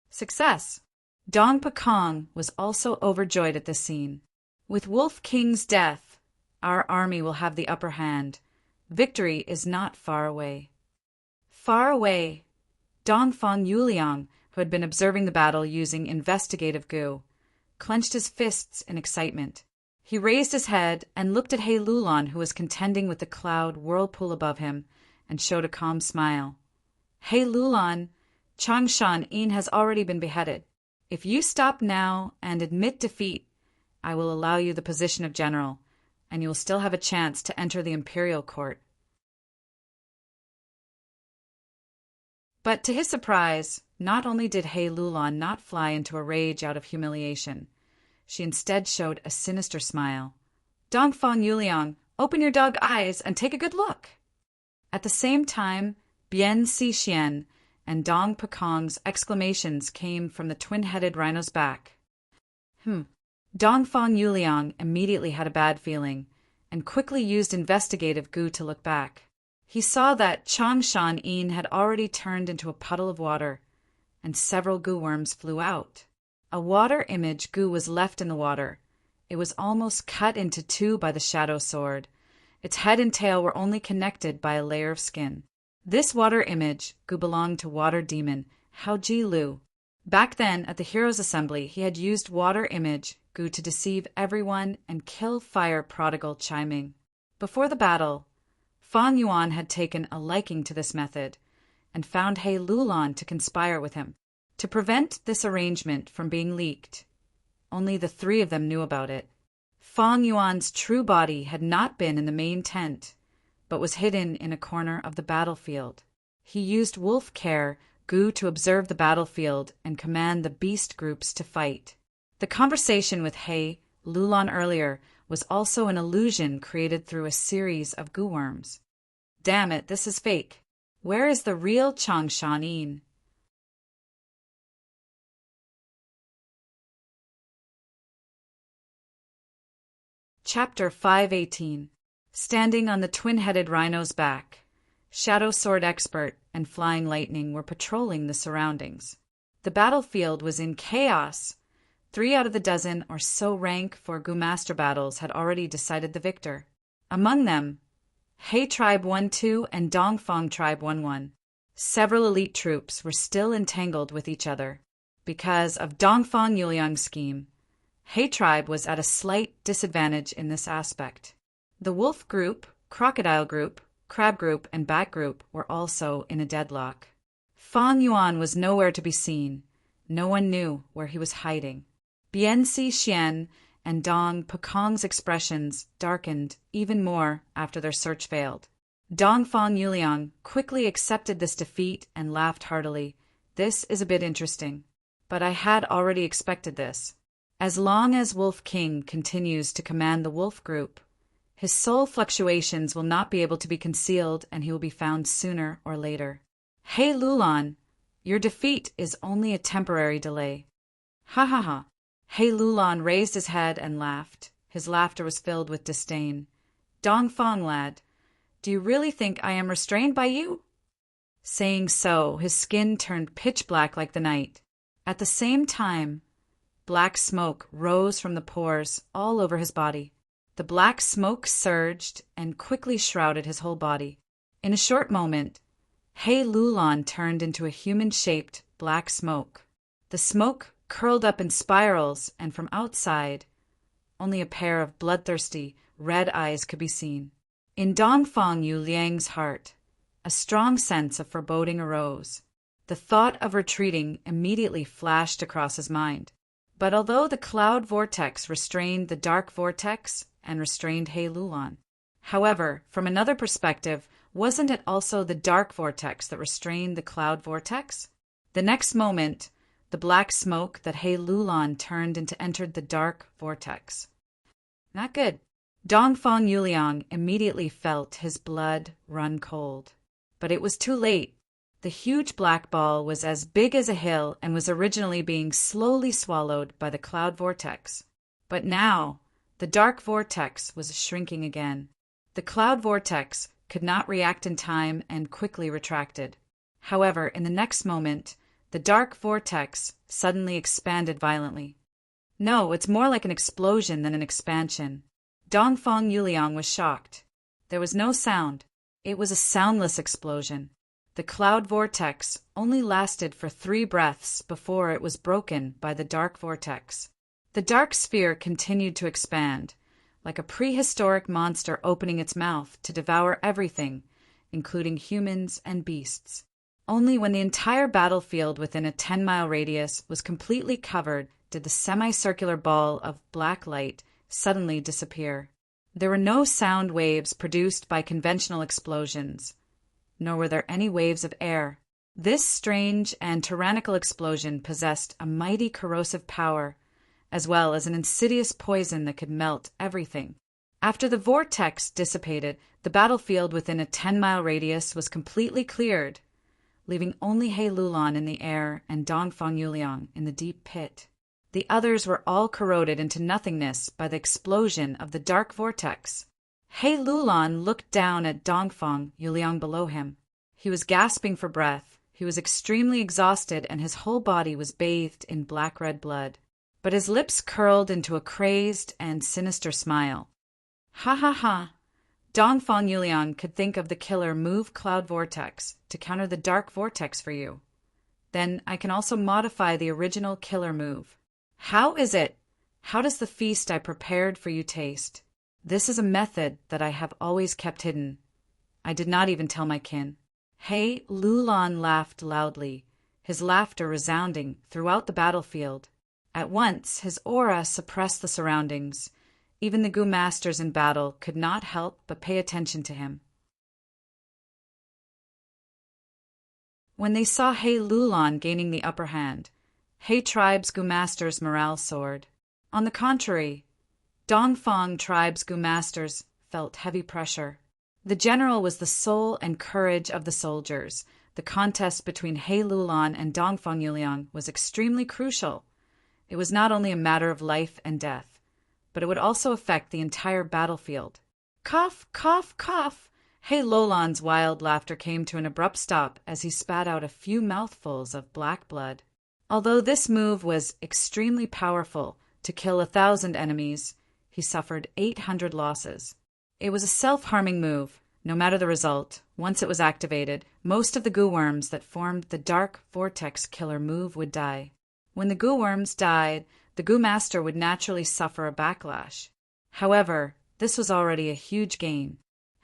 Success! Dong Pakong was also overjoyed at this scene. With Wolf King's death, our army will have the upper hand. Victory is not far away. Far away, Dongfang Yuliang, who had been observing the battle using investigative goo, clenched his fists in excitement. He raised his head and looked at He Lulan, who was contending with the cloud whirlpool above him, and showed a calm smile. He Lulan, Chang Shan-in has already been beheaded. If you stop now and admit defeat, I will allow you the position of general, and you will still have a chance to enter the imperial court. But to his surprise, not only did He Lulan not fly into a rage out of humiliation, she instead showed a sinister smile. Dongfang Yuliang, open your dog eyes and take a good look. At the same time, Bian Xixien and Dong Pakong's exclamations came from the twin-headed rhino's back. Dongfang Yuliang immediately had a bad feeling and quickly used investigative goo to look back. He saw that Chang Shan-in had already turned into a puddle of water, and several goo worms flew out. A water image goo was left in the water. It was almost cut into two by the shadow sword. Its head and tail were only connected by a layer of skin. This water image goo belonged to water demon Hao Ji Lu. Back then, at the Heroes' Assembly, he had used water image goo to deceive everyone and kill fire prodigal Chai Ming. Before the battle, Fang Yuan had taken a liking to this method and found He Lulan to conspire with him. To prevent this arrangement from being leaked, only the three of them knew about it. Fang Yuan's true body had not been in the main tent, but was hidden in a corner of the battlefield. He used wolf care goo to observe the battlefield and command the beast groups to fight. The conversation with He Lulan earlier was also an illusion created through a series of goo worms. Damn it, this is fake. Where is the real Chang Shan-in? Chapter 518. Standing on the twin-headed rhino's back, Shadow Sword Expert and Flying Lightning were patrolling the surroundings. The battlefield was in chaos. 3 out of the dozen or so rank for Goo Master battles had already decided the victor. Among them, He Tribe 1-2 and Dongfang Tribe 1-1. Several elite troops were still entangled with each other. Because of Dongfang Yuliang's scheme, He Tribe was at a slight disadvantage in this aspect. The wolf group, crocodile group, crab group, and bat group were also in a deadlock. Fang Yuan was nowhere to be seen. No one knew where he was hiding. Bian Xixien and Dong Pakong's expressions darkened even more after their search failed. Dongfang Yuliang quickly accepted this defeat and laughed heartily. This is a bit interesting, but I had already expected this. As long as Wolf King continues to command the wolf group, His soul fluctuations will not be able to be concealed, and he will be found sooner or later. Hey Lulan, your defeat is only a temporary delay. Ha ha ha. Hey Lulan raised his head and laughed. His laughter was filled with disdain. Dongfang lad, do you really think I am restrained by you? Saying so, his skin turned pitch black like the night. At the same time, black smoke rose from the pores all over his body. The black smoke surged and quickly shrouded his whole body. In a short moment, He Lulan turned into a human-shaped black smoke. The smoke curled up in spirals, and from outside, only a pair of bloodthirsty, red eyes could be seen. In Dongfang Yu Liang's heart, a strong sense of foreboding arose. The thought of retreating immediately flashed across his mind. But although the cloud vortex restrained the dark vortex and restrained He Lulan, however, from another perspective, wasn't it also the dark vortex that restrained the cloud vortex? The next moment, the black smoke that He Lulan turned into entered the dark vortex. Not good. Dongfang Yuliang immediately felt his blood run cold. But it was too late. The huge black ball was as big as a hill and was originally being slowly swallowed by the cloud vortex. But now, the dark vortex was shrinking again. The cloud vortex could not react in time and quickly retracted. However, in the next moment, the dark vortex suddenly expanded violently. No, it's more like an explosion than an expansion. Dongfang Yuliang was shocked. There was no sound. It was a soundless explosion. The cloud vortex only lasted for 3 breaths before it was broken by the dark vortex. The dark sphere continued to expand, like a prehistoric monster opening its mouth to devour everything, including humans and beasts. Only when the entire battlefield within a 10-mile radius was completely covered did the semicircular ball of black light suddenly disappear. There were no sound waves produced by conventional explosions, nor were there any waves of air. This strange and tyrannical explosion possessed a mighty corrosive power, as well as an insidious poison that could melt everything. After the vortex dissipated, the battlefield within a 10-mile radius was completely cleared, leaving only He Lulan in the air and Dongfang Yuliang in the deep pit. The others were all corroded into nothingness by the explosion of the dark vortex. He Lulan looked down at Dongfang Yuliang below him. He was gasping for breath. He was extremely exhausted, and his whole body was bathed in black-red blood. But his lips curled into a crazed and sinister smile. Ha ha ha! Dongfang Yuliang could think of the killer move cloud vortex to counter the dark vortex for you. Then I can also modify the original killer move. How is it? How does the feast I prepared for you taste? This is a method that I have always kept hidden. I did not even tell my kin. He Lulan laughed loudly, his laughter resounding throughout the battlefield. At once, his aura suppressed the surroundings. Even the Gu masters in battle could not help but pay attention to him. When they saw He Lulan gaining the upper hand, He tribe's Gu masters' morale soared. On the contrary, Dongfang tribe's Gu masters felt heavy pressure. The general was the soul and courage of the soldiers. The contest between He Lulan and Dongfang Yuliang was extremely crucial. It was not only a matter of life and death, but it would also affect the entire battlefield. Cough, cough, cough! He Lulan's wild laughter came to an abrupt stop as he spat out a few mouthfuls of black blood. Although this move was extremely powerful to kill 1,000 enemies, he suffered 800 losses. It was a self-harming move. No matter the result, once it was activated, most of the goo worms that formed the dark vortex killer move would die. When the goo worms died, the goo master would naturally suffer a backlash. However, this was already a huge gain.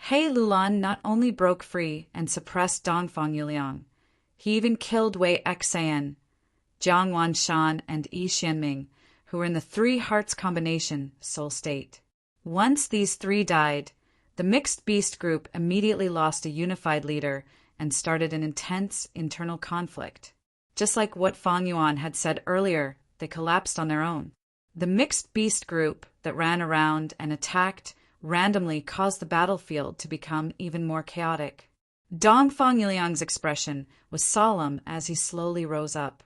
He Lulan not only broke free and suppressed Dongfang Yuliang, he even killed Wei Xan, Jiang Wanshan, and Yi Xianming, who were in the 3 hearts combination soul state. Once these 3 died, the mixed beast group immediately lost a unified leader and started an intense internal conflict. Just like what Fang Yuan had said earlier, they collapsed on their own. The mixed beast group that ran around and attacked randomly caused the battlefield to become even more chaotic. Dongfang Yuliang's expression was solemn as he slowly rose up.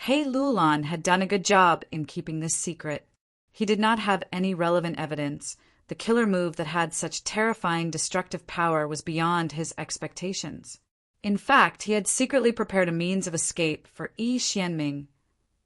He Lulan had done a good job in keeping this secret. He did not have any relevant evidence. The killer move that had such terrifying destructive power was beyond his expectations. In fact, he had secretly prepared a means of escape for Yi Xianming,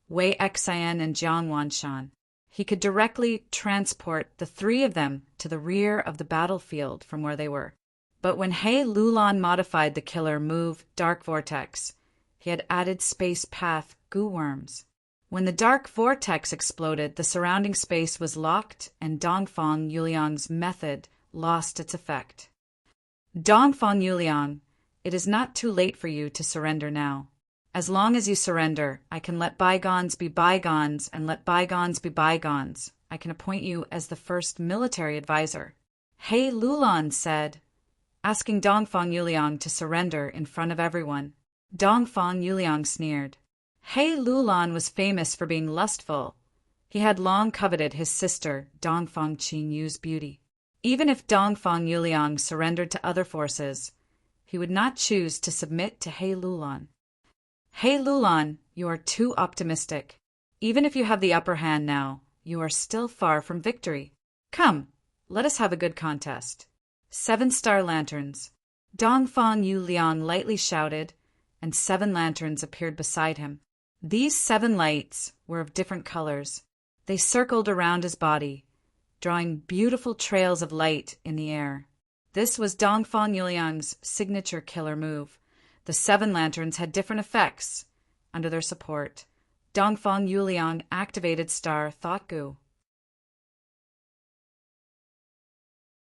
Wei Xian, and Jiang Wanshan. He could directly transport the three of them to the rear of the battlefield from where they were. But when He Lulan modified the killer move Dark Vortex, he had added space path goo worms. When the dark vortex exploded, the surrounding space was locked and Dongfang Yuliang's method lost its effect. Dongfang Yuliang, it is not too late for you to surrender now. As long as you surrender, I can let bygones be bygones and let bygones be bygones. I can appoint you as the first military advisor. He Lulan said, asking Dongfang Yuliang to surrender in front of everyone. Dongfang Yuliang sneered. He Lulan was famous for being lustful. He had long coveted his sister Dongfang Qingyu's beauty. Even if Dongfang Yuliang surrendered to other forces, he would not choose to submit to He Lulan. He Lulan, you are too optimistic. Even if you have the upper hand now, you are still far from victory. Come, let us have a good contest. 7 star lanterns. Dongfang Yuliang lightly shouted, and 7 lanterns appeared beside him. These 7 lights were of different colors. They circled around his body, drawing beautiful trails of light in the air. This was Dongfang Yuliang's signature killer move. The 7 lanterns had different effects. Under their support, Dongfang Yuliang activated Star Thought Goo.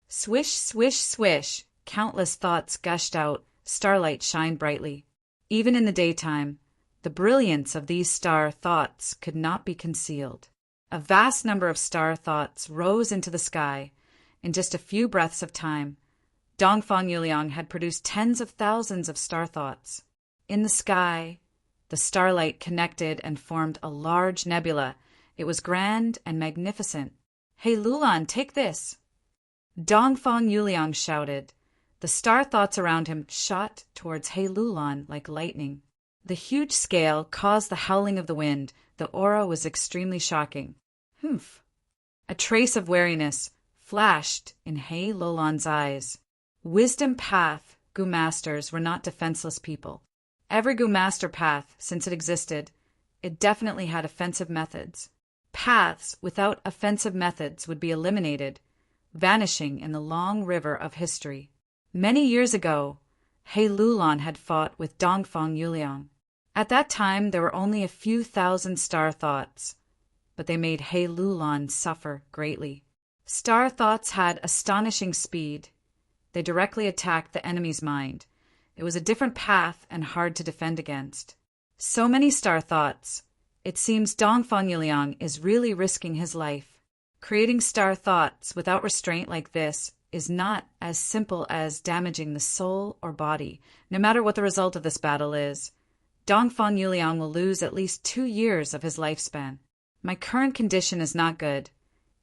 Swish, swish, swish, countless thoughts gushed out, starlight shined brightly. Even in the daytime, the brilliance of these star thoughts could not be concealed. A vast number of star thoughts rose into the sky. In just a few breaths of time, Dongfang Yuliang had produced tens of thousands of star thoughts. In the sky, the starlight connected and formed a large nebula. It was grand and magnificent. He Lulan, take this! Dongfang Yuliang shouted. The star thoughts around him shot towards He Lulan like lightning. The huge scale caused the howling of the wind. The aura was extremely shocking. Humph! A trace of wariness flashed in He Lulan's eyes. Wisdom Path Goo Masters were not defenseless people. Every Goo Master path, since it existed, it definitely had offensive methods. Paths without offensive methods would be eliminated, vanishing in the long river of history. Many years ago, He Lulan had fought with Dongfang Yuliang. At that time, there were only a few thousand star thoughts, but they made He Lulan suffer greatly. Star thoughts had astonishing speed. They directly attacked the enemy's mind. It was a different path and hard to defend against. So many star thoughts. It seems Dongfang Yuliang is really risking his life. Creating star thoughts without restraint like this is not as simple as damaging the soul or body. No matter what the result of this battle is, Dongfang Yuliang will lose at least 2 years of his lifespan. My current condition is not good.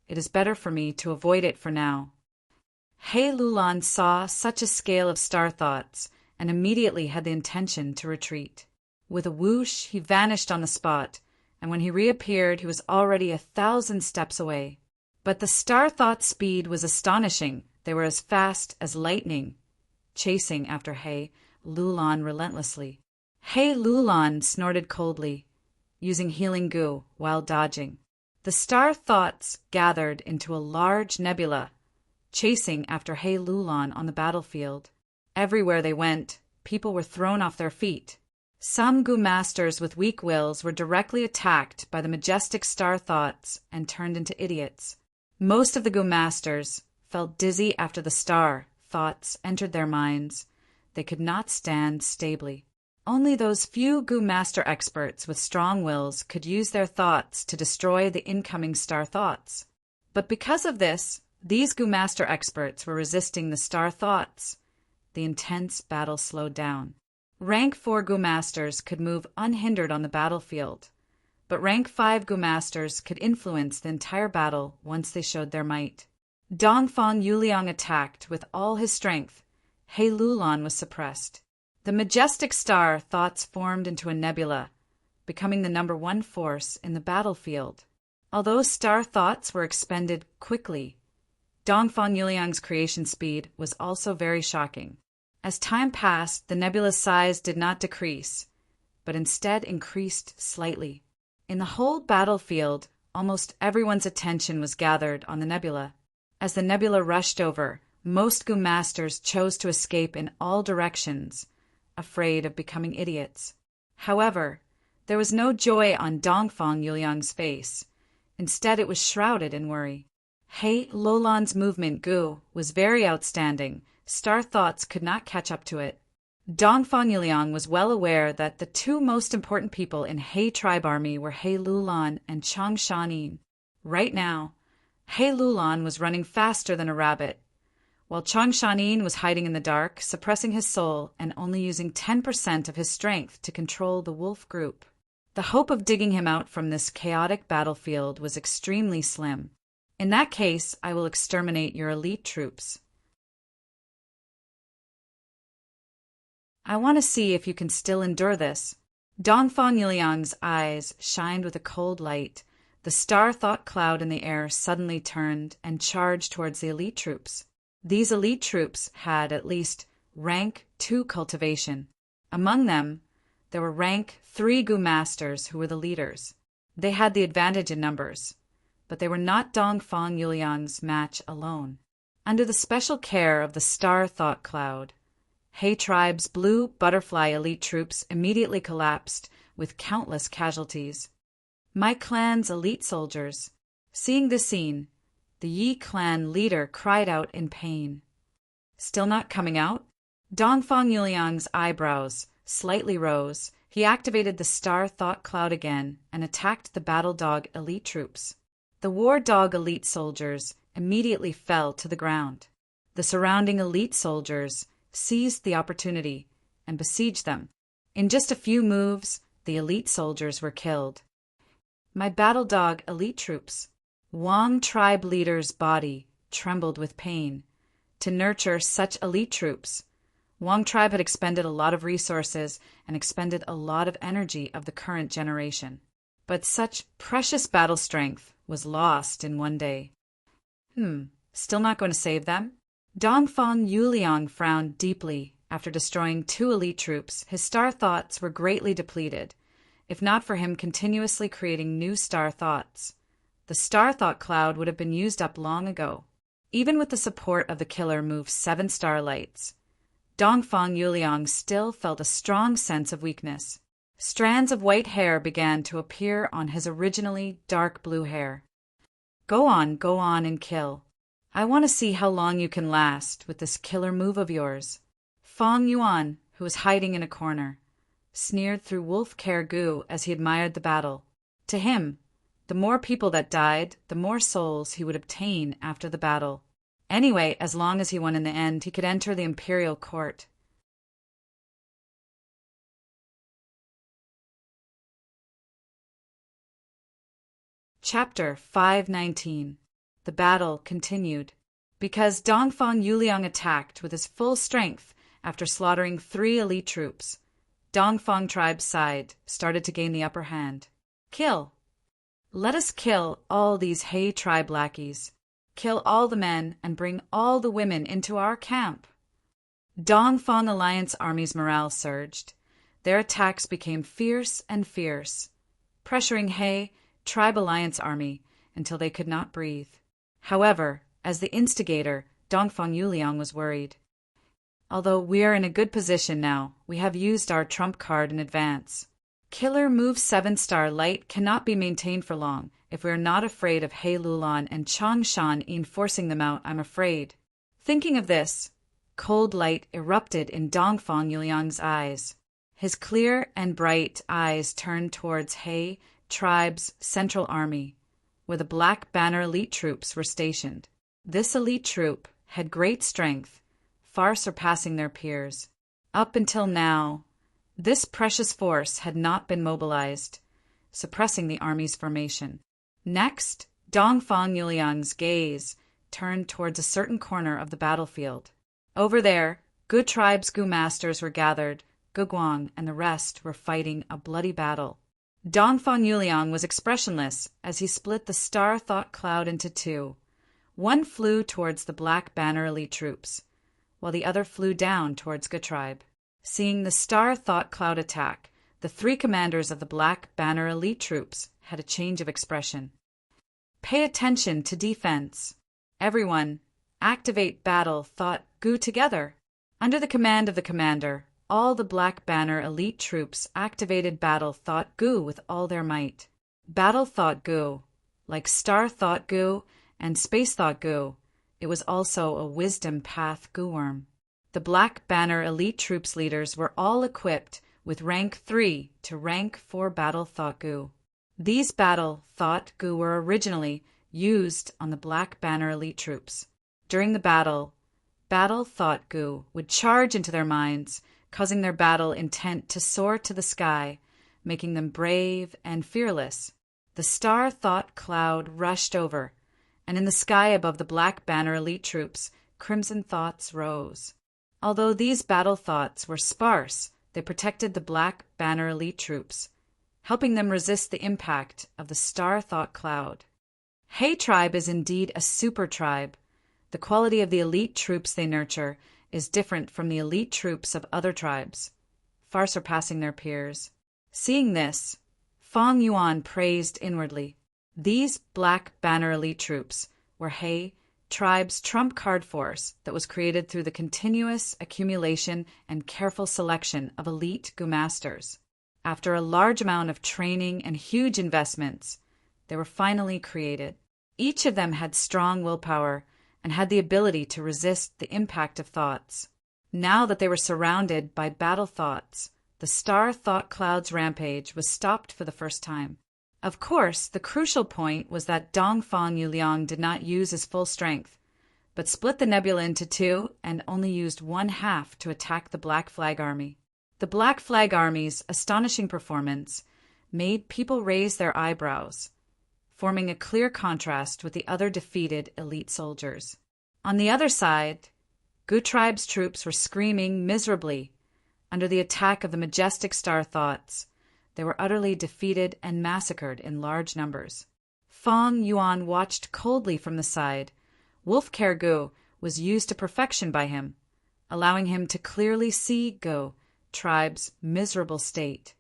It is better for me to avoid it for now. He Lulan saw such a scale of star thoughts and immediately had the intention to retreat. With a whoosh, he vanished on the spot, and when he reappeared, he was already 1,000 steps away. But the star thought speed was astonishing. They were as fast as lightning, chasing after He Lulan relentlessly. He Lulan snorted coldly, using healing goo while dodging. The star thoughts gathered into a large nebula, chasing after He Lulan on the battlefield. Everywhere they went, people were thrown off their feet. Some Goo Masters with weak wills were directly attacked by the majestic star thoughts and turned into idiots. Most of the Goo Masters felt dizzy after the star thoughts entered their minds. They could not stand stably. Only those few Goo Master experts with strong wills could use their thoughts to destroy the incoming star thoughts. But because of this, these Goo Master experts were resisting the star thoughts. The intense battle slowed down. Rank 4 Goo Masters could move unhindered on the battlefield, but Rank 5 Goo Masters could influence the entire battle once they showed their might. Dongfang Yuliang attacked with all his strength. He Lulan was suppressed. The majestic star thoughts formed into a nebula, becoming the number one force in the battlefield. Although star thoughts were expended quickly, Dongfang Yuliang's creation speed was also very shocking. As time passed, the nebula's size did not decrease, but instead increased slightly. In the whole battlefield, almost everyone's attention was gathered on the nebula. As the nebula rushed over, most Gu masters chose to escape in all directions, afraid of becoming idiots. However, there was no joy on Dongfang Yuliang's face. Instead, it was shrouded in worry. He Lulan's movement Gu was very outstanding. Star thoughts could not catch up to it. Dongfang Yuliang was well aware that the two most important people in He tribe army were He Lulan and Chang Shanin. Right now, He Lulan was running faster than a rabbit, while Chang Shanin was hiding in the dark, suppressing his soul and only using 10% of his strength to control the wolf group. The hope of digging him out from this chaotic battlefield was extremely slim. In that case, I will exterminate your elite troops. I want to see if you can still endure this. Dongfang Yuliang's eyes shined with a cold light. The star thought cloud in the air suddenly turned and charged towards the elite troops. These elite troops had at least rank 2 cultivation. Among them, there were rank 3 Gu masters who were the leaders. They had the advantage in numbers, but they were not Dongfang Yuliang's match alone. Under the special care of the star thought cloud, He tribe's blue butterfly elite troops immediately collapsed with countless casualties. My clan's elite soldiers. Seeing this scene, the Yi clan leader cried out in pain. Still not coming out? Dongfang Yuliang's eyebrows slightly rose. He activated the star thought cloud again and attacked the battle dog elite troops. The war dog elite soldiers immediately fell to the ground. The surrounding elite soldiers seized the opportunity and besieged them. In just a few moves, the elite soldiers were killed. My battle dog elite troops. Wang tribe leader's body trembled with pain. To nurture such elite troops, Wang tribe had expended a lot of resources and expended a lot of energy of the current generation. But such precious battle strength was lost in one day. Still not going to save them? Dongfang Yuliang frowned deeply. After destroying 2 elite troops, his star thoughts were greatly depleted, if not for him continuously creating new star thoughts. The star thought cloud would have been used up long ago. Even with the support of the killer move 7 starlights, Dongfang Yuliang still felt a strong sense of weakness. Strands of white hair began to appear on his originally dark blue hair. Go on and kill. I want to see how long you can last with this killer move of yours. Fang Yuan, who was hiding in a corner, sneered through wolf care Gu as he admired the battle. To him, the more people that died, the more souls he would obtain after the battle. Anyway, as long as he won in the end, he could enter the imperial court. Chapter 519. The battle continued. Because Dongfang Yuliang attacked with his full strength after slaughtering 3 elite troops, Dongfang tribe's side started to gain the upper hand. Kill! Let us kill all these He tribe lackeys. Kill all the men and bring all the women into our camp. Dongfang Alliance army's morale surged. Their attacks became fierce and fierce, pressuring He tribe alliance army until they could not breathe. However, as the instigator, Dongfang Yuliang was worried. Although we are in a good position now, we have used our trump card in advance. Killer Move 7-star Light cannot be maintained for long. If we are not afraid of He Lulan and Chang Shan in forcing them out, I'm afraid. Thinking of this, cold light erupted in Dongfang Yuliang's eyes. His clear and bright eyes turned towards He tribe's central army, where the Black Banner elite troops were stationed. This elite troop had great strength, far surpassing their peers. Up until now, this precious force had not been mobilized, suppressing the army's formation. Next, Dongfang Yuliang's gaze turned towards a certain corner of the battlefield. Over there, Gu tribe's Gu masters were gathered. Gu Guang and the rest were fighting a bloody battle. Dongfang Yuliang was expressionless as he split the star thought cloud into two. One flew towards the Black Banner elite troops, while the other flew down towards Gu tribe. Seeing the star thought cloud attack, the three commanders of the Black Banner elite troops had a change of expression. Pay attention to defense. Everyone, activate battle thought Gu together. Under the command of the commander, all the Black Banner elite troops activated battle thought Gu with all their might. Battle thought Gu, like star thought Gu and space thought Gu, it was also a wisdom path Gu worm. The Black Banner elite troops leaders were all equipped with rank 3 to rank 4 battle thought Gu. These battle thought Gu were originally used on the Black Banner elite troops. During the battle thought Gu would charge into their minds, causing their battle intent to soar to the sky, making them brave and fearless. The star thought cloud rushed over, and in the sky above the Black Banner elite troops, crimson thoughts rose. Although these battle thoughts were sparse, they protected the Black Banner elite troops, helping them resist the impact of the star thought cloud. He tribe is indeed a super tribe. The quality of the elite troops they nurture is different from the elite troops of other tribes, far surpassing their peers. Seeing this, Fang Yuan praised inwardly. These Black Banner elite troops were He tribe's trump card force that was created through the continuous accumulation and careful selection of elite Gu masters. After a large amount of training and huge investments, they were finally created. Each of them had strong willpower and had the ability to resist the impact of thoughts. Now that they were surrounded by battle thoughts, the star thought cloud's rampage was stopped for the first time. Of course, the crucial point was that Dongfang Yuliang did not use his full strength, but split the nebula into two and only used one half to attack the Black Flag Army. The Black Flag Army's astonishing performance made people raise their eyebrows, forming a clear contrast with the other defeated elite soldiers. On the other side, Gu tribe's troops were screaming miserably under the attack of the majestic star thoughts. They were utterly defeated and massacred in large numbers. Fang Yuan watched coldly from the side. Wolf Care Gu was used to perfection by him, allowing him to clearly see Gu tribe's miserable state.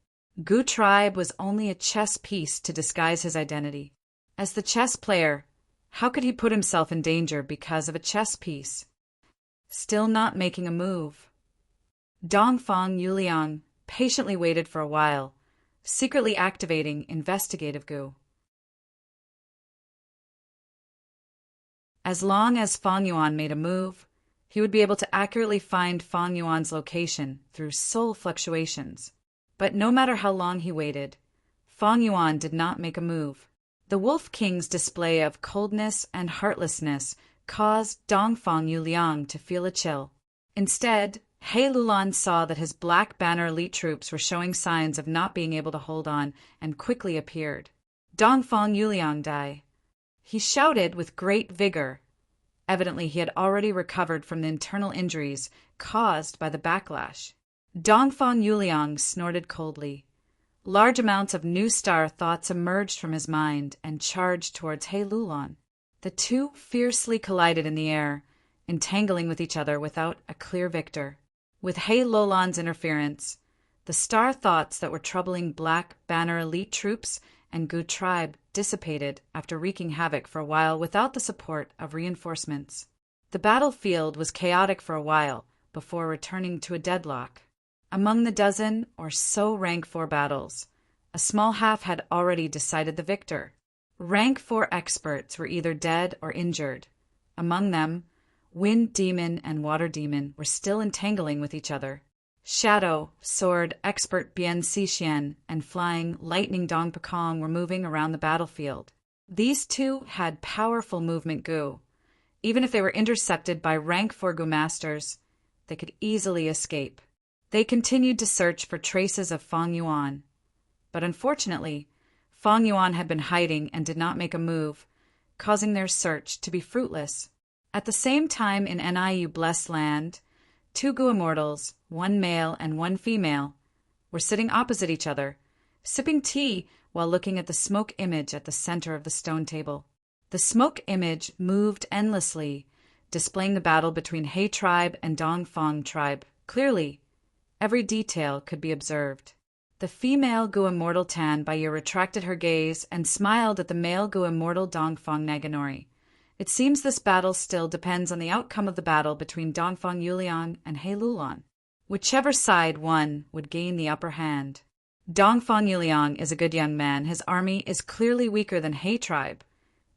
Gu tribe was only a chess piece to disguise his identity. As the chess player, how could he put himself in danger because of a chess piece? Still not making a move, Dongfang Yuliang patiently waited for a while, secretly activating investigative Gu. As long as Fang Yuan made a move, he would be able to accurately find Fang Yuan's location through soul fluctuations. But no matter how long he waited, Fang Yuan did not make a move. The Wolf King's display of coldness and heartlessness caused Dongfang Yuliang to feel a chill. Instead, He Lulan saw that his Black Banner elite troops were showing signs of not being able to hold on and quickly appeared. Dongfang Yuliang died. He shouted with great vigor. Evidently, he had already recovered from the internal injuries caused by the backlash. Dongfang Yuliang snorted coldly. Large amounts of new star thoughts emerged from his mind and charged towards He Lulan. The two fiercely collided in the air, entangling with each other without a clear victor. With He Lulan's interference, the star thoughts that were troubling Black Banner elite troops and Gu tribe dissipated after wreaking havoc for a while without the support of reinforcements. The battlefield was chaotic for a while before returning to a deadlock. Among the dozen or so rank 4 battles, a small half had already decided the victor. Rank 4 experts were either dead or injured. Among them, Wind Demon and Water Demon were still entangling with each other. Shadow, Sword expert Bian Xixian and Flying Lightning Dong Pekong were moving around the battlefield. These two had powerful movement Gu. Even if they were intercepted by rank 4 Gu masters, they could easily escape. They continued to search for traces of Fang Yuan. But unfortunately, Fang Yuan had been hiding and did not make a move, causing their search to be fruitless. At the same time in NIU Blessed Land, two Gu immortals, one male and one female, were sitting opposite each other, sipping tea while looking at the smoke image at the center of the stone table. The smoke image moved endlessly, displaying the battle between He tribe and Dongfang tribe. Clearly, every detail could be observed. The female Gu immortal Tan Baiya retracted her gaze and smiled at the male Gu immortal Dongfang Naganori. It seems this battle still depends on the outcome of the battle between Dongfang Yuliang and He Lulan. Whichever side won would gain the upper hand. Dongfang Yuliang is a good young man. His army is clearly weaker than He tribe,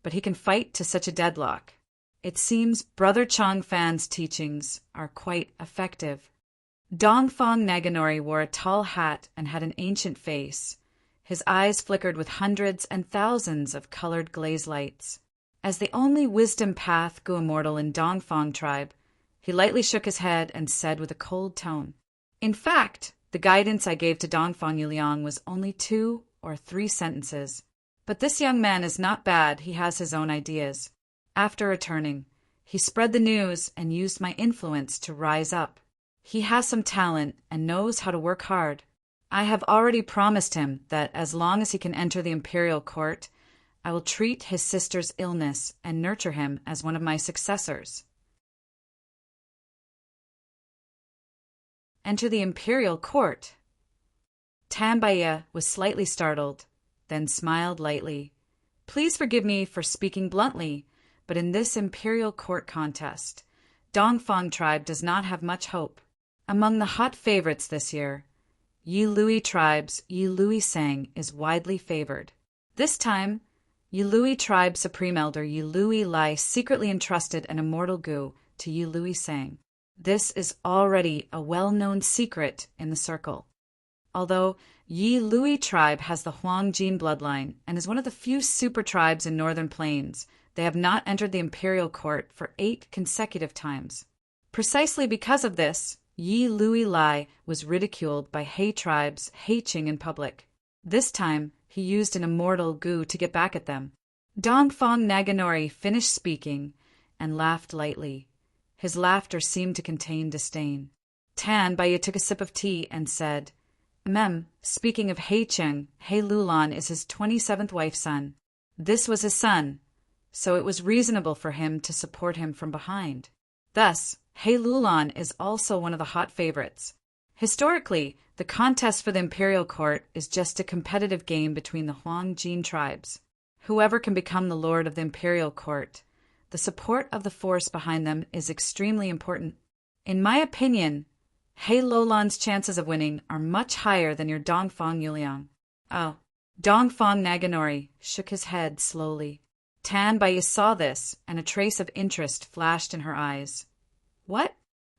but he can fight to such a deadlock. It seems Brother Chang Fan's teachings are quite effective. Dongfang Naganori wore a tall hat and had an ancient face. His eyes flickered with hundreds and thousands of colored glaze lights. As the only wisdom path Gu immortal in Dongfang tribe, he lightly shook his head and said with a cold tone, "In fact, the guidance I gave to Dongfang Yuliang was only 2 or 3 sentences. But this young man is not bad. He has his own ideas. After returning, he spread the news and used my influence to rise up. He has some talent and knows how to work hard. I have already promised him that as long as he can enter the imperial court, I will treat his sister's illness and nurture him as one of my successors." Enter the imperial court. Tan Baiya was slightly startled, then smiled lightly. "Please forgive me for speaking bluntly, but in this imperial court contest, Dongfang tribe does not have much hope. Among the hot favorites this year, Yi Lui tribe's Yi Lui Sang is widely favored. This time, Yi Lui tribe Supreme Elder Yi Lui Lai secretly entrusted an immortal Gu to Yi Lui Sang. This is already a well-known secret in the circle. Although Yi Lui tribe has the Huang Jin bloodline and is one of the few super tribes in Northern Plains, they have not entered the imperial court for 8 consecutive times. Precisely because of this, Yi Lui Lai was ridiculed by He tribe's He Qing in public. This time, he used an immortal Gu to get back at them. Dongfang Naganori finished speaking and laughed lightly. His laughter seemed to contain disdain. Tan Baiya took a sip of tea and said, Speaking of He Qing, He Lulan is his 27th wife's son. This was his son, so it was reasonable for him to support him from behind. Thus, He Lulan is also one of the hot favorites. Historically, the contest for the imperial court is just a competitive game between the Huang Jin tribes. Whoever can become the lord of the imperial court, the support of the force behind them is extremely important. In my opinion, He Lulan's chances of winning are much higher than your Dongfang Yuliang. Oh, Dongfang Naganori shook his head slowly. Tan Baiya saw this, and a trace of interest flashed in her eyes. What?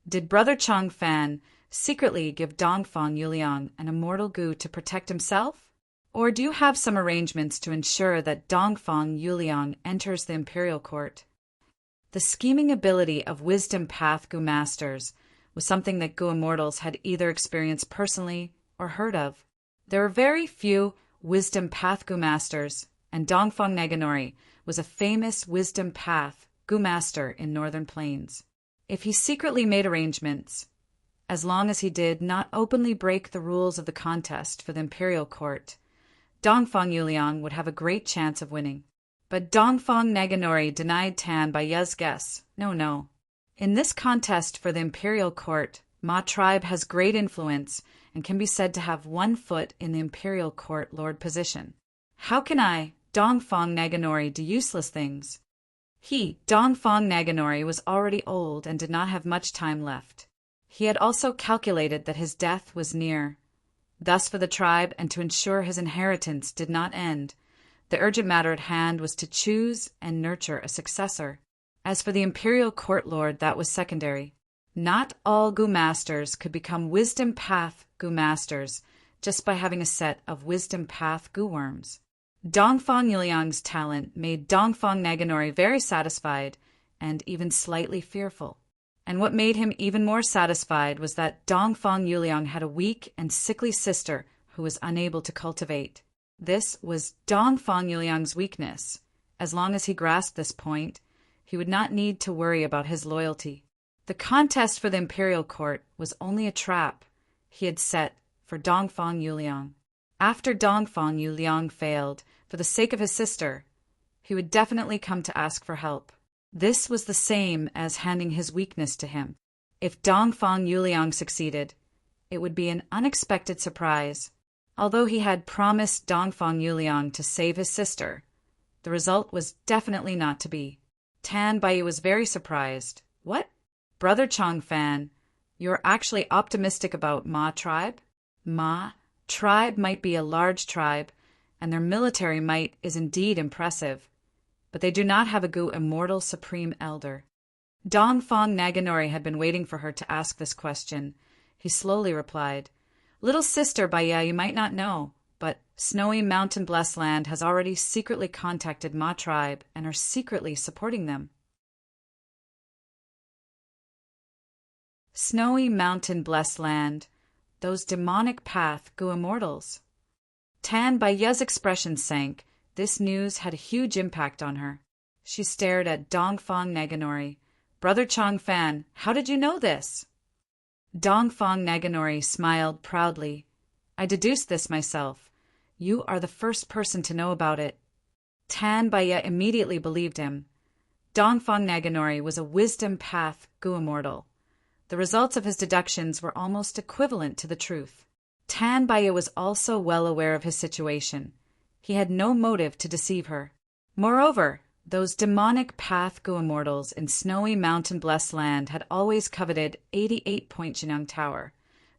Did Brother Chang Fan secretly give Dongfang Yuliang an immortal Gu to protect himself? Or do you have some arrangements to ensure that Dongfang Yuliang enters the imperial court? The scheming ability of wisdom path Gu masters was something that Gu immortals had either experienced personally or heard of. There were very few wisdom path Gu masters, and Dongfang Naganori was a famous wisdom path Gu master in Northern Plains. If he secretly made arrangements, as long as he did not openly break the rules of the contest for the imperial court, Dongfang Yuliang would have a great chance of winning. But Dongfang Naganori denied Tan Baiya's guess. No. In this contest for the imperial court, Ma tribe has great influence and can be said to have 1 foot in the imperial court lord position. How can I, Dongfang Naganori, do useless things? He, Dongfang Naganori, was already old and did not have much time left. He had also calculated that his death was near. Thus, for the tribe and to ensure his inheritance did not end, the urgent matter at hand was to choose and nurture a successor. As for the imperial court lord, that was secondary. Not all Gu masters could become wisdom path Gu masters just by having a set of wisdom path Gu worms. Dongfang Yuliang's talent made Dongfang Naganori very satisfied and even slightly fearful. And what made him even more satisfied was that Dongfang Yuliang had a weak and sickly sister who was unable to cultivate. This was Dongfang Yuliang's weakness. As long as he grasped this point, he would not need to worry about his loyalty. The contest for the imperial court was only a trap he had set for Dongfang Yuliang. After Dongfang Yuliang failed, for the sake of his sister, he would definitely come to ask for help. This was the same as handing his weakness to him. If Dongfang Yuliang succeeded, it would be an unexpected surprise. Although he had promised Dongfang Yuliang to save his sister, the result was definitely not to be. Tan Baiyu was very surprised. What? Brother Chongfan, you're actually optimistic about Ma tribe? Ma tribe might be a large tribe, and their military might is indeed impressive, but they do not have a Gu immortal supreme elder. Dongfang Naganori had been waiting for her to ask this question. He slowly replied, Little sister Baya, you might not know, but Snowy Mountain Blessed Land has already secretly contacted Ma tribe and are secretly supporting them. Snowy Mountain Blessed Land, those demonic path Gu immortals. Tan Baya's expression sank. This news had a huge impact on her. She stared at Dongfang Naganori. Brother Chongfan, how did you know this? Dongfang Naganori smiled proudly. I deduced this myself. You are the first person to know about it. Tan Baya immediately believed him. Dongfang Naganori was a wisdom path Gu immortal. The results of his deductions were almost equivalent to the truth. Tan Baya was also well aware of his situation. He had no motive to deceive her. Moreover, those demonic path Gu immortals in Snowy Mountain Blessed Land had always coveted 88-point Jinang Tower.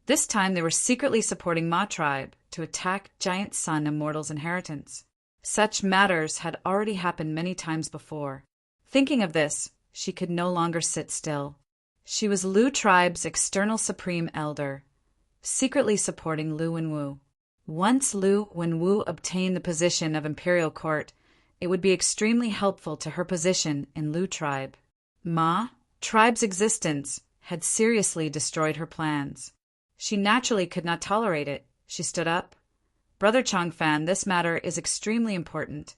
This time they were secretly supporting Ma tribe to attack Giant Sun Immortal's inheritance. Such matters had already happened many times before. Thinking of this, she could no longer sit still. She was Lu tribe's external supreme elder, secretly supporting Lu Wenwu. Once Lu Wenwu obtained the position of imperial court, it would be extremely helpful to her position in Lu tribe. Ma tribe's existence had seriously destroyed her plans. She naturally could not tolerate it. She stood up. Brother Chongfan, this matter is extremely important.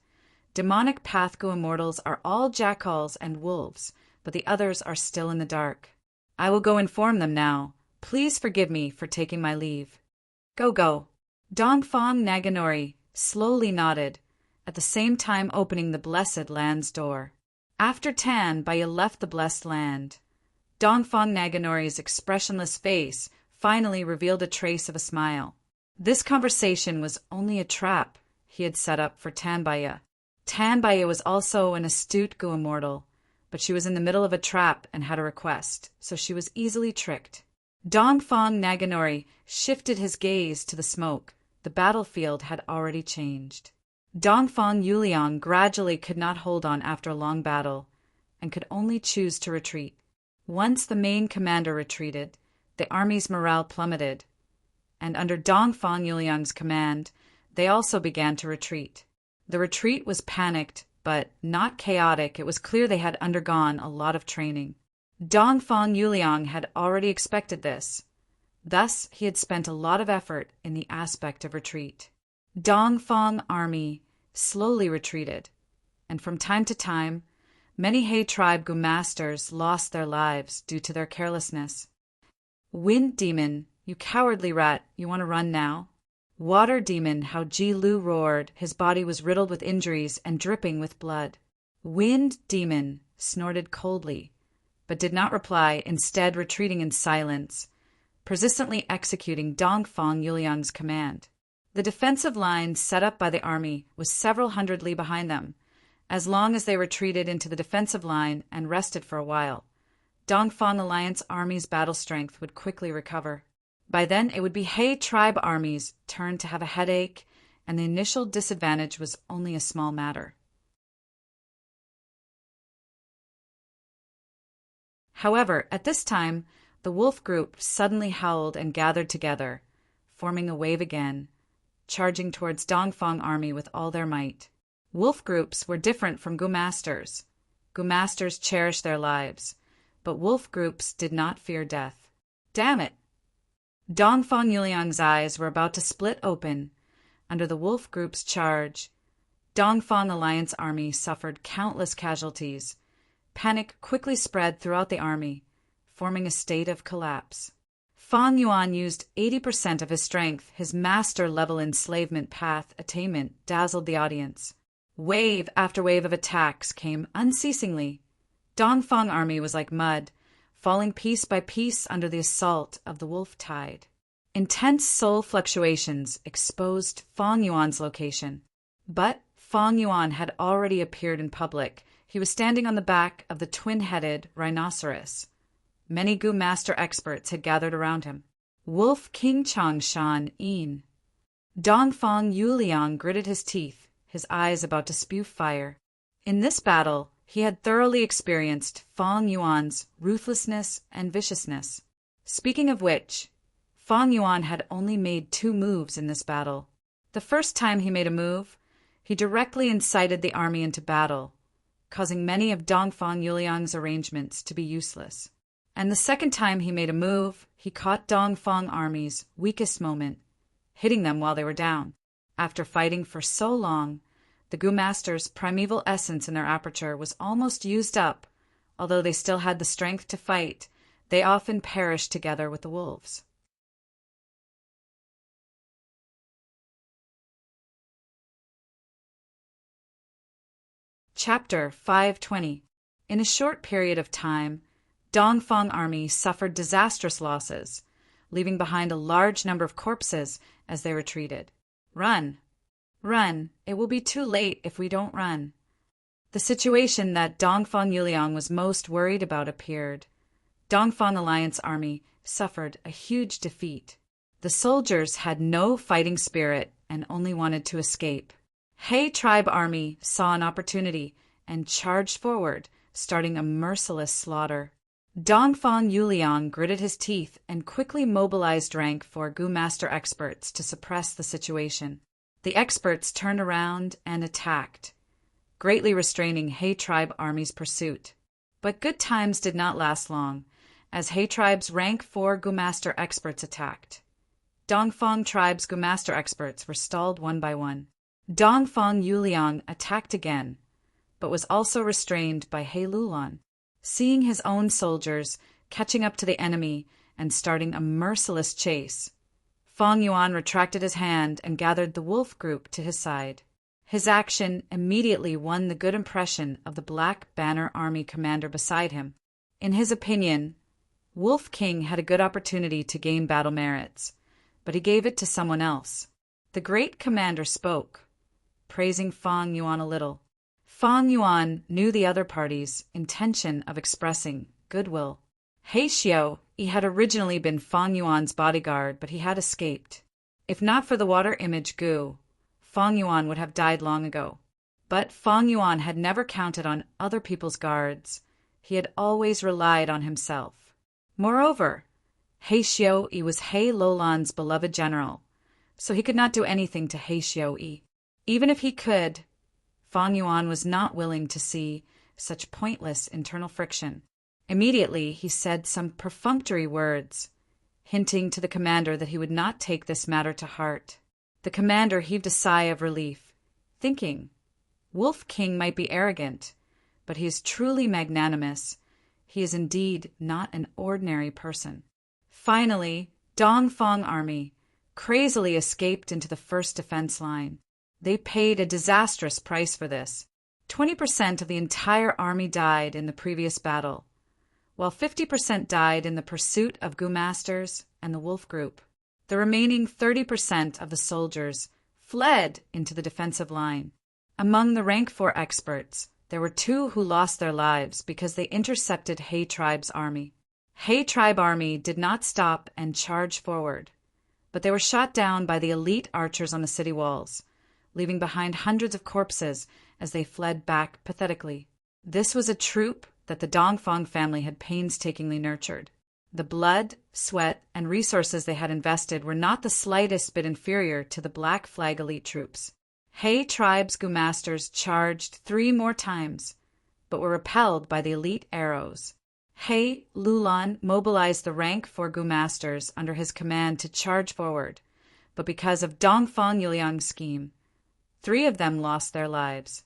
Demonic path Gu immortals are all jackals and wolves, but the others are still in the dark. I will go inform them now. Please forgive me for taking my leave. Go. Dongfang Naganori slowly nodded, at the same time opening the Blessed Land's door. After Tan Baya left the Blessed Land, Dongfang Naganori's expressionless face finally revealed a trace of a smile. This conversation was only a trap he had set up for Tan Baya. Tan Baya was also an astute Gu immortal, but she was in the middle of a trap and had a request, so she was easily tricked. Dongfang Naganori shifted his gaze to the smoke. The battlefield had already changed. Dongfang Yuliang gradually could not hold on after a long battle, and could only choose to retreat. Once the main commander retreated, the army's morale plummeted, and under Dongfang Yuliang's command, they also began to retreat. The retreat was panicked, but not chaotic. It was clear they had undergone a lot of training. Dongfang Yuliang had already expected this. Thus, he had spent a lot of effort in the aspect of retreat. Dongfang army slowly retreated, and from time to time, many He tribe Gu masters lost their lives due to their carelessness. Wind demon, you cowardly rat, you want to run now? Water demon, how Ji Lu roared. His body was riddled with injuries and dripping with blood. Wind demon snorted coldly, but did not reply, instead retreating in silence, persistently executing Dongfang Yuliang's command. The defensive line set up by the army was several hundred li behind them. As long as they retreated into the defensive line and rested for a while, Dongfang Alliance army's battle strength would quickly recover. By then, it would be He tribe army's turn to have a headache, and the initial disadvantage was only a small matter. However, at this time, the wolf group suddenly howled and gathered together, forming a wave again, charging towards Dongfang army with all their might. Wolf groups were different from Gu masters. Gu masters cherished their lives, but wolf groups did not fear death. Damn it! Dongfang Yuliang's eyes were about to split open. Under the wolf group's charge, Dongfang Alliance army suffered countless casualties. Panic quickly spread throughout the army, forming a state of collapse. Fang Yuan used 80% of his strength. His master-level enslavement path attainment dazzled the audience. Wave after wave of attacks came unceasingly. Dongfang army was like mud, falling piece by piece under the assault of the wolf tide. Intense soul fluctuations exposed Fang Yuan's location. But Fang Yuan had already appeared in public. He was standing on the back of the twin-headed rhinoceros. Many Gu Master experts had gathered around him. Wolf King Changshan Yin. Dongfang Yuliang gritted his teeth, his eyes about to spew fire. In this battle, he had thoroughly experienced Fang Yuan's ruthlessness and viciousness. Speaking of which, Fang Yuan had only made 2 moves in this battle. The first time he made a move, he directly incited the army into battle, causing many of Dongfang Yuliang's arrangements to be useless. And the second time he made a move, he caught Dongfang army's weakest moment, hitting them while they were down. After fighting for so long, the Gu Masters' primeval essence in their aperture was almost used up. Although they still had the strength to fight, they often perished together with the wolves. Chapter 520. In a short period of time, Dongfang army suffered disastrous losses, leaving behind a large number of corpses as they retreated. Run! Run! It will be too late if we don't run. The situation that Dongfang Yuliang was most worried about appeared. Dongfang Alliance army suffered a huge defeat. The soldiers had no fighting spirit and only wanted to escape. He tribe army saw an opportunity and charged forward, starting a merciless slaughter. Dongfang Yuliang gritted his teeth and quickly mobilized rank 4 Gu Master experts to suppress the situation. The experts turned around and attacked, greatly restraining He tribe army's pursuit. But good times did not last long, as He tribe's rank 4 Gu Master experts attacked. Dongfang tribe's Gu Master experts were stalled one by one. Dongfang Yuliang attacked again, but was also restrained by He Lulan. Seeing his own soldiers catching up to the enemy and starting a merciless chase, Fang Yuan retracted his hand and gathered the wolf group to his side. His action immediately won the good impression of the Black Banner Army commander beside him. In his opinion, Wolf King had a good opportunity to gain battle merits, but he gave it to someone else. The great commander spoke, praising Fang Yuan a little. Fang Yuan knew the other party's intention of expressing goodwill. He Xiao had originally been Fang Yuan's bodyguard, but he had escaped. If not for the water image Gu, Fang Yuan would have died long ago. But Fang Yuan had never counted on other people's guards. He had always relied on himself. Moreover, He Xiao was He Lulan's beloved general, so he could not do anything to He Xiao. Even if he could, Fang Yuan was not willing to see such pointless internal friction. Immediately, he said some perfunctory words, hinting to the commander that he would not take this matter to heart. The commander heaved a sigh of relief, thinking, Wolf King might be arrogant, but he is truly magnanimous. He is indeed not an ordinary person. Finally, Dongfang army crazily escaped into the first defense line. They paid a disastrous price for this. 20% of the entire army died in the previous battle, while 50% died in the pursuit of Gu Masters and the Wolf Group. The remaining 30% of the soldiers fled into the defensive line. Among the rank 4 experts, there were 2 who lost their lives because they intercepted He tribe's army. He tribe army did not stop and charge forward, but they were shot down by the elite archers on the city walls, leaving behind hundreds of corpses as they fled back pathetically. This was a troop that the Dongfang family had painstakingly nurtured. The blood, sweat, and resources they had invested were not the slightest bit inferior to the Black Flag elite troops. He tribe's Gu Masters charged 3 more times, but were repelled by the elite arrows. He Lulan mobilized the rank 4 Gu Masters under his command to charge forward, but because of Dongfang Yuliang's scheme, 3 of them lost their lives.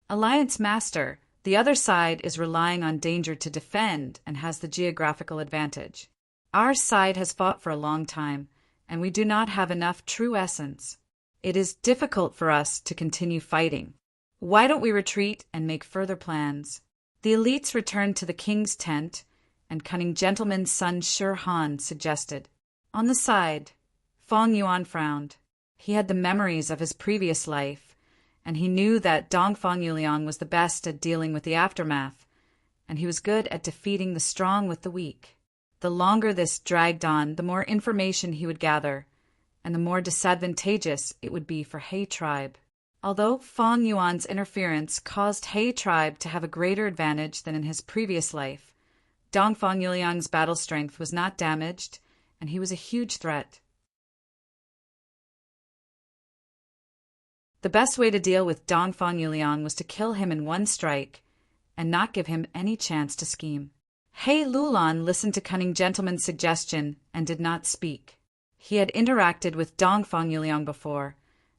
Alliance Master, The other side is relying on danger to defend and has the geographical advantage. Our side has fought for a long time, and we do not have enough true essence. It is difficult for us to continue fighting. Why don't we retreat and make further plans? The elites returned to the king's tent, and cunning gentleman's son Shi Han suggested. On the side, Fong Yuan frowned. He had the memories of his previous life, and he knew that Dongfang Yuliang was the best at dealing with the aftermath, and he was good at defeating the strong with the weak. The longer this dragged on, the more information he would gather, and the more disadvantageous it would be for He tribe. Although Fong Yuan's interference caused He tribe to have a greater advantage than in his previous life, Dongfang Yuliang's battle strength was not damaged, and he was a huge threat. The best way to deal with Dongfang Yuliang was to kill him in one strike and not give him any chance to scheme. He Lulan listened to cunning gentleman's suggestion and did not speak. He had interacted with Dongfang Yuliang before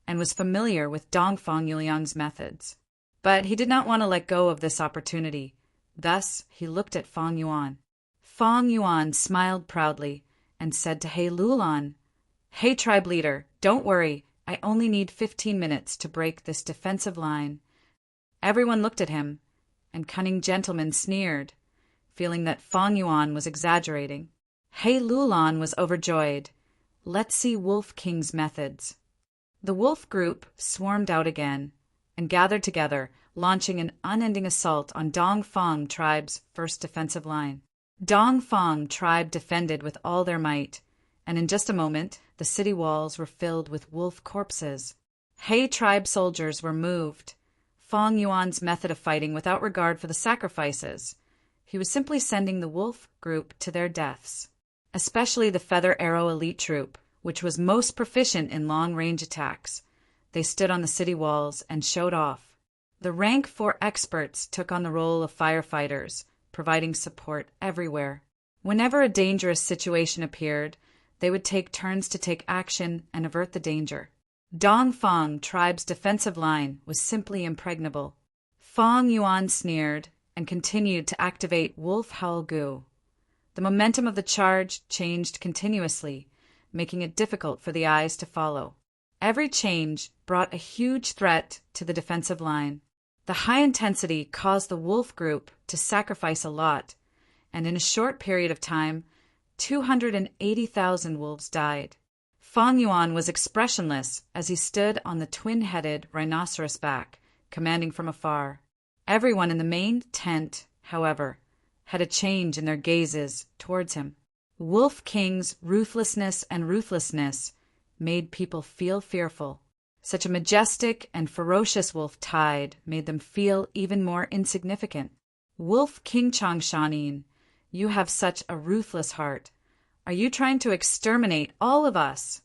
and was familiar with Dongfang Yuliang's methods. But he did not want to let go of this opportunity. Thus, he looked at Fong Yuan. Fong Yuan smiled proudly and said to He Lulan, "Hey, tribe leader, don't worry. I only need 15 minutes to break this defensive line." Everyone looked at him, and cunning gentleman sneered, feeling that Fong Yuan was exaggerating. He Lulan was overjoyed. Let's see Wolf King's methods. The wolf group swarmed out again and gathered together, launching an unending assault on Dongfang tribe's first defensive line. Dongfang tribe defended with all their might, and in just a moment, the city walls were filled with wolf corpses. He tribe soldiers were moved. Fong Yuan's method of fighting without regard for the sacrifices. He was simply sending the wolf group to their deaths, especially the Feather Arrow elite troop, which was most proficient in long-range attacks. They stood on the city walls and showed off. The rank 4 experts took on the role of firefighters, providing support everywhere. Whenever a dangerous situation appeared, they would take turns to take action and avert the danger. Dongfang tribe's defensive line was simply impregnable. Fong Yuan sneered and continued to activate Wolf Howl Gu. The momentum of the charge changed continuously, making it difficult for the eyes to follow. Every change brought a huge threat to the defensive line. The high intensity caused the wolf group to sacrifice a lot, and in a short period of time, 280,000 wolves died. Fong Yuan was expressionless as he stood on the twin-headed rhinoceros back, commanding from afar. Everyone in the main tent, however, had a change in their gazes towards him. Wolf King's ruthlessness and ruthlessness made people feel fearful. Such a majestic and ferocious wolf tide made them feel even more insignificant. Wolf King Changshanin, you have such a ruthless heart. Are you trying to exterminate all of us?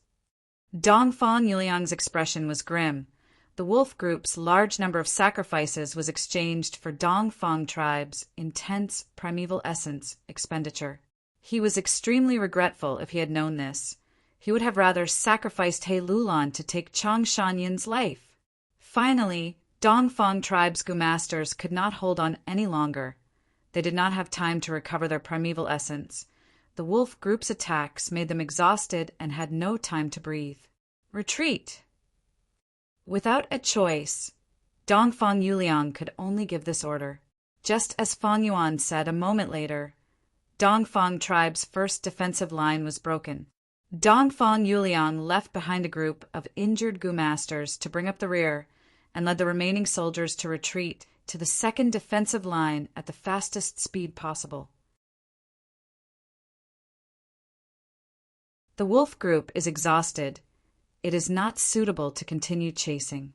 Dongfang Yuliang's expression was grim. The wolf group's large number of sacrifices was exchanged for Dongfang tribe's intense primeval essence expenditure. He was extremely regretful if he had known this. He would have rather sacrificed He Lulan to take Changshanyan's life. Finally, Dongfang tribe's Gu masters could not hold on any longer. They did not have time to recover their primeval essence. The wolf group's attacks made them exhausted and had no time to breathe. Retreat! Without a choice, Dongfang Yuliang could only give this order. Just as Fong Yuan said a moment later, Dongfang tribe's first defensive line was broken. Dongfang Yuliang left behind a group of injured Gu masters to bring up the rear and led the remaining soldiers to retreat to the second defensive line at the fastest speed possible. The wolf group is exhausted. It is not suitable to continue chasing.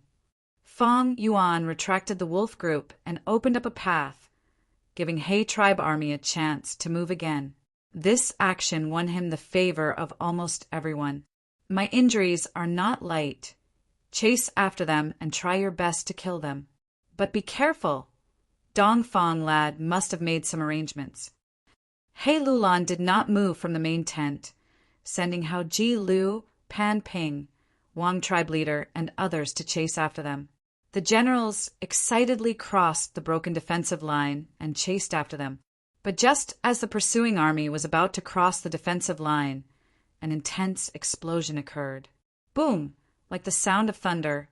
Fong Yuan retracted the wolf group and opened up a path, giving He tribe army a chance to move again. This action won him the favor of almost everyone. My injuries are not light. Chase after them and try your best to kill them. But be careful. Dongfang lad must have made some arrangements. He Lulan did not move from the main tent, sending Hao Ji Lu, Pan Ping, Wang tribe leader, and others to chase after them. The generals excitedly crossed the broken defensive line and chased after them. But just as the pursuing army was about to cross the defensive line, an intense explosion occurred. Boom! Like the sound of thunder,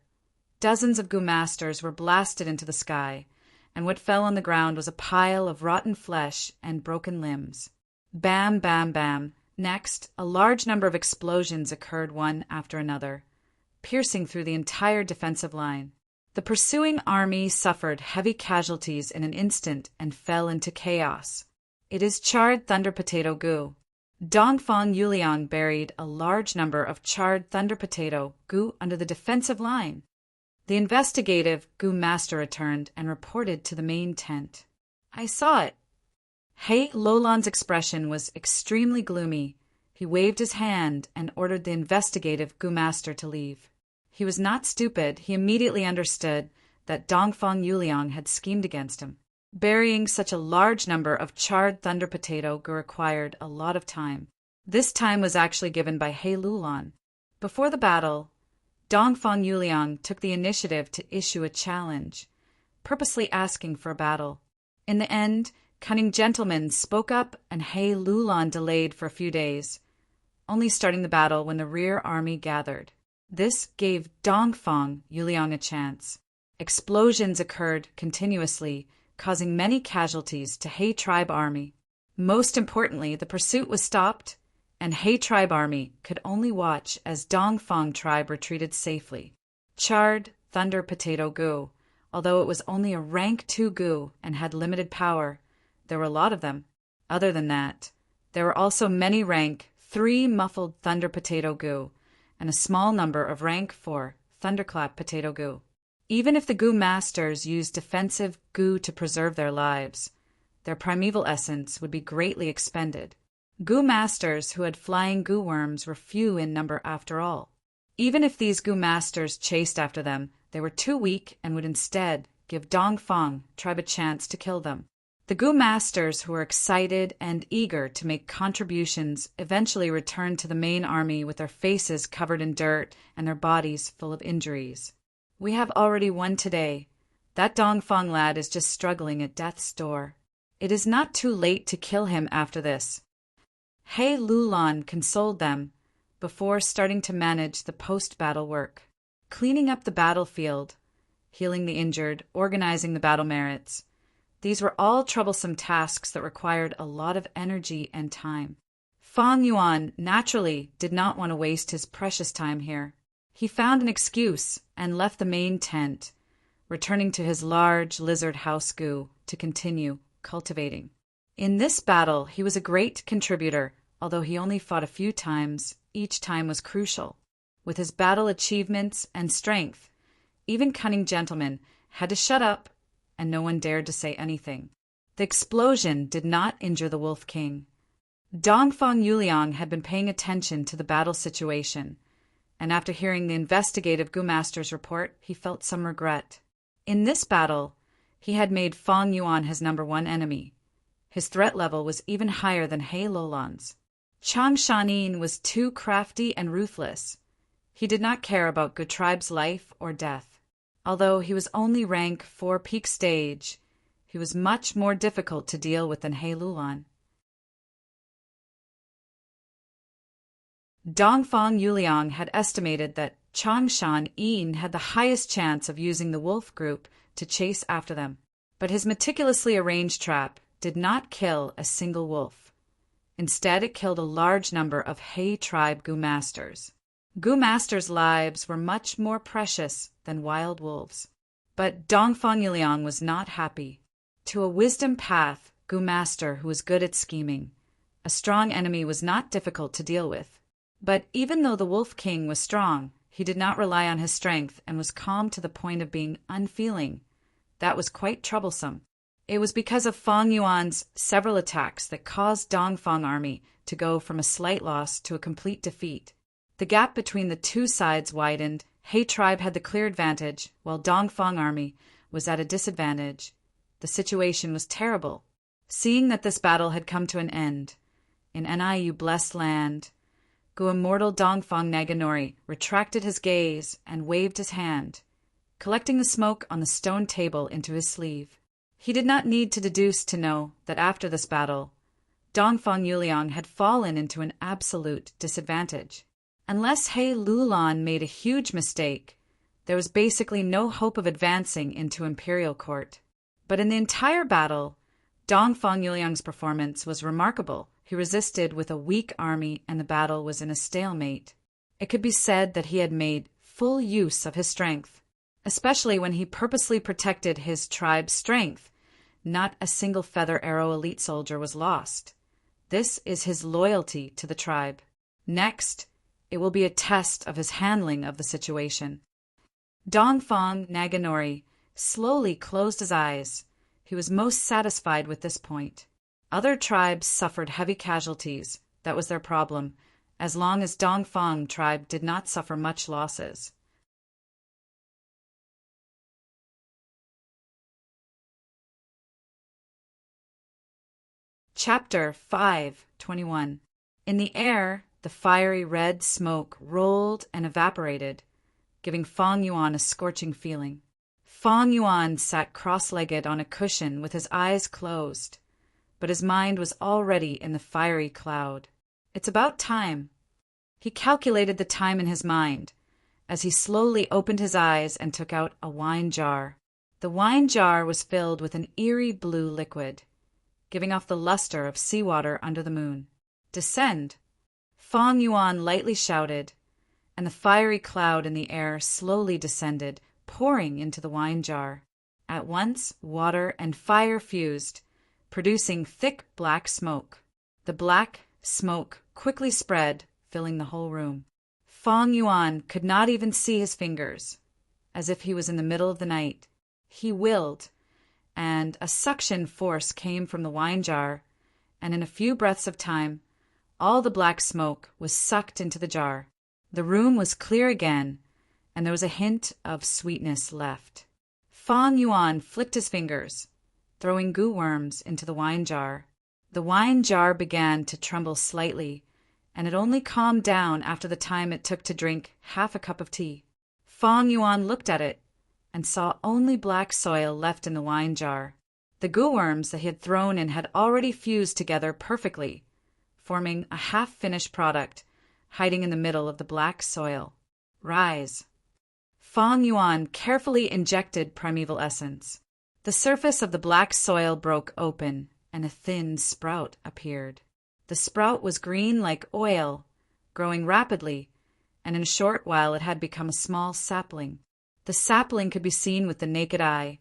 dozens of Gu masters were blasted into the sky, and what fell on the ground was a pile of rotten flesh and broken limbs. Bam, bam, bam. Next, a large number of explosions occurred one after another, piercing through the entire defensive line. The pursuing army suffered heavy casualties in an instant and fell into chaos. It is charred Thunder Potato Gu. Dongfang Yuliang buried a large number of charred Thunder Potato Gu under the defensive line. The investigative Gu master returned and reported to the main tent. I saw it. He Lolan's expression was extremely gloomy. He waved his hand and ordered the investigative Gu master to leave. He was not stupid. He immediately understood that Dongfang Yuliang had schemed against him. Burying such a large number of charred Thunder Potato Gu required a lot of time. This time was actually given by He Lulan. Before the battle, Dongfang Yuliang took the initiative to issue a challenge, purposely asking for a battle. In the end, Cunning Gentleman spoke up and He Lulan delayed for a few days, only starting the battle when the rear army gathered. This gave Dongfang Yuliang a chance. Explosions occurred continuously, causing many casualties to He tribe army. Most importantly, the pursuit was stopped, and He tribe army could only watch as Dongfang tribe retreated safely. Charred Thunder Potato Gu. Although it was only a rank 2 Gu and had limited power, there were a lot of them. Other than that, there were also many rank 3 Muffled Thunder Potato Gu, and a small number of rank 4 Thunderclap Potato Gu. Even if the Gu masters used defensive Gu to preserve their lives, their primeval essence would be greatly expended. Gu masters who had flying Gu worms were few in number after all. Even if these Gu masters chased after them, they were too weak and would instead give Dongfang tribe a chance to kill them. The Gu masters who were excited and eager to make contributions eventually returned to the main army with their faces covered in dirt and their bodies full of injuries. We have already won today. That Dongfang lad is just struggling at death's door. It is not too late to kill him after this. He Lulan consoled them before starting to manage the post-battle work, cleaning up the battlefield, healing the injured, organizing the battle merits. These were all troublesome tasks that required a lot of energy and time. Fang Yuan naturally did not want to waste his precious time here. He found an excuse and left the main tent, returning to his large lizard house Gu to continue cultivating. In this battle, he was a great contributor, although he only fought a few times. Each time was crucial. With his battle achievements and strength, even Cunning Gentleman had to shut up, and no one dared to say anything. The explosion did not injure the Wolf King. Dongfang Yuliang had been paying attention to the battle situation, and after hearing the investigative Gu master's report, he felt some regret. In this battle, he had made Fang Yuan his #1 enemy. His threat level was even higher than He Lolan's. Chang Shanin was too crafty and ruthless. He did not care about Gu tribe's life or death. Although he was only rank 4 peak stage, he was much more difficult to deal with than He Lulan. Dongfang Yuliang had estimated that Changshan Yin had the highest chance of using the wolf group to chase after them, but his meticulously arranged trap did not kill a single wolf. Instead, it killed a large number of He tribe Gu masters. Gu masters' lives were much more precious than wild wolves. But Dongfang Yuliang was not happy. To a wisdom path Gu master who was good at scheming, a strong enemy was not difficult to deal with. But even though the Wolf King was strong, he did not rely on his strength and was calm to the point of being unfeeling. That was quite troublesome. It was because of Fang Yuan's several attacks that caused Dongfang army to go from a slight loss to a complete defeat. The gap between the two sides widened. He tribe had the clear advantage, while Dongfang army was at a disadvantage. The situation was terrible. Seeing that this battle had come to an end, in Niu blessed land, Gu immortal Dongfang Naganori retracted his gaze and waved his hand. collecting the smoke on the stone table into his sleeve. He did not need to deduce to know that after this battle, Dongfang Yuliang had fallen into an absolute disadvantage. Unless He Lulan made a huge mistake, there was basically no hope of advancing into imperial court. But in the entire battle, Dongfang Yuliang's performance was remarkable. He resisted with a weak army, and the battle was in a stalemate. It could be said that he had made full use of his strength, especially when he purposely protected his tribe's strength. Not a single feather arrow elite soldier was lost. This is his loyalty to the tribe. Next, it will be a test of his handling of the situation. Dongfang Naganori slowly closed his eyes. He was most satisfied with this point. Other tribes suffered heavy casualties. That was their problem, as long as Dongfang tribe did not suffer much losses. Chapter 5:21. In the air, the fiery red smoke rolled and evaporated, giving Fang Yuan a scorching feeling. Fang Yuan sat cross-legged on a cushion with his eyes closed, but his mind was already in the fiery cloud. It's about time. He calculated the time in his mind as he slowly opened his eyes and took out a wine jar. The wine jar was filled with an eerie blue liquid, giving off the luster of seawater under the moon. Descend! Fang Yuan lightly shouted, and the fiery cloud in the air slowly descended, pouring into the wine jar. At once, water and fire fused, producing thick black smoke. The black smoke quickly spread, filling the whole room. Fang Yuan could not even see his fingers, as if he was in the middle of the night. He willed, and a suction force came from the wine jar, and in a few breaths of time, all the black smoke was sucked into the jar. The room was clear again, and there was a hint of sweetness left. Fang Yuan flicked his fingers, throwing goo worms into the wine jar. The wine jar began to tremble slightly, and it only calmed down after the time it took to drink half a cup of tea. Fang Yuan looked at it and saw only black soil left in the wine jar. The goo worms that he had thrown in had already fused together perfectly, forming a half-finished product, hiding in the middle of the black soil. Rise. Fang Yuan carefully injected primeval essence. The surface of the black soil broke open, and a thin sprout appeared. The sprout was green like oil, growing rapidly, and in a short while it had become a small sapling. The sapling could be seen with the naked eye,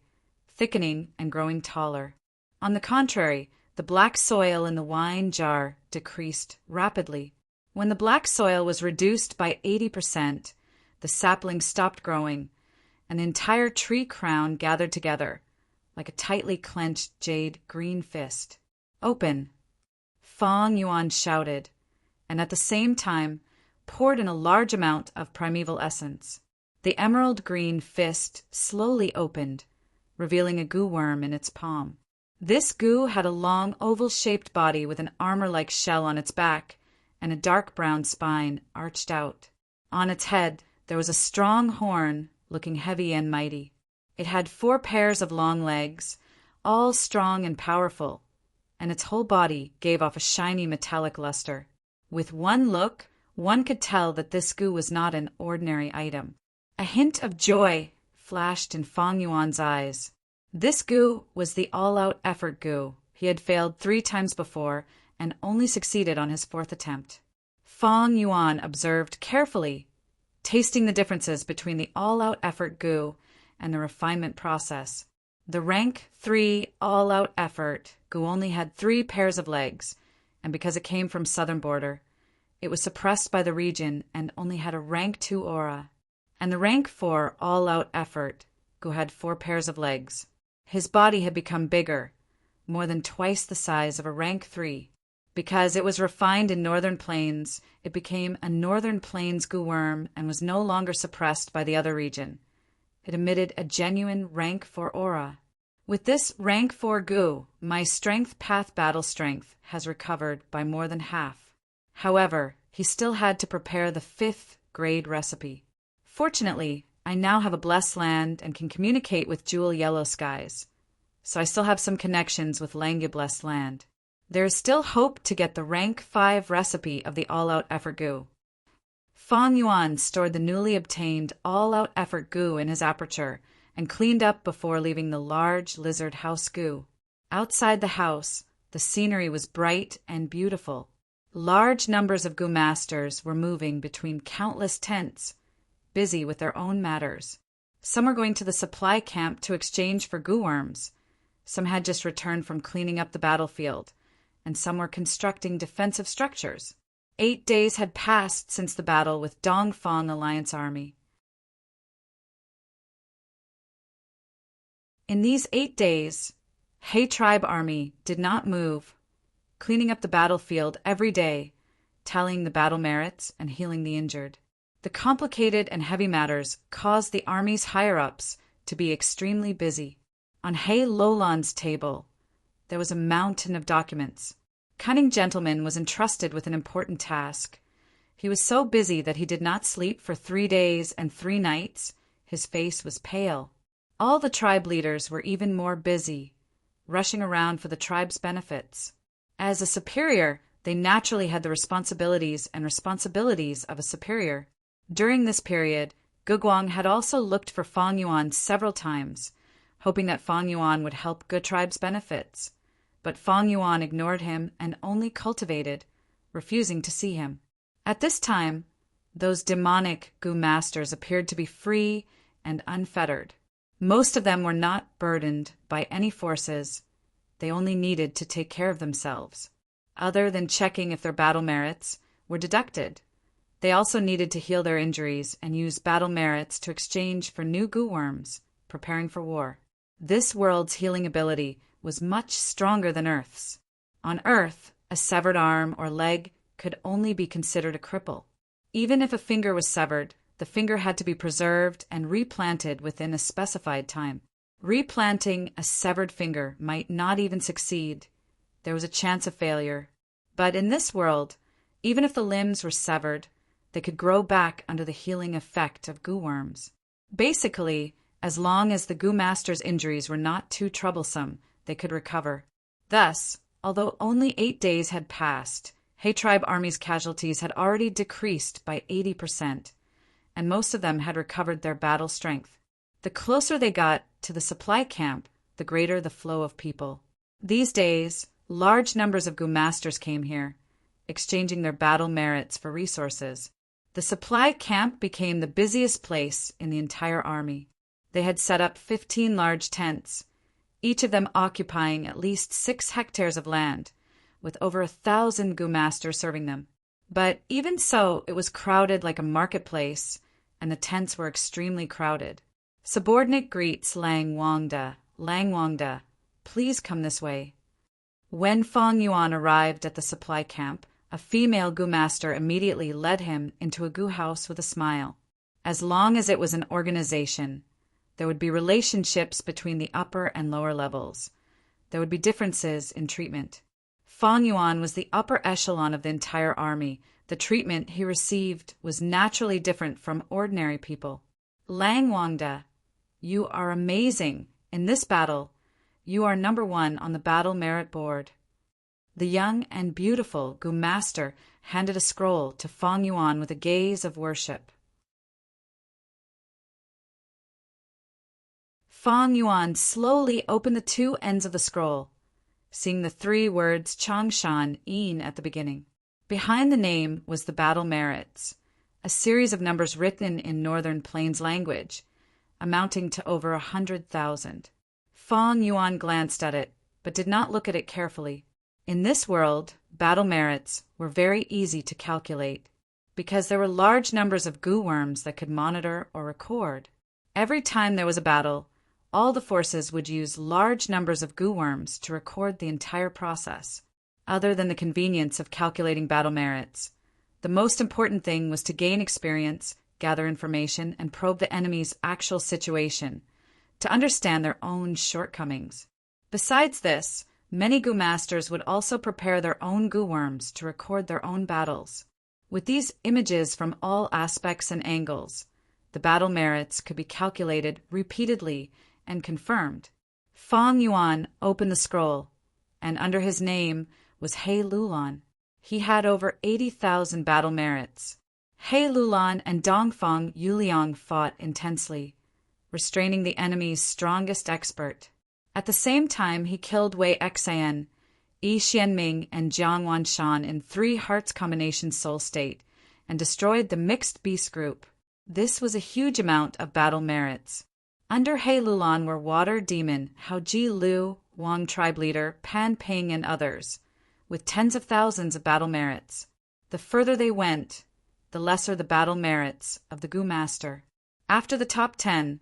thickening and growing taller. On the contrary, the black soil in the wine jar decreased rapidly. When the black soil was reduced by 80%, the sapling stopped growing, and the entire tree crown gathered together, like a tightly clenched jade green fist. Open! Fang Yuan shouted, and at the same time poured in a large amount of primeval essence. The emerald green fist slowly opened, revealing a goo worm in its palm. This goo had a long oval-shaped body with an armor-like shell on its back and a dark brown spine arched out. On its head there was a strong horn, looking heavy and mighty. It had 4 pairs of long legs, all strong and powerful, and its whole body gave off a shiny metallic luster. With one look, one could tell that this goo was not an ordinary item. A hint of joy flashed in Fang Yuan's eyes. This goo was the all-out effort goo. He had failed 3 times before and only succeeded on his 4th attempt. Fang Yuan observed carefully, tasting the differences between the all-out effort goo and the refinement process. The rank 3 all-out effort goo only had 3 pairs of legs, and because it came from southern border, it was suppressed by the region and only had a rank 2 aura. And the rank 4 all-out effort goo had 4 pairs of legs. His body had become bigger, more than twice the size of a rank 3. Because it was refined in northern plains, it became a northern plains goo worm and was no longer suppressed by the other region. It emitted a genuine rank 4 aura. With this rank 4 goo, my strength path battle strength has recovered by more than half. However, he still had to prepare the 5th grade recipe. Fortunately, I now have a blessed land and can communicate with jewel yellow skies. So I still have some connections with Langya blessed land. There is still hope to get the rank 5 recipe of the all-out effort goo. Fang Yuan stored the newly obtained all-out effort goo in his aperture and cleaned up before leaving the large lizard house goo. Outside the house, the scenery was bright and beautiful. Large numbers of goo masters were moving between countless tents, busy with their own matters. Some were going to the supply camp to exchange for goo worms. Some had just returned from cleaning up the battlefield, and some were constructing defensive structures. 8 days had passed since the battle with Dongfang Alliance Army. In these 8 days, He Tribe Army did not move, cleaning up the battlefield every day, tallying the battle merits and healing the injured. The complicated and heavy matters caused the army's higher-ups to be extremely busy. On He Lolan's table, there was a mountain of documents. Cunning Gentleman was entrusted with an important task. He was so busy that he did not sleep for 3 days and 3 nights. His face was pale. All the tribe leaders were even more busy, rushing around for the tribe's benefits. As a superior, they naturally had the responsibilities of a superior. During this period, Guguang had also looked for Fang Yuan several times, hoping that Fang Yuan would help Gu Tribe's benefits. But Fang Yuan ignored him and only cultivated, refusing to see him. At this time, those demonic Gu masters appeared to be free and unfettered. Most of them were not burdened by any forces. They only needed to take care of themselves, other than checking if their battle merits were deducted. They also needed to heal their injuries and use battle merits to exchange for new goo worms, preparing for war. This world's healing ability was much stronger than Earth's. On Earth, a severed arm or leg could only be considered a cripple. Even if a finger was severed, the finger had to be preserved and replanted within a specified time. Replanting a severed finger might not even succeed. There was a chance of failure. But in this world, even if the limbs were severed, they could grow back under the healing effect of goo worms. Basically, as long as the goo master's injuries were not too troublesome, they could recover. Thus, although only 8 days had passed, He Tribe Army's casualties had already decreased by 80%, and most of them had recovered their battle strength. The closer they got to the supply camp, the greater the flow of people. These days, large numbers of goo masters came here, exchanging their battle merits for resources. The supply camp became the busiest place in the entire army. They had set up 15 large tents, each of them occupying at least 6 hectares of land, with over 1,000 goo masters serving them. But even so, it was crowded like a marketplace, and the tents were extremely crowded. Subordinate greets Lang Wangda, please come this way. When Fang Yuan arrived at the supply camp, a female goo master immediately led him into a goo house with a smile. As long as it was an organization, there would be relationships between the upper and lower levels. There would be differences in treatment. Fang Yuan was the upper echelon of the entire army. The treatment he received was naturally different from ordinary people. Lang Wangda, you are amazing. In this battle, you are number 1 on the battle merit board. The young and beautiful goo master handed a scroll to Fang Yuan with a gaze of worship. Fang Yuan slowly opened the 2 ends of the scroll, seeing the 3 words Changshan Yin at the beginning. Behind the name was the battle merits, a series of numbers written in Northern Plains language, amounting to over 100,000. Fang Yuan glanced at it, but did not look at it carefully. In this world, battle merits were very easy to calculate, because there were large numbers of goo worms that could monitor or record. Every time there was a battle, all the forces would use large numbers of goo worms to record the entire process. Other than the convenience of calculating battle merits, the most important thing was to gain experience, gather information, and probe the enemy's actual situation, to understand their own shortcomings. Besides this, many goo masters would also prepare their own goo worms to record their own battles. With these images from all aspects and angles, the battle merits could be calculated repeatedly and confirmed. Fong Yuan opened the scroll, and under his name was He Lulan. He had over 80,000 battle merits. He Lulan and Dongfang Yuliang fought intensely, restraining the enemy's strongest expert. At the same time, he killed Wei Xian, Yi Xianming, and Jiang Wanshan in 3 hearts combination soul state, and destroyed the mixed beast group. This was a huge amount of battle merits. Under He Lulan were Water Demon, Hao Ji Lu, Wang tribe leader, Pan Ping, and others, with tens of thousands of battle merits. The further they went, the lesser the battle merits of the Gu Master. After the top 10,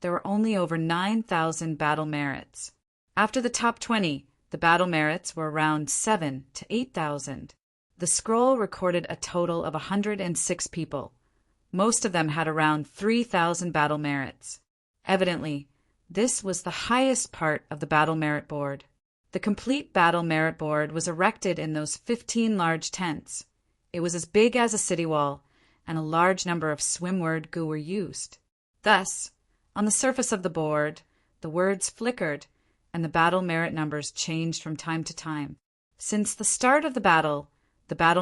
there were only over 9,000 battle merits. After the top 20, the battle merits were around 7 to 8,000. The scroll recorded a total of 106 people. Most of them had around 3,000 battle merits. Evidently, this was the highest part of the battle merit board. The complete battle merit board was erected in those 15 large tents. It was as big as a city wall, and a large number of swim-word gu were used. Thus, on the surface of the board, the words flickered, and the battle merit numbers changed from time to time. Since the start of the battle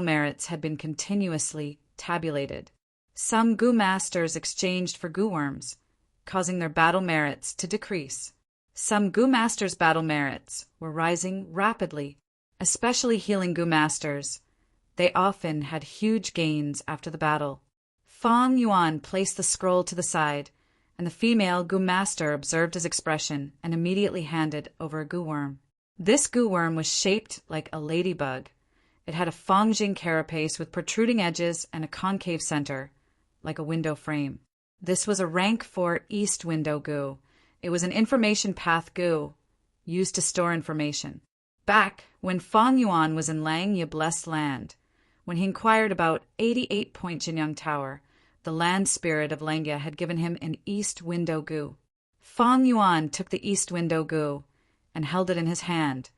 merits had been continuously tabulated. Some gu masters exchanged for gu worms, causing their battle merits to decrease. Some gu masters' battle merits were rising rapidly, especially healing gu masters. They often had huge gains after the battle. Fong Yuan placed the scroll to the side, and the female gu master observed his expression and immediately handed over a gu worm. This gu worm was shaped like a ladybug. It had a Fongjing carapace with protruding edges and a concave center, like a window frame. This was a rank 4 East Window gu. It was an information path gu, used to store information. Back when Fong Yuan was in Lang Ye Blessed Land, when he inquired about 88 Point Jinyang Tower, the land spirit of Langya had given him an East Window gu. Fong Yuan took the East Window gu and held it in his hand,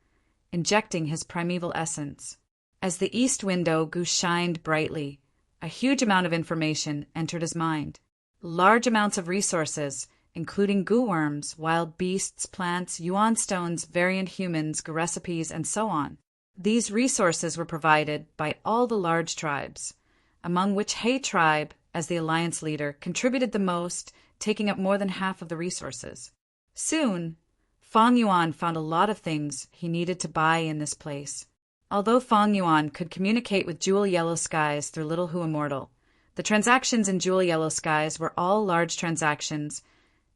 injecting his primeval essence. As the East Window gu shined brightly, a huge amount of information entered his mind. Large amounts of resources, including gu worms, wild beasts, plants, yuan stones, variant humans, gu recipes, and so on. These resources were provided by all the large tribes, among which He tribe, as the alliance leader, contributed the most, taking up more than half of the resources. Soon, Fong Yuan found a lot of things he needed to buy in this place. Although Fong Yuan could communicate with Jewel Yellow Skies through Little Hu Immortal, the transactions in Jewel Yellow Skies were all large transactions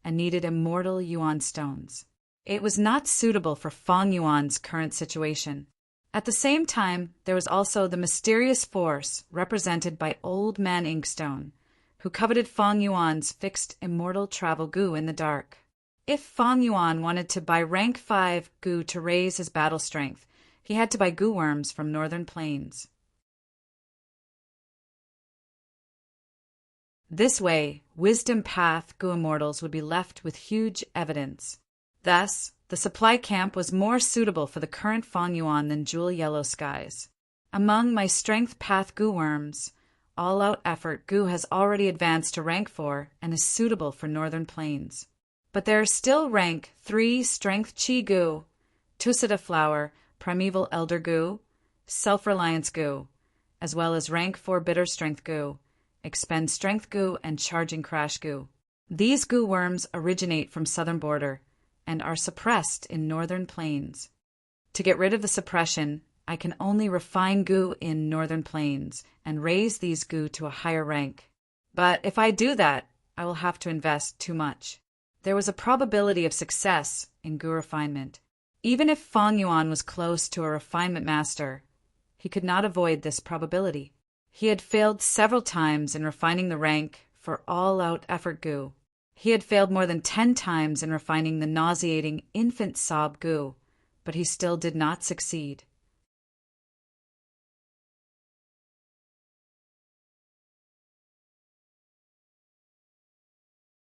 and needed immortal yuan stones. It was not suitable for Fong Yuan's current situation. At the same time, there was also the mysterious force represented by Old Man Inkstone, who coveted Fong Yuan's fixed immortal travel gu in the dark. If Fong Yuan wanted to buy rank 5 gu to raise his battle strength, he had to buy gu worms from Northern Plains. This way, Wisdom Path gu immortals would be left with huge evidence. Thus, the supply camp was more suitable for the current Fong Yuan than Jewel Yellow Skies. Among my Strength Path gu worms, All-Out Effort gu has already advanced to rank 4 and is suitable for Northern Plains. But there are still rank 3 Strength Chi gu, Tusita Flower, Primeval Elder gu, Self-Reliance gu, as well as rank 4 Bitter Strength gu, Expend Strength gu, and Charging Crash gu. These gu worms originate from southern border and are suppressed in Northern Plains. To get rid of the suppression, I can only refine gu in Northern Plains and raise these gu to a higher rank. But if I do that, I will have to invest too much. There was a probability of success in gu refinement. Even if Fong Yuan was close to a refinement master, he could not avoid this probability. He had failed several times in refining the rank for All-Out Effort gu. He had failed more than 10 times in refining the nauseating Infant Sob gu, but he still did not succeed.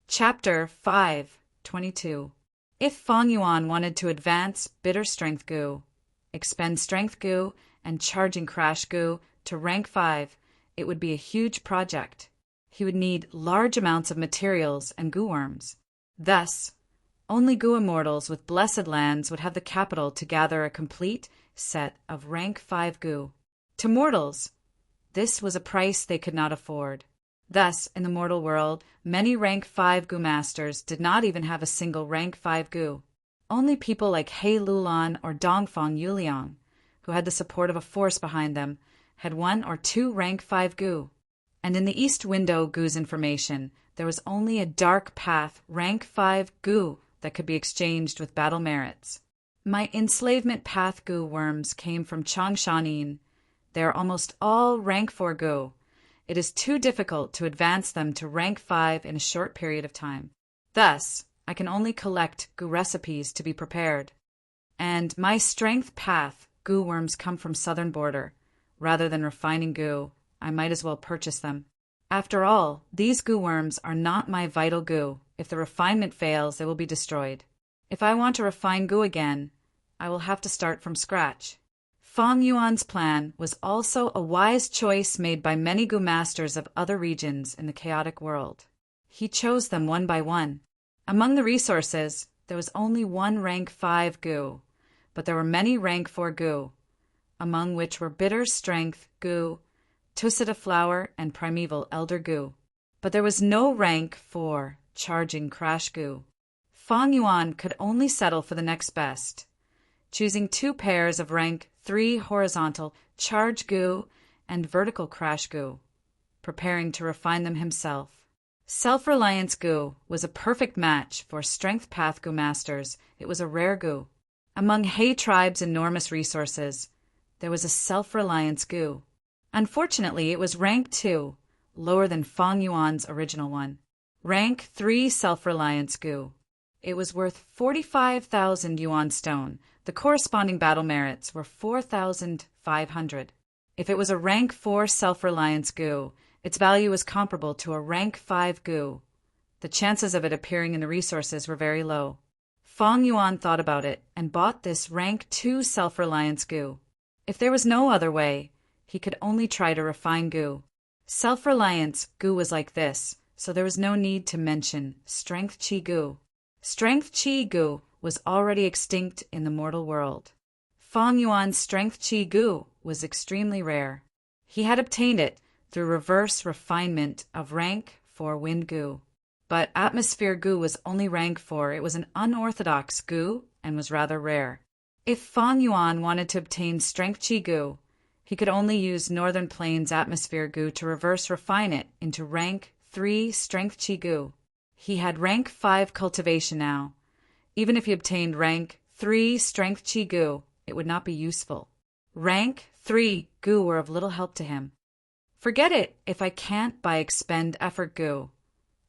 Chapter 5:22. If Fong Yuan wanted to advance Bitter Strength gu, Expend Strength gu, and Charging Crash gu to rank 5, it would be a huge project. he would need large amounts of materials and goo worms. Thus, only goo immortals with blessed lands would have the capital to gather a complete set of rank 5 goo. To mortals, this was a price they could not afford. Thus, in the mortal world, many rank 5 goo masters did not even have a single rank 5 goo. Only people like He Lulan or Dongfang Yuliang, who had the support of a force behind them, had 1 or 2 rank 5 goo. And in the East Window goo's information, there was only a dark path rank 5 goo that could be exchanged with battle merits. My enslavement path goo worms came from Changshanin. They are almost all rank 4 goo. It is too difficult to advance them to rank 5 in a short period of time. Thus, I can only collect goo recipes to be prepared. And my strength path goo worms come from southern border. Rather than refining goo, I might as well purchase them. After all, these goo worms are not my vital goo. If the refinement fails, they will be destroyed. If I want to refine goo again, I will have to start from scratch. Fang Yuan's plan was also a wise choice made by many goo masters of other regions in the chaotic world. He chose them one by one. Among the resources, there was only 1 rank 5 goo, but there were many rank 4 goo, among which were bitter strength goo, Tusita flower, and primeval elder goo. But there was no rank 4 charging crash goo. Fang Yuan could only settle for the next best, choosing 2 pairs of rank 3 horizontal charge goo and vertical crash goo, preparing to refine them himself. Self-reliance goo was a perfect match for strength path goo masters. It was a rare goo. Among He tribe's enormous resources, there was a self-reliance goo. Unfortunately, it was rank 2, lower than Fang Yuan's original one. Rank 3 self-reliance goo. It was worth 45,000 yuan stone. The corresponding battle merits were 4,500. If it was a rank 4 self-reliance goo, its value was comparable to a rank 5 goo. The chances of it appearing in the resources were very low. Fang Yuan thought about it and bought this rank 2 self-reliance goo. If there was no other way, he could only try to refine goo. Self-reliance goo was like this, so there was no need to mention strength chi goo. Strength chi goo was already extinct in the mortal world. Fang Yuan's strength chi goo was extremely rare. He had obtained it through reverse refinement of rank 4 wind goo. But atmosphere goo was only rank 4. It was an unorthodox goo and was rather rare. If Fang Yuan wanted to obtain strength chi goo, he could only use Northern Plains atmosphere goo to reverse refine it into rank 3 strength chi goo. He had rank 5 cultivation now. Even if he obtained rank 3 strength chi goo, it would not be useful. Rank 3 goo were of little help to him. Forget it if I can't by expend effort goo.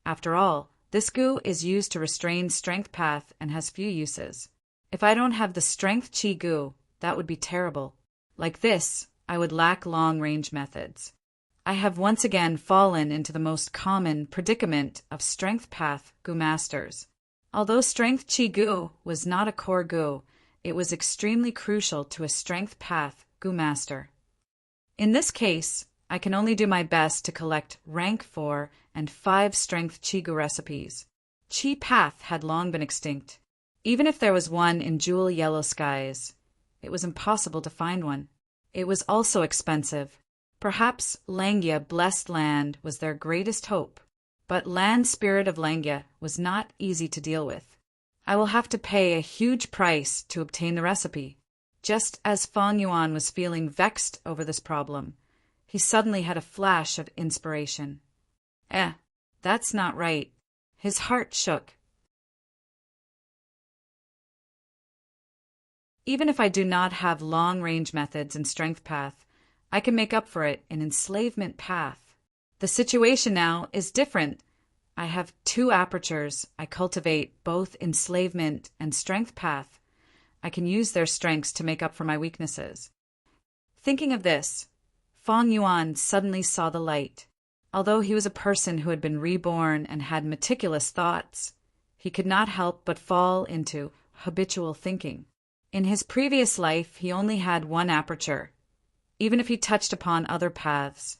After all, this goo is used to restrain strength path and has few uses. If I don't have the strength chi goo, that would be terrible. Like this, I would lack long-range methods. I have once again fallen into the most common predicament of strength path goo masters. Although strength chi goo was not a core goo, it was extremely crucial to a strength path goo master. In this case, I can only do my best to collect rank 4 and 5 strength chi goo recipes. Chi path had long been extinct. Even if there was one in jewel yellow skies, it was impossible to find one. It was also expensive. Perhaps Langya blessed land was their greatest hope, but land spirit of Langya was not easy to deal with. I will have to pay a huge price to obtain the recipe. Just as Fang Yuan was feeling vexed over this problem, he suddenly had a flash of inspiration. That's not right. His heart shook. Even if I do not have long-range methods in strength path, I can make up for it in enslavement path. The situation now is different. I have 2 apertures. I cultivate both enslavement and strength path. I can use their strengths to make up for my weaknesses. Thinking of this, Fang Yuan suddenly saw the light. Although he was a person who had been reborn and had meticulous thoughts, he could not help but fall into habitual thinking. In his previous life, he only had 1 aperture. Even if he touched upon other paths,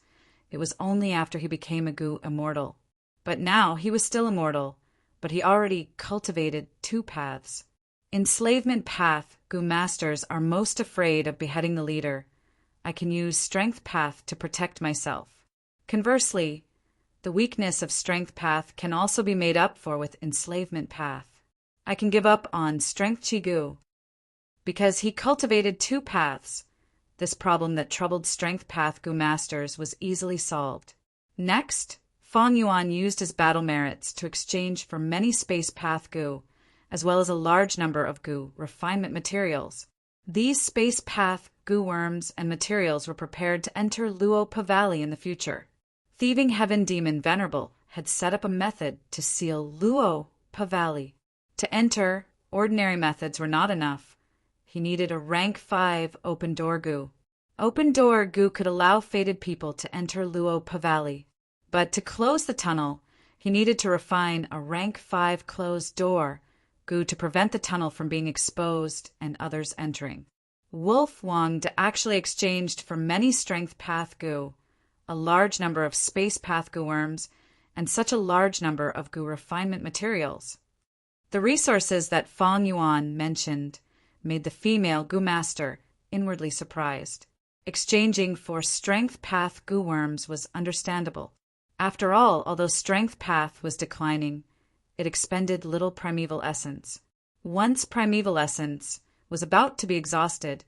It was only after he became a Gu immortal. But now he was still immortal, but he already cultivated 2 paths. Enslavement path, Gu masters are most afraid of beheading the leader. I can use strength path to protect myself. Conversely, the weakness of strength path can also be made up for with enslavement path. I can give up on strength chi Gu. Because he cultivated 2 paths, this problem that troubled strength path Gu masters was easily solved. Next, Fang Yuan used his battle merits to exchange for many space path Gu, as well as a large number of Gu refinement materials. These space path Gu worms and materials were prepared to enter Luo Pa Valley in the future. Thieving Heaven Demon Venerable had set up a method to seal Luo Pa Valley. To enter, ordinary methods were not enough. He needed a rank 5 open door Gu. Open door Gu could allow fated people to enter Luo Pa Valley. But to close the tunnel, he needed to refine a rank 5 closed door Gu to prevent the tunnel from being exposed and others entering. Wolf Wang actually exchanged for many strength path Gu, a large number of space path Gu worms, and such a large number of Gu refinement materials. The resources that Fang Yuan mentioned made the female Gu master inwardly surprised. Exchanging for strength path Gu worms was understandable. After all, although strength path was declining, it expended little primeval essence. Once primeval essence was about to be exhausted,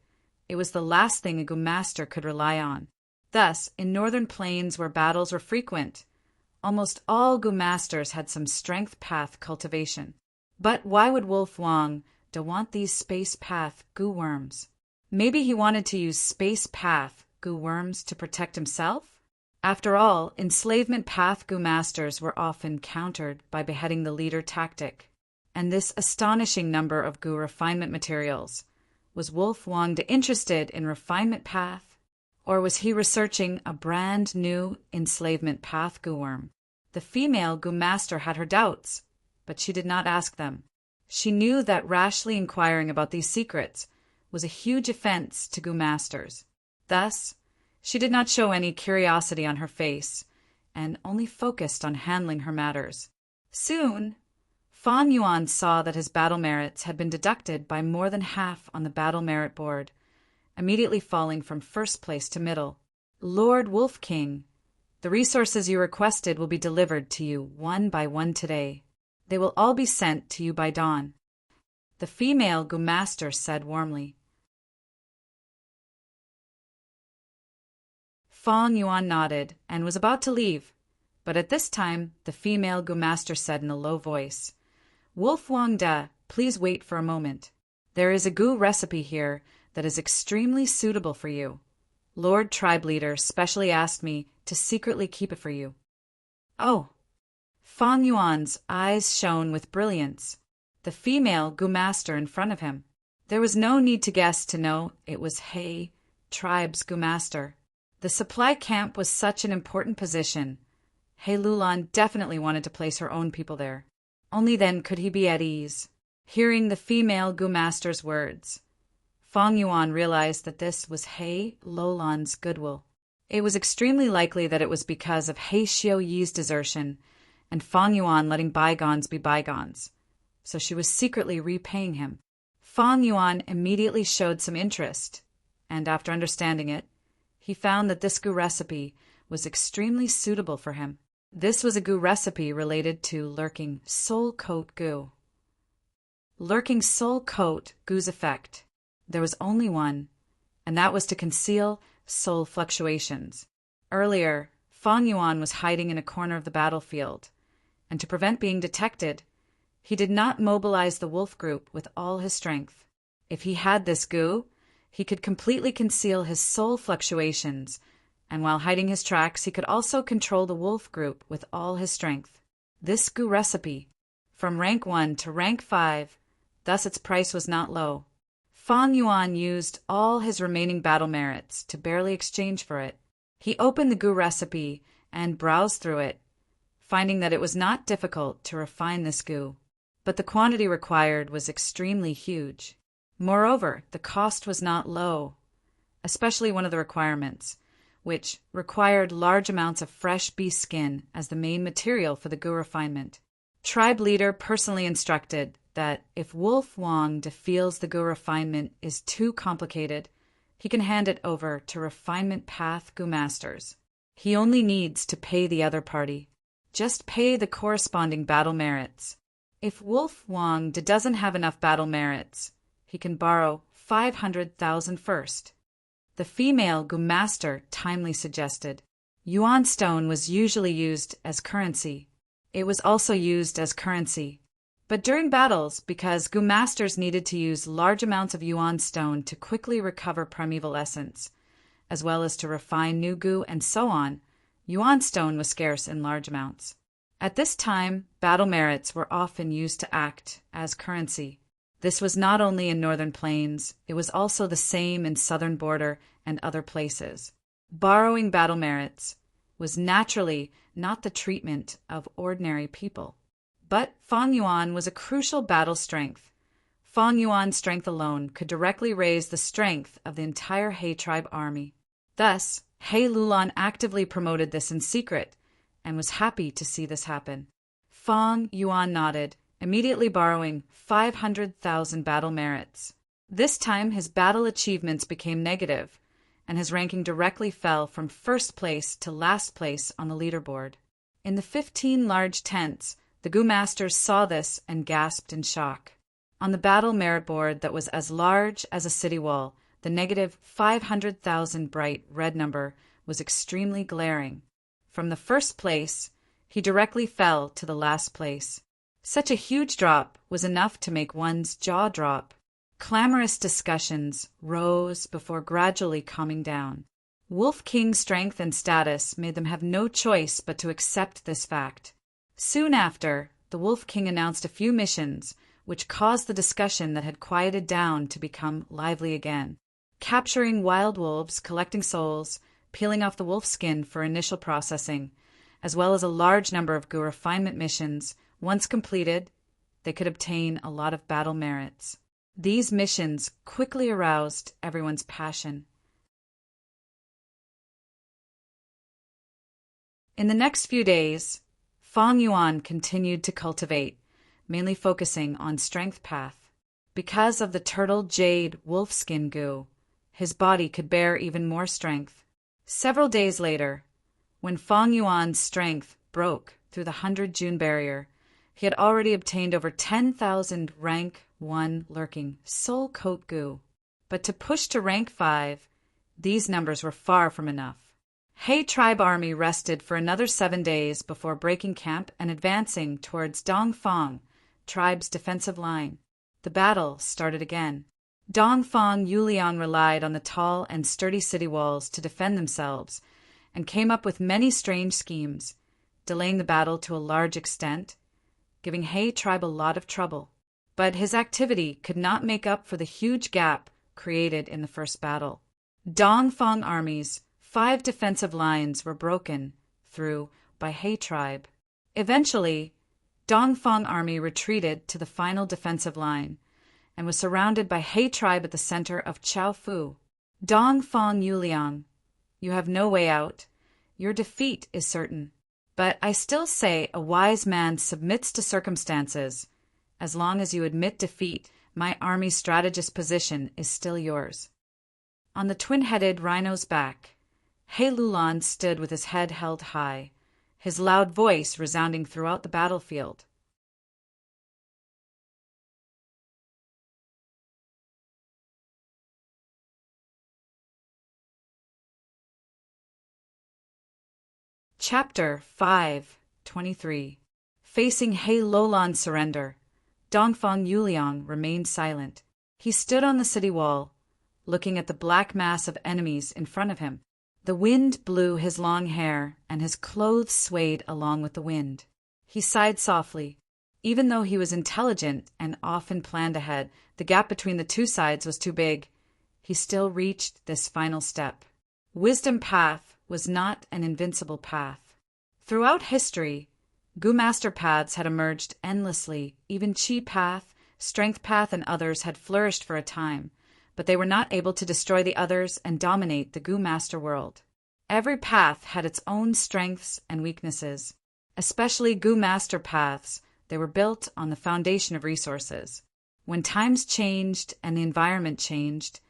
it was the last thing a Gu master could rely on. Thus, in northern plains where battles were frequent, almost all Gu masters had some strength path cultivation. But why would Wolf Wang want these space path Gu worms? Maybe he wanted to use space path Gu worms to protect himself? After all, enslavement path Gu masters were often countered by beheading the leader tactic. And this astonishing number of Gu refinement materials. Was Wolf Wang interested in refinement path? Or was he researching a brand new enslavement path Gu worm? The female Gu master had her doubts, but she did not ask them. She knew that rashly inquiring about these secrets was a huge offense to Gu masters. Thus, she did not show any curiosity on her face, and only focused on handling her matters. Soon, Fang Yuan saw that his battle merits had been deducted by more than half on the battle merit board, immediately falling from first place to middle. Lord Wolf King, the resources you requested will be delivered to you one by one today. They will all be sent to you by dawn. The female Gu master said warmly. Fang Yuan nodded and was about to leave, but at this time the female Gu master said in a low voice, Wolf Wang Da, please wait for a moment. There is a Gu recipe here that is extremely suitable for you. Lord Tribe Leader specially asked me to secretly keep it for you. Oh! Fang Yuan's eyes shone with brilliance. The female Gu master in front of him. There was no need to guess to know it was He, Tribe's Gu master. The supply camp was such an important position. He Lulan definitely wanted to place her own people there. Only then could he be at ease. Hearing the female Gu master's words, Fang Yuan realized that this was He Lulan's goodwill. It was extremely likely that it was because of He Xiao Yi's desertion and Fang Yuan letting bygones be bygones, so she was secretly repaying him. Fang Yuan immediately showed some interest, and after understanding it, he found that this Gu recipe was extremely suitable for him. This was a Gu recipe related to lurking soul coat Gu. Lurking soul coat Gu's effect. There was only one, and that was to conceal soul fluctuations. Earlier, Fang Yuan was hiding in a corner of the battlefield, and to prevent being detected, he did not mobilize the wolf group with all his strength. If he had this Gu, he could completely conceal his soul fluctuations, and while hiding his tracks, he could also control the wolf group with all his strength. This Gu recipe, from rank 1 to rank 5, thus its price was not low. Fang Yuan used all his remaining battle merits to barely exchange for it. He opened the Gu recipe and browsed through it, finding that it was not difficult to refine this Gu, but the quantity required was extremely huge. Moreover, the cost was not low, especially one of the requirements, which required large amounts of fresh beast skin as the main material for the gu refinement. Tribe leader personally instructed that if Wolf Wong feels the gu refinement is too complicated, he can hand it over to refinement path gu masters. He only needs to pay the other party. Just pay the corresponding battle merits. If Wolf Wong doesn't have enough battle merits, he can borrow 500,000 first. The female gu master timely suggested. Yuan stone was usually used as currency. It was also used as currency. But during battles, because gu masters needed to use large amounts of yuan stone to quickly recover primeval essence, as well as to refine new gu and so on, yuan stone was scarce in large amounts. At this time, battle merits were often used to act as currency. This was not only in northern plains, it was also the same in southern border and other places. Borrowing battle merits was naturally not the treatment of ordinary people. But Fang Yuan was a crucial battle strength. Fang Yuan's strength alone could directly raise the strength of the entire He tribe army. Thus, He Lulan actively promoted this in secret and was happy to see this happen. Fang Yuan nodded, immediately borrowing 500,000 battle merits. This time his battle achievements became negative, and his ranking directly fell from first place to last place on the leaderboard. In the 15 large tents, the gu masters saw this and gasped in shock. On the battle merit board that was as large as a city wall, the negative 500,000 bright red number was extremely glaring. From the first place, he directly fell to the last place. Such a huge drop was enough to make one's jaw drop. Clamorous discussions rose before gradually calming down. Wolf King's strength and status made them have no choice but to accept this fact. Soon after, the Wolf King announced a few missions, which caused the discussion that had quieted down to become lively again. Capturing wild wolves, collecting souls, peeling off the wolf skin for initial processing, as well as a large number of gu refinement missions. Once completed, they could obtain a lot of battle merits. These missions quickly aroused everyone's passion. In the next few days, Fang Yuan continued to cultivate, mainly focusing on strength path. Because of the turtle jade wolf skin gu, his body could bear even more strength. Several days later, when Fang Yuan's strength broke through the 100 June barrier, he had already obtained over 10,000 rank 1 lurking soul coat gu. But to push to rank 5, these numbers were far from enough. He tribe army rested for another 7 days before breaking camp and advancing towards Dongfang, tribe's defensive line. The battle started again. Dongfang Yuliang relied on the tall and sturdy city walls to defend themselves and came up with many strange schemes, delaying the battle to a large extent, giving He tribe a lot of trouble. But his activity could not make up for the huge gap created in the first battle. Dongfang army's 5 defensive lines were broken through by He tribe. Eventually, Dongfang army retreated to the final defensive line and was surrounded by He tribe at the center of Chaofu. Dongfang Yuliang, you have no way out. Your defeat is certain. But I still say a wise man submits to circumstances. As long as you admit defeat, my army's strategist position is still yours. On the twin-headed rhino's back, He Lulan stood with his head held high, his loud voice resounding throughout the battlefield. Chapter 5:23. Facing He Lulan's surrender, Dongfang Yuliang remained silent. He stood on the city wall, looking at the black mass of enemies in front of him. The wind blew his long hair, and his clothes swayed along with the wind. He sighed softly. Even though he was intelligent and often planned ahead, the gap between the two sides was too big. He still reached this final step. Wisdom path was not an invincible path. Throughout history, gu master paths had emerged endlessly. Even chi path, strength path, and others had flourished for a time, but they were not able to destroy the others and dominate the gu master world. Every path had its own strengths and weaknesses. Especially Gu Master paths, they were built on the foundation of resources. When times changed and the environment changed,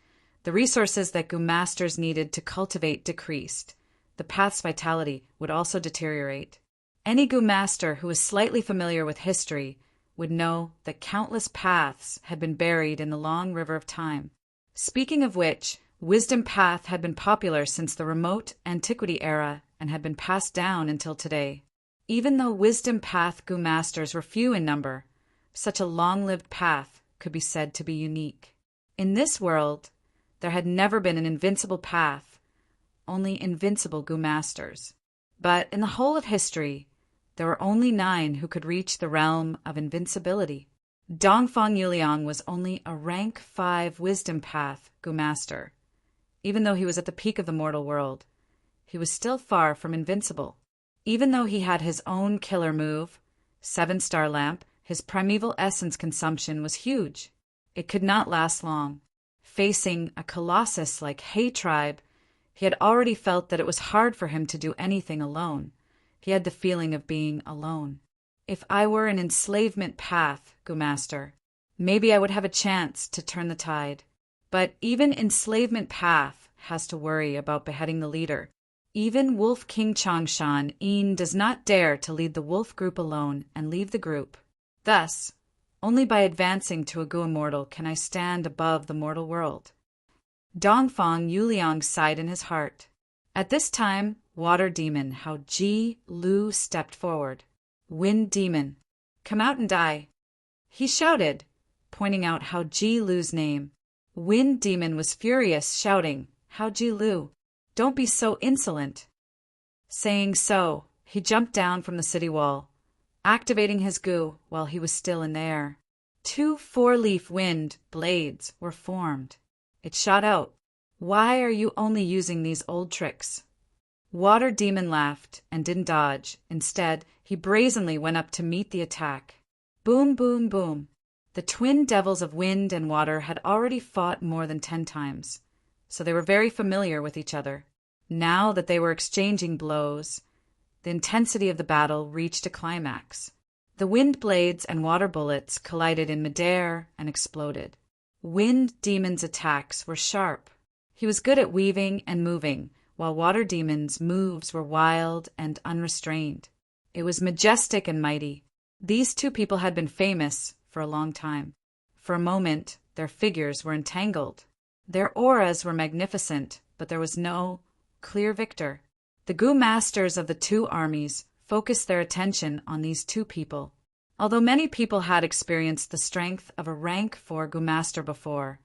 the resources that Gu Masters needed to cultivate decreased. The path's vitality would also deteriorate. Any Gu Master who was slightly familiar with history would know that countless paths had been buried in the long river of time. Speaking of which, Wisdom Path had been popular since the remote antiquity era and had been passed down until today. Even though Wisdom Path Gu Masters were few in number, such a long-lived path could be said to be unique. In this world, there had never been an invincible path, only invincible Gu Masters. But in the whole of history, there were only 9 who could reach the realm of invincibility. Dongfang Yuliang was only a rank 5 Wisdom Path Gu Master. Even though he was at the peak of the mortal world, he was still far from invincible. Even though he had his own killer move, 7-star lamp, his primeval essence consumption was huge. It could not last long. Facing a colossus like He Tribe, he had already felt that it was hard for him to do anything alone. He had the feeling of being alone. If I were an enslavement path, Gu Master, maybe I would have a chance to turn the tide. But even enslavement path has to worry about beheading the leader. Even Wolf King Changshan Yin does not dare to lead the wolf group alone and leave the group. Thus, only by advancing to a Gu Immortal can I stand above the mortal world. Dongfang Yuliang sighed in his heart. At this time, Water Demon Hao Ji Lu stepped forward. Wind Demon, come out and die. He shouted, pointing out Hao Ji Lu's name. Wind Demon was furious, shouting, Hao Ji Lu, don't be so insolent. Saying so, he jumped down from the city wall, activating his Gu while he was still in the air. 2 4-leaf wind blades were formed. It shot out. Why are you only using these old tricks? Water Demon laughed and didn't dodge. Instead, he brazenly went up to meet the attack. Boom, boom, boom. The twin devils of wind and water had already fought more than 10 times, so they were very familiar with each other. Now that they were exchanging blows, the intensity of the battle reached a climax. The wind blades and water bullets collided in midair and exploded. Wind Demon's attacks were sharp. He was good at weaving and moving, while Water Demon's moves were wild and unrestrained. It was majestic and mighty. These 2 people had been famous for a long time. For a moment, their figures were entangled. Their auras were magnificent, but there was no clear victor. The Gu Masters of the 2 armies focused their attention on these 2 people. Although many people had experienced the strength of a rank 4 Gu Master before,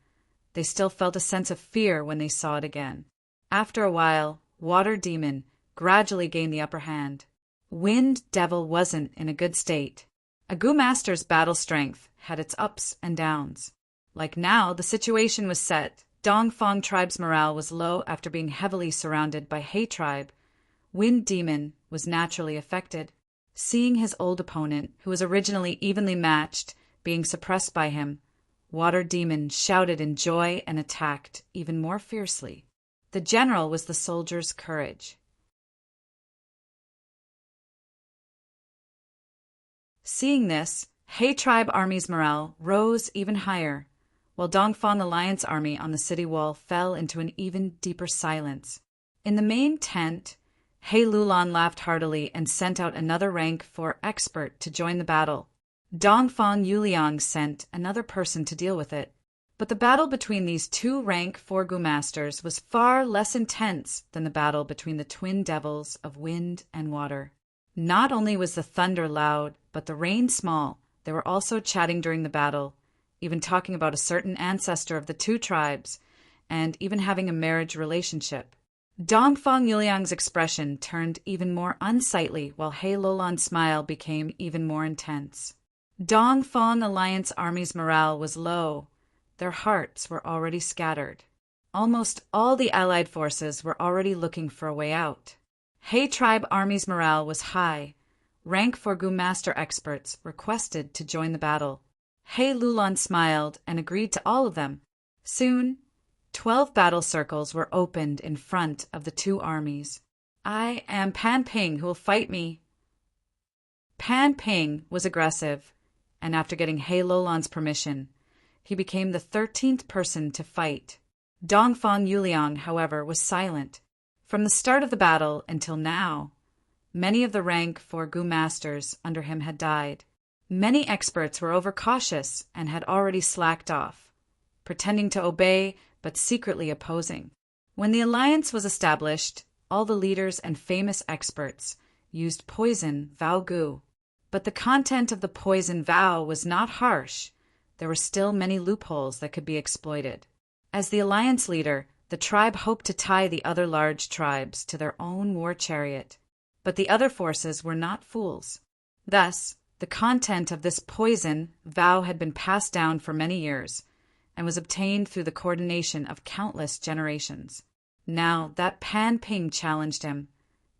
they still felt a sense of fear when they saw it again. After a while, Water Demon gradually gained the upper hand. Wind Devil wasn't in a good state. A Gu Master's battle strength had its ups and downs. Like now, the situation was set. Dongfang Tribe's morale was low after being heavily surrounded by He Tribe. Wind Demon was naturally affected. Seeing his old opponent, who was originally evenly matched, being suppressed by him, Water Demon shouted in joy and attacked even more fiercely. The general was the soldier's courage. Seeing this, He Tribe Army's morale rose even higher, while Dongfang Alliance Army on the city wall fell into an even deeper silence. In the main tent, He Lulan laughed heartily and sent out another rank 4 expert to join the battle. Dongfang Yuliang sent another person to deal with it. But the battle between these 2 rank 4 Gu Masters was far less intense than the battle between the twin devils of wind and water. Not only was the thunder loud, but the rain small. They were also chatting during the battle, even talking about a certain ancestor of the 2 tribes, and even having a marriage relationship. Dongfang Yuliang's expression turned even more unsightly, while He Lulan's smile became even more intense. Dongfang Alliance Army's morale was low. Their hearts were already scattered. Almost all the allied forces were already looking for a way out. He Tribe Army's morale was high. Rank 4 Gu Master experts requested to join the battle. He Lulan smiled and agreed to all of them. Soon, 12 battle circles were opened in front of the two armies. I am Pan Ping, who will fight me. Pan Ping was aggressive, and after getting He Lolan's permission, he became the 13th person to fight. Dongfang Yuliang, however, was silent. From the start of the battle until now, many of the rank 4 Gu masters under him had died. Many experts were overcautious and had already slacked off, pretending to obey but secretly opposing. When the alliance was established, all the leaders and famous experts used poison Vao Gu. But the content of the poison Vao was not harsh. There were still many loopholes that could be exploited. As the alliance leader, the tribe hoped to tie the other large tribes to their own war chariot. But the other forces were not fools. Thus, the content of this poison Vao had been passed down for many years and was obtained through the coordination of countless generations. Now that Pan Ping challenged him,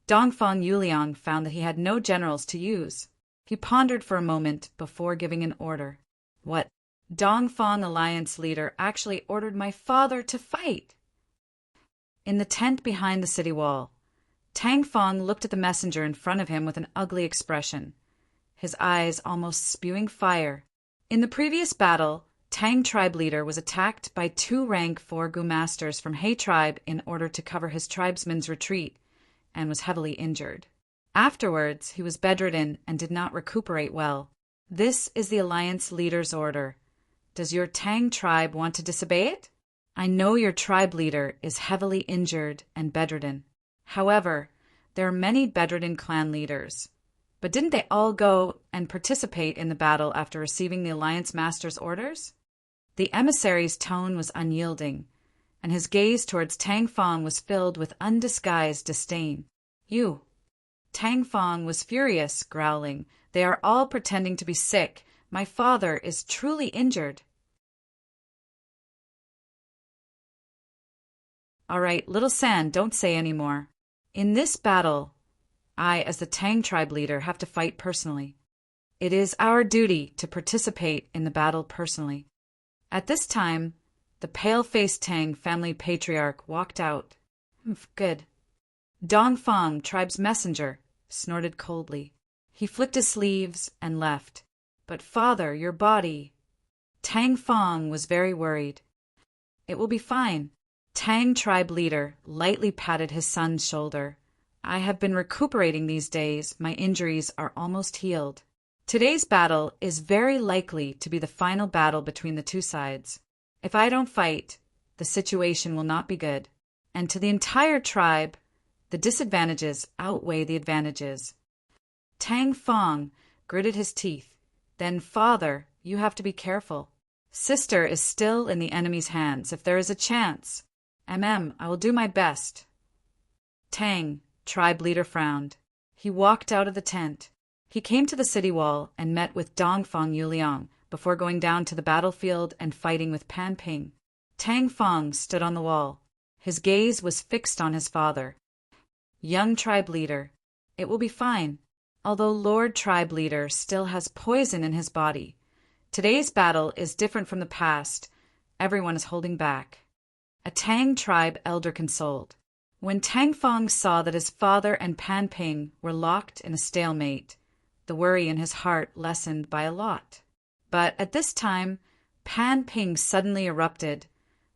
Dongfang Yuliang found that he had no generals to use. He pondered for a moment before giving an order. What? Dongfang alliance leader actually ordered my father to fight. In the tent behind the city wall, Tang Fong looked at the messenger in front of him with an ugly expression, his eyes almost spewing fire. In the previous battle, Tang tribe leader was attacked by 2 rank 4 Gu masters from He tribe in order to cover his tribesmen's retreat, and was heavily injured. Afterwards, he was bedridden and did not recuperate well. This is the alliance leader's order. Does your Tang tribe want to disobey it? I know your tribe leader is heavily injured and bedridden. However, there are many bedridden clan leaders. But didn't they all go and participate in the battle after receiving the alliance master's orders? The emissary's tone was unyielding, and his gaze towards Tang Fong was filled with undisguised disdain. You. Tang Fong was furious, growling. They are all pretending to be sick. My father is truly injured. All right, Little San, don't say any more. In this battle, I, as the Tang tribe leader, have to fight personally. It is our duty to participate in the battle personally. At this time, the pale-faced Tang family patriarch walked out. Good. Dongfang, tribe's messenger, snorted coldly. He flicked his sleeves and left. But father, your body. Tang Fong was very worried. It will be fine. Tang tribe leader lightly patted his son's shoulder. I have been recuperating these days. My injuries are almost healed. Today's battle is very likely to be the final battle between the two sides. If I don't fight, the situation will not be good. And to the entire tribe, the disadvantages outweigh the advantages. Tang Fong gritted his teeth. Then, father, you have to be careful. Sister is still in the enemy's hands. If there is a chance, I will do my best. Tang, tribe leader, frowned. He walked out of the tent. He came to the city wall and met with Dongfang Yuliang before going down to the battlefield and fighting with Pan Ping. Tang Fong stood on the wall. His gaze was fixed on his father. Young tribe leader, it will be fine. Although Lord tribe leader still has poison in his body, today's battle is different from the past. Everyone is holding back. A Tang tribe elder consoled. When Tang Fong saw that his father and Pan Ping were locked in a stalemate, the worry in his heart lessened by a lot. But at this time, Pan Ping suddenly erupted,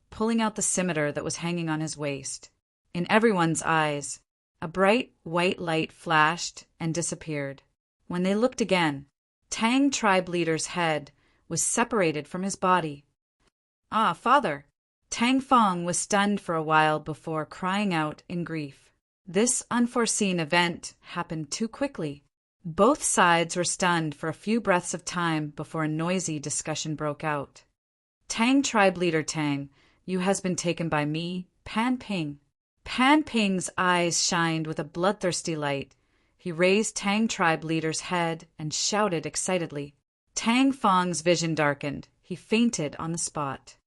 pulling out the scimitar that was hanging on his waist. In everyone's eyes, a bright white light flashed and disappeared. When they looked again, Tang tribe leader's head was separated from his body. Ah, father! Tang Fong was stunned for a while before crying out in grief. This unforeseen event happened too quickly. Both sides were stunned for a few breaths of time before a noisy discussion broke out. Tang tribe leader Tang, you has been taken by me, Pan Ping. Pan Ping's eyes shined with a bloodthirsty light. He raised Tang tribe leader's head and shouted excitedly. Tang Fong's vision darkened. He fainted on the spot.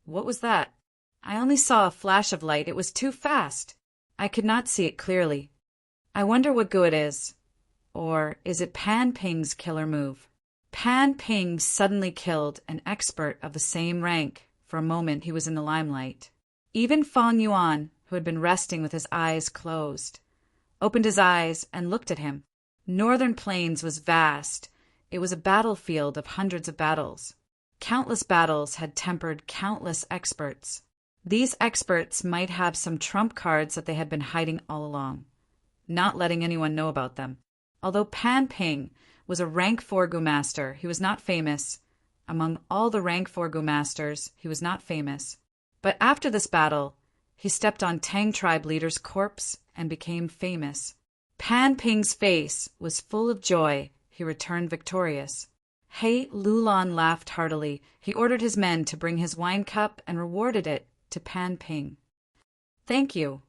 What was that? I only saw a flash of light. It was too fast. I could not see it clearly. I wonder what Gu it is. Or is it Pan Ping's killer move? Pan Ping suddenly killed an expert of the same rank, For a moment he was in the limelight. Even Fang Yuan, who had been resting with his eyes closed, opened his eyes and looked at him. Northern Plains was vast. It was a battlefield of hundreds of battles. Countless battles had tempered countless experts. These experts might have some trump cards that they had been hiding all along, not letting anyone know about them. Although Pan Ping was a rank 4 Gu master, he was not famous. Among all the rank 4 Gu masters, he was not famous. But after this battle, he stepped on Tang tribe leader's corpse and became famous. Pan Ping's face was full of joy. He returned victorious. He Lulan laughed heartily. He ordered his men to bring his wine cup and rewarded it to Pan Ping. "Thank you,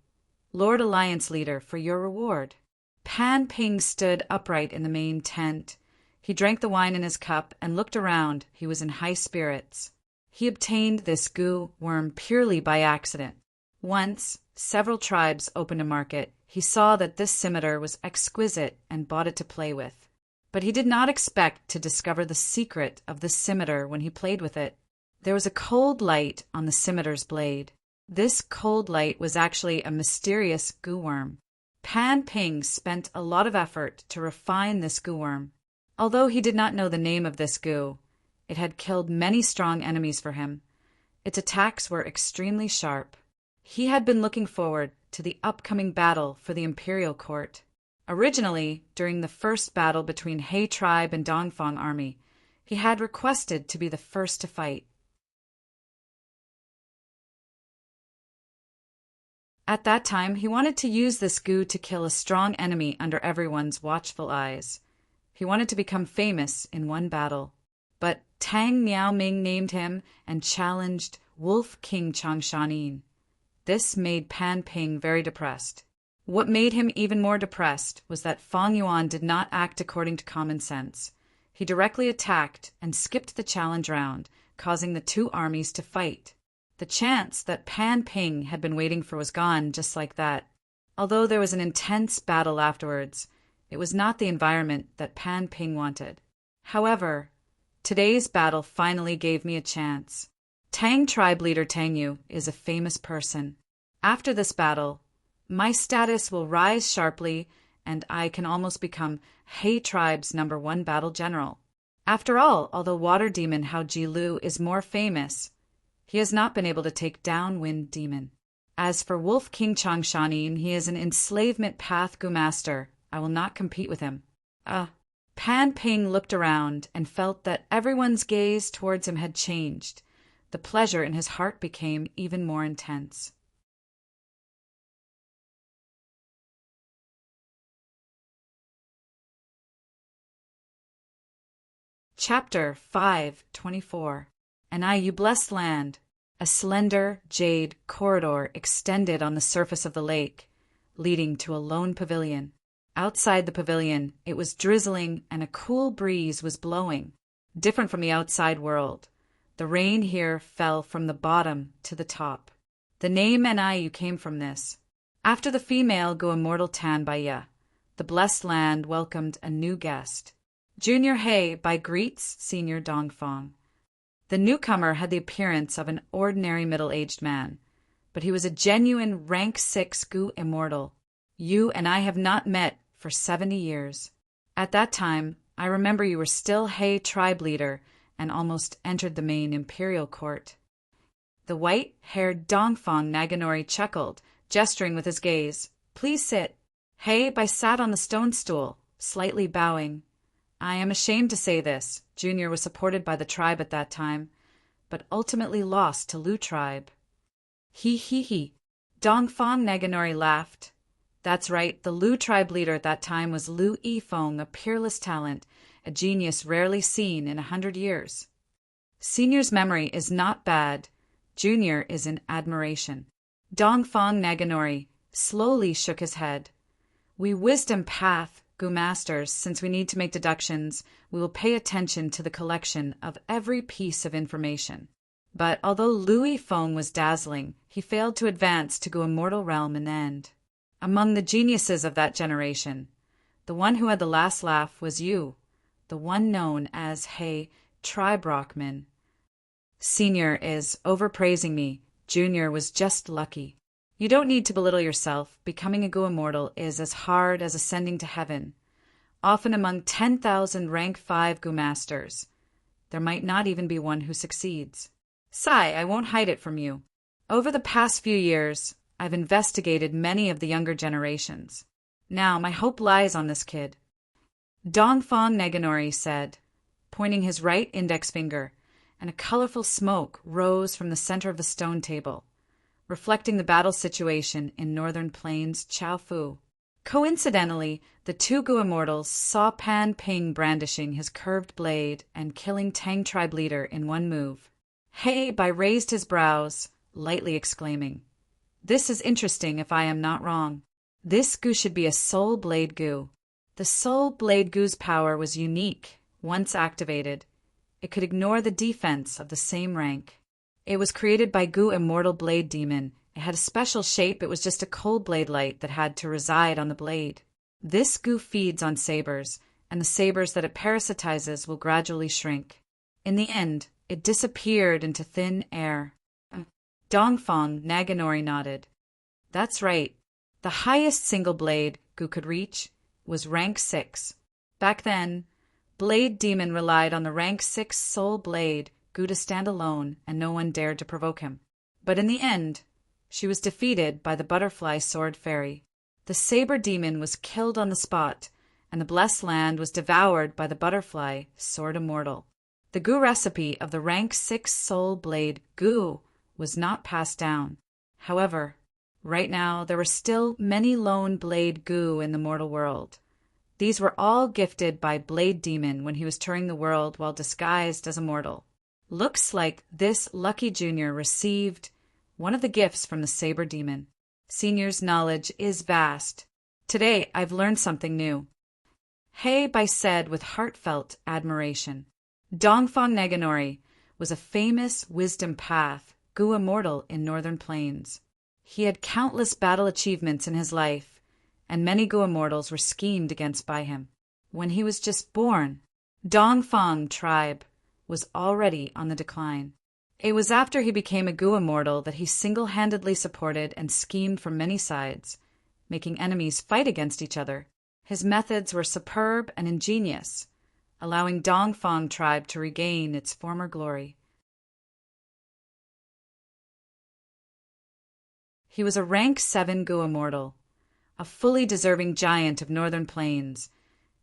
Lord Alliance Leader, for your reward." Pan Ping stood upright in the main tent. He drank the wine in his cup and looked around. He was in high spirits. He obtained this gu worm purely by accident. Once, several tribes opened a market. He saw that this scimitar was exquisite and bought it to play with. But he did not expect to discover the secret of the scimitar when he played with it. There was a cold light on the scimitar's blade. This cold light was actually a mysterious gu worm. Pan Ping spent a lot of effort to refine this gu worm. Although he did not know the name of this gu, it had killed many strong enemies for him. Its attacks were extremely sharp. He had been looking forward to the upcoming battle for the imperial court. Originally, during the first battle between He tribe and Dongfang army, he had requested to be the first to fight. At that time, he wanted to use this gu to kill a strong enemy under everyone's watchful eyes. He wanted to become famous in one battle. But Tang Miaoming named him and challenged Wolf King Changshanin. This made Pan Ping very depressed. What made him even more depressed was that Fang Yuan did not act according to common sense. He directly attacked and skipped the challenge round, causing the two armies to fight. The chance that Pan Ping had been waiting for was gone just like that. Although there was an intense battle afterwards, it was not the environment that Pan Ping wanted. However, today's battle finally gave me a chance. Tang tribe leader Tang Yu is a famous person. After this battle, my status will rise sharply and I can almost become He tribe's #1 battle general. After all, although Water Demon Hao Ji Lu is more famous, he has not been able to take down Wind Demon. As for Wolf King Changshanin, he is an enslavement path gu master. I will not compete with him. Pan Ping looked around and felt that everyone's gaze towards him had changed. The pleasure in his heart became even more intense. Chapter 5:24. And you blessed land. A slender jade corridor extended on the surface of the lake, leading to a lone pavilion. Outside the pavilion, it was drizzling and a cool breeze was blowing. Different from the outside world, the rain here fell from the bottom to the top. The name Anayu came from this. After the female go immortal Tanbaya, the blessed land welcomed a new guest. Junior He by greets Senior Dongfang. The newcomer had the appearance of an ordinary middle-aged man, but he was a genuine rank 6 gu immortal. You and I have not met for 70 years. At that time, I remember you were still He tribe leader and almost entered the main imperial court. The white-haired Dongfang Naganori chuckled, gesturing with his gaze. Please sit. He Bai sat on the stone stool, slightly bowing. I am ashamed to say this. Junior was supported by the tribe at that time, but ultimately lost to Lu tribe. He. Dongfang Naganori laughed. That's right, the Lu tribe leader at that time was Lu Yifeng, a peerless talent, a genius rarely seen in 100 years. Senior's memory is not bad. Junior is in admiration. Dongfang Naganori slowly shook his head. We wisdom path gu masters, since we need to make deductions, we will pay attention to the collection of every piece of information. But although Lu Yifeng was dazzling, he failed to advance to gu immortal realm and end. Among the geniuses of that generation, the one who had the last laugh was you, the one known as He Tribe Rockman. Senior is overpraising me. Junior was just lucky. You don't need to belittle yourself. Becoming a Gu Immortal is as hard as ascending to heaven. Often among 10,000 rank 5 Gu Masters, there might not even be one who succeeds. Sai, I won't hide it from you. Over the past few years, I've investigated many of the younger generations. Now, my hope lies on this kid. Dongfang Neganori said, pointing his right index finger, and a colorful smoke rose from the center of the stone table, reflecting the battle situation in Northern Plains, Chaofu. Coincidentally, the two Gu Immortals saw Pan Ping brandishing his curved blade and killing Tang tribe leader in one move. Hei Bai raised his brows, lightly exclaiming, "This is interesting if I am not wrong. This Gu should be a Soul Blade Gu." The Soul Blade Gu's power was unique. Once activated, it could ignore the defense of the same rank. It was created by Gu Immortal Blade Demon. It had a special shape. It was just a cold blade light that had to reside on the blade. This Gu feeds on sabers, and the sabers that it parasitizes will gradually shrink. In the end, it disappeared into thin air. Dongfang Naganori nodded. That's right. The highest single blade Gu could reach was rank 6. Back then, Blade Demon relied on the rank 6 Soul Blade Gu to stand alone, and no one dared to provoke him. But in the end, she was defeated by the Butterfly Sword Fairy. The Saber Demon was killed on the spot, and the blessed land was devoured by the Butterfly Sword Immortal. The Gu recipe of the rank 6 Soul Blade Gu was not passed down. However, right now there were still many lone Blade Gu in the mortal world. These were all gifted by Blade Demon when he was touring the world while disguised as a mortal. Looks like this lucky junior received one of the gifts from the Saber Demon. Senior's knowledge is vast. Today I've learned something new. Hei Bai said with heartfelt admiration. Dongfang Neganori was a famous wisdom path Gu Immortal in Northern Plains. He had countless battle achievements in his life, and many Gu Immortals were schemed against by him. When he was just born, Dongfang tribe was already on the decline. It was after he became a Gu Immortal that he single-handedly supported and schemed from many sides, making enemies fight against each other. His methods were superb and ingenious, allowing Dongfang tribe to regain its former glory. He was a rank 7 Gu Immortal, a fully deserving giant of Northern Plains,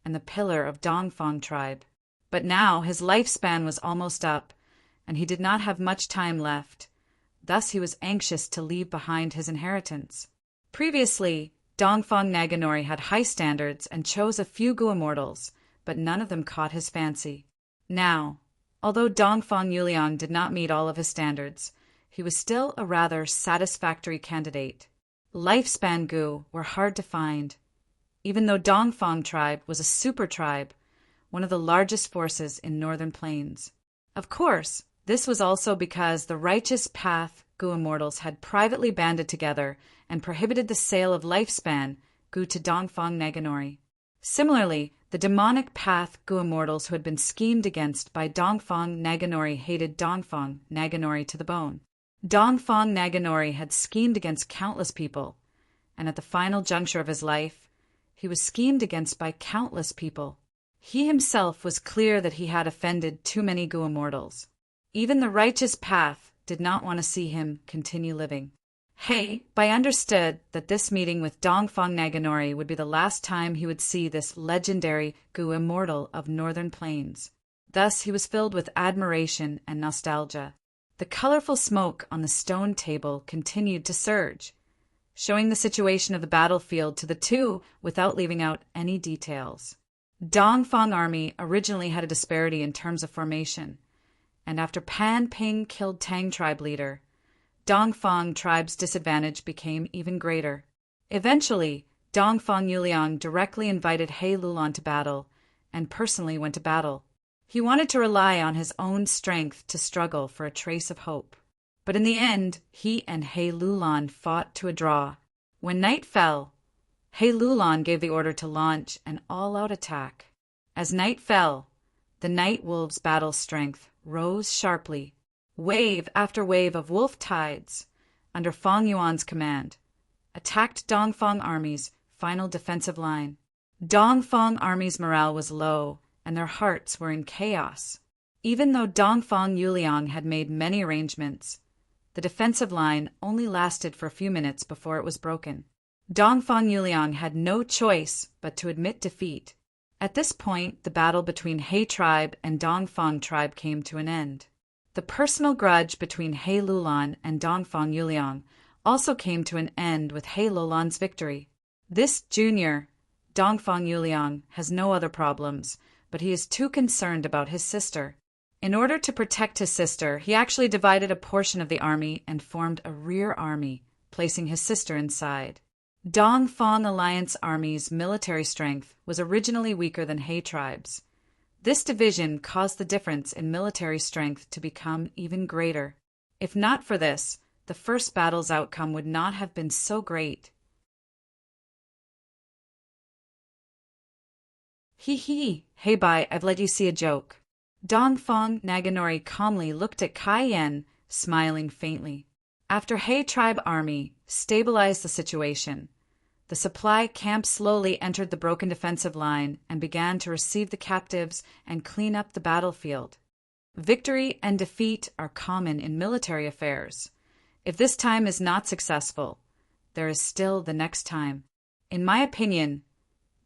and the pillar of Dongfang tribe. But now his lifespan was almost up, and he did not have much time left. Thus he was anxious to leave behind his inheritance. Previously, Dongfang Naganori had high standards and chose a few Gu Immortals, but none of them caught his fancy. Now, although Dongfang Yuliang did not meet all of his standards, he was still a rather satisfactory candidate. Lifespan Gu were hard to find. Even though Dongfang tribe was a super tribe, one of the largest forces in Northern Plains. Of course, this was also because the Righteous Path Gu Immortals had privately banded together and prohibited the sale of Lifespan Gu to Dongfang Naganori. Similarly, the Demonic Path Gu Immortals who had been schemed against by Dongfang Naganori hated Dongfang Naganori to the bone. Dongfang Naganori had schemed against countless people, and at the final juncture of his life, he was schemed against by countless people. He himself was clear that he had offended too many Gu Immortals. Even the Righteous Path did not want to see him continue living. Hei Bai understood that this meeting with Dongfang Naganori would be the last time he would see this legendary Gu Immortal of Northern Plains. Thus he was filled with admiration and nostalgia. The colorful smoke on the stone table continued to surge, showing the situation of the battlefield to the two without leaving out any details. Dongfang army originally had a disparity in terms of formation, and after Pan Ping killed Tang tribe leader, Dongfang tribe's disadvantage became even greater. Eventually, Dongfang Yuliang directly invited Hei Lulan to battle, and personally went to battle. He wanted to rely on his own strength to struggle for a trace of hope. But in the end, he and Hei Lulan fought to a draw. When night fell, Hei Lulan gave the order to launch an all-out attack. As night fell, the Night Wolves' battle strength rose sharply. Wave after wave of wolf tides, under Fong Yuan's command, attacked Dongfang Army's final defensive line. Dongfang Army's morale was low, and their hearts were in chaos. Even though Dongfang Yuliang had made many arrangements, the defensive line only lasted for a few minutes before it was broken. Dongfang Yuliang had no choice but to admit defeat. At this point, the battle between He tribe and Dongfang tribe came to an end. The personal grudge between He Lulan and Dongfang Yuliang also came to an end with He Lulan's victory. This junior, Dongfang Yuliang, has no other problems, but he is too concerned about his sister. In order to protect his sister, he actually divided a portion of the army and formed a rear army, placing his sister inside. Dongfang Alliance Army's military strength was originally weaker than He tribe's. This division caused the difference in military strength to become even greater. If not for this, the first battle's outcome would not have been so great. Hee, hey bye, I've let you see a joke. Dongfang Naganori calmly looked at Kai Yen, smiling faintly. After He tribe army stabilized the situation, the supply camp slowly entered the broken defensive line and began to receive the captives and clean up the battlefield. Victory and defeat are common in military affairs. If this time is not successful, there is still the next time. In my opinion,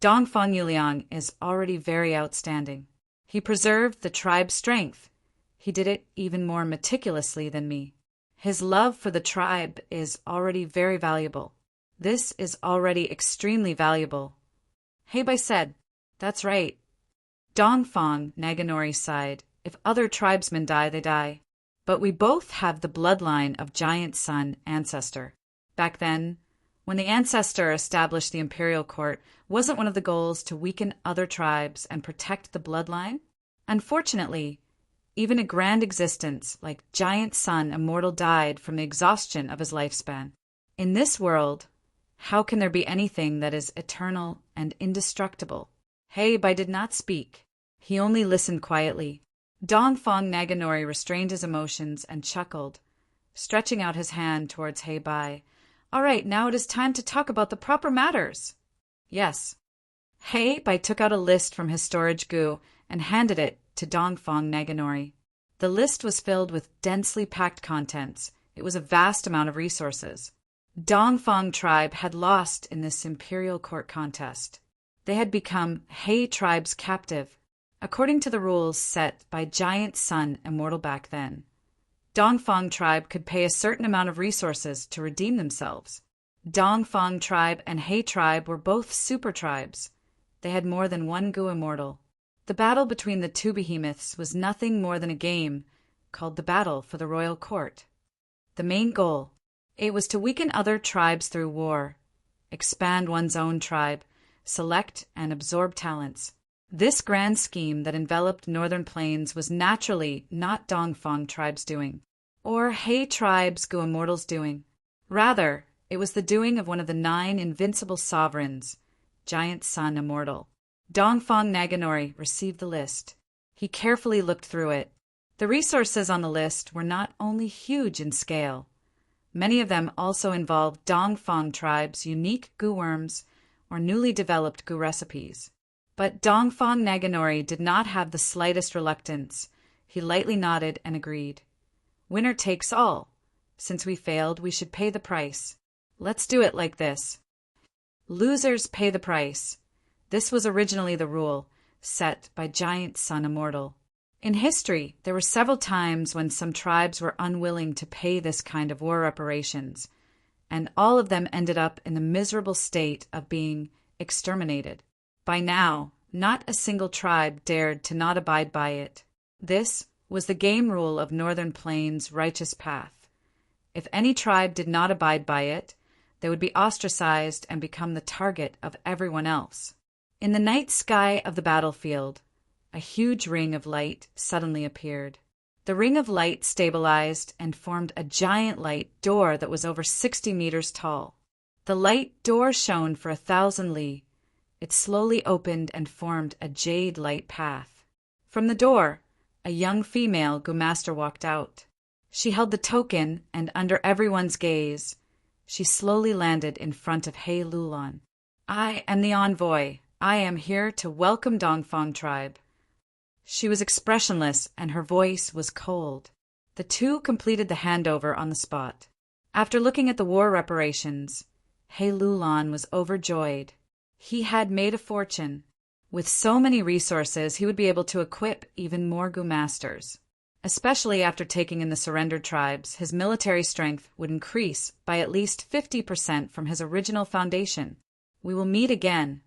Dongfang Yuliang is already very outstanding. He preserved the tribe's strength. He did it even more meticulously than me. His love for the tribe is already very valuable. This is already extremely valuable. Heibai said, That's right. Dongfang, Naganori sighed. If other tribesmen die, they die. But we both have the bloodline of Giant Sun ancestor. Back then, when the ancestor established the imperial court, wasn't one of the goals to weaken other tribes and protect the bloodline? Unfortunately, even a grand existence like Giant Sun Immortal died from the exhaustion of his lifespan. In this world, how can there be anything that is eternal and indestructible? Heibai did not speak. He only listened quietly. Dongfang Naganori restrained his emotions and chuckled, stretching out his hand towards Heibai. All right, now it is time to talk about the proper matters. Yes. Heibai took out a list from his storage gu and handed it to Dongfang Naganori. The list was filled with densely packed contents. It was a vast amount of resources. Dongfang tribe had lost in this imperial court contest. They had become He tribe's captive, according to the rules set by Giant Sun Immortal back then. Dongfang tribe could pay a certain amount of resources to redeem themselves. Dongfang tribe and He tribe were both super tribes. They had more than one gu immortal. The battle between the two behemoths was nothing more than a game called the Battle for the Royal Court. The main goal, it was to weaken other tribes through war, expand one's own tribe, select and absorb talents. This grand scheme that enveloped Northern Plains was naturally not Dongfang tribe's doing, or He tribe's gu immortals' doing. Rather, it was the doing of one of the 9 invincible sovereigns, Giant Sun Immortal. Dongfang Naganori received the list. He carefully looked through it. The resources on the list were not only huge in scale. Many of them also involved Dongfang tribe's unique gu worms or newly developed gu recipes. But Dongfang Naganori did not have the slightest reluctance. He lightly nodded and agreed. Winner takes all. Since we failed, we should pay the price. Let's do it like this. Losers pay the price. This was originally the rule, set by Giant Sun Immortal. In history, there were several times when some tribes were unwilling to pay this kind of war reparations, and all of them ended up in the miserable state of being exterminated. By now, not a single tribe dared to not abide by it. This was the game rule of Northern Plains' righteous path. If any tribe did not abide by it, they would be ostracized and become the target of everyone else. In the night sky of the battlefield, a huge ring of light suddenly appeared. The ring of light stabilized and formed a giant light door that was over 60 meters tall. The light door shone for 1,000 li. It slowly opened and formed a jade light path. From the door, a young female gu master walked out. She held the token, and under everyone's gaze, she slowly landed in front of He Lulan. I am the envoy. I am here to welcome Dongfang tribe. She was expressionless, and her voice was cold. The two completed the handover on the spot. After looking at the war reparations, He Lulan was overjoyed. He had made a fortune. With so many resources, he would be able to equip even more Gu masters. Especially after taking in the surrendered tribes, his military strength would increase by at least 50% from his original foundation. We will meet again